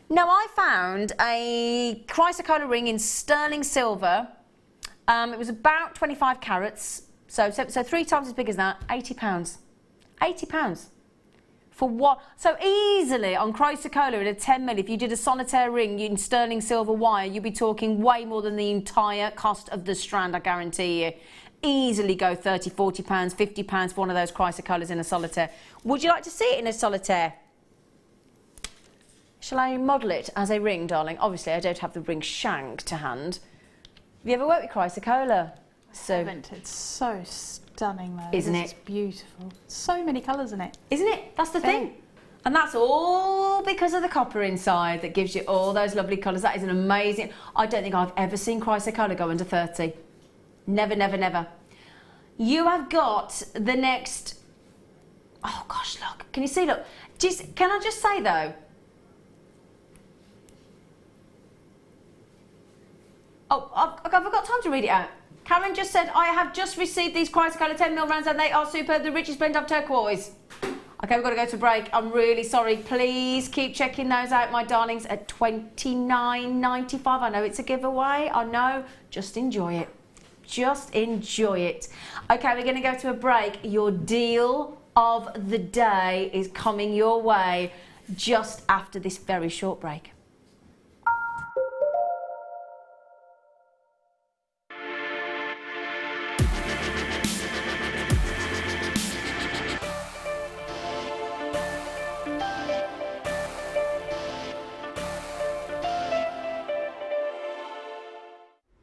Now, I found a chrysocolla ring in sterling silver. It was about 25 carats, so 3 times as big as that, £80. £80. For what? So easily on chrysocolla at a 10mm, if you did a solitaire ring in sterling silver wire, you'd be talking way more than the entire cost of the strand, I guarantee you. Easily go £30, £40, £50 for one of those chrysocollas in a solitaire. Would you like to see it in a solitaire? Shall I model it as a ring, darling? Obviously, I don't have the ring shank to hand. Have you ever worked with chrysocolla? I haven't. It's so stunning, though. Isn't it? It's beautiful. So many colours in it. Isn't it? That's the thing. And that's all because of the copper inside that gives you all those lovely colours. That is an amazing... I don't think I've ever seen chrysocolla go under 30. Never, never, never. You have got the next... Oh, gosh, look. Can you see? Look. Can I just say, though... Oh, I've got time to read it out. Karen just said, I have just received these chrysocolla 10mm rounds and they are superb, the richest blend of turquoise. Okay, we've got to go to break. I'm really sorry. Please keep checking those out, my darlings, at $29.95. I know it's a giveaway. I know. Just enjoy it. Just enjoy it. Okay, we're going to go to a break. Your deal of the day is coming your way just after this very short break.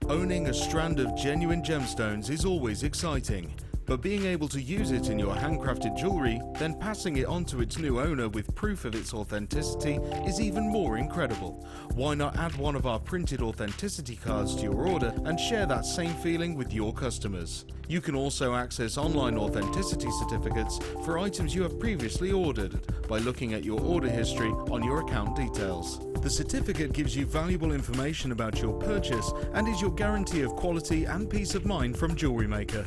Owning a strand of genuine gemstones is always exciting, but being able to use it in your handcrafted jewellery, then passing it on to its new owner with proof of its authenticity is even more incredible. Why not add one of our printed authenticity cards to your order and share that same feeling with your customers? You can also access online authenticity certificates for items you have previously ordered by looking at your order history on your account details. The certificate gives you valuable information about your purchase and is your guarantee of quality and peace of mind from Jewellery Maker.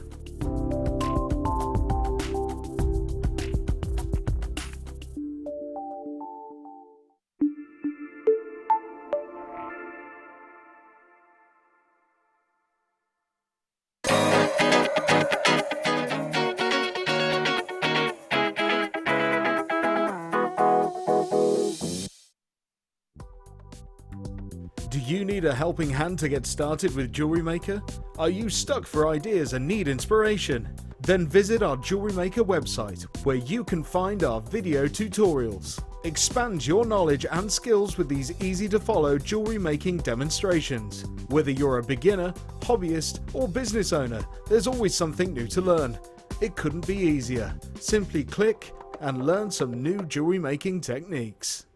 Do you need a helping hand to get started with Jewellery Maker? Are you stuck for ideas and need inspiration? Then visit our Jewellery Maker website, where you can find our video tutorials. Expand your knowledge and skills with these easy-to-follow jewellery making demonstrations. Whether you're a beginner, hobbyist, or business owner, there's always something new to learn. It couldn't be easier. Simply click and learn some new jewellery making techniques.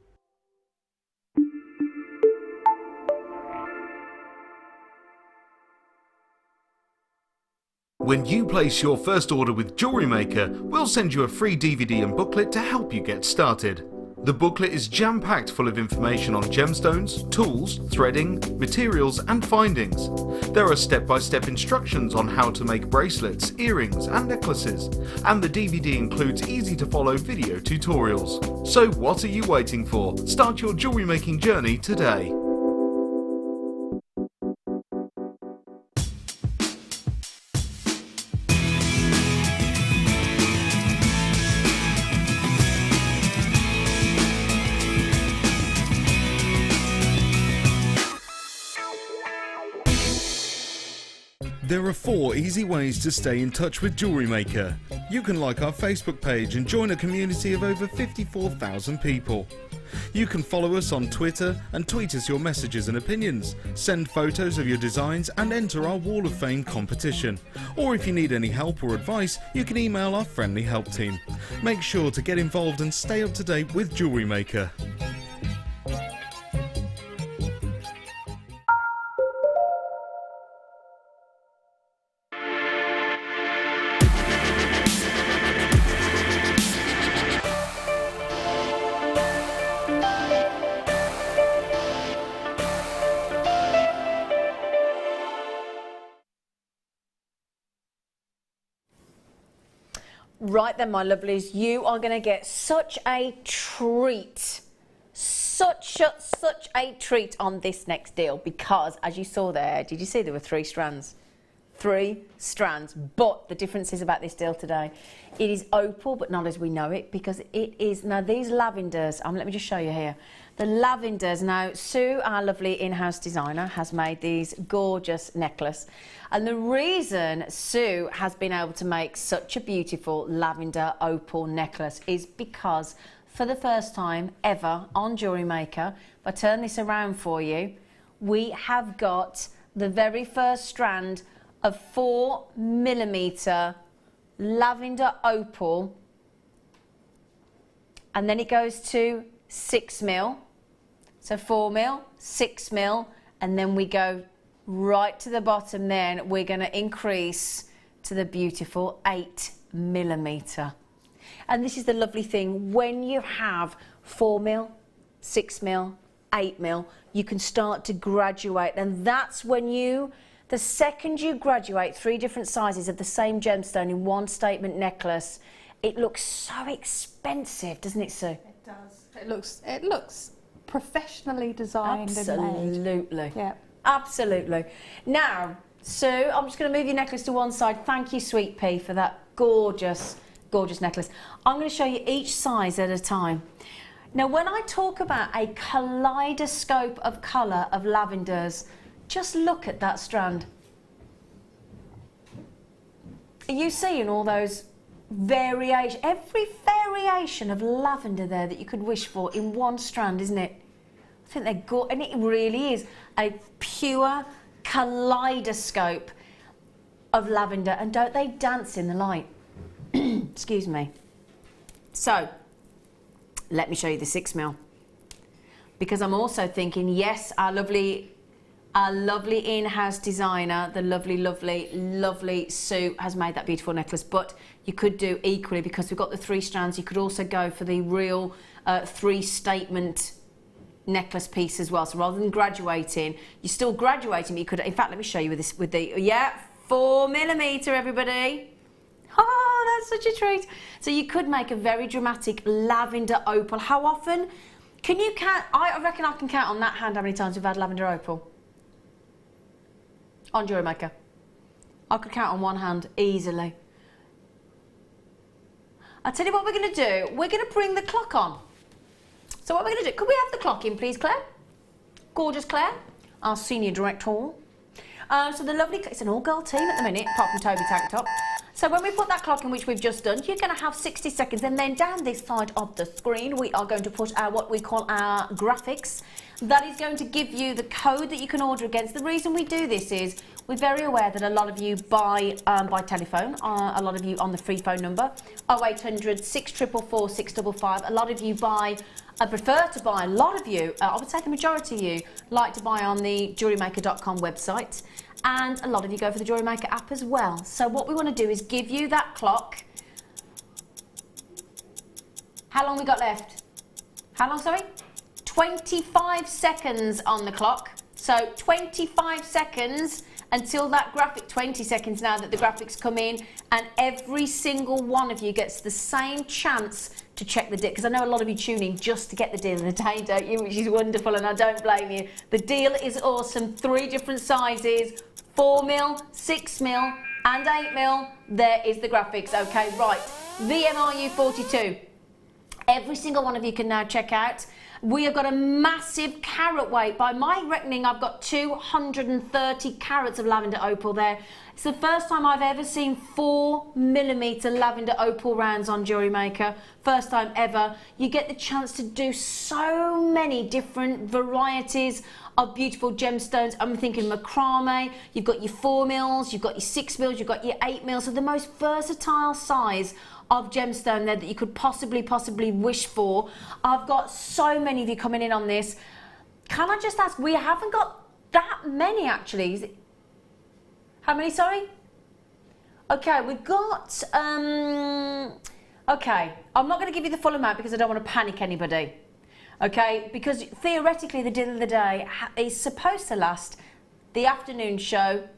When you place your first order with Jewellery Maker, we'll send you a free DVD and booklet to help you get started. The booklet is jam-packed full of information on gemstones, tools, threading, materials and findings. There are step-by-step instructions on how to make bracelets, earrings and necklaces, and the DVD includes easy-to-follow video tutorials. So what are you waiting for? Start your jewellery making journey today. There are 4 easy ways to stay in touch with Jewellery Maker. You can like our Facebook page and join a community of over 54,000 people. You can follow us on Twitter and tweet us your messages and opinions, send photos of your designs and enter our Wall of Fame competition. Or if you need any help or advice, you can email our friendly help team. Make sure to get involved and stay up to date with Jewellery Maker. Right then, my lovelies, you are going to get such a treat, such a treat on this next deal, because as you saw there, did you see there were 3 strands? 3 strands, but the difference is about this deal today, it is opal, but not as we know it, because it is, now these lavenders, let me just show you here, the lavenders. Now Sue, our lovely in-house designer, has made these gorgeous necklace, and the reason Sue has been able to make such a beautiful lavender opal necklace is because for the first time ever on Jewellery Maker, if I turn this around for you, we have got the very first strand of 4mm lavender opal, and then it goes to 6mm, so 4mm, 6mm, and then we go right to the bottom. Then we're going to increase to the beautiful 8mm. And this is the lovely thing, when you have 4mm, 6mm, 8mm, you can start to graduate, and that's when you, the second you graduate 3 different sizes of the same gemstone in one statement necklace, it looks so expensive, doesn't it, Sue? It does. It looks professionally designed. Absolutely. And made. Yeah. Absolutely. Now, Sue, I'm just going to move your necklace to one side. Thank you, Sweet Pea, for that gorgeous, gorgeous necklace. I'm going to show you each size at a time. Now, when I talk about a kaleidoscope of colour of lavenders, just look at that strand. Are you seeing all those variation, every variation of lavender there that you could wish for in one strand, isn't it? I think they're good, and it really is a pure kaleidoscope of lavender, and don't they dance in the light? Excuse me. So, let me show you the 6mm, because I'm also thinking, yes, our lovely in-house designer, the lovely Sue, has made that beautiful necklace, but you could do equally, because we've got the 3 strands. You could also go for the real 3 statement necklace piece as well. So rather than graduating, you're still graduating, but you could, in fact, let me show you with this, with the, 4mm, everybody. Oh, that's such a treat. So you could make a very dramatic lavender opal. How often can you count? I reckon I can count on that hand how many times we've had lavender opal on Jewellery Maker. I could count on one hand easily. I'll tell you what we're going to do. We're going to bring the clock on. So what we're going to do, could we have the clock in, please, Claire? Gorgeous Claire, our senior director. So the lovely, it's an all-girl team at the minute, apart from Toby Tank Top. So when we put that clock in, which we've just done, you're going to have 60 seconds, and then down this side of the screen, we are going to put our, what we call our graphics. That is going to give you the code that you can order against. The reason we do this is we're very aware that a lot of you buy by telephone, a lot of you on the free phone number, 0800 644 655. A lot of you buy, prefer to buy, a lot of you, I would say the majority of you, like to buy on the jewellerymaker.com website. And a lot of you go for the Jewellery Maker app as well. So what we want to do is give you that clock. How long we got left? How long, sorry? 25 seconds on the clock. So 25 seconds until that graphic, 20 seconds now that the graphics come in, and every single one of you gets the same chance to check the deal, because I know a lot of you tune in just to get the deal of the day, don't you, which is wonderful, and I don't blame you. The deal is awesome. 3 different sizes, 4mm, 6mm and 8mm. There is the graphics. Okay, right, VMRU 42. Every single one of you can now check out. We have got a massive carat weight. By my reckoning, I've got 230 carats of lavender opal there. It's the first time I've ever seen 4mm lavender opal rounds on Jewellery Maker. First time ever. You get the chance to do so many different varieties of beautiful gemstones. I'm thinking macrame. You've got your 4mm, you've got your 6mm, you've got your 8mm. So the most versatile size of gemstone there that you could possibly wish for. I've got so many of you coming in on this. Can I just ask, we haven't got that many actually. Is it, how many, sorry? Okay, we've got, okay, I'm not going to give you the full amount because I don't want to panic anybody. Okay, because theoretically the deal of the day is supposed to last the afternoon show,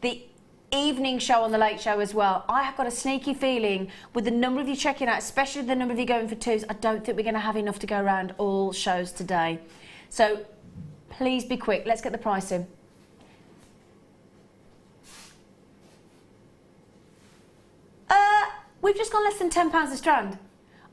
the evening show on the late show as well. I have got a sneaky feeling with the number of you checking out, especially the number of you going for 2s, I don't think we're going to have enough to go around all shows today. So please be quick. Let's get the price in. We've just gone less than £10 a strand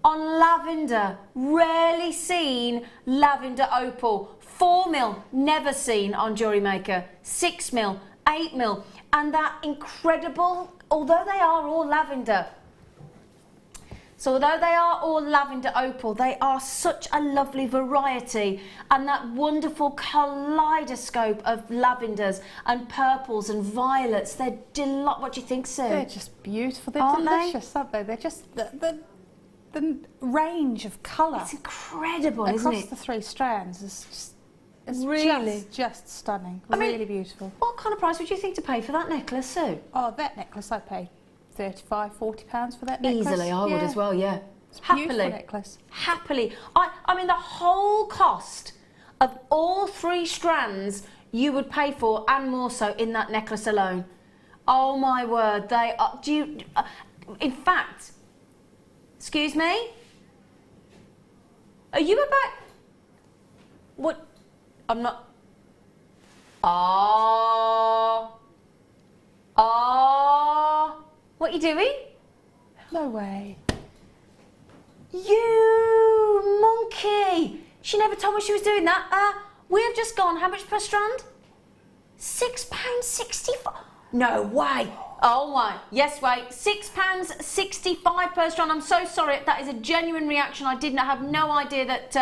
on lavender. Rarely seen lavender opal. 4mm, never seen on Jewellery Maker. 6mm, 8mm. And that incredible, although they are all lavender, so although they are all lavender opal, they are such a lovely variety, and that wonderful kaleidoscope of lavenders and purples and violets. They're what do you think, Sue? They're just beautiful. They're delicious, aren't they? They're just the range of colour. It's incredible, isn't it? Across the 3 strands is just... It's really just stunning. I mean, really beautiful. What kind of price would you think to pay for that necklace, Sue? Oh, that necklace I'd pay £35–40 for that necklace. Easily, I would as well, yeah. It's a beautiful necklace. Happily. I mean, the whole cost of all 3 strands you would pay for, and more so, in that necklace alone. Oh my word, they are... Do you... in fact... Excuse me? Are you about... What... I'm not... What are you doing? No way. You monkey! She never told me she was doing that. We have just gone, how much per strand? £6.65. No way. Oh my, yes, wait. £6.65 per strand. I'm so sorry. That is a genuine reaction. I didn't have no idea that...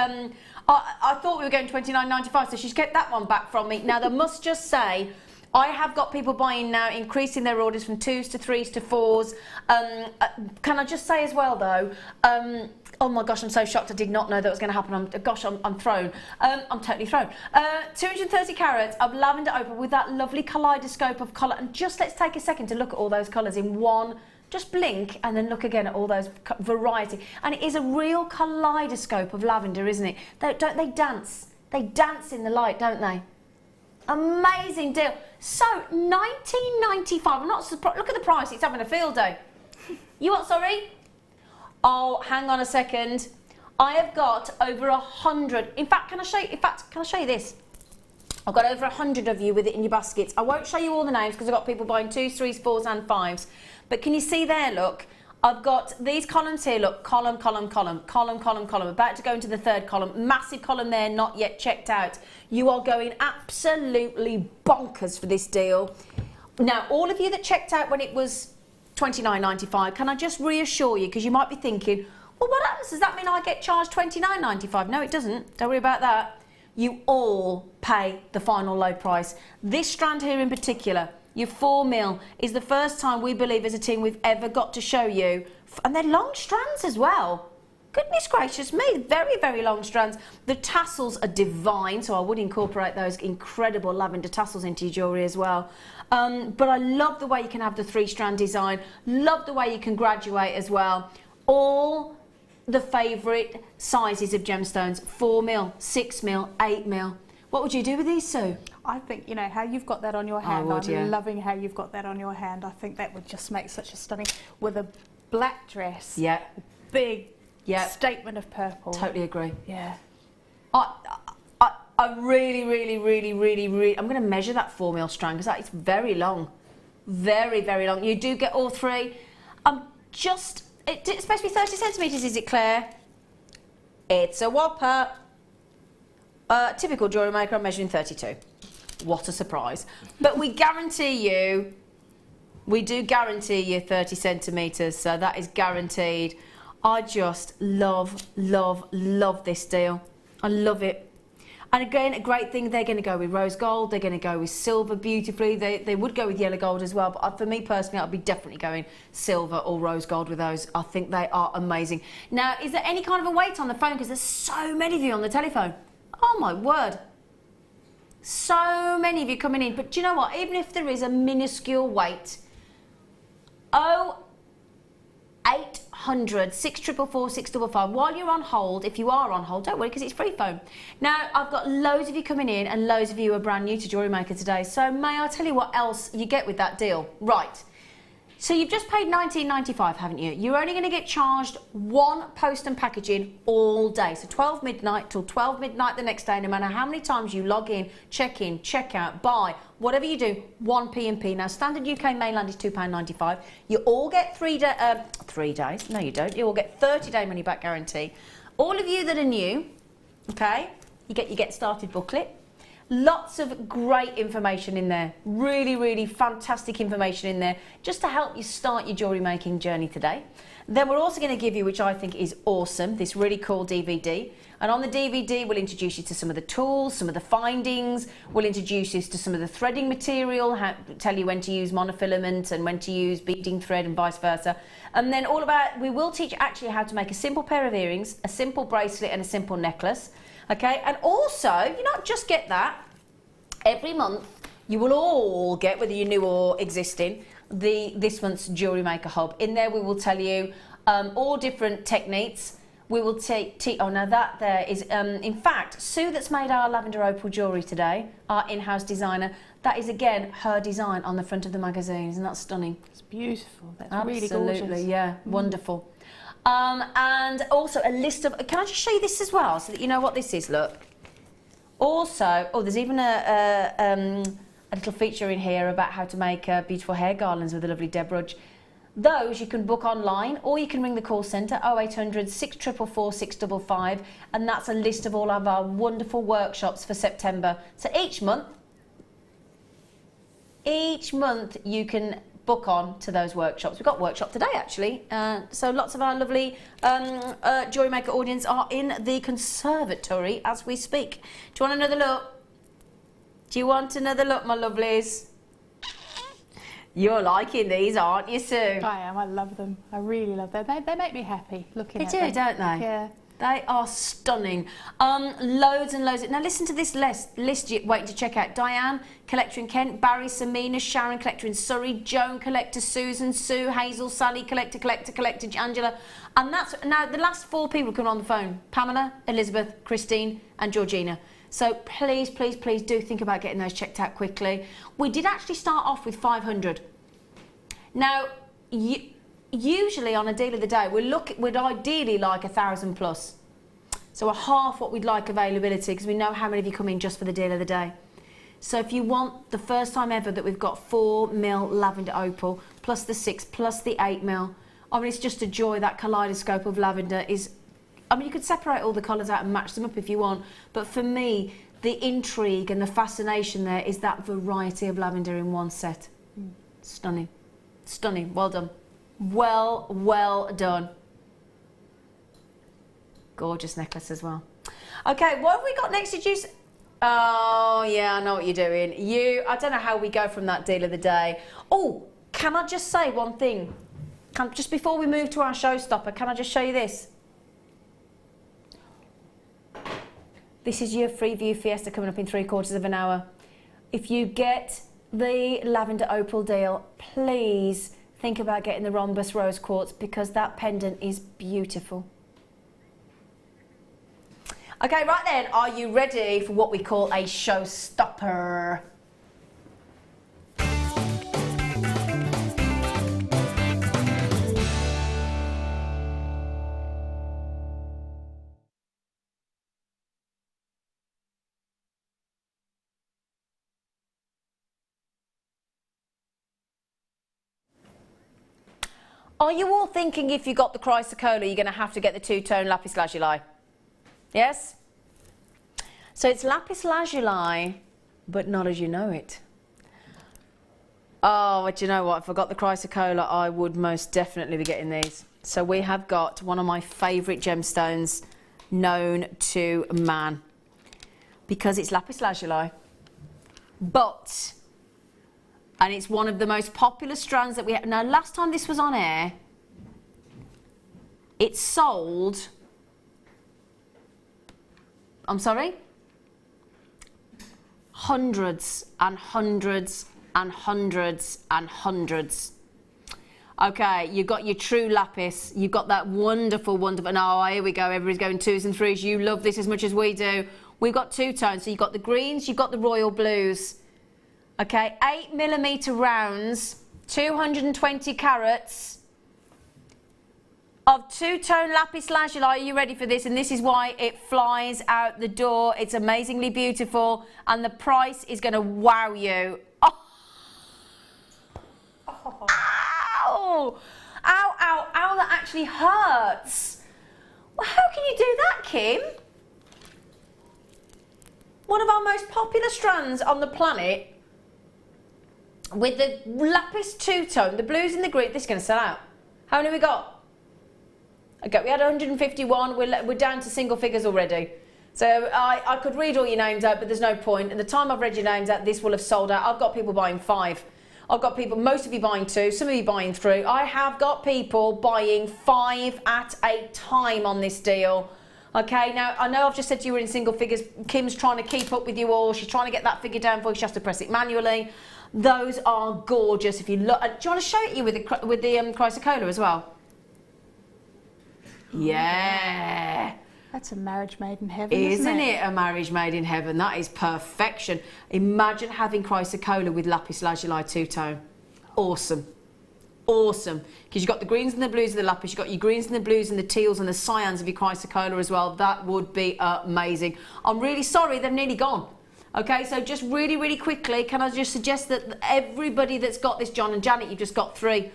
I thought we were going £29.95, so she's kept that one back from me. Now, I must just say, I have got people buying now, increasing their orders from 2s to 3s to 4s. Can I just say as well, though, oh my gosh, I'm so shocked. I did not know that was going to happen. I'm thrown. I'm totally thrown. 230 carats of lavender opal with that lovely kaleidoscope of colour. And just let's take a second to look at all those colours in one. Just blink and then look again at all those variety. And it is a real kaleidoscope of lavender, isn't it? Don't they dance? They dance in the light, don't they? Amazing deal. So, £19.95. I'm not surprised. Look at the price. It's having a field day. You what, sorry? Oh, hang on a second. I have got over 100. In fact, can I show you this? I've got over 100 of you with it in your baskets. I won't show you all the names because I've got people buying 2s, 3s, 4s and 5s. But can you see there, look? I've got these columns here, look, column, column, column, column, column, column. About to go into the 3rd column. Massive column there, not yet checked out. You are going absolutely bonkers for this deal. Now, all of you that checked out when it was £29.95, can I just reassure you, because you might be thinking, well, what happens? Does that mean I get charged £29.95? No, it doesn't. Don't worry about that. you all pay the final low price. This strand here in particular, your 4mm, is the first time we believe as a team we've ever got to show you, and they're long strands as well. Goodness gracious me, very, very long strands. The tassels are divine, so I would incorporate those incredible lavender tassels into your jewellery as well. But I love the way you can have the 3-strand design, love the way you can graduate as well. All the favourite sizes of gemstones, 4mm, 6mm, 8mm. What would you do with these, Sue? I think, you know, how you've got that on your hand, I'm loving how you've got that on your hand. I think that would just make such a stunning, with a black dress, Yeah. big Yeah. statement of purple. Totally agree. Yeah. I really, I'm going to measure that 4mm strand because that is very long. Very, very long. You do get all 3. It's supposed to be 30 centimetres, is it, Claire? It's a whopper. Typical jewellery maker, I'm measuring 32. What a surprise. But we guarantee you, we do guarantee you 30 centimetres, so that is guaranteed. I just love this deal. I love it. And again, a great thing, they're going to go with rose gold, they're going to go with silver beautifully. They would go with yellow gold as well, but for me personally, I'd be definitely going silver or rose gold with those. I think they are amazing. Now, is there any kind of a wait on the phone? Because there's so many of you on the telephone. Oh my word. So many of you coming in. But do you know what? Even if there is a minuscule wait, 0800 644 655. While you're on hold, if you are on hold, don't worry because it's free phone. Now, I've got loads of you coming in and loads of you are brand new to Jewellery Maker today. So may I tell you what else you get with that deal? Right. So you've just paid $19.95, haven't you? You're only going to get charged 1 post and packaging all day. So 12 midnight till 12 midnight the next day, no matter how many times you log in, check out, buy, whatever you do, 1 P&P. Now, standard UK mainland is £2.95. You all get 3 days. No, you don't. You all get 30-day money-back guarantee. All of you that are new, okay, you get your Get Started booklet. Lots of great information in there. Really fantastic information in there just to help you start your jewellery making journey today. Then we're also going to give you, which I think is awesome, this really cool DVD. And on the DVD, we'll introduce you to some of the tools, some of the findings. We'll introduce you to some of the threading material, tell you when to use monofilament and when to use beading thread and vice versa. And then we will teach you actually how to make a simple pair of earrings, a simple bracelet and a simple necklace. Okay, and also, you not just get that, every month you will all get, whether you're new or existing, this month's Jewellery Maker Hub. In there we will tell you all different techniques. We will now that there is, in fact, Sue that's made our lavender opal jewellery today, our in-house designer, that is again her design on the front of the magazine. Isn't that stunning? It's beautiful. That's Absolutely, really gorgeous. Yeah, wonderful. And also a list of, can I just show you this as well so that you know what this is, look. Also, there's even a little feature in here about how to make beautiful hair garlands with a lovely debrudge. Those you can book online or you can ring the call centre 0800 644 655, and that's a list of all of our wonderful workshops for September. So each month you can book on to those workshops. We've got workshop today actually, so lots of our lovely Jewellery Maker audience are in the conservatory as we speak. Do you want another look? Do you want another look, my lovelies? You're liking these, aren't you, Sue? I am. I love them. I really love them. They make me happy looking at them. They do, don't they? Yeah. They are stunning. Loads and loads. Now listen to this list you're waiting to check out. Diane, collector in Kent. Barry, Samina, Sharon, collector in Surrey. Joan, collector. Susan, Sue, Hazel, Sally, collector, Angela. And that's now the last 4 people coming on the phone. Pamela, Elizabeth, Christine and Georgina. So please do think about getting those checked out quickly. We did actually start off with 500. Now, usually on a deal of the day, we'd ideally like 1,000 plus. So a half what we'd like availability, because we know how many of you come in just for the deal of the day. So if you want the first time ever that we've got 4mm lavender opal, plus the 6, plus the 8mm, I mean, it's just a joy. That kaleidoscope of lavender is, I mean, you could separate all the colours out and match them up if you want, but for me, the intrigue and the fascination there is that variety of lavender in one set. Stunning. Stunning. Well done. Well done. Gorgeous necklace as well. Okay, what have we got next? Oh, yeah, I know what you're doing. I don't know how we go from that deal of the day. Oh, can I just say one thing? Just before we move to our showstopper, can I just show you this? This is your free view fiesta coming up in 3/4 of an hour. If you get the lavender opal deal, please think about getting the rhombus rose quartz because that pendant is beautiful. Okay, right then, are you ready for what we call a showstopper? Are you all thinking if you got the chrysocolla, you're going to have to get the two-tone lapis lazuli? Yes? So it's lapis lazuli, but not as you know it. Oh, but you know what? If I got the chrysocolla, I would most definitely be getting these. So we have got one of my favourite gemstones known to man. Because it's lapis lazuli. But... and it's one of the most popular strands that we have. Now, last time this was on air, it sold... I'm sorry? Hundreds and hundreds and hundreds and hundreds. Okay, you've got your true lapis. You've got that wonderful, wonderful... oh, here we go. Everybody's going 2s and 3s. You love this as much as we do. We've got two tones. So you've got the greens, you've got the royal blues. Okay, 8mm rounds, 220 carats of two-tone lapis lazuli. Are you ready for this? And this is why it flies out the door. It's amazingly beautiful, and the price is going to wow you. Oh. Oh. Ow! Ow, ow, ow, that actually hurts. Well, how can you do that, Kim? One of our most popular strands on the planet, with the lapis two-tone, the blues and the green. This is going to sell out. How many we got? Okay, we had 151. We're down to single figures already. So I could read all your names out, but there's no point. And the time I've read your names out, this will have sold out. I've got people buying 5. I've got people, most of you buying 2, some of you buying 3. I have got people buying 5 at a time on this deal. Okay, now I know I've just said to you we're in single figures. Kim's trying to keep up with you all. She's trying to get that figure down for you. She has to press it manually. Those are gorgeous. If you look, do you want to show it you with the chrysocolla as well? Yeah. That's a marriage made in heaven, isn't it? A marriage made in heaven. That is perfection. Imagine having chrysocolla with lapis lazuli two-tone. Awesome. Awesome. Because you've got the greens and the blues of the lapis, you've got your greens and the blues and the teals and the cyans of your chrysocolla as well. That would be amazing. I'm really sorry, they've nearly gone. Okay, so just really, really quickly, can I just suggest that everybody that's got this, John and Janet, you've just got 3.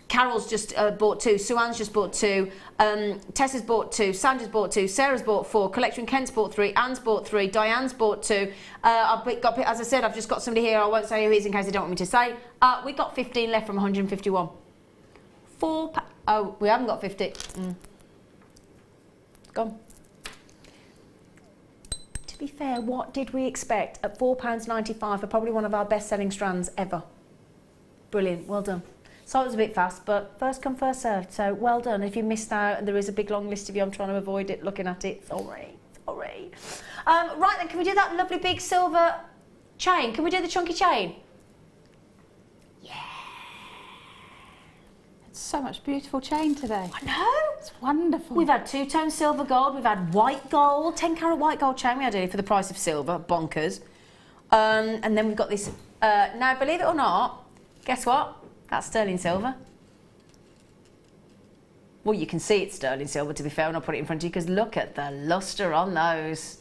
Carol's just bought 2, Sue-Ann's just bought 2, Tessa's bought 2, Sandra's bought 2, Sarah's bought 4, Collection Kent's bought 3, Anne's bought 3, Diane's bought 2. As I said, I've just got somebody here, I won't say who he is in case they don't want me to say. We've got 15 left from 151. Oh, we haven't got 50. Gone. To be fair, what did we expect at £4.95 for probably one of our best-selling strands ever? Brilliant, well done. So it was a bit fast, but first come, first served. So well done. If you missed out, and there is a big long list of you, I'm trying to avoid it, looking at it. Sorry. Right then, can we do that lovely big silver chain? Can we do the chunky chain? Yeah. It's so much beautiful chain today. I know. It's wonderful. We've had two-tone silver gold. We've had white gold, 10-carat white gold chain. We had it for the price of silver. Bonkers. And then we've got this. Now, believe it or not, guess what? That's sterling silver. Well, you can see it's sterling silver, to be fair, when I put it in front of you, because look at the lustre on those.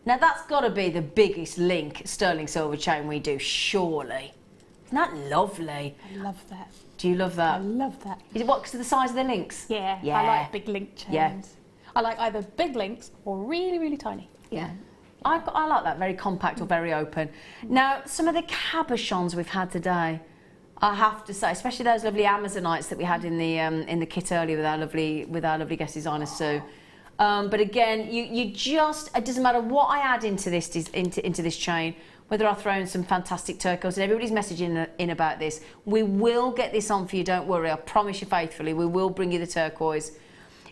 Now, that's got to be the biggest link sterling silver chain we do, surely. Isn't that lovely? I love that. Do you love that? I love that. Is it what, because of the size of the links? Yeah, Yeah. I like big link chains. Yeah. I like either big links or really, really tiny. Yeah. I like that, very compact or very open. Now, some of the cabochons we've had today, I have to say, especially those lovely Amazonites that we had in the kit earlier with our lovely guest designer Sue. But again, you just, it doesn't matter what I add into this into this chain, whether I throw in some fantastic turquoise, and everybody's messaging in about this. We will get this on for you, don't worry. I promise you faithfully, we will bring you the turquoise.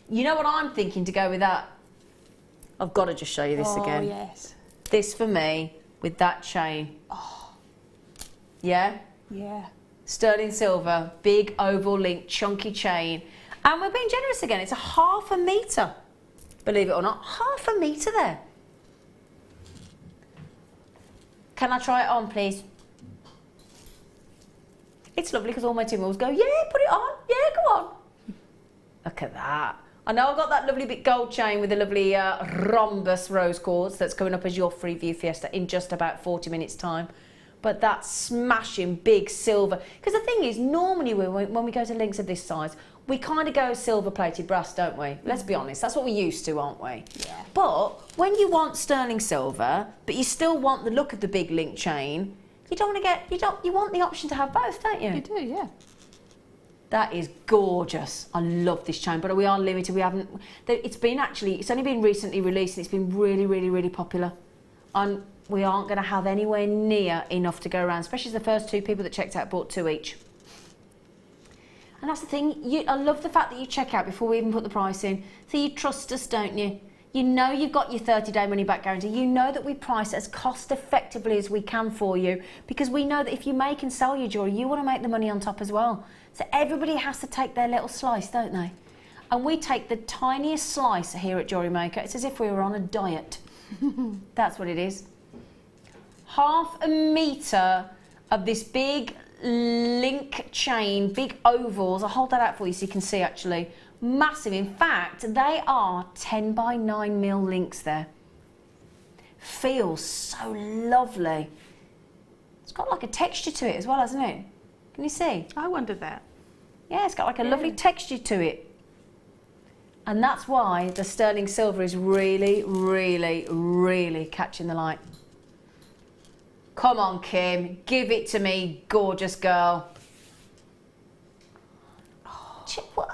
You know what I'm thinking to go with that? I've got to just show you this again. Oh, yes. This for me, with that chain. Oh. Yeah? Yeah. Sterling silver, big oval link, chunky chain. And we're being generous again. It's a 1/2 metre. Believe it or not, 1/2 metre there. Can I try it on, please? It's lovely because all my Timors go, yeah, put it on. Yeah, go on. Look at that. I know I've got that lovely bit gold chain with a lovely rhombus rose quartz that's coming up as your free view fiesta in just about 40 minutes time. But that smashing big silver. Because the thing is, normally when we go to links of this size, we kind of go silver plated brass, don't we? Let's be honest, that's what we're used to, aren't we? Yeah. But when you want sterling silver, but you still want the look of the big link chain, you don't want to get, you want the option to have both, don't you? You do, yeah. That is gorgeous. I love this chain, but we are limited. We haven't, it's only been recently released, and it's been really, really, really popular. And we aren't going to have anywhere near enough to go around, especially the first 2 people that checked out bought 2 each. And that's the thing, I love the fact that you check out before we even put the price in. So you trust us, don't you? You know you've got your 30-day money-back guarantee. You know that we price as cost-effectively as we can for you, because we know that if you make and sell your jewellery, you want to make the money on top as well. So everybody has to take their little slice, don't they? And we take the tiniest slice here at Jewellery Maker. It's as if we were on a diet. That's what it is. 1/2 metre of this big link chain, big ovals. I'll hold that out for you so you can see actually. Massive. In fact, they are 10 by 9 mil links there. Feels so lovely. It's got like a texture to it as well, hasn't it? Can you see? I wondered that. Yeah, it's got like a lovely texture to it. And that's why the sterling silver is really, really, really catching the light. Come on, Kim, give it to me, gorgeous girl. What?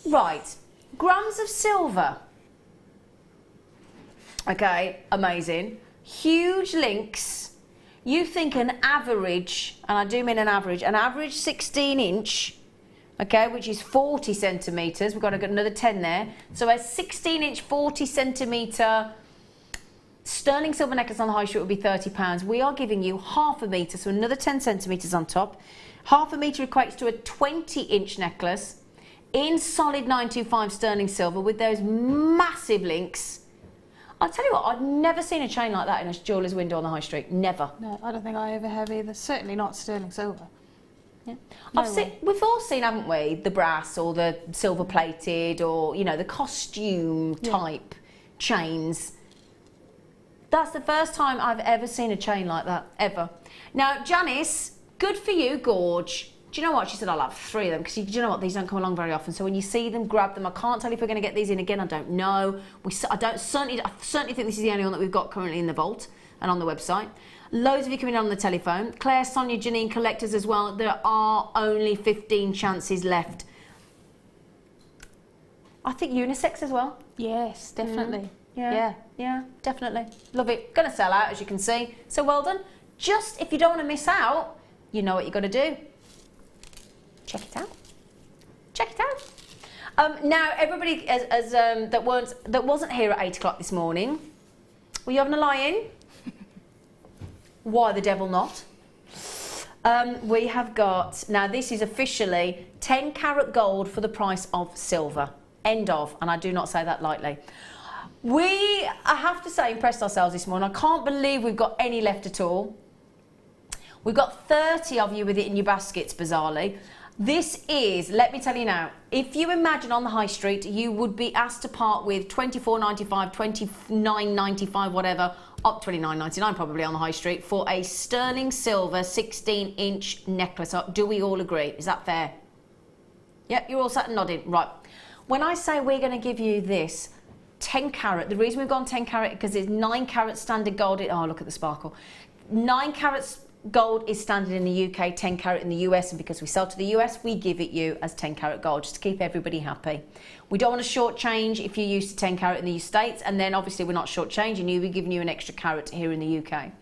Right, grams of silver. Okay, amazing. Huge links. You think an average, and I do mean an average 16-inch, okay, which is 40 centimetres. We've got to get another 10 there. So a 16-inch, 40 centimetre sterling silver necklace on the high street would be £30. We are giving you 1/2 metre, so another 10 centimetres on top. 1/2 metre equates to a 20-inch necklace in solid 925 sterling silver with those massive links. I'll tell you what, I've never seen a chain like that in a jeweller's window on the high street. Never. No, I don't think I ever have either. Certainly not sterling silver. Yeah. No We've all seen, haven't we, the brass or the silver plated or, you know, the costume type chains. That's the first time I've ever seen a chain like that, ever. Now, Janice, good for you, gorge. Do you know what? She said, I'll have 3 of them, because you know what? These don't come along very often. So when you see them, grab them. I can't tell you if we're going to get these in again. I don't know. I certainly think this is the only one that we've got currently in the vault and on the website. Loads of you coming on the telephone. Claire, Sonia, Janine, collectors as well. There are only 15 chances left. I think unisex as well. Yes, definitely. Yeah, definitely. Love it. Going to sell out, as you can see. So well done. Just if you don't want to miss out, you know what you've got to do. Check it out. Check it out. Now, everybody that wasn't here at 8 o'clock this morning, were you having a lie-in? Why the devil not? We have got, now this is officially 10 carat gold for the price of silver. End of, and I do not say that lightly. I have to say, impressed ourselves this morning. I can't believe we've got any left at all. We've got 30 of you with it in your baskets, bizarrely. This is, let me tell you now, if you imagine on the high street, you would be asked to part with £24.95, £29.95, whatever, up £29.99 probably on the high street for a sterling silver 16-inch necklace. Do we all agree? Is that fair? Yep, you're all sat and nodding. Right. When I say we're going to give you this 10 carat, the reason we've gone 10 carat because it's 9 carat standard gold. Oh, look at the sparkle. 9 carats gold is standard in the UK, 10 carat in the US, and because we sell to the US, we give it you as 10 carat gold, just to keep everybody happy. We don't want to shortchange if you're used to 10 carat in the States, and then obviously we're not shortchanging you, we're giving you an extra carat here in the UK.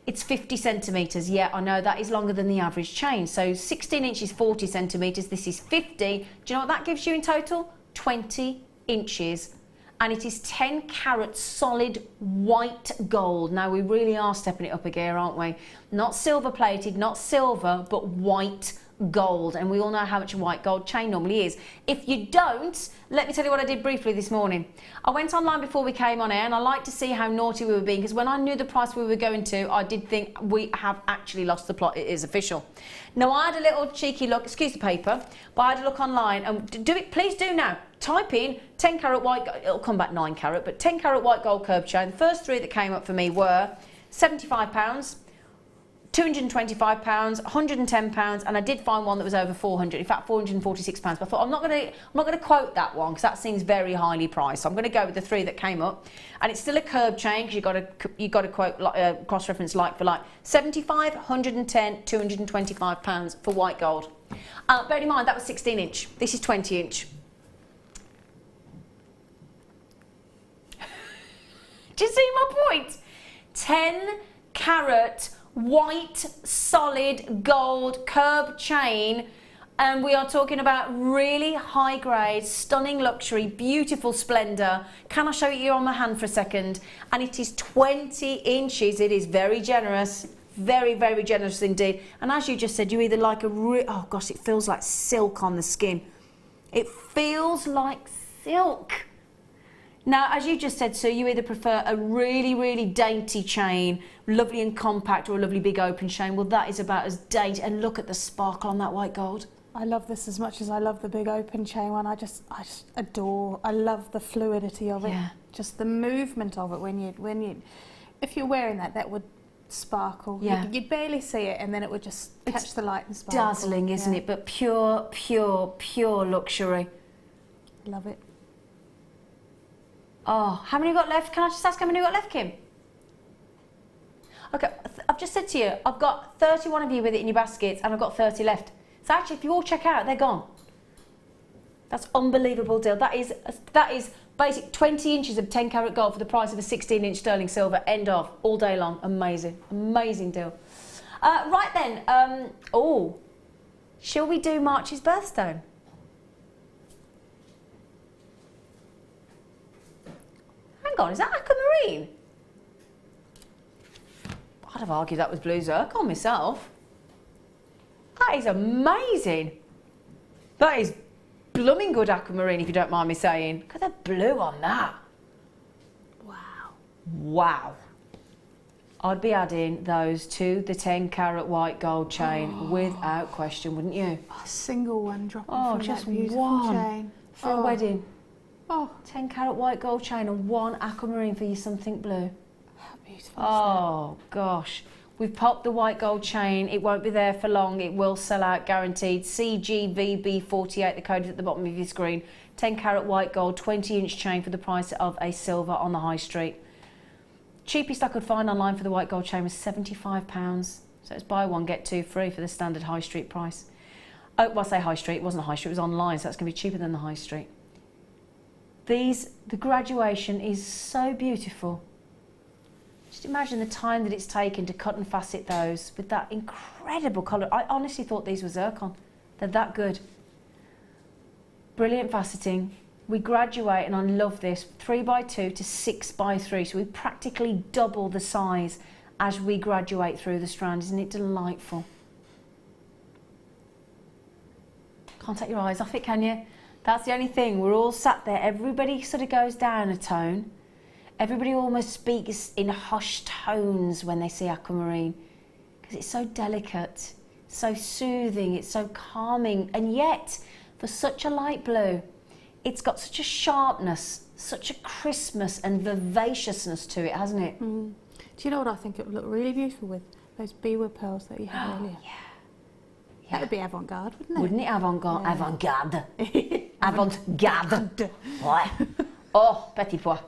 It's 50 centimetres, yeah, I know that is longer than the average chain. So 16 inches, 40 centimetres, this is 50. Do you know what that gives you in total? 20 inches. And it is 10 carat solid white gold. Now we really are stepping it up a gear, aren't we? Not silver plated, not silver, but white gold. And we all know how much a white gold chain normally is. If you don't, let me tell you what I did briefly this morning. I went online before we came on air, and I like to see how naughty we were being, because when I knew the price we were going to, I did think we have actually lost the plot. It is official. Now I had a little cheeky look, excuse the paper, but I had a look online, and do it, please do now. Type in 10 carat white, it'll come back 9 carat, but 10 carat white gold curb chain. The first three that came up for me were £75, £225, £110, and I did find one that was over 400. In fact, £446. But I thought I'm not going to quote that one, because that seems very highly priced. So I'm going to go with the three that came up, and it's still a curb chain, because you got to quote cross-reference like for like. 75, 110, £225 for white gold. Bear in mind that was 16 inch. This is 20 inch. Do you see my point? 10 carat white solid gold curb chain, and we are talking about really high grade, stunning luxury, beautiful splendour. Can I show you on my hand for a second? And it is 20 inches. It is very generous, very, very generous indeed. And as you just said, you either like oh gosh, it feels like silk on the skin. It feels like silk. Now, as you just said, Sue, you either prefer a really, really dainty chain, lovely and compact, or a lovely big open chain. Well, that is about as dainty. And look at the sparkle on that white gold. I love this as much as I love the big open chain one. I just adore. I love the fluidity of it. Yeah. Just the movement of it if you're wearing that would sparkle. Yeah. You'd barely see it, and then it would just catch the light and sparkle. Dazzling, isn't it? But pure, pure, pure luxury. Love it. Oh, how many you got left? Can I just ask how many you got left, Kim? Okay, I've just said to you, I've got 31 of you with it in your baskets, and I've got 30 left. So actually, if you all check out, they're gone. That's unbelievable deal. That is basic 20 inches of 10 carat gold for the price of a 16 inch sterling silver. End of. All day long. Amazing. Amazing deal. Right then, shall we do March's birthstone? Hang on, is that aquamarine? I'd have argued that was blue zircon myself. That is amazing. That is blooming good aquamarine, if you don't mind me saying. Look at the blue on that. Wow. Wow. I'd be adding those to the 10 carat white gold chain without question, wouldn't you? A single one dropping from just that beautiful one chain. for a wedding. Oh, 10 carat white gold chain and one aquamarine for your something blue. how beautiful. Oh gosh, we've popped the white gold chain. It won't be there for long. It will sell out guaranteed. CGVB48, the code is at the bottom of your screen. 10 carat white gold, 20 inch chain for the price of a silver on the high street. Cheapest I could find online for the white gold chain was £75. So it's buy one, get two free for the standard high street price. Oh, well, I say high street, it wasn't a high street, it was online, so that's going to be cheaper than the high street. The graduation is so beautiful. Just imagine the time that it's taken to cut and facet those with that incredible colour. I honestly thought these were zircon. They're that good. Brilliant faceting. We graduate, and I love this, 3x2 to 6x3. So we practically double the size as we graduate through the strand. Isn't it delightful? Can't take your eyes off it, can you? That's the only thing. We're all sat there. Everybody sort of goes down a tone. Everybody almost speaks in hushed tones when they see aquamarine, because it's so delicate, so soothing, it's so calming, and yet for such a light blue, it's got such a sharpness, such a crispness and vivaciousness to it, hasn't it? Do you know what I think it would look really beautiful with? Those beadwood pearls that you had earlier. Yeah. That would be avant-garde, wouldn't it? Wouldn't it? Avant-garde. Yeah. Avant-garde. Avant-garde. What? Oh, petit pois.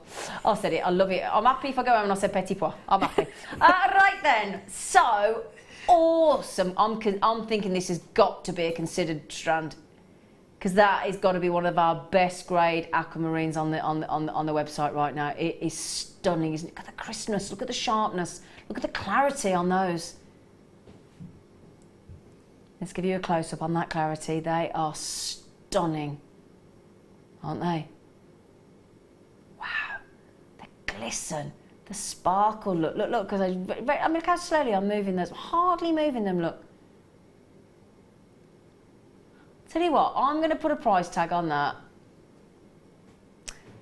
I said it. I love it. I'm happy if I go home and I say petit pois. I'm happy. Right then. So, awesome. I'm thinking this has got to be a considered strand, because that has got to be one of our best grade aquamarines on the website right now. It is stunning, isn't it? Look at the crispness, look at the sharpness, look at the clarity on those. Let's give you a close-up on that clarity. They are stunning, aren't they? Wow, the glisten, the sparkle. Look, because I mean, look how slowly I'm moving those. Hardly moving them. Look. Tell you what, I'm going to put a price tag on that.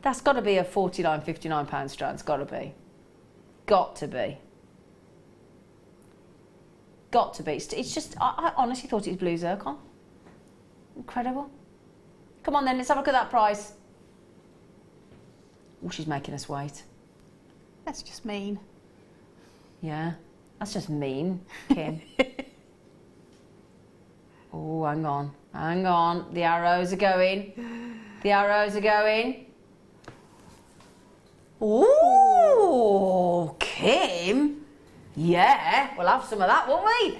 That's got to be a £49, £59 strand. It's got to be. Got to be. Got to be. It's just, I honestly thought it was blue zircon. Incredible. Come on then, let's have a look at that price. Oh, she's making us wait. That's just mean. Yeah, that's just mean, Kim. Oh, hang on. Hang on. The arrows are going. The arrows are going. Oh, Kim. Yeah, we'll have some of that, won't we?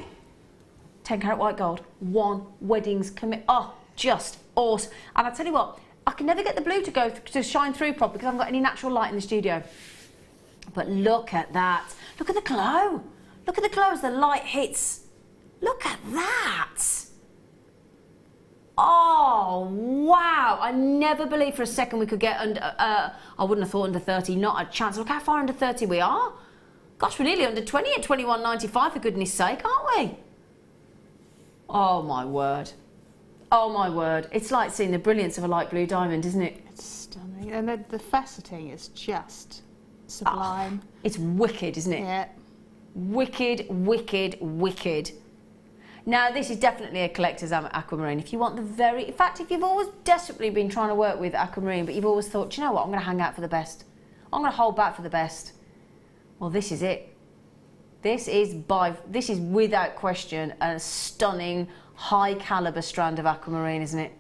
10 carat white gold. 1 weddings commit. Oh, just awesome. And I tell you what, I can never get the blue to shine through properly because I haven't got any natural light in the studio. But look at that. Look at the glow. Look at the glow as the light hits. Look at that. Oh, wow. I never believed for a second we could get under, I wouldn't have thought under 30, not a chance. Look how far under 30 we are. Gosh, we're nearly under 20 at 21.95 for goodness sake, aren't we? Oh my word. Oh my word. It's like seeing the brilliance of a light blue diamond, isn't it? It's stunning. And the faceting is just sublime. Oh, it's wicked, isn't it? Yeah. Wicked, wicked, wicked. Now, this is definitely a collector's aquamarine. If you want the in fact, if you've always desperately been trying to work with aquamarine, but you've always thought, do you know what, I'm going to hang out for the best. I'm going to hold back for the best. Well, this is it. This is without question a stunning, high caliber strand of aquamarine, isn't it?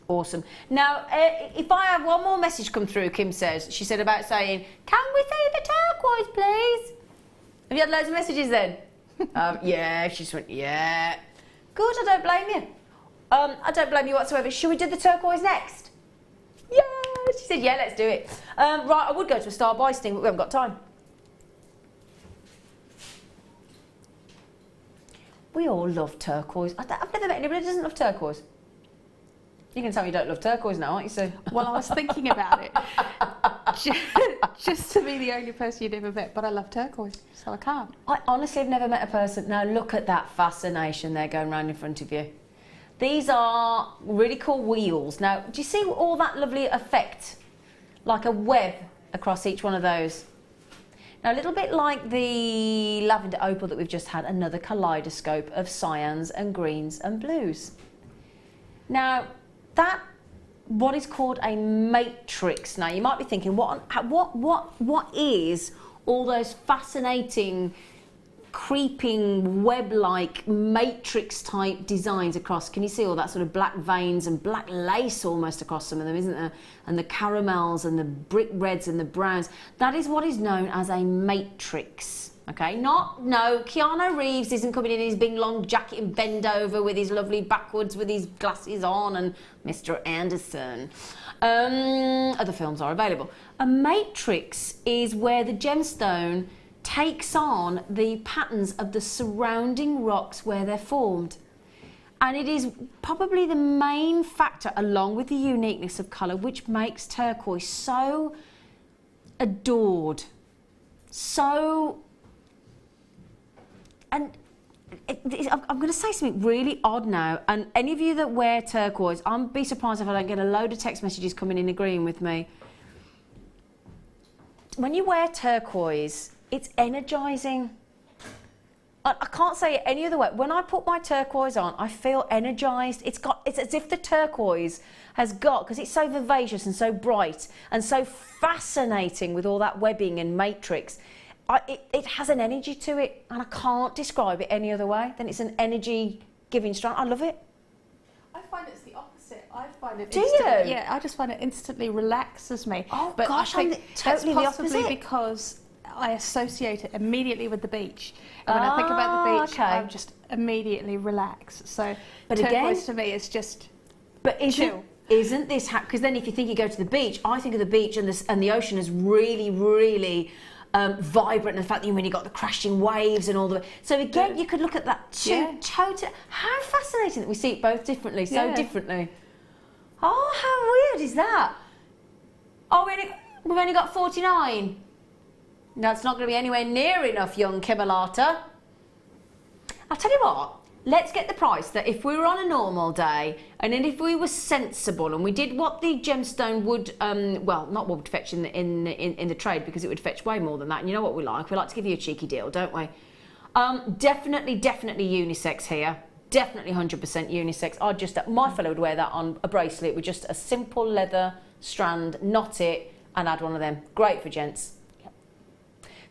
Awesome. Now, if I have one more message come through, Kim says, she said about saying, can we see the turquoise, please? Have you had loads of messages then? Yeah, she just went, yeah. Good, I don't blame you. I don't blame you whatsoever. Should we do the turquoise next? Yeah, she said, yeah, let's do it. Right, I would go to a star buy sting, but we haven't got time. We all love turquoise. I've never met anybody who doesn't love turquoise. You can tell me you don't love turquoise now, aren't you, Sue? Well, I was thinking about it. Just to be the only person you'd ever met, but I love turquoise, so I can't. I honestly have never met a person. Now look at that fascination there going round in front of you. These are really cool wheels. Now, do you see all that lovely effect? Like a web across each one of those. Now, a little bit like the lavender opal that we've just had, another kaleidoscope of cyans and greens and blues. Now, what is called a matrix. Now, you might be thinking, what is all those fascinating, creeping, web-like matrix-type designs across? Can you see all that sort of black veins and black lace almost across some of them, isn't there? And the caramels and the brick reds and the browns. That is what is known as a matrix. Okay, no, Keanu Reeves isn't coming in in his big long jacket and bend over with his lovely backwards with his glasses on and Mr. Anderson. Other films are available. A matrix is where the gemstone takes on the patterns of the surrounding rocks where they're formed. And it is probably the main factor, along with the uniqueness of colour, which makes turquoise so adored, so... And I'm going to say something really odd now, and any of you that wear turquoise, I'll be surprised if I don't get a load of text messages coming in agreeing with me. When you wear turquoise, it's energising. I can't say it any other way. When I put my turquoise on, I feel energised. It's as if the turquoise has got, because it's so vivacious and so bright and so fascinating with all that webbing and matrix. It has an energy to it, and I can't describe it any other way than it's an energy-giving strand. I love it. I find it's the opposite. I find it. Do you? Yeah, I just find it instantly relaxes me. Oh but gosh, I think I'm totally that's possibly the opposite. Because I associate it immediately with the beach. And when I think about the beach, okay. I'm just immediately relaxed. So But turquoise again, to me is just but chill. Isn't this because then if you think you go to the beach, I think of the beach and the ocean as really, really vibrant, and the fact that when you got the crashing waves and all the. So again, you could look at that too. Yeah. Total. How fascinating that we see it both differently, so Yeah. differently. Oh, how weird is that? Oh, we've only got 49. That's not going to be anywhere near enough, young Kimalata. I'll tell you what. Let's get the price that if we were on a normal day and then if we were sensible and we did what the gemstone would, well, not what would fetch in the trade, because it would fetch way more than that. And you know what we like? We like to give you a cheeky deal, don't we? Definitely unisex here. Definitely 100% unisex. My fellow would wear that on a bracelet with just a simple leather strand, knot it, and add one of them. Great for gents. Yep.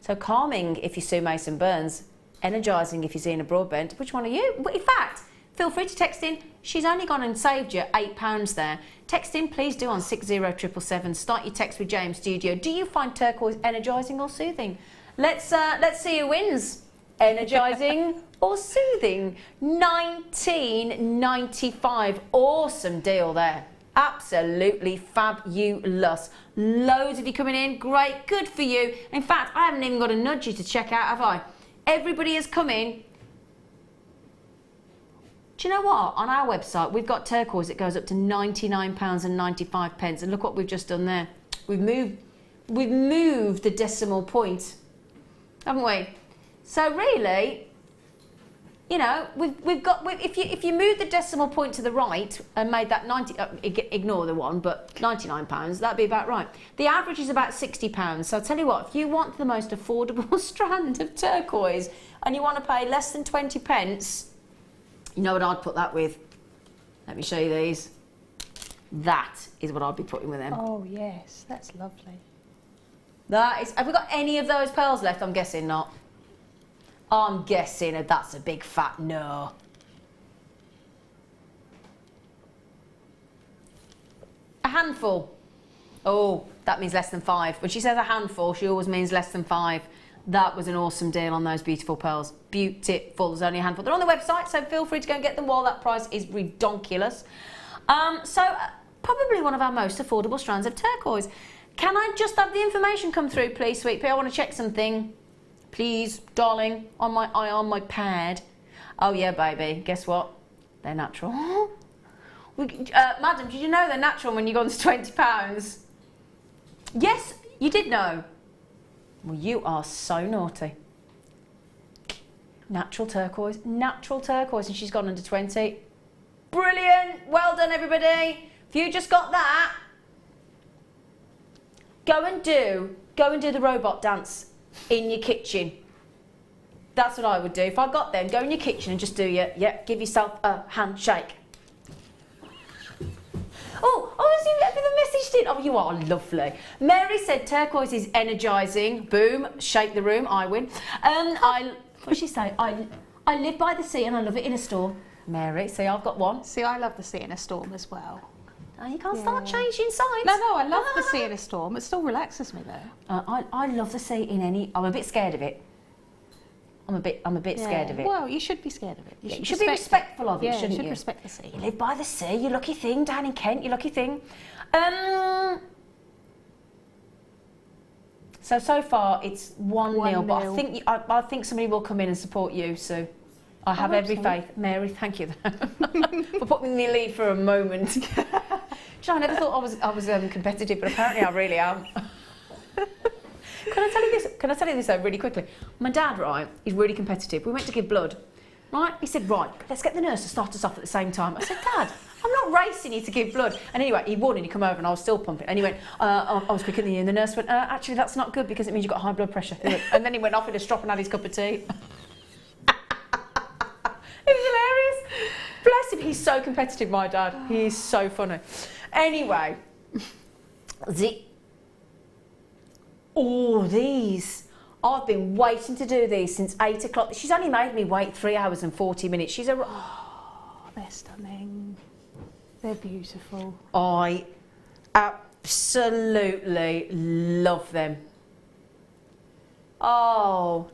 So calming if you're Sue Mason Burns. Energising if you're Zena Broadbent. Which one are you? In fact, feel free to text in. She's only gone and saved you £8 there. Text in, please do, on 60777. Start your text with JM Studio. Do you find turquoise energising or soothing? Let's see who wins. Energising or soothing? $19.95. Awesome deal there. Absolutely fabulous. Loads of you coming in. Great. Good for you. In fact, I haven't even got to nudge you to check out, have I? Everybody has come in. Do you know what? On our website, we've got turquoise that goes up to £99.95, and look what we've just done there. We've moved the decimal point, haven't we? So really, you know, if you move the decimal point to the right and made that 90, ignore the one, but £99, that'd be about right. The average is about £60. So I'll tell you what, if you want the most affordable strand of turquoise and you want to pay less than 20 pence, you know what I'd put that with? Let me show you these. That is what I'd be putting with them. Oh yes, that's lovely. That is. Have we got any of those pearls left? I'm guessing not. I'm guessing that's a big fat no. A handful. Oh, that means less than 5. When she says a handful, she always means less than 5. That was an awesome deal on those beautiful pearls. Beautiful. There's only a handful. They're on the website, so feel free to go and get them while that price is redonkulous. Probably one of our most affordable strands of turquoise. Can I just have the information come through, please, sweet pea? I want to check something. Please, darling, on my pad. Oh yeah, baby. Guess what? They're natural. Madam, did you know they're natural when you go on to £20? Yes, you did know. Well, you are so naughty. Natural turquoise, and she's gone under 20. Brilliant. Well done, everybody. If you just got that, go and do the robot dance in your kitchen. That's what I would do. If I got them, go in your kitchen and just do give yourself a handshake. Oh, I see the message did. Oh, you are lovely. Mary said turquoise is energising. Boom, shake the room. I win. What'd she say? I live by the sea and I love it in a storm. Mary, see, I've got one. See, I love the sea in a storm as well. Oh, you can't start changing sides. No, I love the sea in a storm. It still relaxes me though. I love the sea in any. I'm a bit scared of it. I'm a bit scared of it. Well, you should be scared of it. You should be respectful of it, shouldn't you? You should respect the sea. You live by the sea, you lucky thing, down in Kent, you lucky thing. So far it's 1-0, but I think somebody will come in and support you, so I have every faith. Mary, thank you for putting me in the lead for a moment. I never thought I was competitive, but apparently I really am. Can I tell you this though, really quickly? My dad, right, is really competitive. We went to give blood, right? He said, right, let's get the nurse to start us off at the same time. I said, Dad, I'm not racing you to give blood. And anyway, he won and he come over and I was still pumping. And he went, I was quicker than you. And the nurse went, actually, that's not good because it means you've got high blood pressure. And then he went off in a strop and had his cup of tea. It was hilarious. Bless him, he's so competitive, my dad. He is so funny. Anyway, these. I've been waiting to do these since 8 o'clock. She's only made me wait 3 hours and 40 minutes. She's a... Oh, they're stunning. They're beautiful. I absolutely love them. Oh.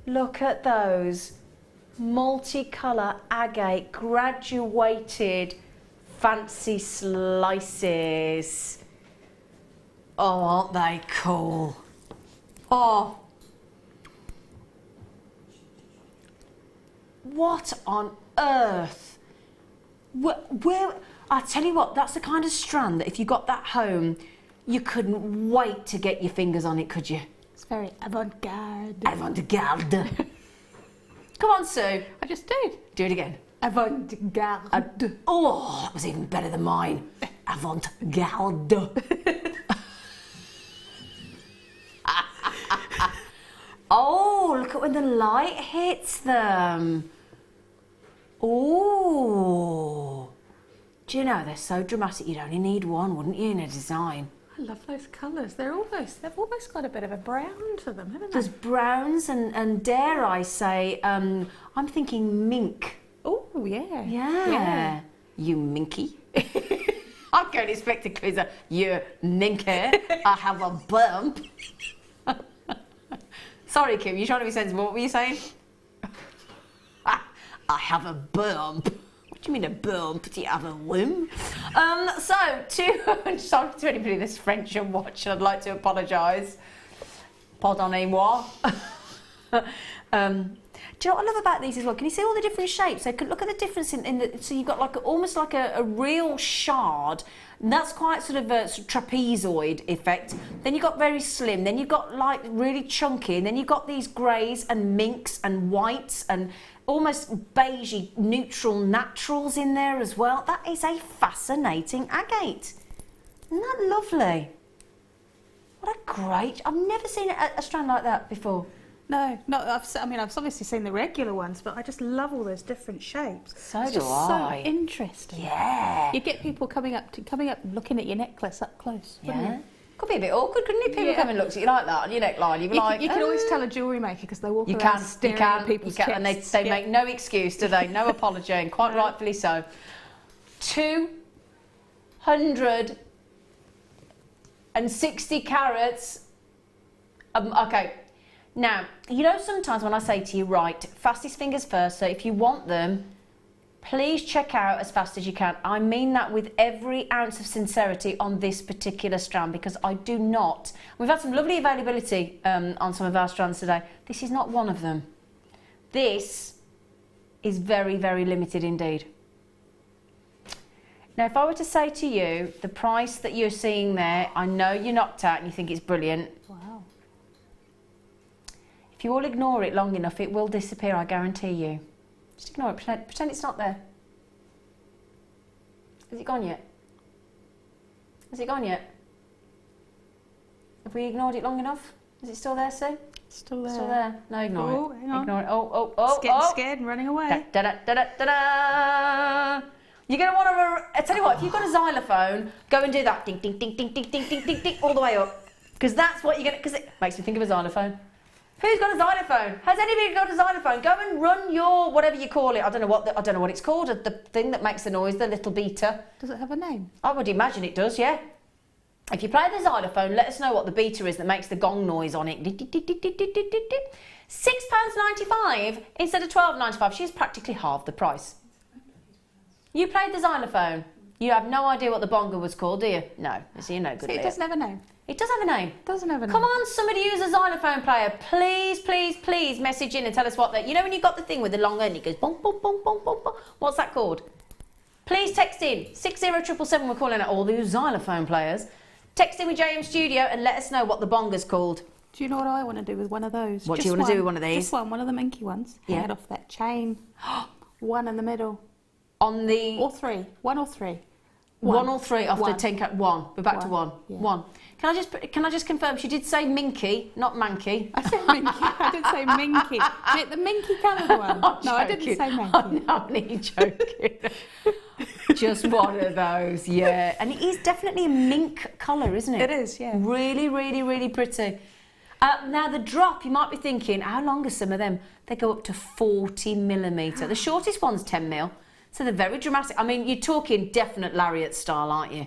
Look at those multicolour agate graduated fancy slices. Oh, aren't they cool? Oh. What on earth? Where I tell you what, that's the kind of strand that if you got that home, you couldn't wait to get your fingers on it, could you? It's very avant-garde. Avant-garde. Come on, Sue. I just did. Do it again. Avant-garde. Oh, that was even better than mine. Avant-garde. Oh, look at when the light hits them. Oh. Do you know, they're so dramatic, you'd only need one, wouldn't you, in a design? I love those colours. They've almost got a bit of a brown to them, haven't they? There's browns and dare I say, I'm thinking mink. Oh, yeah. Yeah. You minky. I'm going to expect a quiz. You minky. I have a bump. Sorry, Kim, you're trying to be sensible. What were you saying? I have a bump. What do you mean a bump? Do you have a whim? Sorry to anybody that's French and watch, I'd like to apologise. Pardonnez-moi. Do you know what I love about these as well? Can you see all the different shapes? So look at the difference in the. So you've got like almost like a real shard. And that's quite sort of a trapezoid effect. Then you've got very slim. Then you've got like really chunky. And then you've got these greys and minks and whites and almost beigey neutral naturals in there as well. That is a fascinating agate. Isn't that lovely? What a great. I've never seen a strand like that before. No, I've obviously seen the regular ones, but I just love all those different shapes. So it's do just I. So interesting. Yeah. You get people coming up and looking at your necklace up close. Yeah. Could be a bit awkward, couldn't it? People come and look at you like that on your neckline. You'd be like, you can always tell a jewellery maker because they walk around staring at people's chests. And they make no excuse, do they? No apology, and quite rightfully so. 260 carats. Okay. Now, you know sometimes when I say to you, right, fastest fingers first, so if you want them, please check out as fast as you can. I mean that with every ounce of sincerity on this particular strand because I do not. We've had some lovely availability on some of our strands today. This is not one of them. This is very, very limited indeed. Now, if I were to say to you, the price that you're seeing there, I know you're knocked out and you think it's brilliant. Wow. If you all ignore it long enough, it will disappear, I guarantee you. Just ignore it, pretend it's not there. Has it gone yet? Has it gone yet? Have we ignored it long enough? Is it still there, Sue? Still there. Still there. No, ignore it. Hang on. Ignore it. Oh. It's getting scared and running away. Da, da, da, da, da, da. You're going to want to... I tell you what, if you've got a xylophone, go and do that. Ding, ding, ding, ding, ding, ding, ding, ding, ding, all the way up. Because that's what you're going to... Because it makes me think of a xylophone. Who's got a xylophone? Has anybody got a xylophone? Go and run your, whatever you call it. I don't know what it's called. The thing that makes the noise, the little beater. Does it have a name? I would imagine it does, yeah. If you play the xylophone, let us know what the beater is that makes the gong noise on it. £6.95 instead of £12.95. She's practically half the price. You played the xylophone. You have no idea what the bongo was called, do you? No. So you're no good. See, it doesn't have a name. It does have a name. It doesn't have a name. Come on, somebody who's a xylophone player, please, please, please message in and tell us what that. You know when you got the thing with the long end, it goes bong, bong, bong, bong, bong, bong. What's that called? Please text in 60777. We're calling out all those xylophone players. Text in with JM Studio and let us know what the bonga's called. Do you know what I want to do with one of those? What do you want to do with one of these? Just one of the minky ones. Yeah. Head off that chain. One in the middle. On the... Or three. One or three. One or three off the 10 cat. One. We're back to one. Yeah. One. Can I just confirm? She did say minky, not manky. I said minky. I did say minky. The minky coloured one. No, I didn't say minky. I'm only joking. Just one of those, yeah. And it is definitely a mink colour, isn't it? It is, yeah. Really, really, really pretty. Now the drop, you might be thinking, how long are some of them? They go up to 40mm. The shortest one's 10mm. So they're very dramatic. I mean, you're talking definite lariat style, aren't you?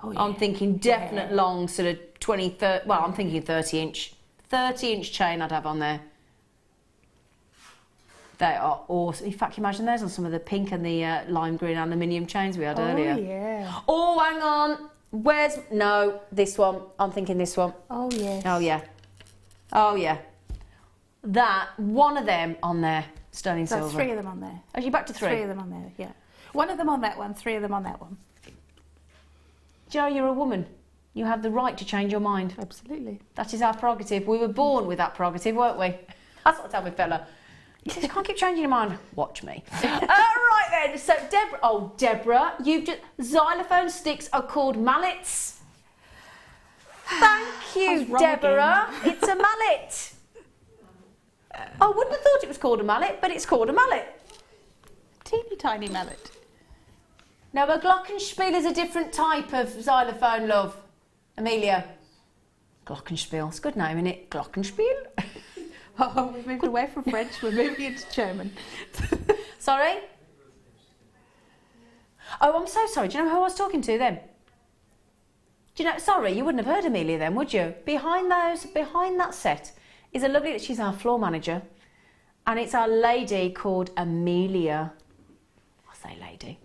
Oh, yeah. I'm thinking definite long sort of 30, well, I'm thinking 30-inch. 30-inch chain I'd have on there. They are awesome. In fact, imagine those on some of the pink and the lime green aluminium chains we had earlier. Oh, yeah. Oh, hang on. No, this one. I'm thinking this one. Oh, yes. Oh, yeah. Oh, yeah. One of them on there, sterling silver. That's 3 of them on there. Are you back to 3? 3 of them on there, yeah. 1 of them on that one, 3 of them on that one. Joe, you're a woman. You have the right to change your mind. Absolutely. That is our prerogative. We were born with that prerogative, weren't we? That's what I tell my fella. He says, you can't keep changing your mind. Watch me. Right then, so Deborah, you've just... Xylophone sticks are called mallets. Thank you, Deborah. It's a mallet. I wouldn't have thought it was called a mallet, but it's called a mallet. Teeny tiny mallet. Now, a glockenspiel is a different type of xylophone, love. Amelia. Glockenspiel. It's a good name, isn't it? Glockenspiel. Oh, we've moved away from French, we're moving into German. Sorry? Oh, I'm so sorry. Do you know who I was talking to then? Do you know, sorry, you wouldn't have heard Amelia then, would you? Behind that set is a lovely, she's our floor manager, and it's our lady called Amelia. I say lady.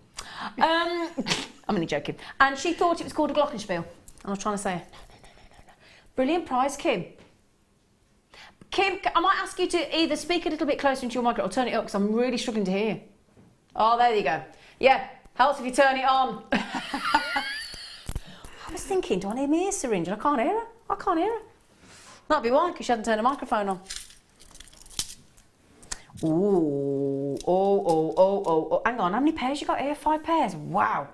I'm only joking. And she thought it was called a glockenspiel. I was trying to say, no. Brilliant prize, Kim. Kim, I might ask you to either speak a little bit closer into your microphone or turn it up because I'm really struggling to hear you. Oh, there you go. Yeah, helps if you turn it on. I was thinking, do I need my ear syringe? And I can't hear her. That'd be why, because she hadn't turned the microphone on. Ooh, oh. Hang on, how many pairs you got here? 5 pairs? Wow.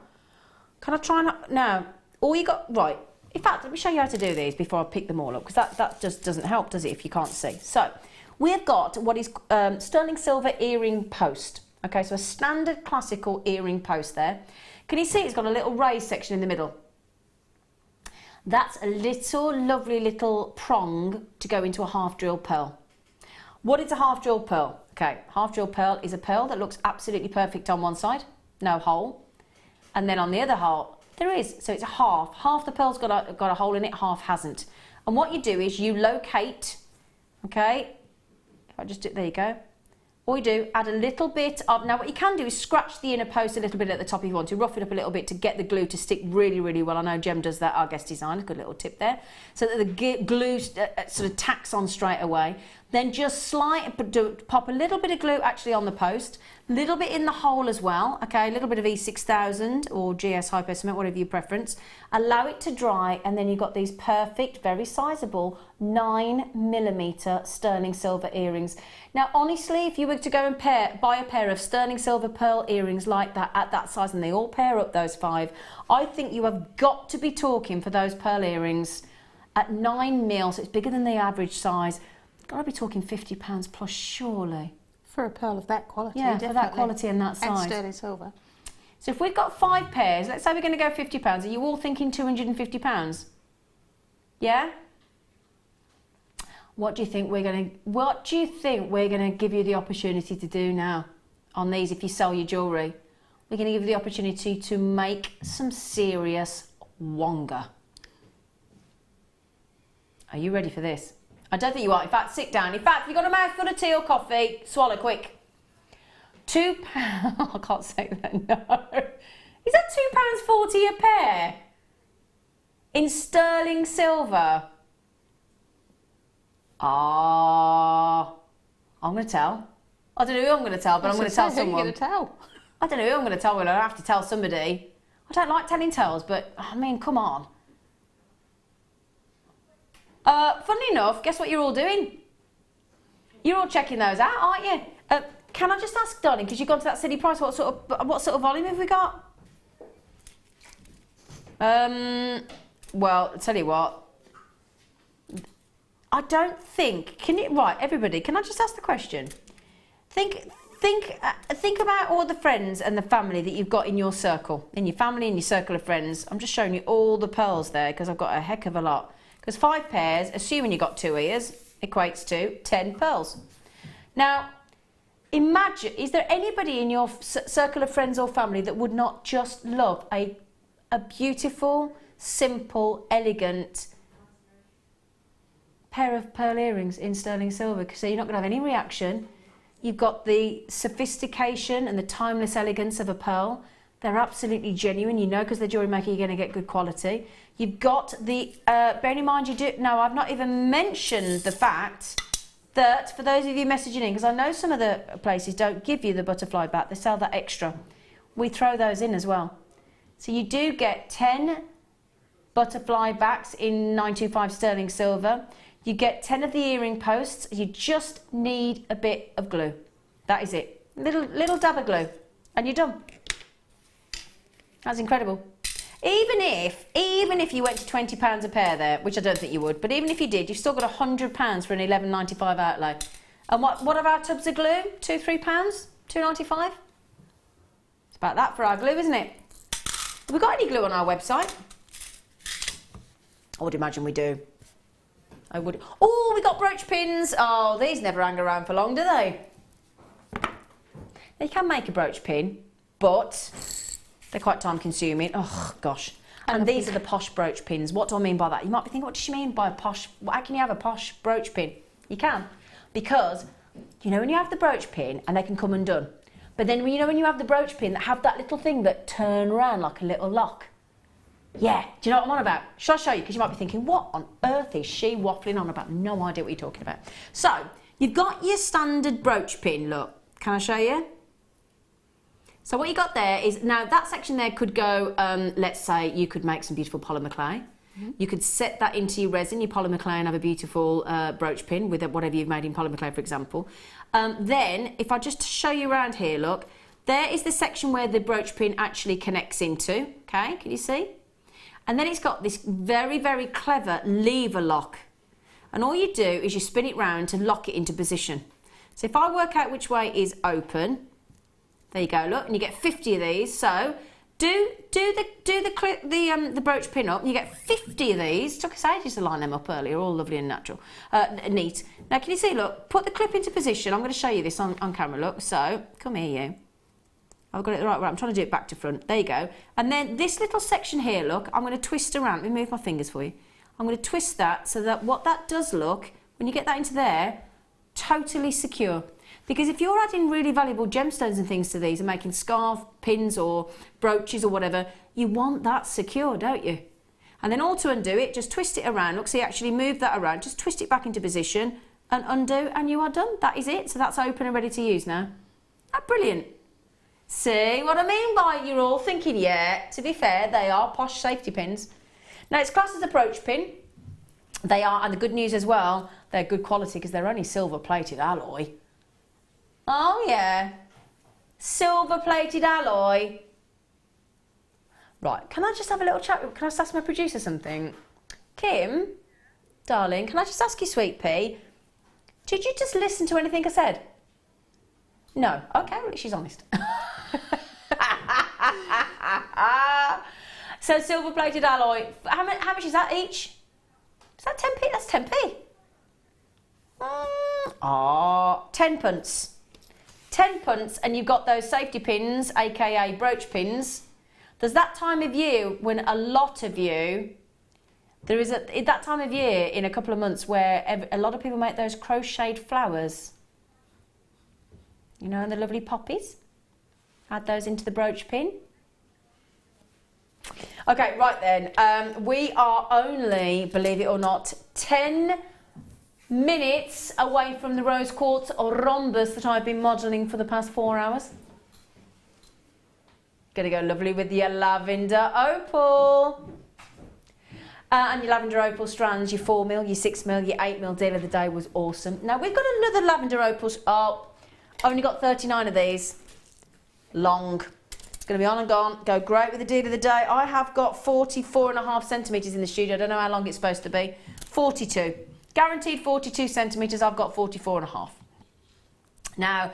Can I try and... No. All you got... Right. In fact, let me show you how to do these before I pick them all up, because that just doesn't help, does it, if you can't see? So, we've got what is sterling silver earring post. Okay, so a standard classical earring post there. Can you see it's got a little raised section in the middle? That's a little, lovely little prong to go into a half drill pearl. What is a half drill pearl? Okay, half drill pearl is a pearl that looks absolutely perfect on one side, no hole, and then on the other hole, there is, so it's a half. Half the pearl's got a hole in it, half hasn't. And what you do is you locate, okay, if I just do, there you go. All you do, add a little bit of, now what you can do is scratch the inner post a little bit at the top if you want to, rough it up a little bit to get the glue to stick really, really well. I know Gem does that, our guest designer, good little tip there. So that the glue sort of tacks on straight away. Then just pop a little bit of glue actually on the post, a little bit in the hole as well, okay, a little bit of E6000 or GS Hypo Cement, whatever your preference. Allow it to dry, and then you've got these perfect, very sizable 9mm sterling silver earrings. Now, honestly, if you were to go and buy a pair of sterling silver pearl earrings like that at that size, and they all pair up those 5, I think you have got to be talking for those pearl earrings at 9mm, so it's bigger than the average size. Got to be talking £50 plus, surely. For a pearl of that quality, yeah, definitely. for that quality and that size. And sterling silver. So if we've got 5 pairs, let's say we're going to go £50, are you all thinking £250? Yeah? What do you think we're going to give you the opportunity to do now on these if you sell your jewellery? We're going to give you the opportunity to make some serious wonga. Are you ready for this? I don't think you are. In fact, sit down. In fact, if you've got a mouthful of tea or coffee, swallow quick. £2. I can't say that, no. Is that £2.40 a pair? In sterling silver? I'm going to tell. I don't know who I'm going to tell, but I'm going to tell someone. Who are you going to tell? I don't know who I'm going to tell, but I have to tell somebody. I don't like telling tales, but, I mean, come on. Funnily enough, guess what you're all doing? You're all checking those out, aren't you? Can I just ask, darling, because you've gone to that silly price, what sort of volume have we got? Well, I'll tell you what. I don't think, right, everybody, can I just ask the question? Think about all the friends and the family that you've got in your circle, in your family and your circle of friends. I'm just showing you all the pearls there because I've got a heck of a lot. Because 5 pairs, assuming you've got 2 ears, equates to 10 pearls. Now, imagine, is there anybody in your circle of friends or family that would not just love a beautiful, simple, elegant pair of pearl earrings in sterling silver, so you're not going to have any reaction. You've got the sophistication and the timeless elegance of a pearl. They're absolutely genuine, you know, because they're jewellery maker, you're going to get good quality. You've got the, bearing in mind I've not even mentioned the fact that, for those of you messaging in, because I know some of the places don't give you the butterfly back, they sell that extra. We throw those in as well. So you do get 10 butterfly backs in 925 sterling silver. You get 10 of the earring posts. You just need a bit of glue. That is it. Little dab of glue and you're done. That's incredible. Even if you went to £20 a pair there, which I don't think you would, but even if you did, you've still got £100 for an £11.95 outlay. And what are our tubs of glue? £2, £3, £2.95? It's about that for our glue, isn't it? Have we got any glue on our website? I would imagine we do. I would. Oh, we got brooch pins. Oh, these never hang around for long, do they? You can make a brooch pin, but they're quite time consuming. Oh, gosh. And these are the posh brooch pins. What do I mean by that? You might be thinking, what does she mean by a posh? How can you have a posh brooch pin? You can. Because, you know, when you have the brooch pin and they can come undone. But then, you know, when you have the brooch pin that have that little thing that turn around like a little lock. Yeah, do you know what I'm on about? Shall I show you? Because you might be thinking, what on earth is she waffling on about? No idea what you're talking about. So, you've got your standard brooch pin, look. Can I show you? So what you got there is, now that section there could go, let's say you could make some beautiful polymer clay. You could set that into your resin, your polymer clay, and have a beautiful brooch pin with whatever you've made in polymer clay, for example. Then, if I just show you around here, look, there is the section where the brooch pin actually connects into, okay, can you see? And then it's got this very, very clever lever lock. And all you do is you spin it round to lock it into position. So if I work out which way is open, there you go, look, and you get 50 of these. So do the brooch pin up, and you get 50 of these. It took us ages to line them up earlier, all lovely and natural, neat. Now can you see, look, put the clip into position. I'm going to show you this on camera, look. So, come here you. I've got it the right way. I'm trying to do it back to front. There you go. And then this little section here, look, I'm going to twist around. Let me move my fingers for you. I'm going to twist that so that what that does look, when you get that into there, totally secure. Because if you're adding really valuable gemstones and things to these and making scarf, pins or brooches or whatever, you want that secure, don't you? And then all to undo it, just twist it around. Look, so you actually move that around. Just twist it back into position and undo, and you are done. That is it. So that's open and ready to use now. Ah, brilliant. See what I mean by you're all thinking, yeah, to be fair, they are posh safety pins. Now, it's classed as a brooch pin. They are, and the good news as well, they're good quality because they're only silver-plated alloy. Oh, yeah. Silver-plated alloy. Right, can I just have a little chat? Can I just ask my producer something? Kim, darling, can I just ask you, sweet pea, did you just listen to anything I said? No. Okay, well, she's honest. So silver-plated alloy. How much is that each? Is that 10p? That's 10p. 10 pence. 10 pence, and you've got those safety pins, aka brooch pins. There's that time of year when a lot of you, there is that time of year in a couple of months where a lot of people make those crocheted flowers. You know, and the lovely poppies. Add those into the brooch pin. Okay, right then. We are only, believe it or not, 10 minutes away from the rose quartz or rhombus that I've been modelling for the past 4 hours. Gonna go lovely with your lavender opal. And your lavender opal strands, your 4mm, your 6mm, your 8mm deal of the day was awesome. Now we've got another lavender opal. Oh, only got 39 of these. Long. It's going to be on and gone. Go great with the deal of the day. I have got 44.5 centimetres in the studio. I don't know how long it's supposed to be. 42. Guaranteed 42 centimetres. I've got 44.5. Now,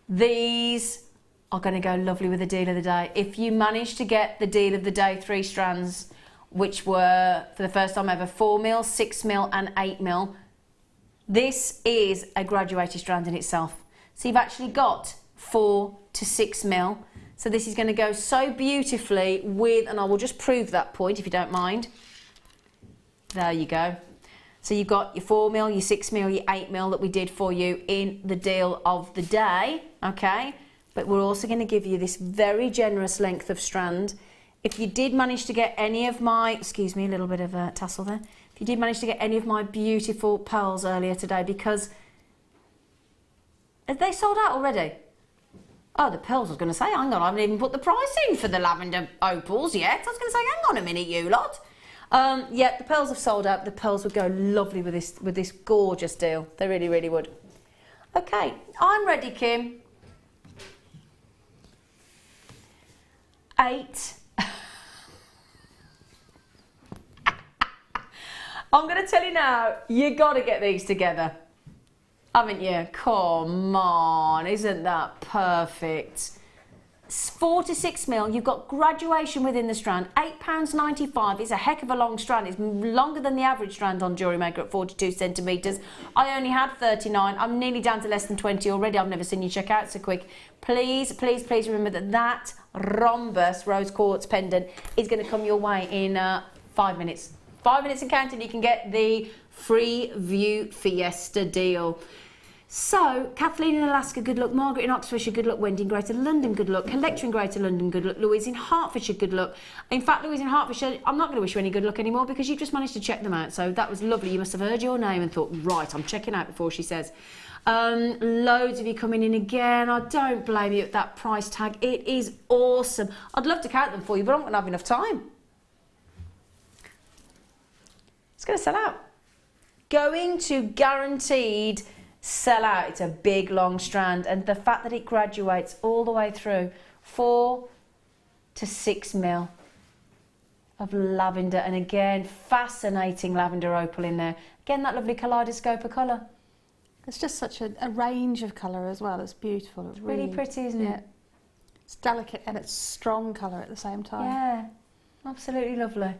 these are going to go lovely with the deal of the day. If you manage to get the deal of the day 3 strands, which were, for the first time ever, 4mm, 6mm and 8mm, this is a graduated strand in itself. So you've actually got 4 to 6mm. So this is going to go so beautifully with, and I will just prove that point if you don't mind. There you go. So you've got your 4mm, your 6mm, your 8mm that we did for you in the deal of the day, okay? But we're also going to give you this very generous length of strand. If you did manage to get any of my, excuse me, a little bit of a tassel there. If you did manage to get any of my beautiful pearls earlier today, because have they sold out already? Oh, the pearls, I was going to say, hang on, I haven't even put the price in for the lavender opals yet. I was going to say, hang on a minute, you lot. Yeah, the pearls have sold out. The pearls would go lovely with this gorgeous deal. They really, really would. Okay, I'm ready, Kim. 8. I'm going to tell you now, you got to get these together. Haven't you? Come on, isn't that perfect? 4 to 6mm, you've got graduation within the strand. £8.95 is a heck of a long strand. It's longer than the average strand on Jewellery Maker at 42 centimetres. I only had 39. I'm nearly down to less than 20 already. I've never seen you check out so quick. Please, please, please remember that rhombus rose quartz pendant is going to come your way in 5 minutes. 5 minutes and counting, you can get the free view fiesta deal. So, Kathleen in Alaska, good luck. Margaret in Oxfordshire, good luck. Wendy in Greater London, good luck. Collector in Greater London, good luck. Louise in Hertfordshire, good luck. In fact, Louise in Hertfordshire, I'm not going to wish you any good luck anymore because you've just managed to check them out. So that was lovely. You must have heard your name and thought, right, I'm checking out before she says. Loads of you coming in again. I don't blame you at that price tag. It is awesome. I'd love to count them for you, but I'm not going to have enough time. It's going to sell out. Going to guaranteed sell out. It's a big long strand, and the fact that it graduates all the way through 4 to 6mm of lavender, and again fascinating lavender opal in there. Again, that lovely kaleidoscope of colour. It's just such a range of colour as well. It's beautiful. It's Really pretty, isn't it? It's delicate and it's strong colour at the same time. Yeah, absolutely lovely.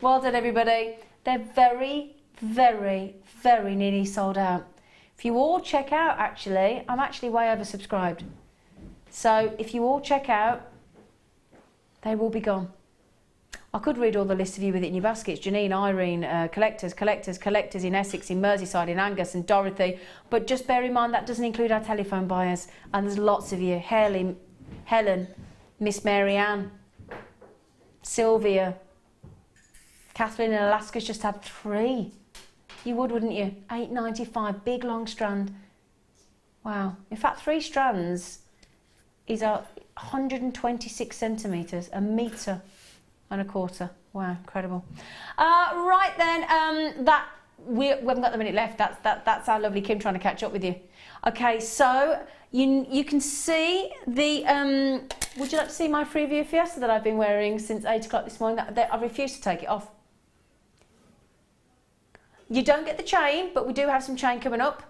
Well done, everybody. They're very, very, very nearly sold out. If you all check out, actually, I'm actually way oversubscribed. So if you all check out, they will be gone. I could read all the lists of you with it in your baskets. Janine, Irene, collectors in Essex, in Merseyside, in Angus and Dorothy. But just bear in mind that doesn't include our telephone buyers. And there's lots of you. Helen, Miss Mary Ann, Sylvia, Catherine in Alaska's just had 3. You would, wouldn't you? £8.95, big long strand. Wow. In fact, 3 strands is 126 centimetres, a metre and a quarter. Wow, incredible. Right then, we haven't got the minute left. That's our lovely Kim trying to catch up with you. Okay, so you can see the. Would you like to see my free view fiesta that I've been wearing since 8 o'clock this morning? I refuse to take it off. You don't get the chain, but we do have some chain coming up.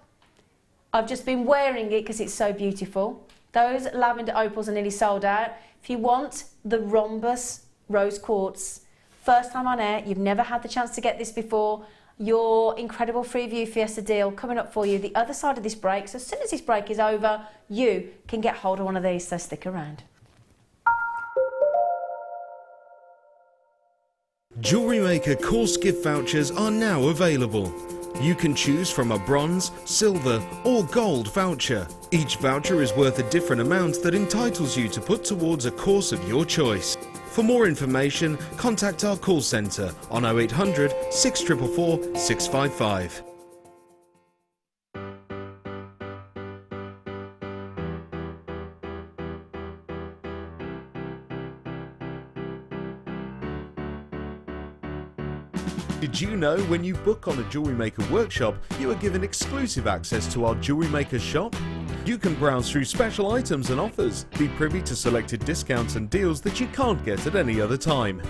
I've just been wearing it because it's so beautiful. Those lavender opals are nearly sold out. If you want the rhombus rose quartz, first time on air, you've never had the chance to get this before, your incredible free view fiesta deal coming up for you the other side of this break. So as soon as this break is over, you can get hold of one of these, so stick around. Jewellery Maker course gift vouchers are now available. You can choose from a bronze, silver or gold voucher. Each voucher is worth a different amount that entitles you to put towards a course of your choice. For more information, contact our call centre on 0800 644 655. Did you know when you book on a Jewellery Maker workshop, you are given exclusive access to our Jewellery Maker shop? You can browse through special items and offers, be privy to selected discounts and deals that you can't get at any other time.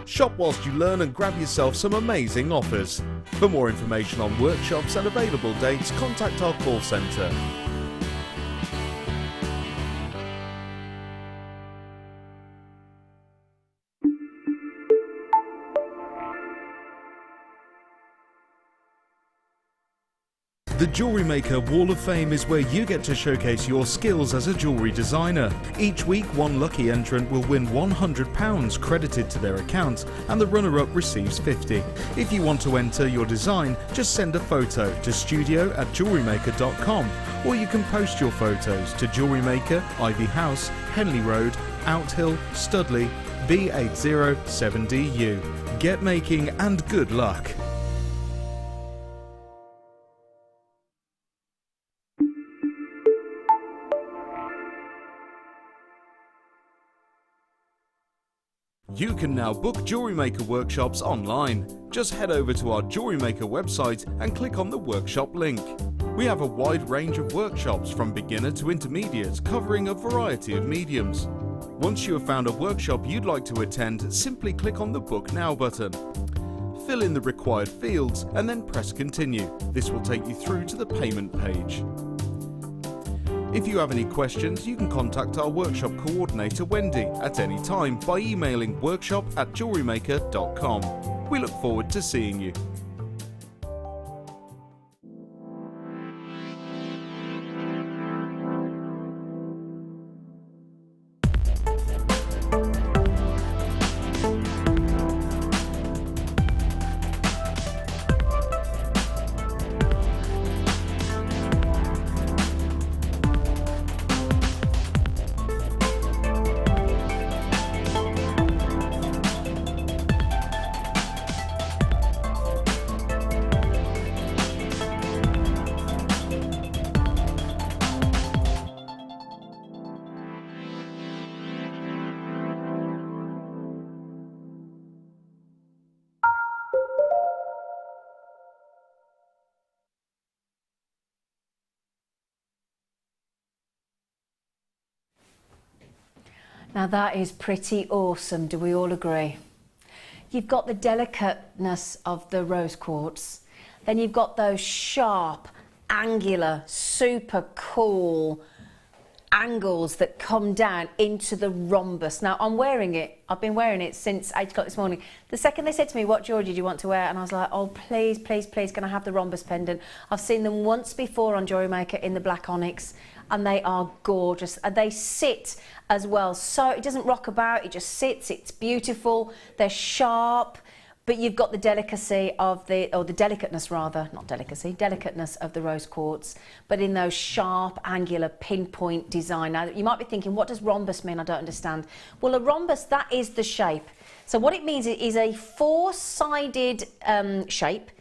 Shop whilst you learn and grab yourself some amazing offers. For more information on workshops and available dates, contact our call centre. The Jewellery Maker Wall of Fame is where you get to showcase your skills as a jewellery designer. Each week, one lucky entrant will win £100 credited to their account, and the runner-up receives £50. If you want to enter your design, just send a photo to studio@jewellerymaker.com, or you can post your photos to Jewellery Maker, Ivy House, Henley Road, Outhill, Studley, B807DU. Get making and good luck. You can now book Jewellery Maker workshops online. Just head over to our Jewellery Maker website and click on the workshop link. We have a wide range of workshops from beginner to intermediate, covering a variety of mediums. Once you have found a workshop you'd like to attend, simply click on the Book Now button. Fill in the required fields and then press Continue. This will take you through to the payment page. If you have any questions, you can contact our workshop coordinator Wendy at any time by emailing workshop@jewellerymaker.com. We look forward to seeing you. Now that is pretty awesome, do we all agree? You've got the delicateness of the rose quartz, then you've got those sharp, angular, super cool angles that come down into the rhombus. Now I'm wearing it, I've been wearing it since 8 o'clock this morning. The second they said to me, what jewellery did you want to wear? And I was like, oh please, please, please, can I have the rhombus pendant? I've seen them once before on Jewellery Maker in the black onyx, and they are gorgeous, and they sit as well, so it doesn't rock about, it just sits, it's beautiful, they're sharp, but you've got the delicacy of the, or the delicateness rather, not delicacy, delicateness of the rose quartz, but in those sharp, angular, pinpoint design. Now, you might be thinking, what does rhombus mean? I don't understand. Well, a rhombus, that is the shape. So what it means is a four-sided shape.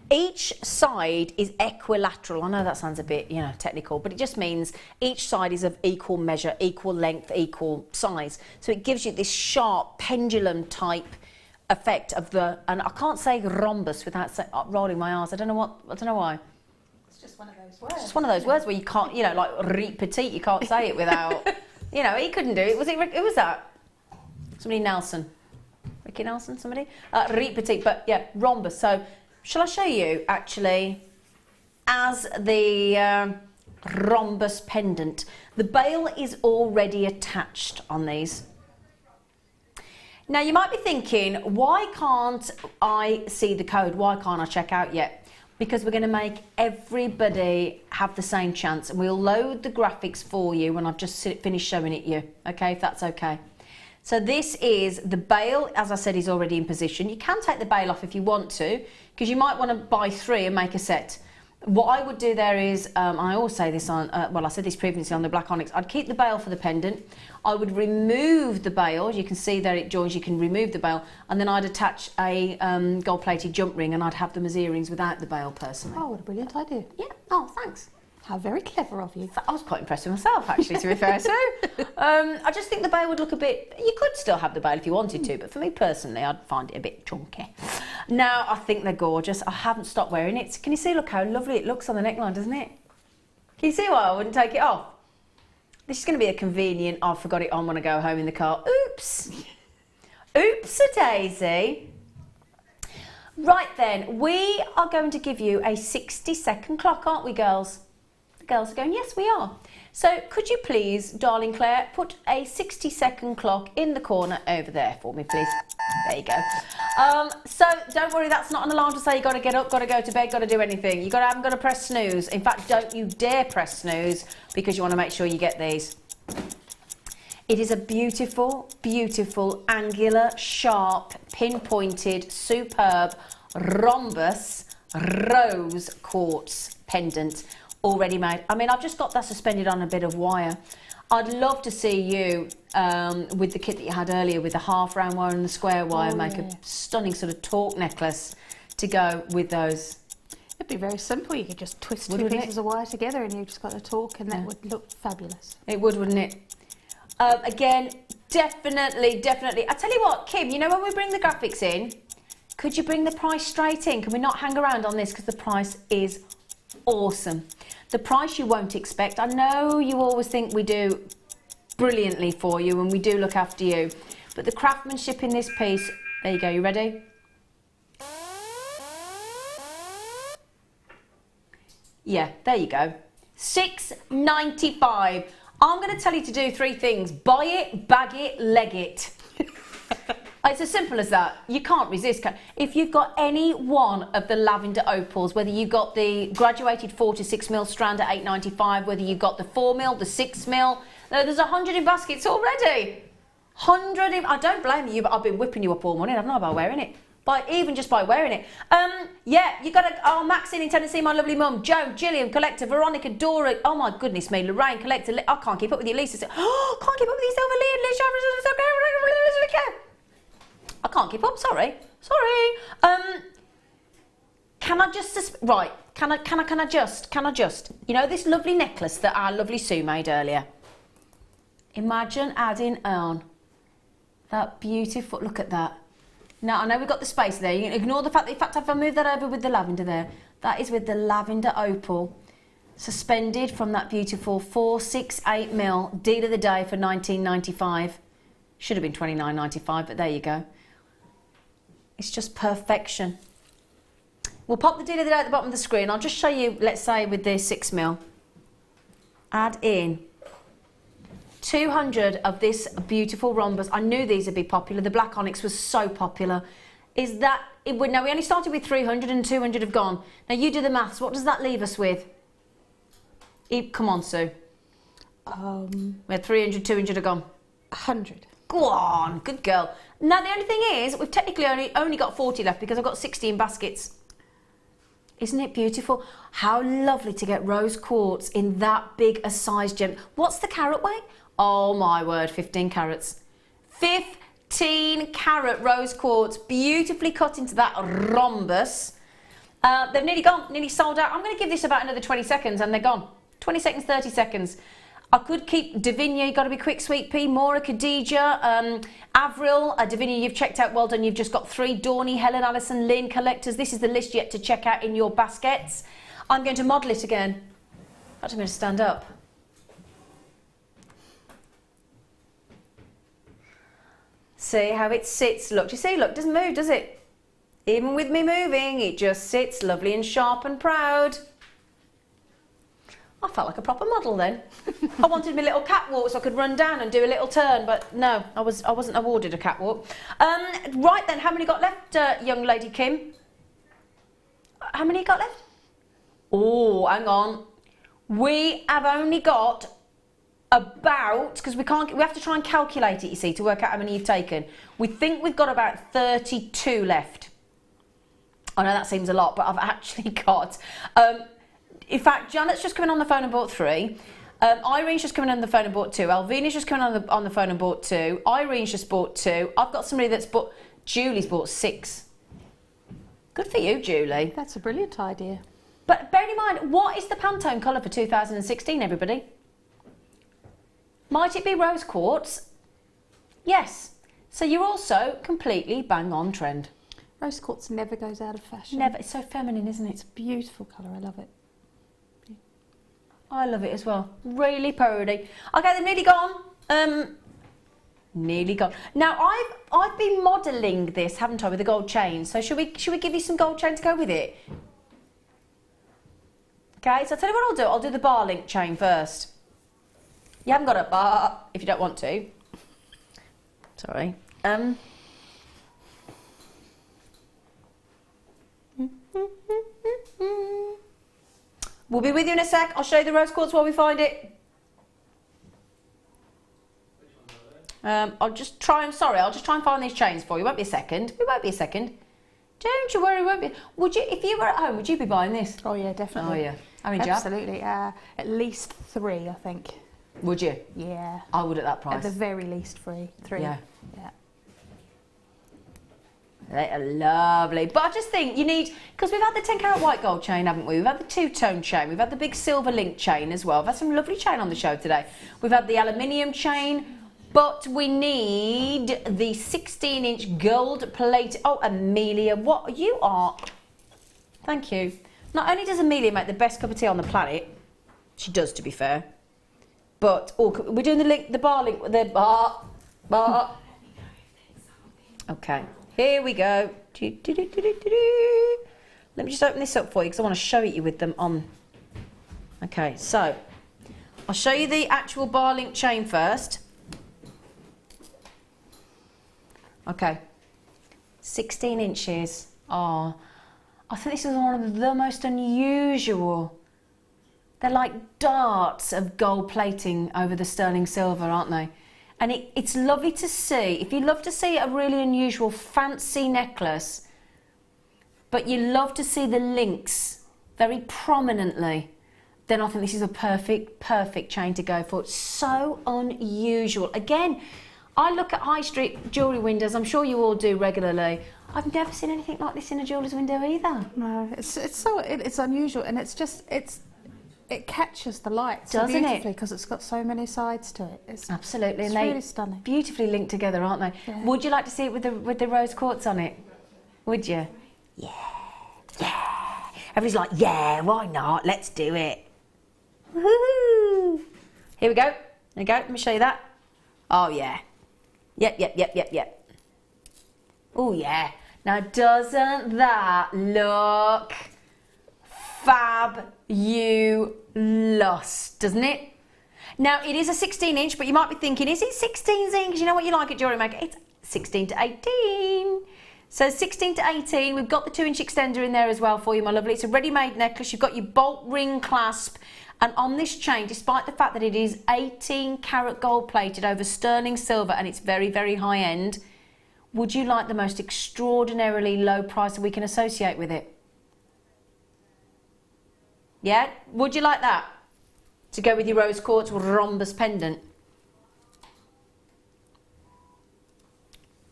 Each side is equilateral. I know that sounds a bit, technical, but it just means each side is of equal measure, equal length, equal size. So it gives you this sharp pendulum type effect of the, and I can't say rhombus without rolling my R's. I don't know why. It's just one of those words. It's just one of those words where you can't, like riz petite, you can't say it without, he couldn't do it. Who was that? Somebody Nelson. Ricky Nelson, somebody? Riz petite, but yeah, rhombus. So, shall I show you, actually, as the rhombus pendant? The bail is already attached on these. Now, you might be thinking, why can't I see the code? Why can't I check out yet? Because we're going to make everybody have the same chance, and we'll load the graphics for you when I've just finished showing it you, okay, if that's okay. So this is the bail, as I said, is already in position. You can take the bail off if you want to, because you might want to buy 3 and make a set. What I would do there is, I always say this on, I said this previously on the black onyx, I'd keep the bail for the pendant. I would remove the bail, you can see there it joins, you can remove the bail, and then I'd attach a gold-plated jump ring, and I'd have them as earrings without the bail personally. Oh, what a brilliant idea. Yeah, oh, thanks. How very clever of you. I was quite impressed with myself, actually, to be fair. So, I just think the bail would look a bit... You could still have the bail if you wanted to, but for me personally, I'd find it a bit chunky. Now, I think they're gorgeous. I haven't stopped wearing it. Can you see, look how lovely it looks on the neckline, doesn't it? Can you see why I wouldn't take it off? This is going to be a convenient, I forgot it on when I go home in the car. Oops. Oops-a-daisy. Right then, we are going to give you a 60-second clock, aren't we, girls? Girls are going, yes, we are. So could you please, darling Claire, put a 60-second clock in the corner over there for me, please? There you go. So don't worry, that's not an alarm to say you got to get up, got to go to bed, got to do anything. You haven't got to press snooze. In fact, don't you dare press snooze, because you want to make sure you get these. It is a beautiful, beautiful, angular, sharp, pinpointed, superb rhombus rose quartz pendant, already made. I mean, I've just got that suspended on a bit of wire. I'd love to see you, with the kit that you had earlier, with the half round wire and the square wire, make a stunning sort of torque necklace to go with those. It'd be very simple. You could just twist two pieces of wire together and you've just got a torque, and that would look fabulous. It would, wouldn't it? Again, definitely. I tell you what, Kim, you know when we bring the graphics in, could you bring the price straight in? Can we not hang around on this, because the price is awesome. The price you won't expect. I know you always think we do brilliantly for you and we do look after you, but the craftsmanship in this piece, there you go, you ready? Yeah, there you go. $6.95. I'm going to tell you to do three things. Buy it, bag it, leg it. It's as simple as that. You can't resist. If you've got any one of the lavender opals, whether you've got the graduated 4 to 6 mil strand at $8.95, whether you've got the 4 mil, the 6 mil, there's 100 in baskets already. 100 in, I don't blame you, but I've been whipping you up all morning, haven't I, by wearing it? Even just by wearing it. Yeah, you got to, oh, Maxine in Tennessee, my lovely mum, Joe, Gillian, Collector, Veronica, Dora, oh my goodness me, Lorraine, Collector, I can't keep up with you, Lisa, oh, can't keep up with you, Silver, I can't keep up, sorry. Can I just, right, can I just, you know this lovely necklace that our lovely Sue made earlier? Imagine adding on that beautiful, look at that. Now, I know we've got the space there. You can ignore the fact that, in fact, if I move that over with the lavender there, that is with the lavender opal, suspended from that beautiful 468 mil deal of the day for $19.95. Should have been $29.95, but there you go. It's just perfection. We'll pop the deal of the day at the bottom of the screen. I'll just show you, let's say, with the 6 mil. Add in 200 of this beautiful rhombus. I knew these would be popular. The black onyx was so popular. Is that it would, now we only started with 300 and 200 have gone. Now you do the maths. What does that leave us with? Come on, Sue. We had 300, 200 have gone. 100. Go on, good girl. Now the only thing is, we've technically only got 40 left because I've got 60 in baskets. Isn't it beautiful? How lovely to get rose quartz in that big a size gem. What's the carat weight? Oh my word, 15 carats. 15 carat rose quartz, beautifully cut into that rhombus. They've nearly gone, nearly sold out. I'm going to give this about another 20 seconds and they're gone. 20 seconds, 30 seconds. I could keep Davinia, you've got to be quick, Sweet Pea, Maura, Khadija, Avril, Davinia, you've checked out, well done. You've just got 3, Dawny, Helen, Alison, Lynn, collectors. This is the list yet to check out in your baskets. I'm going to model it again. In fact, I'm going to stand up. See how it sits, look, do you see, look, doesn't move, does it? Even with me moving, it just sits lovely and sharp and proud. I felt like a proper model then. I wanted my little catwalk so I could run down and do a little turn, but no, I wasn't awarded a catwalk. Right then, how many got left, young lady Kim? How many got left? Oh, hang on. We have only got about, because we have to try and calculate it, you see, to work out how many you've taken. We think we've got about 32 left. I know that seems a lot, but I've actually got... in fact, Janet's just coming on the phone and bought 3. Irene's just coming on the phone and bought 2. Alvina's just coming on the phone and bought 2. Irene's just bought 2. I've got somebody that's bought... Julie's bought 6. Good for you, Julie. That's a brilliant idea. But bear in mind, what is the Pantone colour for 2016, everybody? Might it be rose quartz? Yes. So you're also completely bang on trend. Rose quartz never goes out of fashion. Never. It's so feminine, isn't it? It's a beautiful colour. I love it. I love it as well. Really pretty. Okay, they're nearly gone. Nearly gone. Now I've been modelling this, haven't I, with the gold chain. So should we give you some gold chain to go with it? Okay, so I'll tell you what I'll do. I'll do the bar link chain first. You haven't got a bar if you don't want to. Sorry. We'll be with you in a sec. I'll show you the rose quartz while we find it. I'll just try and find these chains for you. It won't be a second. It won't be a second. Don't you worry, it won't be. Would you, if you were at home, would you be buying this? Oh yeah, definitely. Oh yeah. I mean, absolutely. At least 3, I think. Would you? Yeah. I would at that price. At the very least 3. Yeah. Yeah. They are lovely. But I just think you need, because we've had the 10 carat white gold chain, haven't we? We've had the 2-tone chain. We've had the big silver link chain as well. We've had some lovely chain on the show today. We've had the aluminium chain, but we need the 16-inch gold plate. Oh, Amelia, what you are. Thank you. Not only does Amelia make the best cup of tea on the planet, she does, to be fair, but we're doing the bar link, the bar. Okay. Here we go. Let me just open this up for you because I want to show you with them on. Okay, so I'll show you the actual bar link chain first. Okay, 16 inches. Oh, I think this is one of the most unusual. They're like darts of gold plating over the sterling silver, aren't they? And it's lovely to see. If you love to see a really unusual, fancy necklace, but you love to see the links very prominently, then I think this is a perfect chain to go for. It's so unusual. Again, I look at high street jewellery windows. I'm sure you all do regularly. I've never seen anything like this in a jeweller's window either. No, it's unusual, and it catches the light so doesn't beautifully because it's got so many sides to it. Absolutely, it's and really stunning. Beautifully linked together, aren't they? Yeah. Would you like to see it with the rose quartz on it? Would you? Yeah. Everybody's like, yeah, why not? Let's do it. Woohoo! Here we go. There you go. Let me show you that. Oh yeah. Yep. Oh yeah. Now doesn't that look fabulous, doesn't it? Now it is a 16-inch, but you might be thinking, is it 16, Zena? Because you know what you like at Jewellery Maker. It's 16 to 18. So 16 to 18, we've got the 2-inch extender in there as well for you, my lovely. It's a ready-made necklace. You've got your bolt ring clasp. And on this chain, despite the fact that it is 18 carat gold plated over sterling silver and it's very, very high end, would you like the most extraordinarily low price that we can associate with it? Yeah? Would you like that? To go with your rose quartz rhombus pendant?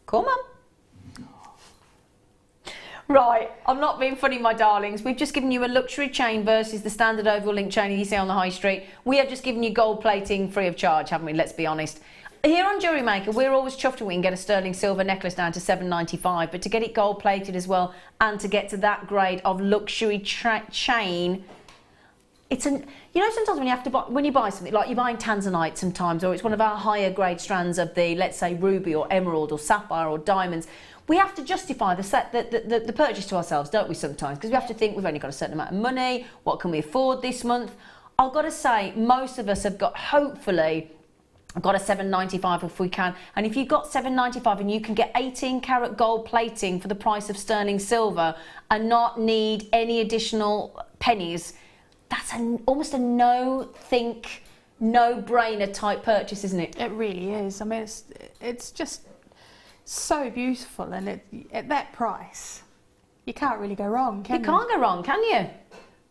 Come on. Right, I'm not being funny, my darlings. We've just given you a luxury chain versus the standard oval link chain you see on the high street. We have just given you gold plating free of charge, haven't we? Let's be honest. Here on Jewellery Maker, we're always chuffed when we can get a sterling silver necklace down to $7.95, but to get it gold plated as well and to get to that grade of luxury chain, it's you know, sometimes when you have to buy, when you buy something, like you're buying tanzanite sometimes, or it's one of our higher grade strands of the, let's say, ruby or emerald or sapphire or diamonds, we have to justify the purchase to ourselves, don't we, sometimes? Because we have to think we've only got a certain amount of money, what can we afford this month? I've got to say, most of us have got, hopefully, got a $7.95 if we can. And if you've got $7.95 and you can get 18 carat gold plating for the price of sterling silver and not need any additional pennies, that's almost a no-think, no-brainer type purchase, isn't it? It really is. I mean, it's just so beautiful, and at that price, you can't really go wrong, can you? You can't go wrong, can you?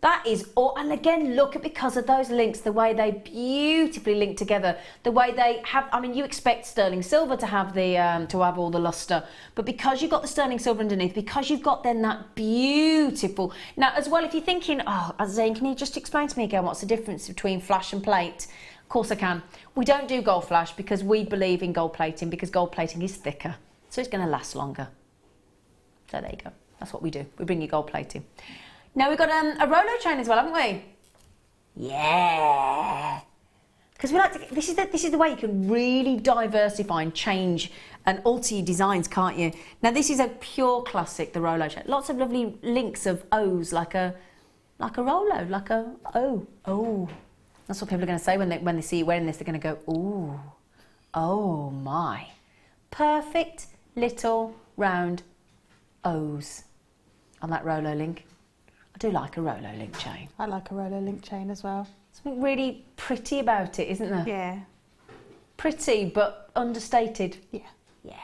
That is all, and again, look at, because of those links, the way they beautifully link together, the way they have, I mean, you expect sterling silver to have the to have all the luster, but because you've got the sterling silver underneath, because you've got then that beautiful, now as well, if you're thinking, oh, Zane, can you just explain to me again what's the difference between flash and plate? Of course I can. We don't do gold flash because we believe in gold plating, because gold plating is thicker, so it's going to last longer. So there you go. That's what we do. We bring you gold plating. Now we've got a Rolo chain as well, haven't we? Yeah. Because we like to. This is the way you can really diversify and change and alter your designs, can't you? Now this is a pure classic, the Rolo chain. Lots of lovely links of O's, like a Rolo, like a O. That's what people are going to say when they see you wearing this. They're going to go, ooh, oh my. Perfect little round O's on that Rolo link. I do like a Rolo link chain. I like a Rolo link chain as well. Something really pretty about it, isn't there? Yeah. Pretty but understated. Yeah. Yeah.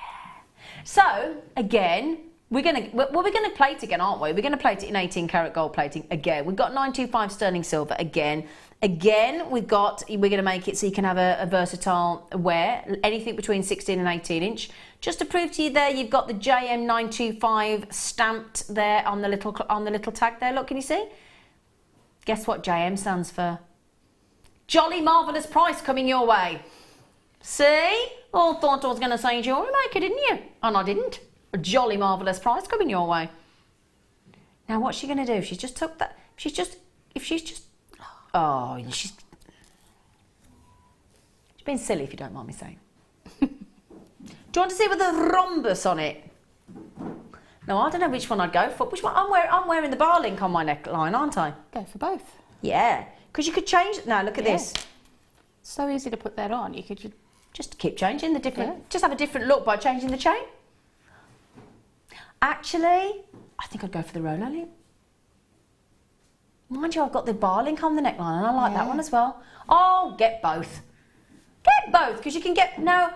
So again, we're gonna plate again, aren't we? We're gonna plate it in 18 karat gold plating again. We've got 925 sterling silver again. Again, we're gonna make it so you can have a versatile wear, anything between 16 and 18 inch. Just to prove to you there, you've got the JM 925 stamped there on the little tag there. Look, can you see? Guess what JM stands for? Jolly marvellous price coming your way. See? All thought I was going to say Jewellery Maker, didn't you? And I didn't. A jolly marvellous price coming your way. Now, what's she going to do? If she's just took that... Oh, she's being silly, if you don't mind me saying. Do you want to see with the rhombus on it? No, I don't know which one I'd go for. Which one? I'm wearing the bar link on my neckline, aren't I? Go for both. Yeah, because you could change it. Now, look at this. So easy to put that on. You could just keep changing the different... Just have a different look by changing the chain. Actually, I think I'd go for the Rolo link. Mind you, I've got the bar link on the neckline and I like that one as well. Oh, get both. Get both, because you can get... Now,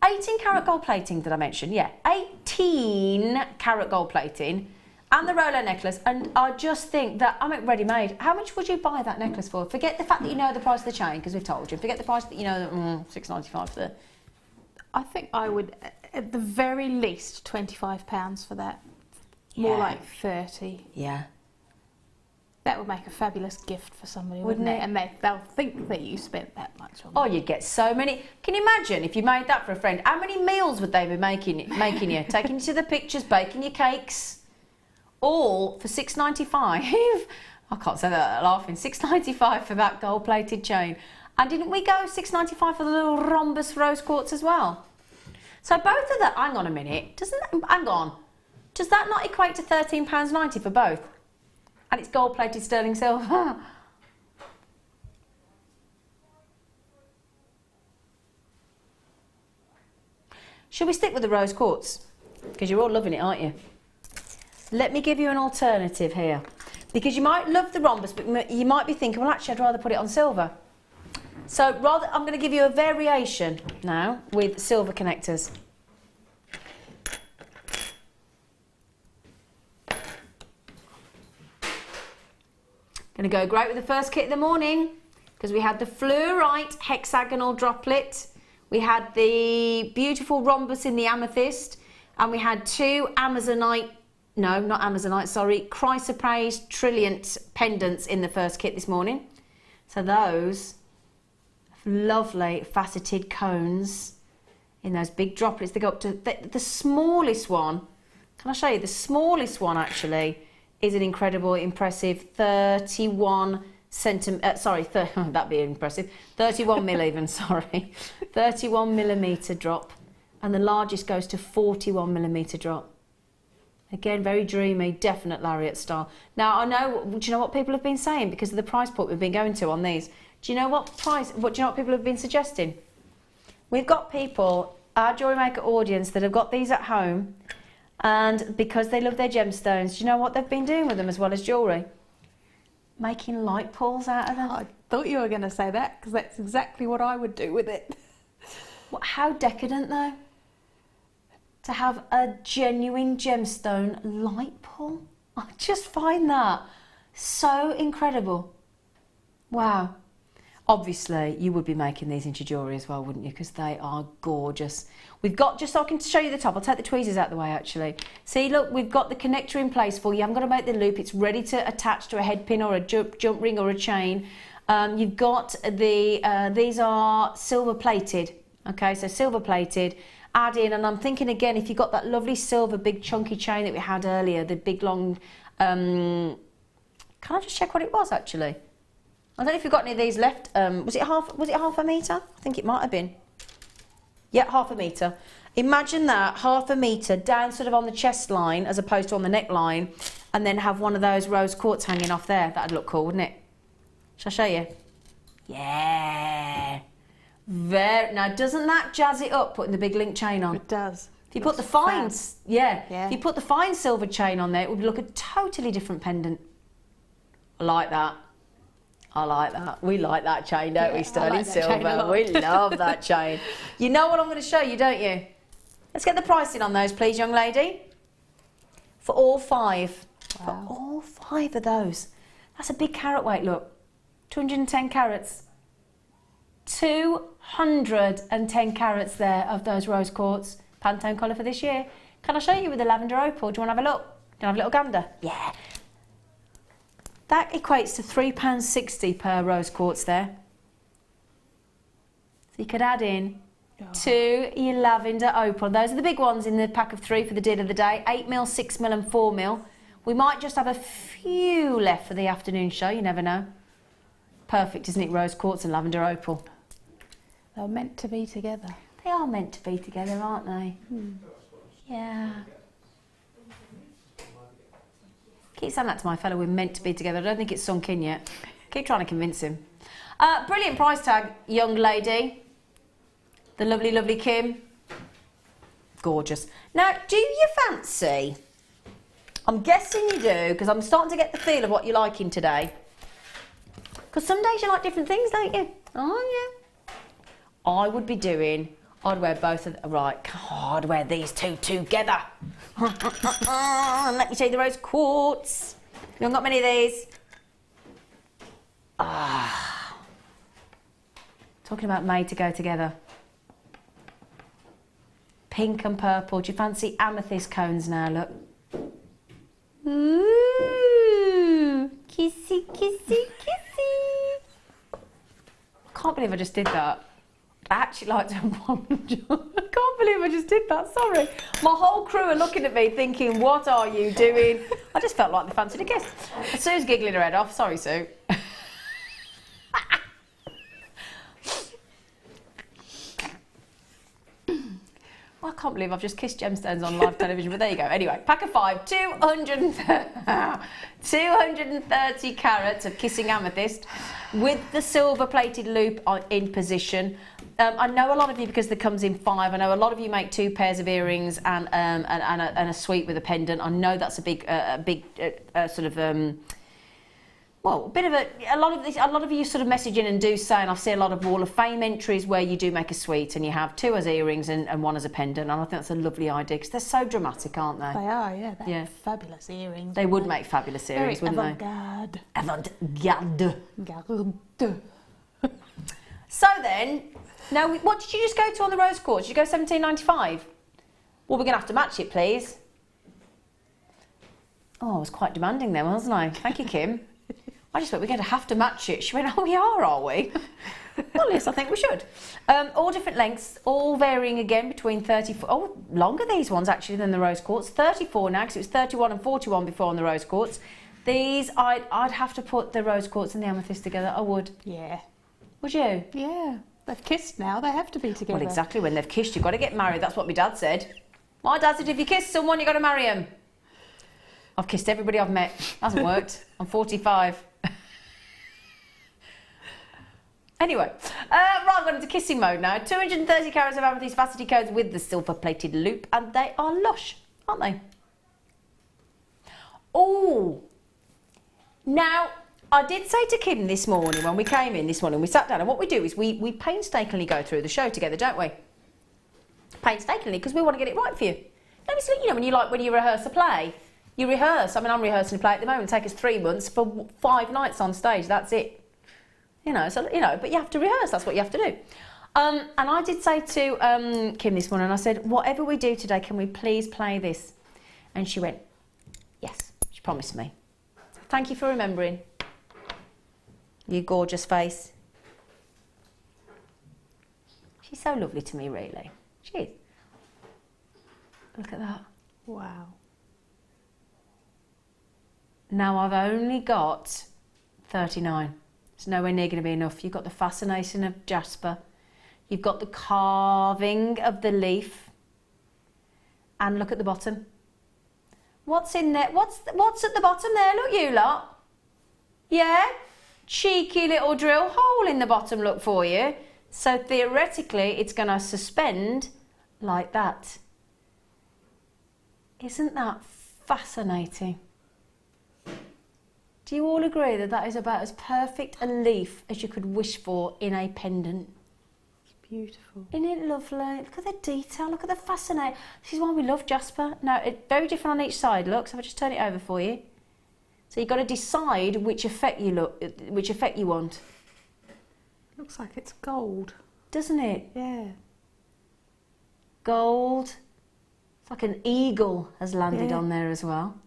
18 karat gold plating, did I mention? Yeah, 18 karat gold plating and the Rolo necklace. And I just think that I'm ready-made. How much would you buy that necklace for? Forget the fact that you know the price of the chain, because we've told you. Forget the price that you know, $6.95 for the... I think I would, at the very least, £25 for that. More like 30. Yeah. That would make a fabulous gift for somebody, wouldn't it? And they'll think that you spent that much on it. Oh, you'd get so many. Can you imagine if you made that for a friend? How many meals would they be making you? Taking you to the pictures, baking your cakes, all for $6.95. I can't say that without laughing. $6.95 for that gold-plated chain. And didn't we go $6.95 for the little rhombus rose quartz as well? So both of that. Hang on a minute. Hang on. Does that not equate to £13.90 for both? And it's gold-plated sterling silver. Should we stick with the rose quartz? Because you're all loving it, aren't you? Let me give you an alternative here. Because you might love the rhombus, but you might be thinking, well, actually, I'd rather put it on silver. So I'm going to give you a variation now with silver connectors. Going to go great with the first kit in the morning, because we had the fluorite hexagonal droplet, we had the beautiful rhombus in the amethyst, and we had two chrysoprase trilliant pendants in the first kit this morning. So those lovely faceted cones in those big droplets. They go up to the smallest one. Can I show you? The smallest one actually is an incredible, impressive 31 that'd be impressive. 31 mil even, sorry. 31 millimetre drop. And the largest goes to 41 millimetre drop. Again, very dreamy, definite lariat style. Now, do you know what people have been saying? Because of the price point we've been going to on these. Do you know what people have been suggesting? We've got people, our Jewellery Maker audience, that have got these at home, and because they love their gemstones, do you know what they've been doing with them as well as jewellery? Making light pulls out of them. I thought you were going to say that, because that's exactly what I would do with it. How decadent though, to have a genuine gemstone light pull. I just find that so incredible. Wow. Obviously, you would be making these into jewellery as well, wouldn't you? Because they are gorgeous. We've got, just so I can show you the top, I'll take the tweezers out of the way actually. See, look, we've got the connector in place for you. You haven't got to make the loop. It's ready to attach to a head pin or a jump ring or a chain. You've got these are silver plated. Okay, so silver plated. Add in, and I'm thinking again, if you've got that lovely silver big chunky chain that we had earlier, the big long, can I just check what it was actually? I don't know if you've got any of these left. Was it half a metre? I think it might have been. Yeah, half a metre. Imagine that, half a metre down sort of on the chest line as opposed to on the neckline, and then have one of those rose quartz hanging off there. That'd look cool, wouldn't it? Shall I show you? Yeah. Now, doesn't that jazz it up, putting the big link chain on? It does. If you put the fine, Yeah. if you put the fine silver chain on there, it would look a totally different pendant. I like that. I like that. We like that chain, don't we, sterling like that chain a silver? lot. We love that chain. You know what I'm going to show you, don't you? Let's get the pricing on those, please, young lady. For all 5. Wow. For all 5 of those. That's a big carat weight, look. 210 carats. 210 carats there of those rose quartz. Pantone colour for this year. Can I show you with the lavender opal? Do you want to have a look? Do you want to have a little gander? Yeah. That equates to £3.60 per rose quartz there. So you could add in 2 your lavender opal. Those are the big ones in the pack of 3 for the deal of the day. 8mm, 6mm and 4mm. We might just have a few left for the afternoon show, you never know. Perfect, isn't it? Rose quartz and lavender opal. They're meant to be together. They are meant to be together, aren't they? Yeah. Keep saying that to my fellow, we're meant to be together. I don't think it's sunk in yet. Keep trying to convince him. Brilliant price tag, young lady. The lovely, lovely Kim. Gorgeous. Now, do you fancy? I'm guessing you do, because I'm starting to get the feel of what you're liking today. Because some days you like different things, don't you? Oh, yeah. I would be doing... I'd wear both of them. Right, I'd wear these 2 together. Let me show you the rose quartz. You haven't got many of these. Talking about made to go together. Pink and purple. Do you fancy amethyst cones now? Look. Ooh, kissy, kissy, kissy. I can't believe I just did that. I actually like to apologise. I can't believe I just did that, sorry. My whole crew are looking at me thinking, what are you doing? I just felt like they fancied a kiss. Sue's giggling her head off. Sorry, Sue. I can't believe I've just kissed gemstones on live television, but there you go. Anyway, pack of 5, 230 carats of kissing amethyst with the silver plated loop in position. I know a lot of you, because it comes in 5, I know a lot of you make 2 pairs of earrings and a suite with a pendant. I know that's a big sort of... well, a lot of you sort of message in and do say, and I see a lot of Wall of Fame entries where you do make a suite and you have 2 as earrings and 1 as a pendant, and I think that's a lovely idea because they're so dramatic, aren't they? They are, yeah. They're fabulous earrings. They would make fabulous earrings, wouldn't they? Avant-garde. So then, now, what did you just go to on the rose quartz? Did you go £17.95? Well, we're going to have to match it, please. Oh, I was quite demanding then, wasn't I? Thank you, Kim. I just went, we're going to have to match it. She went, oh, we are we? Well, yes, I think we should. All different lengths, all varying again between 34... Oh, longer these ones, actually, than the rose quartz. 34 now, because it was 31 and 41 before on the rose quartz. These, I'd have to put the rose quartz and the amethyst together. I would. Yeah. Would you? Yeah. They've kissed now. They have to be together. Well, exactly. When they've kissed, you've got to get married. That's what my dad said. My dad said, if you kiss someone, you've got to marry him. I've kissed everybody I've met. Hasn't worked. I'm 45. Anyway, right, I'm going into kissing mode now. 230 carats of amethyst facety cones with the silver-plated loop, and they are lush, aren't they? Oh, now, I did say to Kim this morning, when we came in this morning, we sat down, and what we do is we painstakingly go through the show together, don't we? Painstakingly, because we want to get it right for you. Obviously, you know, when you rehearse a play, you rehearse. I mean, I'm rehearsing a play at the moment. It takes us 3 months for 5 nights on stage. That's it. You know, so, you know, but you have to rehearse. That's what you have to do. And I did say to Kim this morning, I said, whatever we do today, can we please play this? And she went, yes. She promised me. Thank you for remembering. You gorgeous face. She's so lovely to me, really. She is. Look at that. Wow. Now I've only got 39. It's nowhere near going to be enough. You've got the fascination of jasper. You've got the carving of the leaf. And look at the bottom. What's in there? What's at the bottom there? Look, you lot. Yeah? cheeky little drill hole in the bottom look for you. So theoretically it's going to suspend like that. Isn't that fascinating? Do you all agree that that is about as perfect a leaf as you could wish for in a pendant? It's beautiful. Isn't it lovely? Look at the detail, look at the fascinating. This is why we love Jasper. Now, it's very different on each side, look, so if I just turn it over for you. So you've got to decide which effect you want. Looks like it's gold. Doesn't it? Yeah. Gold. It's like an eagle has landed on there as well.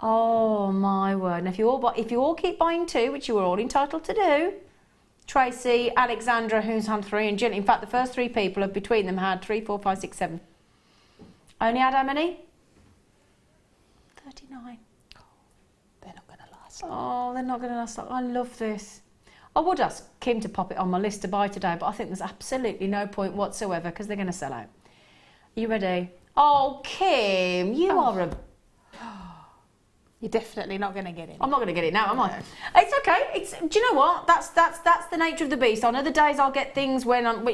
Oh my word. And if you all keep buying two, which you were all entitled to do, Tracy, Alexandra, who's on 3, and Jill, in fact the first 3 people have between them had 3, 4, 5, 6, 7. Only had how many? 39. They're not going to last. Oh, they're not going to last long. I love this. I would ask Kim to pop it on my list to buy today, but I think there's absolutely no point whatsoever because they're going to sell out. Are you ready? Oh, Kim, you are a... You're definitely not going to get it. I'm not going to get it now, am I? It's okay. Do you know what? That's the nature of the beast. On other days, I'll get things when I'm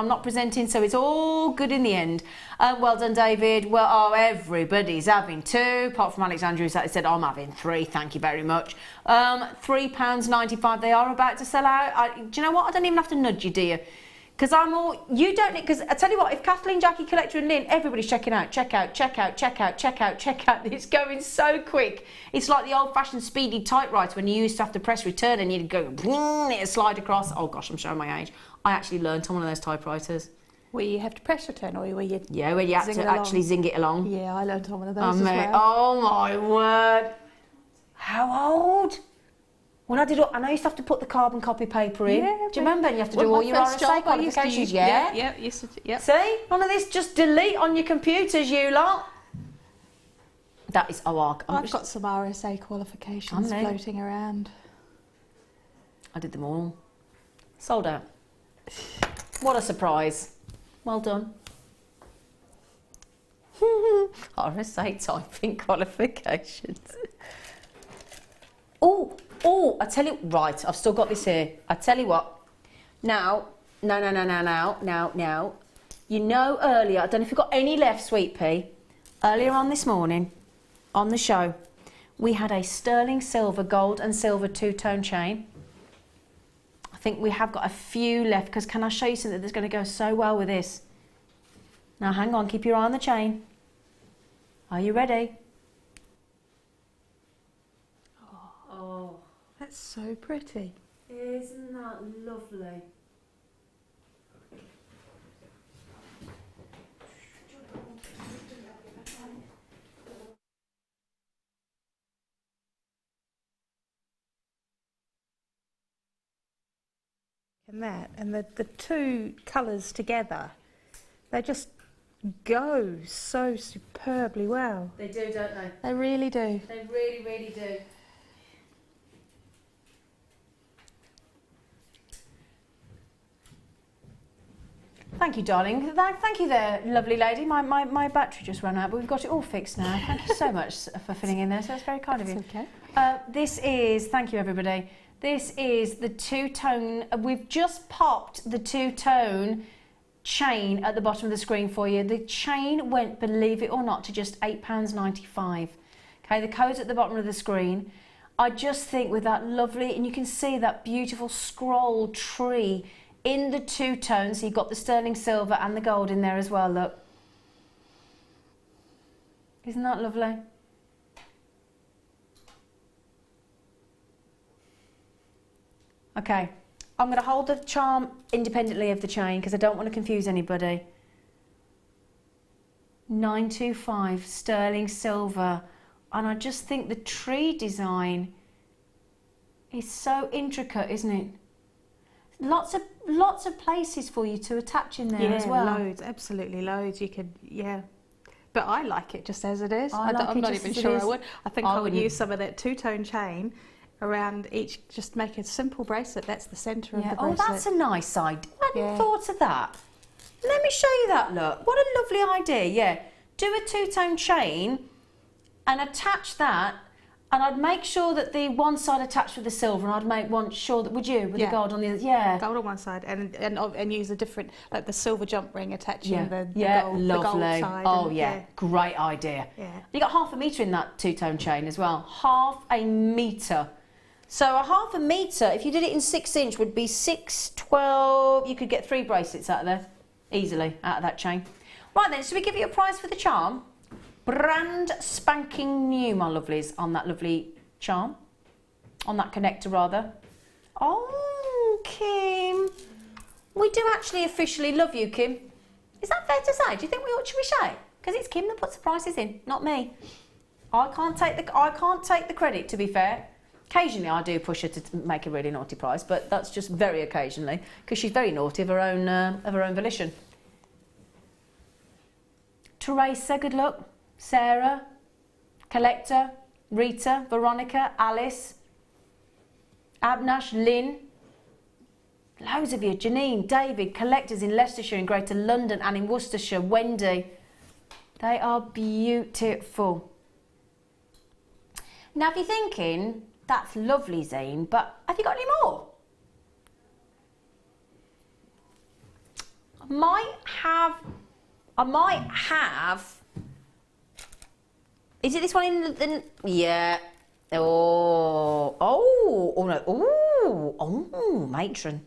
not presenting, so it's all good in the end. Well done, David. Well, everybody's having 2, apart from Alexandra, who said I'm having 3. Thank you very much. £3.95. They are about to sell out. Do you know what? I don't even have to nudge you, do you? Because you don't need, because I tell you what, if Kathleen, Jackie, Collector and Lynn, everybody's checking out, check out. It's going so quick. It's like the old-fashioned speedy typewriter when you used to have to press return and you'd go, it'd slide across. Oh gosh, I'm showing my age. I actually learned on one of those typewriters. Where you have to press return, or where you... Yeah, where you have to actually zing it along. Yeah, I learned on one of those as well. Oh my word. How old? When I know I used to have to put the carbon copy paper in. Yeah, do you remember? And you have to do all your RSA qualifications, yeah? Yeah. See? None of this, just delete on your computers, you lot. That is I've got some RSA qualifications floating around. I did them all. Sold out. What a surprise. Well done. RSA typing qualifications. Oh, I tell you, right, I've still got this here. I tell you what, now, you know earlier, I don't know if you've got any left, Sweet Pea, earlier on this morning, on the show, we had a sterling silver, gold and silver 2-tone chain. I think we have got a few left, because can I show you something that's going to go so well with this? Now hang on, keep your eye on the chain. Are you ready? Oh. That's so pretty. Isn't that lovely? And the 2 colours together, they just go so superbly well. They do, don't they? They really do. They really, really do. Thank you, darling. Thank you there, lovely lady. My battery just ran out, but we've got it all fixed now. Thank you so much for filling in there. So that's very kind of you. Okay. This is, thank you everybody. This is the 2-tone, we've just popped the 2-tone chain at the bottom of the screen for you. The chain went, believe it or not, to just £8.95. Okay, the code's at the bottom of the screen. I just think with that lovely, and you can see that beautiful scroll tree in the 2 tones, so you've got the sterling silver and the gold in there as well, look. Isn't that lovely? Okay, I'm going to hold the charm independently of the chain because I don't want to confuse anybody. 925 sterling silver, and I just think the tree design is so intricate, isn't it? Lots of places for you to attach in there as well. Loads, absolutely loads. You could, but I like it just as it is. I'm not even sure I would. I think I would use some of that 2-tone chain around each, just make a simple bracelet. That's the centre of the bracelet. Oh, that's a nice idea. I hadn't thought of that. Let me show you that, look. What a lovely idea, yeah. Do a 2-tone chain and attach that And I'd make sure that the one side attached with the silver, and I'd make one sure that, would you, with the gold on the other? Yeah. Gold on one side, and use a different, like the silver jump ring attaching the gold, lovely. the gold side. Oh, great idea. Yeah. You got 1/2 metre in that two-tone chain as well. 1/2 metre. So 1/2 metre, if you did it in 6-inch, would be 6, 12. You could get 3 bracelets out of there, easily, out of that chain. Right then, should we give you a prize for the charm? Brand spanking new, my lovelies, on that lovely charm. On that connector, rather. Oh, Kim. We do actually officially love you, Kim. Is that fair to say? Do you think should we say? Because it's Kim that puts the prices in, not me. I can't take the credit, to be fair. Occasionally I do push her to make a really naughty price, but that's just very occasionally, because she's very naughty of her own volition. Teresa, good luck. Sarah, Collector, Rita, Veronica, Alice, Abnash, Lynn, loads of you, Janine, David, collectors in Leicestershire, in Greater London and in Worcestershire, Wendy. They are beautiful. Now if you're thinking, that's lovely, Zane, but have you got any more? I might have. Is it this one in the yeah. Oh no. Oh, matron.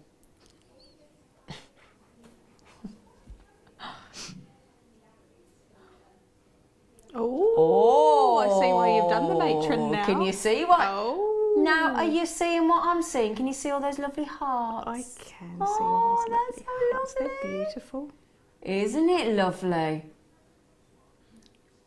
Oh, I see why you've done the matron now. Can you see what? Oh. Now, are you seeing what I'm seeing? Can you see all those lovely hearts? I can see all those lovely hearts. So lovely. They're beautiful. Isn't it lovely?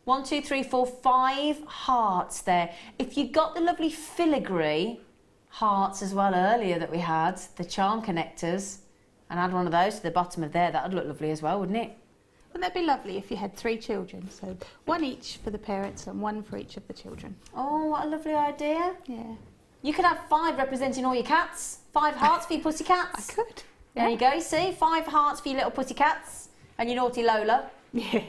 1, 2, 3, 4, 5 hearts there. If you got the lovely filigree hearts as well earlier that we had, the charm connectors, and add one of those to the bottom of there, that would look lovely as well, wouldn't it? Wouldn't that be lovely if you had 3 children? So 1 each for the parents and 1 for each of the children. Oh, what a lovely idea. Yeah. You could have 5 representing all your cats. 5 hearts for your pussycats. I could. Yeah. There you go, see? 5 hearts for your little pussycats and your naughty Lola. Yeah.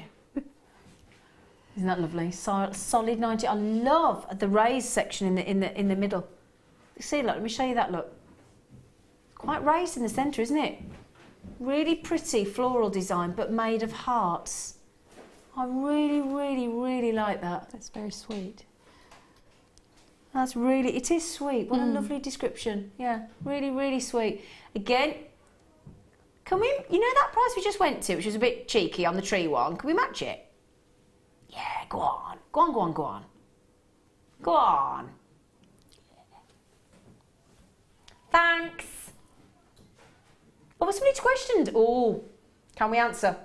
Isn't that lovely? Solid 90. I love the raised section in the middle. See, look, let me show you that look. Quite raised in the centre, isn't it? Really pretty floral design, but made of hearts. I really, really, really like that. That's very sweet. That's really, it is sweet. What a lovely description. Yeah, really, really sweet. Again, can we, you know that price we just went to, which was a bit cheeky on the tree one, can we match it? Yeah, go on. Go on, go on, go on. Go on. Thanks. Oh, somebody's questioned. Oh, can we answer?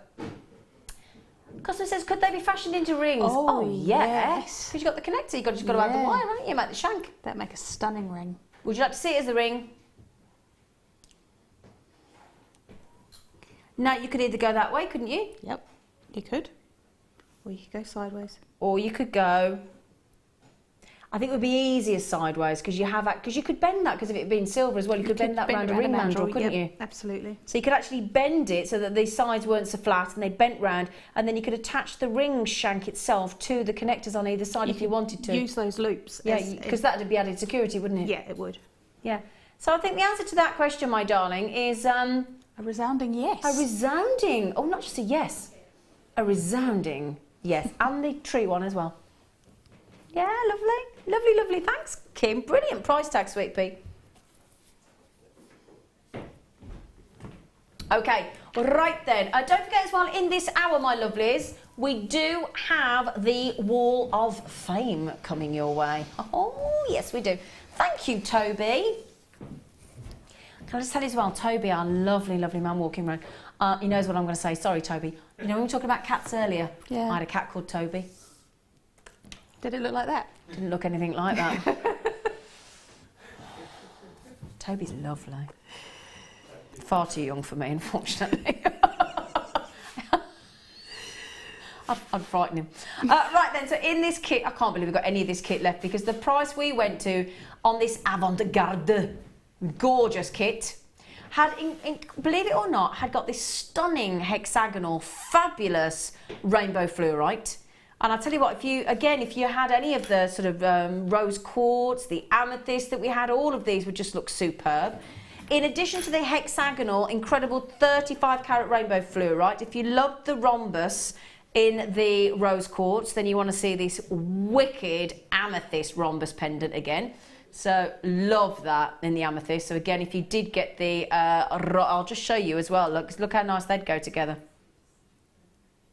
Customer says, could they be fashioned into rings? Oh yes. Because you've got the connector, you've just got to add the wire, haven't you? Make the shank. That'd make a stunning ring. Would you like to see it as the ring? No, you could either go that way, couldn't you? Yep, you could. Or you could go sideways. Or you could go, I think it would be easier sideways because you could bend that, because if it being silver as well, you could bend that round a ring mandrel, couldn't you? Absolutely. So you could actually bend it so that the sides weren't so flat and they bent round, and then you could attach the ring shank itself to the connectors on either side if you wanted to. Use those loops. Yeah, because that would be added security, wouldn't it? Yeah, it would. Yeah. So I think the answer to that question, my darling, is a resounding yes. A resounding, oh, not just a yes, a resounding yes, and the tree one as well. Yeah, lovely, lovely, lovely. Thanks, Kim. Brilliant price tag, sweet pea. Okay, right then. Don't forget as well, in this hour, my lovelies, we do have the Wall of Fame coming your way. Oh, yes, we do. Thank you, Toby. Can I just tell you as well, Toby, our lovely, lovely man walking around, he knows what I'm going to say. Sorry, Toby. You know, when we were talking about cats earlier, yeah. I had a cat called Toby. Did it look like that? Didn't look anything like that. Toby's lovely. Far too young for me, unfortunately. I'd frighten him. Right then, so in this kit, I can't believe we've got any of this kit left, because the price we went to on this avant-garde, gorgeous kit, had, believe it or not, had got this stunning hexagonal, fabulous rainbow fluorite, And I'll tell you what, if you had any of the sort of rose quartz, the amethyst that we had, all of these would just look superb. In addition to the hexagonal, incredible 35 carat rainbow fluorite, if you love the rhombus in the rose quartz, then you want to see this wicked amethyst rhombus pendant again. So love that in the amethyst. So again, if you did get the, I'll just show you as well. Look how nice they'd go together.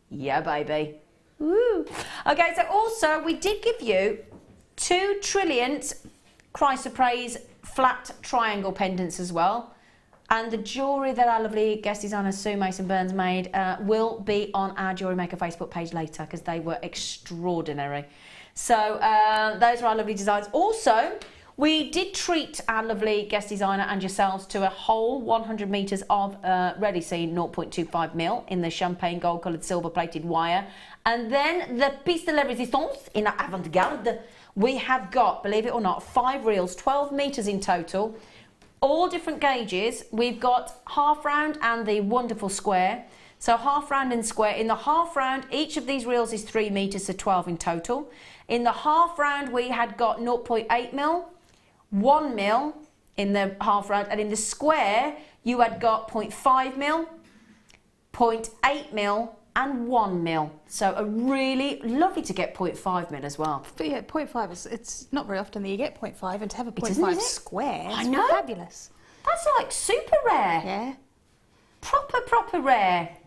Yeah, baby. Woo. Okay, so also we did give you 2 trillionth chrysoprase flat triangle pendants as well. And the jewellery that our lovely guest designer Sue Mason-Burns made will be on our Jewellery Maker Facebook page later, because they were extraordinary. So those are our lovely designs. Also, we did treat our lovely guest designer and yourselves to a whole 100 metres of ready seen 0.25mm in the champagne gold coloured silver plated wire. And then the piece de la resistance in our avant-garde. We have got, believe it or not, 5 reels, 12 metres in total, all different gauges. We've got half round and the wonderful square. So half round and square. In the half round, each of these reels is 3 metres, so 12 in total. In the half round, we had got 0.8mm, 1mm in the half round, and in the square, you had got 0.5mm, 0.8mm, and 1mm. So a really lovely to get 0.5mm as well. But yeah, 0.5 is, it's not very often that you get 0.5, and to have a isn't, 0.5 is it? square, I it's know. fabulous. That's like super rare. Yeah. Proper rare.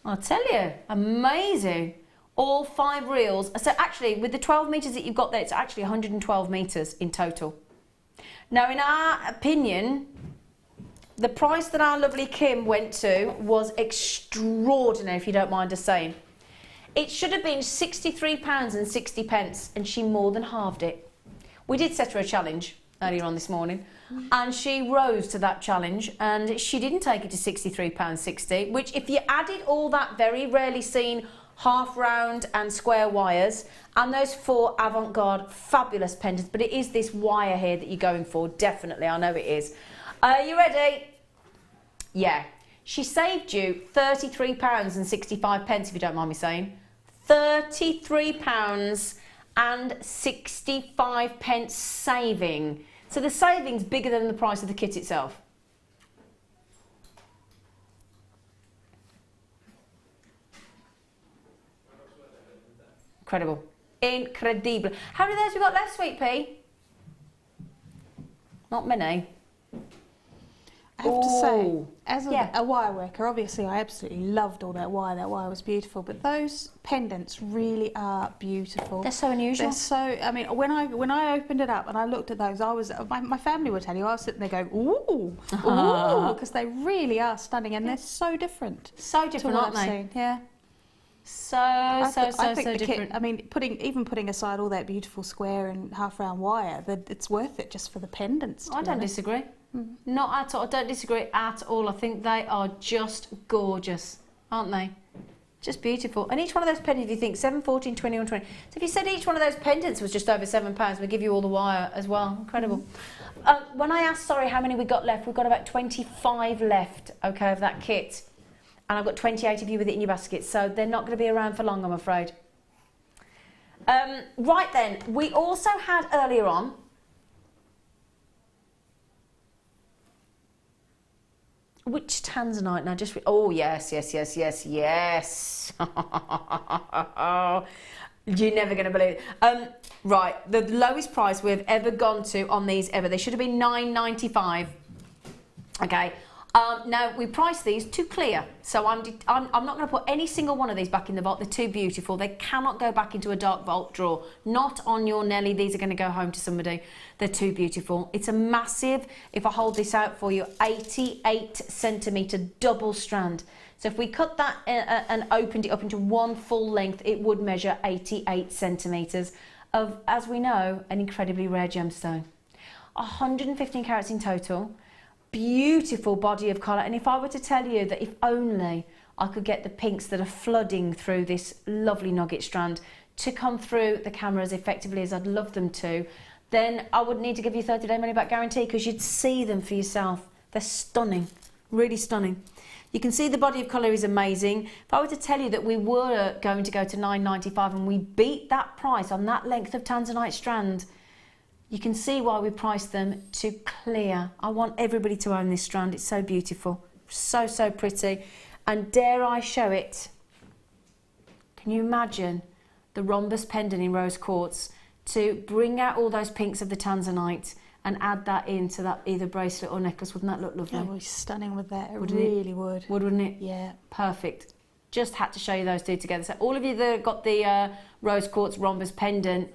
I'll tell you, amazing. All 5 reels. So actually, with the 12 metres that you've got there, it's actually 112 metres in total. Now, in our opinion, the price that our lovely Kim went to was extraordinary, if you don't mind us saying. It should have been £63.60, and she more than halved it. We did set her a challenge earlier on this morning, and she rose to that challenge, and she didn't take it to £63.60, which if you added all that very rarely seen half round and square wires and those 4 avant-garde fabulous pendants, but it is this wire here that you're going for, definitely, I know it is. Are you ready? Yeah. She saved you £33.65, if you don't mind me saying. £33.65 saving. So the saving's bigger than the price of the kit itself. Incredible. Incredible. How many of those we got left, Sweet Pea? Not many. I have to say, Ooh. as a wire worker, obviously I absolutely loved all that wire. That wire was beautiful, but those pendants really are beautiful. They're so unusual. They're so, I mean, when I opened it up and I looked at those, I was, my family would tell you, I was sitting there going, ooh, ooh, because they really are stunning, and they're so different. So different, aren't they? Seen. Yeah. So different. different. I mean, even putting aside all that beautiful square and half round wire, it's worth it just for the pendants. I don't disagree. Not at all. I don't disagree at all. I think they are just gorgeous, aren't they? Just beautiful. And each one of those pendants, if you think 7, 14, 21, 20. So if you said each one of those pendants was just over £7, we give you all the wire as well. Incredible. When I asked, sorry, how many we got left, we've got about 25 left, okay, of that kit. And I've got 28 of you with it in your basket, so they're not going to be around for long, I'm afraid. Right then, we also had earlier on, which tanzanite now? Oh, yes. You're never going to believe it. Right, the lowest price we've ever gone to on these ever. They should have been £9.95. Okay. Now, we priced these to clear, so I'm not going to put any single one of these back in the vault. They're too beautiful. They cannot go back into a dark vault drawer. Not on your Nelly. These are going to go home to somebody. They're too beautiful. It's a massive, if I hold this out for you, 88 centimetre double strand. So if we cut that and opened it up into one full length, it would measure 88 centimetres of, as we know, an incredibly rare gemstone. 115 carats in total. Beautiful body of colour, and if I were to tell you that if only I could get the pinks that are flooding through this lovely nugget strand to come through the camera as effectively as I'd love them to, then I would need to give you 30-day money back guarantee, because you'd see them for yourself. They're stunning, really stunning. You can see the body of colour is amazing. If I were to tell you that we were going to go to $9.95 and we beat that price on that length of tanzanite strand, you can see why we priced them to clear. I want everybody to own this strand. It's so beautiful, so, so pretty. And dare I show it? Can you imagine the rhombus pendant in rose quartz to bring out all those pinks of the tanzanite and add that into that either bracelet or necklace? Wouldn't that look lovely? That would be stunning with that. It Wouldn't really would. Wouldn't it? Yeah. Perfect. Just had to show you those two together. So all of you that got the rose quartz rhombus pendant,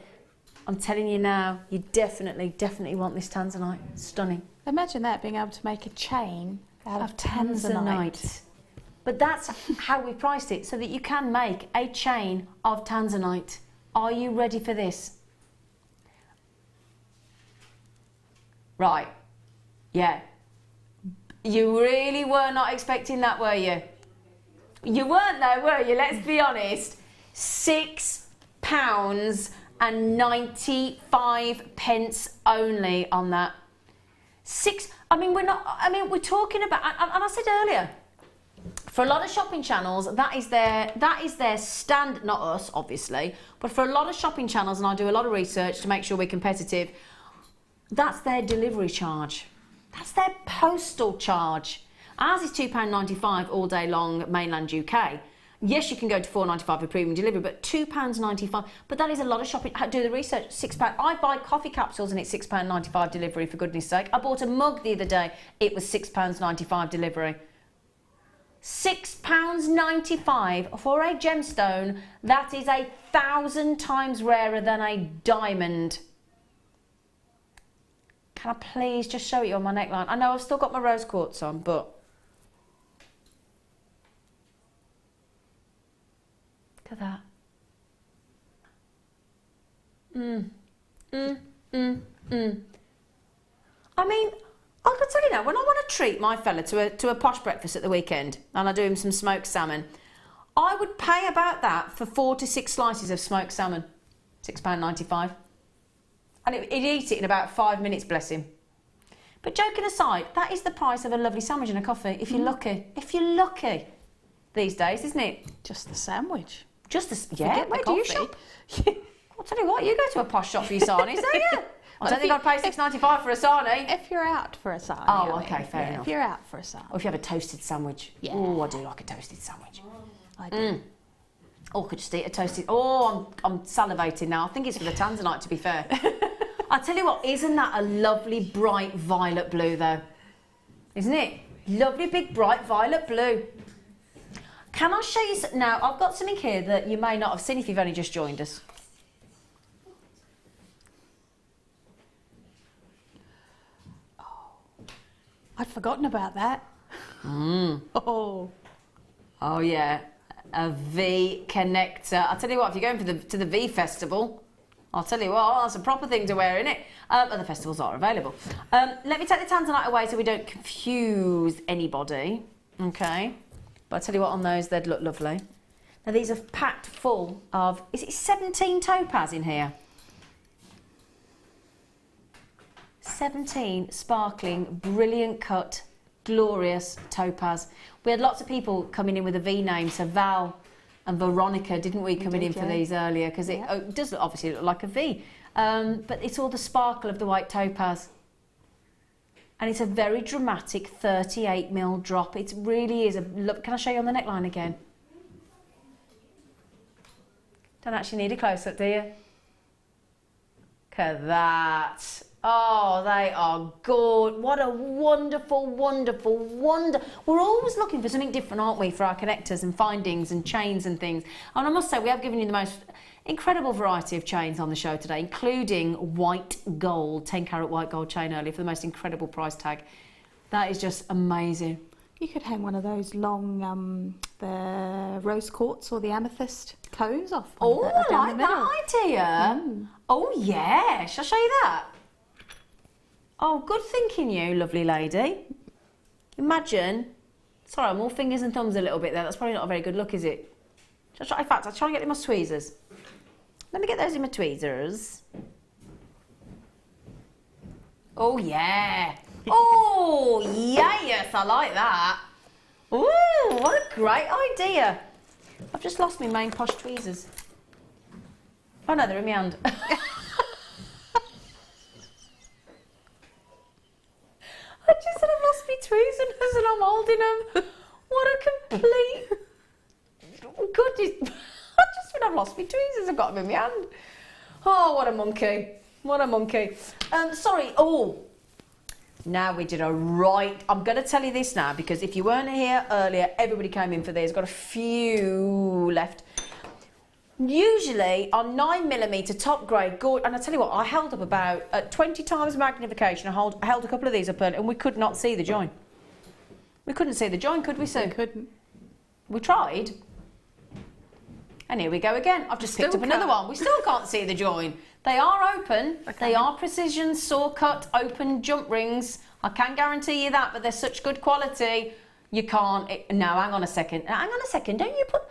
I'm telling you now, you definitely want this tanzanite. Stunning. Imagine that, being able to make a chain out of tanzanite. But that's how we priced it, so that you can make a chain of tanzanite. Are you ready for this? Right. Yeah. You really were not expecting that, were you? You weren't though, were you? Let's be honest. £6.95 only on that. We're talking about, and I said earlier, for a lot of shopping channels, that is their stand, not us, obviously, but for a lot of shopping channels, and I do a lot of research to make sure we're competitive, that's their delivery charge. That's their postal charge. Ours is £2.95 all day long, mainland UK. Yes, you can go to £4.95 for premium delivery, but £2.95. But that is a lot of shopping. Do the research, £6. I buy coffee capsules and it's £6.95 delivery, for goodness sake. I bought a mug the other day, it was £6.95 delivery. £6.95 for a gemstone that is 1,000 times rarer than a diamond. Can I please just show it you on my neckline? I know I've still got my rose quartz on, but look at that. I mean, I can tell you now, when I want to treat my fella to a posh breakfast at the weekend, and I do him some smoked salmon, I would pay about that for 4 to 6 slices of smoked salmon. £6.95. And he'd eat it in about 5 minutes, bless him. But joking aside, that is the price of a lovely sandwich and a coffee, if you're lucky. If you're lucky these days, isn't it? Just the sandwich. Just the, yeah, where do you shop? I'll tell you what, you go to a posh shop for your sarnies, don't you? I don't think I'd pay £6.95 for a sarnie. If you're out for a sarnie. Oh, okay, fair enough. If you're out for a sarnie. Or if you have a toasted sandwich. Yeah. Oh, I do like a toasted sandwich. I do. Or I could just eat a toasted... Oh, I'm salivating now. I think it's for the tanzanite, to be fair. I tell you what, isn't that a lovely bright violet blue though? Isn't it? Lovely big bright violet blue. Can I show you now? I've got something here that you may not have seen if you've only just joined us. Oh, I'd forgotten about that. Oh yeah, a V connector. I'll tell you what, if you're going to the V festival, I'll tell you what, that's a proper thing to wear, isn't it? Other festivals are available. Let me take the tanzanite away so we don't confuse anybody. Okay. But I'll tell you what, on those, they'd look lovely. Now, these are packed full of... Is it 17 topaz in here? 17 sparkling, brilliant cut, glorious topaz. We had lots of people coming in with a V name, so Val and Veronica, didn't we, coming in for these earlier? Because it does obviously look like a V. But it's all the sparkle of the white topaz. And it's a very dramatic 38mm drop. It really is a... Look, can I show you on the neckline again? Don't actually need a close-up, do you? Look at that. Oh, they are good. What a wonderful, wonderful, We're always looking for something different, aren't we, for our connectors and findings and chains and things. And I must say, we have given you the most incredible variety of chains on the show today, including white gold, 10-carat white gold chain earlier for the most incredible price tag. That is just amazing. You could hang one of those long, the rose quartz or the amethyst cones off. Oh, I like that idea. Oh, yeah. Shall I show you that? Oh, good thinking, you lovely lady. Imagine. Sorry, I'm all fingers and thumbs a little bit there. That's probably not a very good look, is it? In fact, I'll try and get in my tweezers. Let me get those in my tweezers. Oh, yeah. Oh, yes, I like that. Ooh, what a great idea. I've just lost my main posh tweezers. Oh no, they're in my hand. I just said I've lost my tweezers and I'm holding them. What a complete... Goodness. I just said I've lost my tweezers. I've got them in my hand. Oh, what a monkey. What a monkey. Sorry. Oh, now we did a right... I'm going to tell you this now because if you weren't here earlier, everybody came in for these. Got a few left. Usually on 9mm top grade, good. And I tell you what, I held up about 20 times magnification. I held a couple of these up earlier and we could not see the join. We couldn't see the join, could we, Sue? We couldn't. We tried. And here we go again. I've just picked up another one. We still can't see the join. They are open. Okay. They are precision saw cut open jump rings. I can guarantee you that, but they're such good quality. You can't. No, hang on a second. Hang on a second. Don't you put...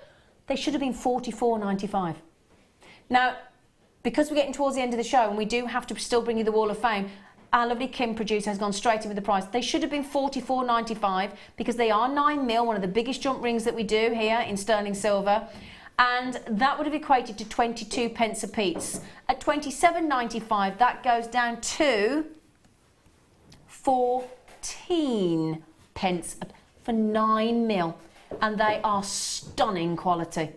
They should have been $44.95. Now, because we're getting towards the end of the show and we do have to still bring you the Wall of Fame, our lovely Kim producer has gone straight in with the price. They should have been $44.95 because they are 9mm, one of the biggest jump rings that we do here in sterling silver. And that would have equated to 22 pence a piece. At $27.95, that goes down to 14 pence for 9mm. And they are stunning quality.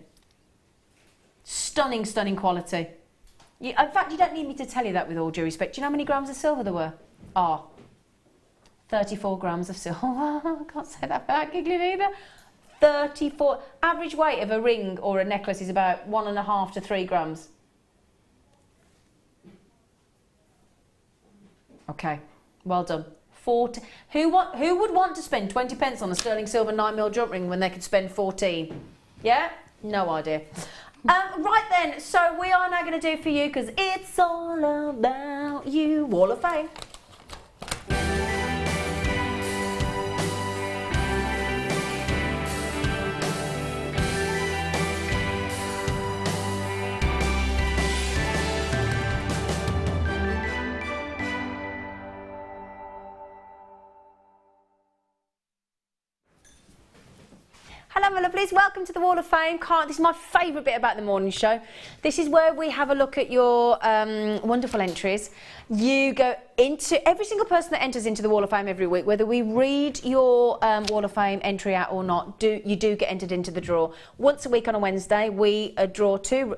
Stunning, stunning quality. In fact, you don't need me to tell you that with all due respect. Do you know how many grams of silver there were? 34 grams of silver. I can't say that without giggling either. 34. Average weight of a ring or a necklace is about 1.5 to 3 grams. Okay, well done. Who would want to spend 20 pence on a sterling silver 9mm jump ring when they could spend 14? Yeah? No idea. Right then, so we are now going to do for you, because it's all about you, Wall of Fame. Hello my lovelies, welcome to the Wall of Fame. This is my favourite bit about the morning show. This is where we have a look at your wonderful entries. You go into, every single person that enters into the Wall of Fame every week, whether we read your Wall of Fame entry out or not, you do get entered into the draw. Once a week on a Wednesday, we draw two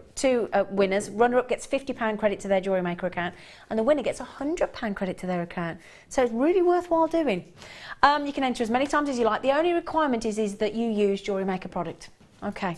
winners. Runner-up gets £50 credit to their Jewellery Maker account, and the winner gets £100 credit to their account. So it's really worthwhile doing. You can enter as many times as you like. The only requirement is that you use Jewellery Maker product. Okay.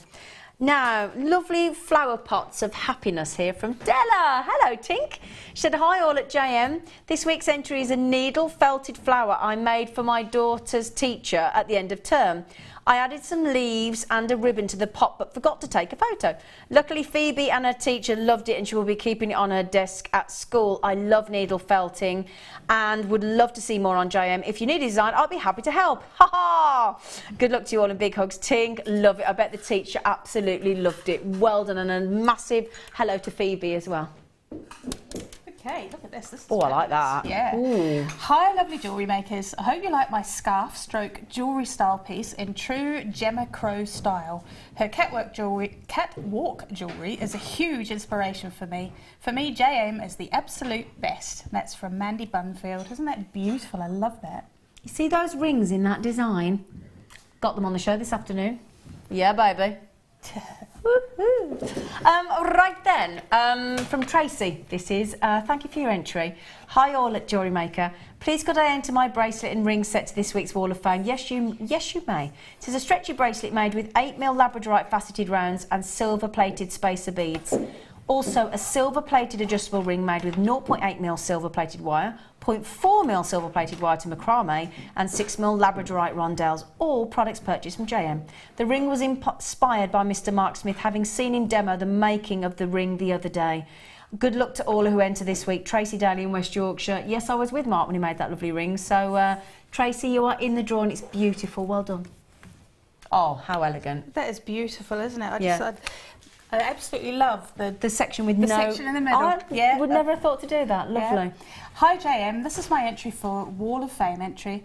Now, lovely flower pots of happiness here from Della. Hello, Tink. She said, hi all at JM. This week's entry is a needle felted flower I made for my daughter's teacher at the end of term. I added some leaves and a ribbon to the pot but forgot to take a photo. Luckily, Phoebe and her teacher loved it and she will be keeping it on her desk at school. I love needle felting and would love to see more on JM. If you need a design, I'll be happy to help. Ha ha! Good luck to you all and big hugs. Tink, love it. I bet the teacher absolutely loved it. Well done, and a massive hello to Phoebe as well. Okay, look at this. This is I like that. Yeah. Ooh. Hi, lovely jewellery makers. I hope you like my scarf stroke jewellery style piece in true Gemma Crow style. Her catwalk jewellery is a huge inspiration for me. For me, JM is the absolute best. And that's from Mandy Bunfield. Isn't that beautiful? I love that. You see those rings in that design? Got them on the show this afternoon. Yeah, baby. Right then, from Tracy, this is, thank you for your entry. Hi all at Jewellery Maker. Please could I enter my bracelet and ring set to this week's Wall of Fame? Yes, you may. It is a stretchy bracelet made with 8mm labradorite faceted rounds and silver plated spacer beads. Also, a silver-plated adjustable ring made with 0.8mm silver-plated wire, 0.4mm silver-plated wire to macrame, and 6mm labradorite rondelles, all products purchased from JM. The ring was inspired by Mr. Mark Smith, having seen him demo the making of the ring the other day. Good luck to all who enter this week. Tracy Daly in West Yorkshire. Yes, I was with Mark when he made that lovely ring. So, Tracy, you are in the draw and it's beautiful. Well done. Oh, how elegant. That is beautiful, isn't it? I absolutely love the section with section in the middle. I would never have thought to do that. Lovely. Yeah. Hi JM, this is my entry for Wall of Fame entry.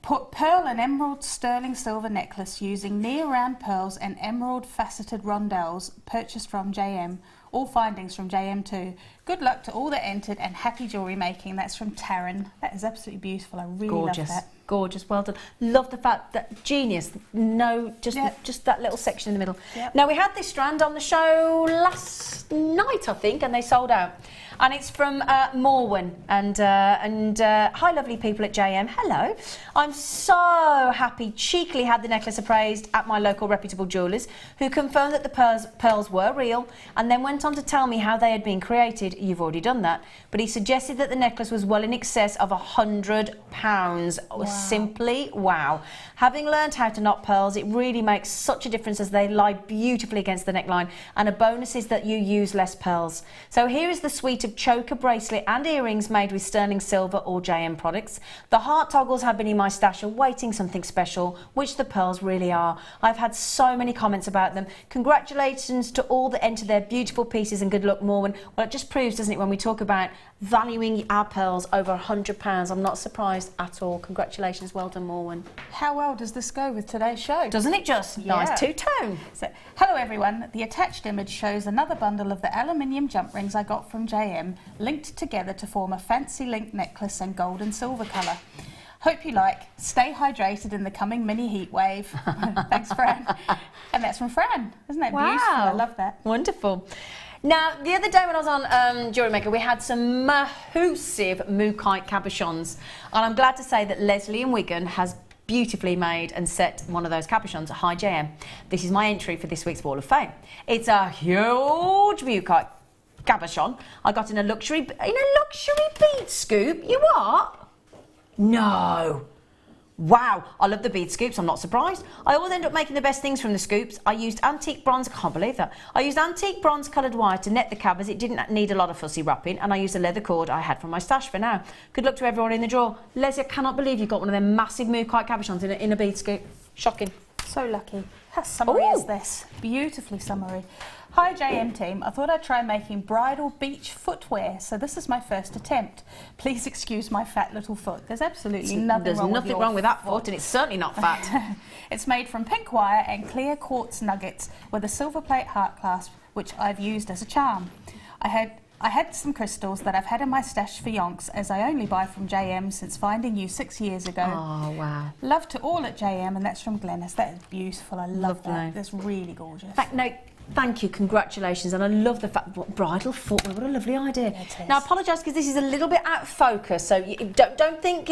Pearl and emerald sterling silver necklace using near round pearls and emerald faceted rondelles purchased from JM. All findings from JM too. Good luck to all that entered and happy jewellery making. That's from Taryn. That is absolutely beautiful. I really love that. Gorgeous, well done. Love the fact that genius. No, just that little section in the middle. Yep. Now we had this strand on the show last night, I think, and they sold out. And it's from Morwen and hi lovely people at JM. Hello. I'm so happy cheekily had the necklace appraised at my local reputable jewellers, who confirmed that the pearls were real and then went on to tell me how they had been created. You've already done that. But he suggested that the necklace was well in excess of £100. Wow. Simply wow. Having learned how to knot pearls, it really makes such a difference as they lie beautifully against the neckline, and a bonus is that you use less pearls. So here is the suite of choker, bracelet and earrings made with sterling silver or JM products. The heart toggles have been in my stash awaiting something special, which the pearls really are. I've had so many comments about them. Congratulations to all that enter their beautiful pieces and good luck, Morwen. Well, it just proves, doesn't it, when we talk about valuing our pearls over £100. I'm not surprised at all. Congratulations, well done, Morwen. How well does this go with today's show? Doesn't it just? Yeah. Nice two-tone. So, hello everyone. The attached image shows another bundle of the aluminium jump rings I got from JM, linked together to form a fancy linked necklace in gold and silver colour. Hope you like. Stay hydrated in the coming mini heat wave. Thanks, Fran. And that's from Fran. Isn't that beautiful? I love that. Wonderful. Now, the other day when I was on Jewellery Maker, we had some massive mookaite cabochons. And I'm glad to say that Leslie in Wigan has beautifully made and set one of those cabochons. Hi, JM. This is my entry for this week's Wall of Fame. It's a huge mookaite cabochon. I got in a luxury bead scoop. You what? No. Wow, I love the bead scoops, I'm not surprised. I always end up making the best things from the scoops. I used antique bronze, I can't believe that. I used antique bronze coloured wire to net the cab as it didn't need a lot of fussy wrapping, and I used a leather cord I had from my stash for now. Good luck to everyone in the draw. Leslie, I cannot believe you got one of them massive mookaite cabochons in a bead scoop. Shocking. So lucky. How summery is this? Beautifully summery. Hi JM team, I thought I'd try making bridal beach footwear, so this is my first attempt. Please excuse my fat little foot. There's absolutely nothing wrong with that foot, and it's certainly not fat. It's made from pink wire and clear quartz nuggets with a silver plate heart clasp, which I've used as a charm. I had some crystals that I've had in my stash for yonks, as I only buy from JM since finding you 6 years ago. Oh, wow. Love to all at JM, and that's from Glennis. That is beautiful. I love that. That's really gorgeous. Thank you, congratulations, and I love the fact, bridal footwear, what a lovely idea. Now I apologise because this is a little bit out of focus, so don't think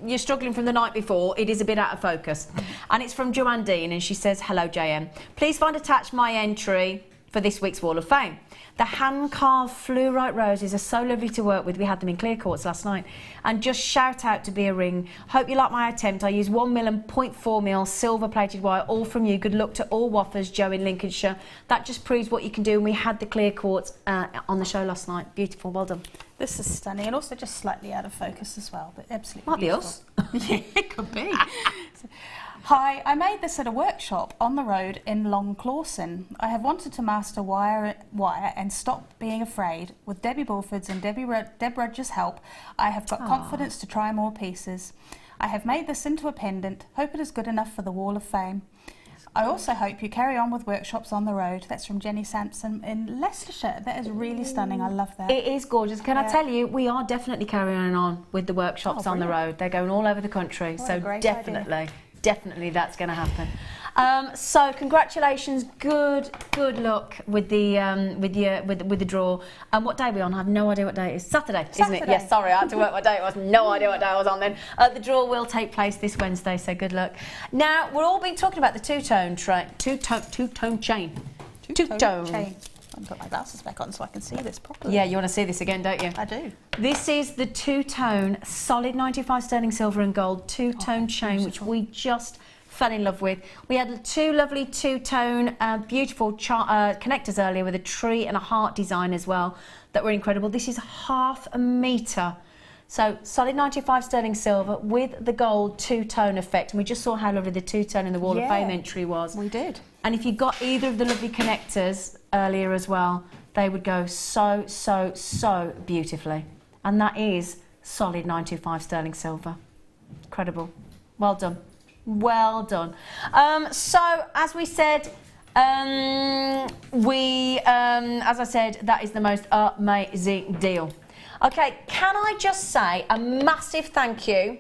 you're struggling from the night before. It is a bit out of focus. And it's from Joanne Dean, and she says, hello JM, please find attached my entry for this week's Wall of Fame. The hand-carved fluorite roses are so lovely to work with. We had them in clear quartz last night. And just shout out to Be a Ring. Hope you like my attempt. I use 1 mil and 0.4 mil silver-plated wire, all from you. Good luck to all waffers, Joe in Lincolnshire. That just proves what you can do. And we had the clear quartz on the show last night. Beautiful, well done. This is stunning, and also just slightly out of focus as well, but absolutely might beautiful. Be us. Yeah, it could be. Hi, I made this at a workshop on the road in Long Clawson. I have wanted to master wire and stop being afraid. With Debbie Bulford's and Deb Rogers' help, I have got confidence to try more pieces. I have made this into a pendant. Hope it is good enough for the Wall of Fame. I also hope you carry on with workshops on the road. That's from Jenny Sampson in Leicestershire. That is really stunning. I love that. It is gorgeous. Can I tell you, we are definitely carrying on with the workshops on the road. They're going all over the country. What so a great definitely. idea. Definitely that's going to happen. So congratulations, good luck with the draw. And what day are we on? I have no idea what day it is. Saturday, isn't it? Yes, sorry, I had to work what day it was. No idea what day I was on then. The draw will take place this Wednesday, so good luck. Now, we're all been talking about the two-tone chain. Two-tone chain. I've got my glasses back on so I can see this properly. Yeah, you want to see this again, don't you? I do. This is the two-tone solid 95 sterling silver and gold two-tone chain, which we just fell in love with. We had two lovely two-tone beautiful connectors earlier with a tree and a heart design as well that were incredible. This is 1/2 metre. So solid 95 sterling silver with the gold two-tone effect. And we just saw how lovely the two-tone in the Wall of Fame entry was. We did. And if you got either of the lovely connectors earlier as well, they would go so beautifully. And that is solid 925 sterling silver. Incredible. Well done. Well done. So, as we said, as I said, that is the most amazing deal. Okay, can I just say a massive thank you?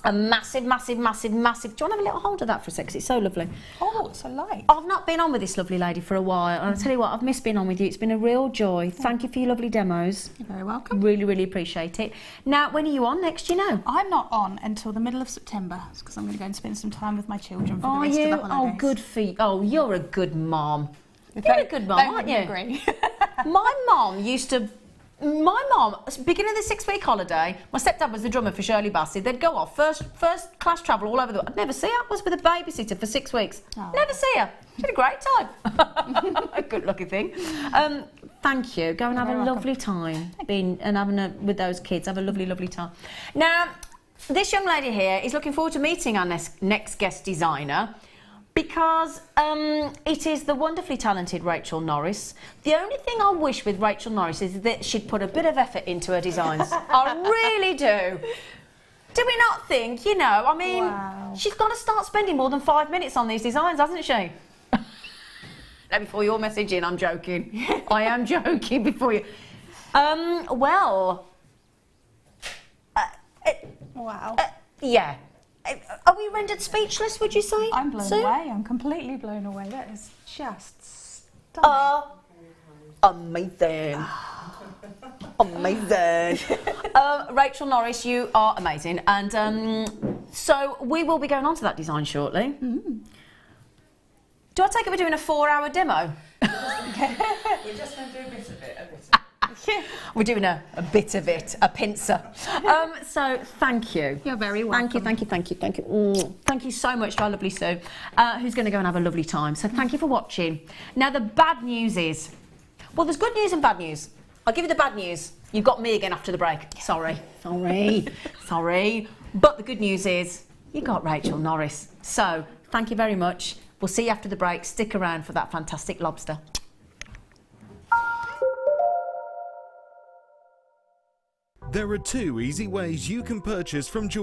A massive, massive, massive, massive. Do you want to have a little hold of that for a sec? 'Cause it's so lovely. Oh, it's so light. I've not been on with this lovely lady for a while, and I'll tell you what, I've missed being on with you. It's been a real joy. Thank you for your lovely demos. You're very welcome. Really, really appreciate it. Now, when are you on next, do you know? I'm not on until the middle of September because I'm going to go and spend some time with my children for the rest of the holidays. Oh, good for you. Oh, you're a good mom. You're a good mom, aren't you? Agree. My mom used to... My mom, beginning of the 6-week holiday, my stepdad was the drummer for Shirley Bassey. They'd go off, first class travel all over the world. I'd never see her. I was with a babysitter for 6 weeks. Oh. Never see her. She had a great time. A good lucky thing. Thank you. Go and have a lovely time with those kids. Have a lovely, lovely time. Now, this young lady here is looking forward to meeting our next guest designer, because it is the wonderfully talented Rachel Norris. The only thing I wish with Rachel Norris is that she'd put a bit of effort into her designs. I really do. Do we not think, you know, I mean, she's got to start spending more than 5 minutes on these designs, hasn't she? Before your message in, I'm joking. I am joking before you. Wow. Yeah. Are we rendered speechless, would you say? I'm blown away. I'm completely blown away. That is just stunning. Amazing. Amazing. Rachel Norris, you are amazing. And so we will be going on to that design shortly. Mm. Do I take it we're doing a 4-hour demo? We're just going to do a bit of it. We're doing a bit of it, a pincer. So thank you. You're very welcome. Thank you. Thank you so much to our lovely Sue, who's going to go and have a lovely time. So thank you for watching. Now the bad news is, well, there's good news and bad news. I'll give you the bad news. You've got me again after the break. Sorry. But the good news is, you got Rachel Norris. So thank you very much. We'll see you after the break. Stick around for that fantastic lobster. There are 2 easy ways you can purchase from Jewellery